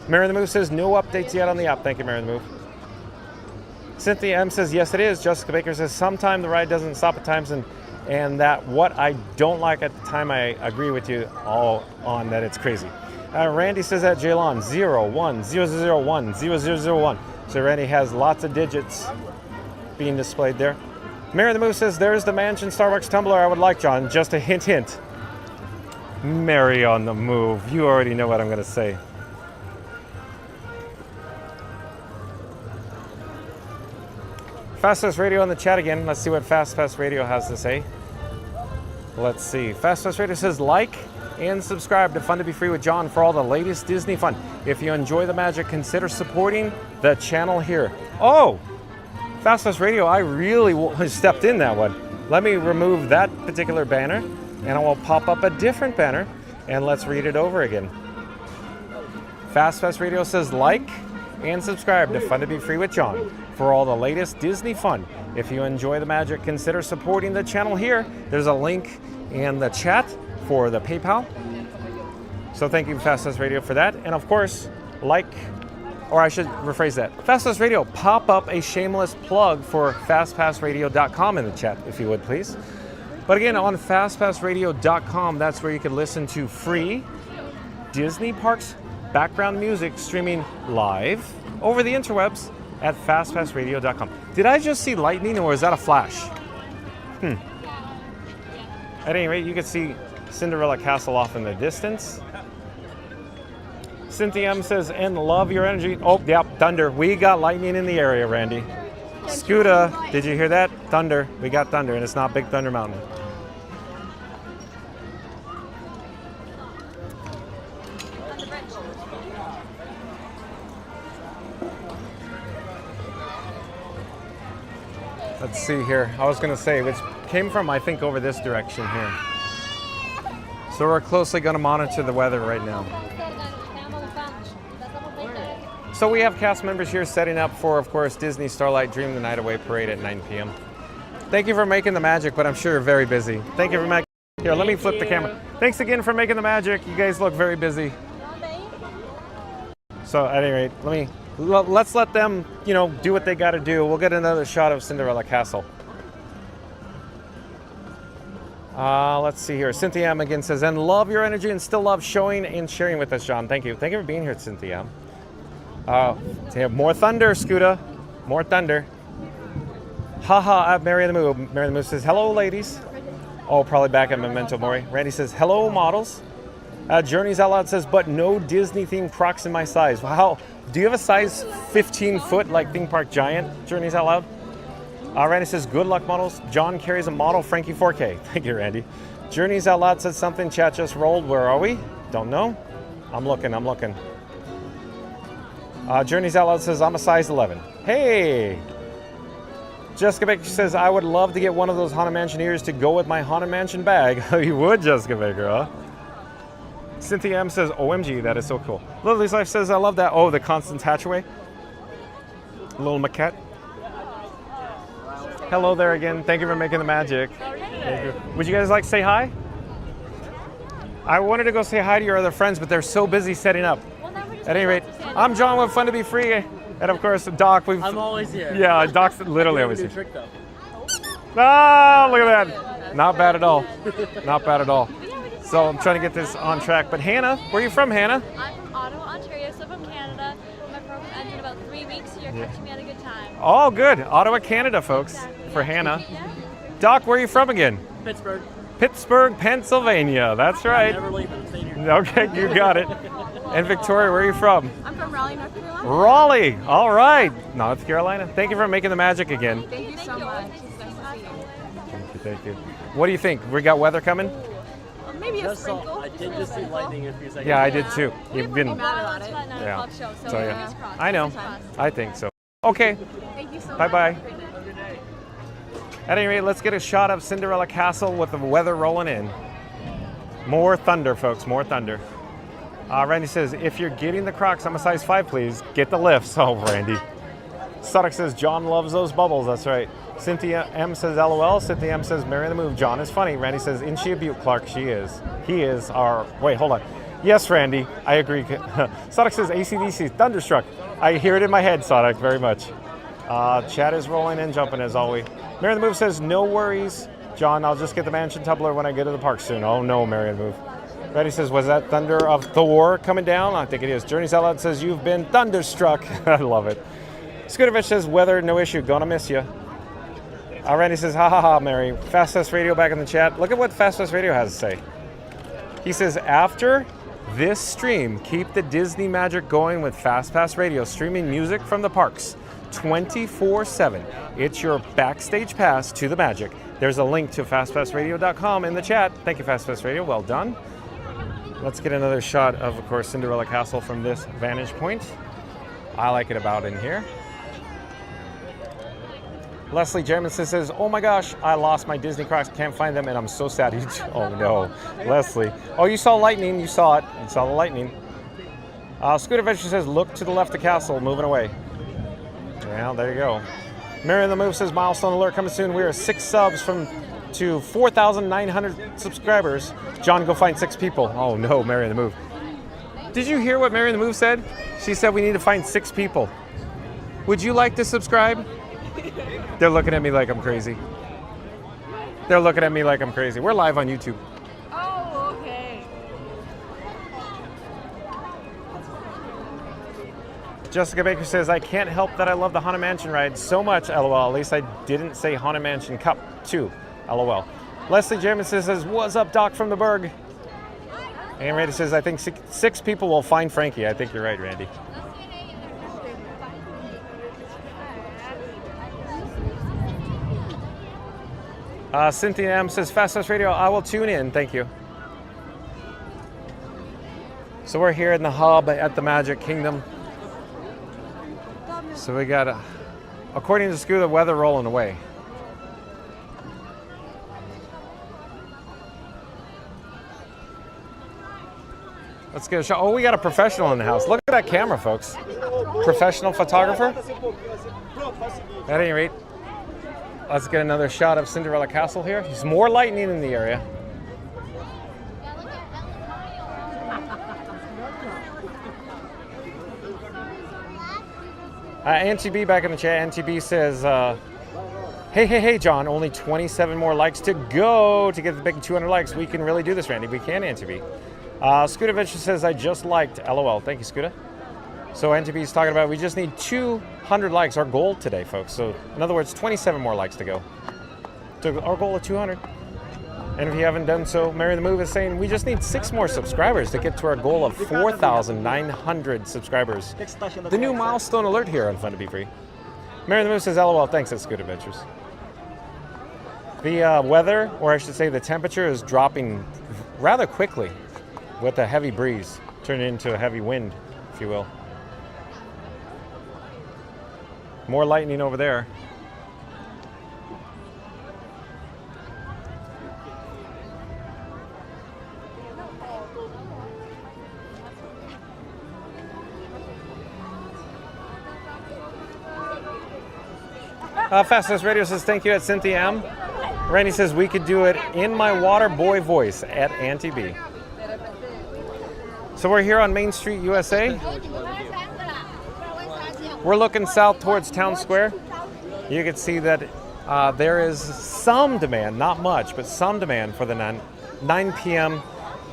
S1: Mary the Move says, no updates yet on the app. Thank you, Mary the Move. Cynthia M says, yes, it is. Jessica Baker says, sometime the ride doesn't stop at times, and that what I don't like at the time, I agree with you all on that it's crazy. Randy says that Jaylon 0100010001. So Randy has lots of digits being displayed there. Mary the Moose says, there's the Mansion Starbucks tumbler I would like, John. Just a hint, hint. Mary on the move. You already know what I'm going to say. Fast Pass Radio in the chat again. Let's see what Fast Pass Radio has to say. Let's see. Fast Pass Radio says, like and subscribe to Fun to Be Free with John for all the latest Disney fun. If you enjoy the magic, consider supporting the channel here. Oh, Fast Pass Radio, I really stepped in that one. Let me remove that particular banner, and I will pop up a different banner, and let's read it over again. Fast Pass Radio says, like and subscribe to Fun to Be Free with John for all the latest Disney fun. If you enjoy the magic, consider supporting the channel here. There's a link in the chat for the PayPal. So thank you, Fast Pass Radio, for that. And of course, or I should rephrase that. Fast Pass Radio, pop up a shameless plug for fastpassradio.com in the chat, if you would, please. But again, on fastpassradio.com, that's where you can listen to free Disney Parks background music streaming live over the interwebs at fastpassradio.com. Did I just see lightning, or is that a flash? At any rate, you can see Cinderella Castle off in the distance. Cynthia M says, and love your energy. Oh, yep, thunder. We got lightning in the area, Randy. Scooter, did you hear that? Thunder. We got thunder, and it's not Big Thunder Mountain. Let's see here. I was going to say, which came from, I think, over this direction here. So we're closely going to monitor the weather right now. So we have cast members here setting up for, of course, Disney Starlight Dream the Night Away Parade at 9 p.m. Thank you for making the magic, but I'm sure you're very busy. Thank you for making. Here, let me flip the camera. Thanks again for making the magic. You guys look very busy. So at any rate, let's let them, do what they got to do. We'll get another shot of Cinderella Castle. Let's see here. Cynthia M again says, and love your energy and still love showing and sharing with us, John. Thank you. Thank you for being here, Cynthia M. More thunder, Scooter. More thunder. Haha, Mary the Moo. Mary the Moo says, hello, ladies. Oh, probably back at Memento Mori. Randy says, hello, models. Journeys Out Loud says, but no Disney-themed Crocs in my size. Wow. Do you have a size 15-foot, like Theme Park Giant, Journeys Out Loud? Randy says, good luck, models. John carries a model Frankie 4K. Thank you, Randy. Journeys Out Loud says something. Chat just rolled. Where are we? Don't know. I'm looking. Journeys Out Loud says, I'm a size 11. Hey! Jessica Baker says, I would love to get one of those Haunted Mansion ears to go with my Haunted Mansion bag. You would, Jessica Baker, huh? Cynthia M says, OMG, that is so cool. Lily's Life says, I love that. Oh, the Constance Hatchaway. Little maquette. Hello there again. Thank you for making the magic. Thank you. Would you guys like to say hi? I wanted to go say hi to your other friends, but they're so busy setting up. At any rate, I'm John with Fun to Be Free. And of course, Doc.
S7: I'm always here.
S1: Yeah, Doc's literally always here.
S7: Trick, though.
S1: Ah, look at that. Not bad at all. Not bad at all. So I'm trying to get this on track. But Hannah, where are you from, Hannah?
S20: I'm from Ottawa, Ontario, so from Canada. My program ended in about 3 weeks, so you're catching me at a good time.
S1: Oh, good. Ottawa, Canada, folks, for Hannah. Doc, where are you from again?
S7: Pittsburgh.
S1: Pittsburgh, Pennsylvania. That's right.
S7: Never leaving. Stay here.
S1: Okay, you got it. And Victoria, where are you from?
S19: I'm from Raleigh, North Carolina.
S1: Raleigh. All right. North Carolina. Thank you for making the magic again.
S19: Thank you so much.
S1: Thank you. What do you think? We got weather coming?
S19: Maybe a sprinkle.
S7: I did just see lightning a few seconds.
S1: Yeah, I did too.
S20: You've been mad about it.
S1: Yeah.
S20: So
S1: yeah. I know. I think so. Okay.
S19: Thank you so much.
S1: Bye-bye. At any rate, let's get a shot of Cinderella Castle with the weather rolling in. More thunder, folks. More thunder. Randy says, if you're getting the Crocs, I'm a size 5, please. Get the lifts. Oh, Randy. Sonic says, John loves those bubbles. That's right. Cynthia M says, LOL. Cynthia M says, Mary the Move. John is funny. Randy says, isn't she a beaut? Clark, she is. He is our... Wait, hold on. Yes, Randy. I agree. Sonic says, ACDC, Thunderstruck. I hear it in my head, Sonic, very much. Chat is rolling and jumping as always. Mary the Move says, no worries, John. I'll just get the mansion tumbler when I get to the park soon. Oh no, Mary the Move. Reddy says, was that thunder of Thor coming down? I think it is. Journey's Out Loud says, you've been thunderstruck. I love it. Scootervich says, weather, no issue. Gonna miss you. Randy says, ha ha ha, Mary. Fast Radio back in the chat. Look at what Fast Radio has to say. He says, after this stream, keep the Disney magic going with Fast Pass Radio, streaming music from the parks 24/7. It's your backstage pass to the magic. There's a link to fastpassradio.com in the chat. Thank you, Fast Pass Radio. Well done. Let's get another shot of course, Cinderella Castle from this vantage point. I like it about in here. Leslie Jamison says, oh my gosh, I lost my Disney Crocs, can't find them, and I'm so sad. Oh no, Leslie. Oh, you saw lightning, you saw it. You saw the lightning. Scooter Venture says, look to the left of castle, moving away. Well, there you go. Mary the Move says, milestone alert coming soon. We are 6 subs to 4,900 subscribers. John, go find 6 people. Oh no, Mary the Move. Did you hear what Mary the Move said? She said we need to find 6 people. Would you like to subscribe? They're looking at me like I'm crazy. They're looking at me like I'm crazy. We're live on YouTube.
S20: Oh, okay.
S1: Jessica Baker says, I can't help that I love the Haunted Mansion ride so much, LOL. At least I didn't say Haunted Mansion Cup 2, LOL. Leslie Jamison says, what's up, Doc from the Berg? And Randy says, I think 6 people will find Frankie. I think you're right, Randy. Cynthia M says, Fast Radio, I will tune in. Thank you. So we're here in the hub at the Magic Kingdom. So we got, according to Scoo, the weather rolling away. Let's get a shot. Oh, we got a professional in the house. Look at that camera, folks. Professional photographer. At any rate, let's get another shot of Cinderella Castle here. There's more lightning in the area. NTB back in the chat. NTB says, hey, John, only 27 more likes to go to get the big 200 likes. We can really do this, Randy. We can, NTB. Scooter Venture says, I just liked. LOL. Thank you, Scooter. So NTB is talking about we just need 200 likes, our goal today, folks. So in other words, 27 more likes to go. So our goal of 200. And if you haven't done so, Mary the Move is saying we just need 6 more subscribers to get to our goal of 4,900 subscribers. The new milestone alert here on Fun to Be Free. Mary the Move says, LOL, thanks, that's Good Adventures. The weather, or I should say the temperature, is dropping rather quickly with a heavy breeze, turning into a heavy wind, if you will. More lightning over there. Fastest Radio says, thank you at Cynthia M. Randy says, we could do it in my water boy voice at Auntie B. So we're here on Main Street, USA. We're looking south towards Town Square. You can see that there is some demand, not much, but some demand for the 9 p.m.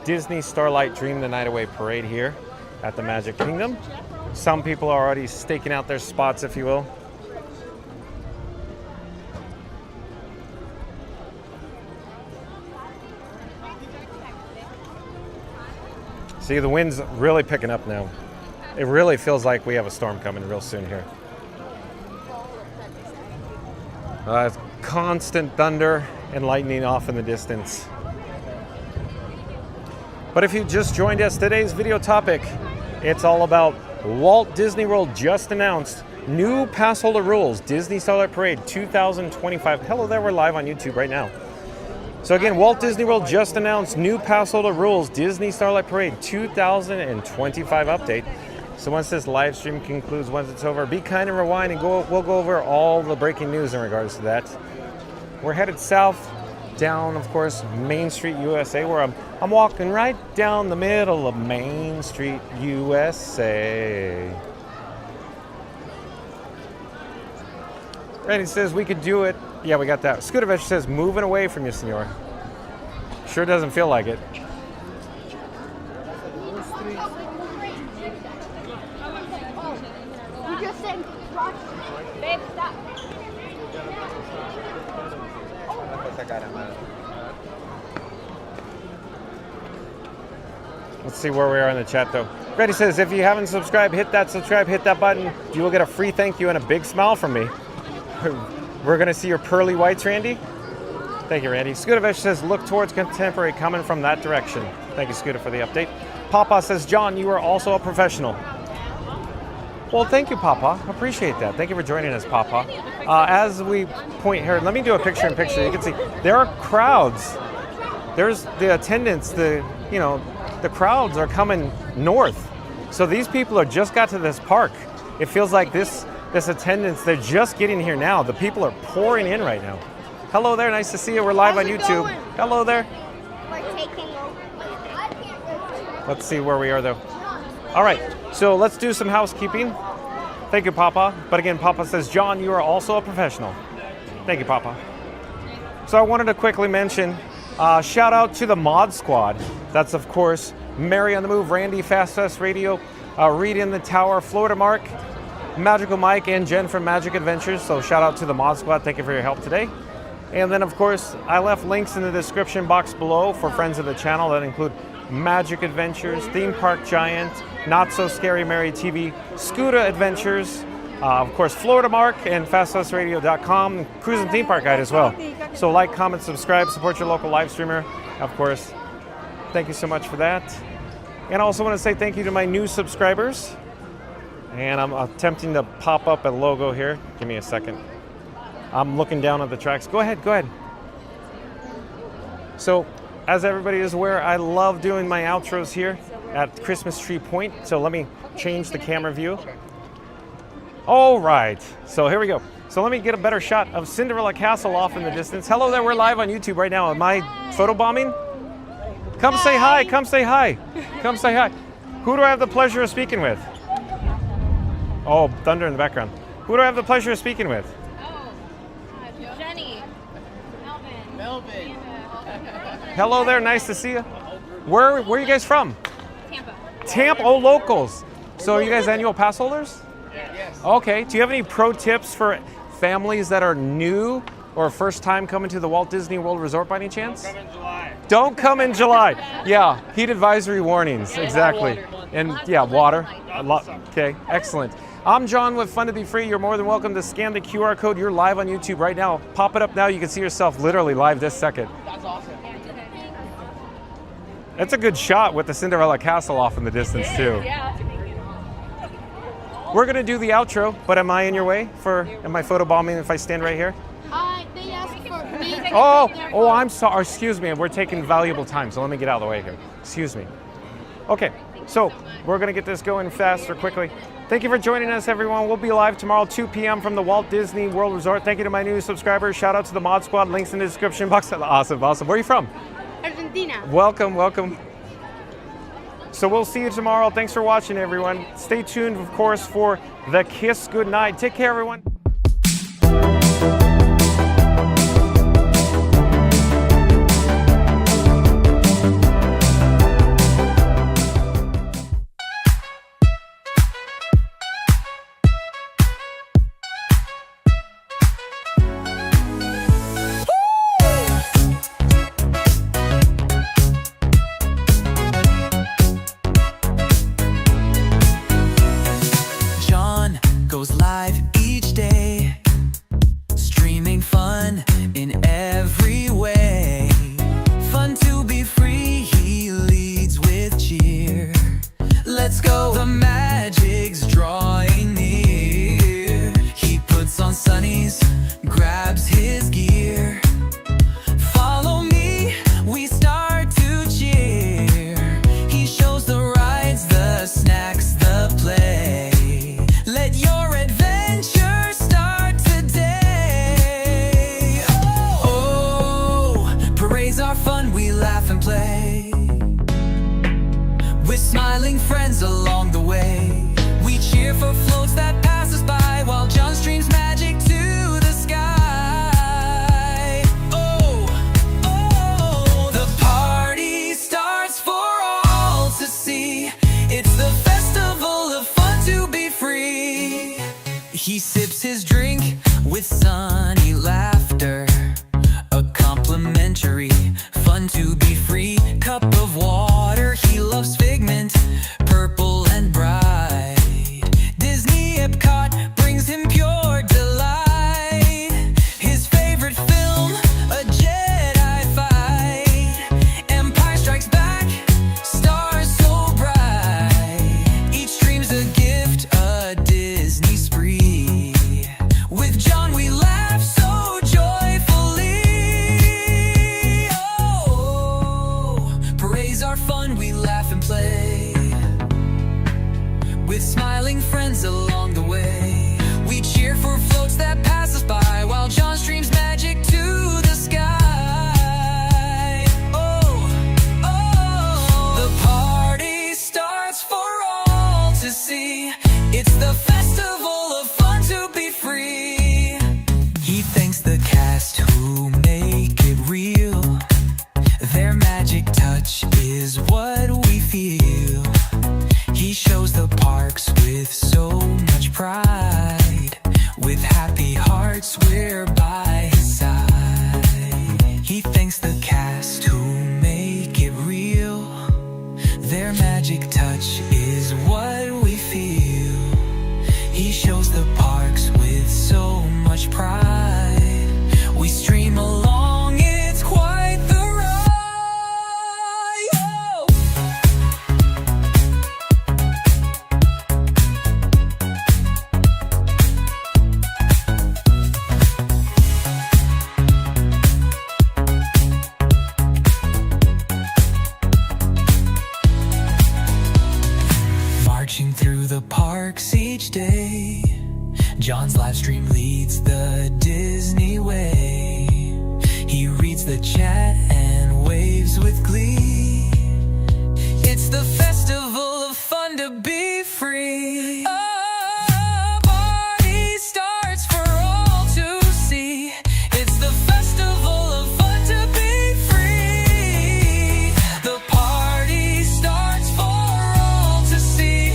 S1: Disney Starlight Dream the Night Away parade here at the Magic Kingdom. Some people are already staking out their spots, if you will. See, the wind's really picking up now. It really feels like we have a storm coming real soon here. Constant thunder and lightning off in the distance. But if you just joined us, today's video topic, it's all about Walt Disney World just announced new Passholder rules, Disney Starlight Parade 2025. Hello there, we're live on YouTube right now. So again, Walt Disney World just announced new Passholder rules, Disney Starlight Parade 2025 update. So once this live stream concludes, once it's over, be kind and rewind, and we'll go over all the breaking news in regards to that. We're headed south, down, of course, Main Street, USA, where I'm walking right down the middle of Main Street, USA. Randy says we could do it. Yeah, we got that. Scootervich says moving away from you, senor. Sure doesn't feel like it.
S9: You just said, babe, stop.
S1: Let's see where we are in the chat though. Randy says, if you haven't subscribed, hit that subscribe, hit that button. You will get a free thank you and a big smile from me. We're gonna see your pearly whites, Randy. Thank you, Randy. Scootervich says, look towards contemporary coming from that direction. Thank you, Scooter, for the update. Papa says, John, you are also a professional. Well, thank you, Papa. Appreciate that. Thank you for joining us, Papa. As we point here, let me do a picture-in-picture. You can see there are crowds. There's the attendance, the crowds are coming north. So these people are just got to this park. It feels like this attendance, they're just getting here now. The people are pouring in right now. Hello there, nice to see you. We're live on YouTube. Hello there.
S9: We're taking over.
S1: Let's see where we are though. All right, so let's do some housekeeping. Thank you, Papa. But again, Papa says, John, you are also a professional. Thank you, Papa. So I wanted to quickly mention, shout out to the Mod Squad. That's, of course, Mary on the Move, Randy, Fast S Radio, Reed in the Tower, Florida Mark, Magical Mike, and Jen from Magic Adventures. So shout out to the Mod Squad. Thank you for your help today. And then, of course, I left links in the description box below for friends of the channel that include Magic Adventures, Theme Park Giant, Not So Scary Mary TV, Scooter Adventures, of course, Florida Mark, and FastSusRadio.com, Cruise and Theme Park Guide as well. So like, comment, subscribe, support your local live streamer. Of course, thank you so much for that. And I also want to say thank you to my new subscribers. And I'm attempting to pop up a logo here. Give me a second. I'm looking down at the tracks. Go ahead, go ahead. So, as everybody is aware, I love doing my outros here at Christmas Tree Point. So let me change the camera view. All right, so here we go. So let me get a better shot of Cinderella Castle off in the distance. Hello there, we're live on YouTube right now. Am I photobombing? Come say hi, come say hi. Come say hi. Who do I have the pleasure of speaking with? Oh, thunder in the background. Who do I have the pleasure of speaking with?
S20: Jenny.
S6: Melvin.
S1: Hello there, nice to see you. Where are you guys from?
S20: Tampa.
S1: Tampa, oh, locals. So are you guys annual pass holders?
S6: Yes.
S1: Okay, do you have any pro tips for families that are new or first time coming to the Walt Disney World Resort by any chance?
S6: Come in July.
S1: Don't come in July. Yeah, heat advisory warnings, exactly. And yeah, water. Okay, excellent. I'm John with Fun to Be Free. You're more than welcome to scan the QR code. You're live on YouTube right now. Pop it up now. You can see yourself literally live this second.
S6: That's awesome.
S1: That's a good shot with the Cinderella Castle off in the distance too.
S20: Yeah.
S1: We're gonna do the outro, but am I in your way am I photobombing if I stand right here?
S3: They asked for me.
S1: Oh, I'm sorry, excuse me, we're taking valuable time, so let me get out of the way here. Excuse me. Okay, so we're gonna get this going fast or quickly. Thank you for joining us, everyone. We'll be live tomorrow, 2 p.m. from the Walt Disney World Resort. Thank you to my new subscribers. Shout out to the Mod Squad, links in the description box. Awesome, awesome. Where are you from?
S3: Argentina.
S1: Welcome, welcome. So we'll see you tomorrow. Thanks for watching, everyone. Stay tuned, of course, for the Kiss Goodnight. Take care, everyone.
S17: Goes live each day, streaming fun in every way. Fun to be free, he leads with cheer. Let's go, the magic's drawing near. He puts on sunnies, grabs his gear. Follow me, we start to cheer. He shows the rides, the snacks, the play. Let your adventure start today. Oh, parades are fun, we laugh and play. With smiling friends along the way. We cheer for floats that pass us by while John streams magic to the sky. fun to be free. Cup of water, he loves Figment, purple and bright. Disney Epcot brings him pure delight. His favorite film, a Jedi fight. Empire Strikes Back, stars so bright. Each dream's a gift, a Disney spree. With John we laugh so joyfully. Oh, parades are fun, we laugh and play. With smiling friends along the way. We cheer for floats that pass us by, while John streams magic to the sky. Oh, oh, the party starts for all to see. It's the festival of fun to be free. He thanks the cast who make it real. Their magic touch is what we feel. He shows the parks with so much pride. With happy hearts we're by his side. He thanks the cast who make it real. Their magic touch is what we feel. He shows the parks with so much pride. We stream along, it's quite the ride. Oh! Marching through the parks each day, John's live stream leads the Disney way. He reads the chat and waves with glee. It's the festival of fun to be free. A party starts for all to see. It's the festival of fun to be free. The party starts for all to see.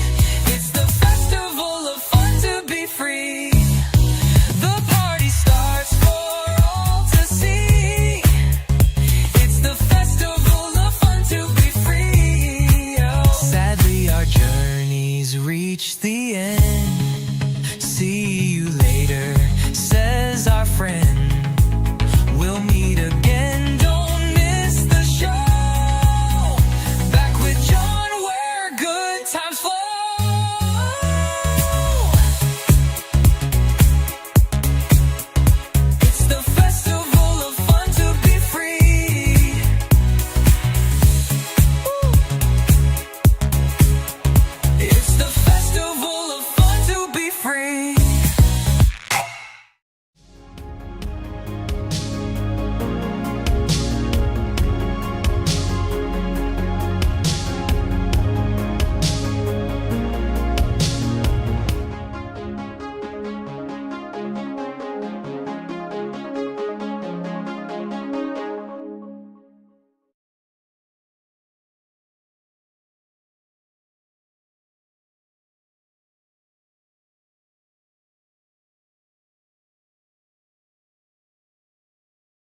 S17: It's the festival of fun to be free. The party starts for all to see. It's the festival of fun to be free. Oh. Sadly, our journeys reach the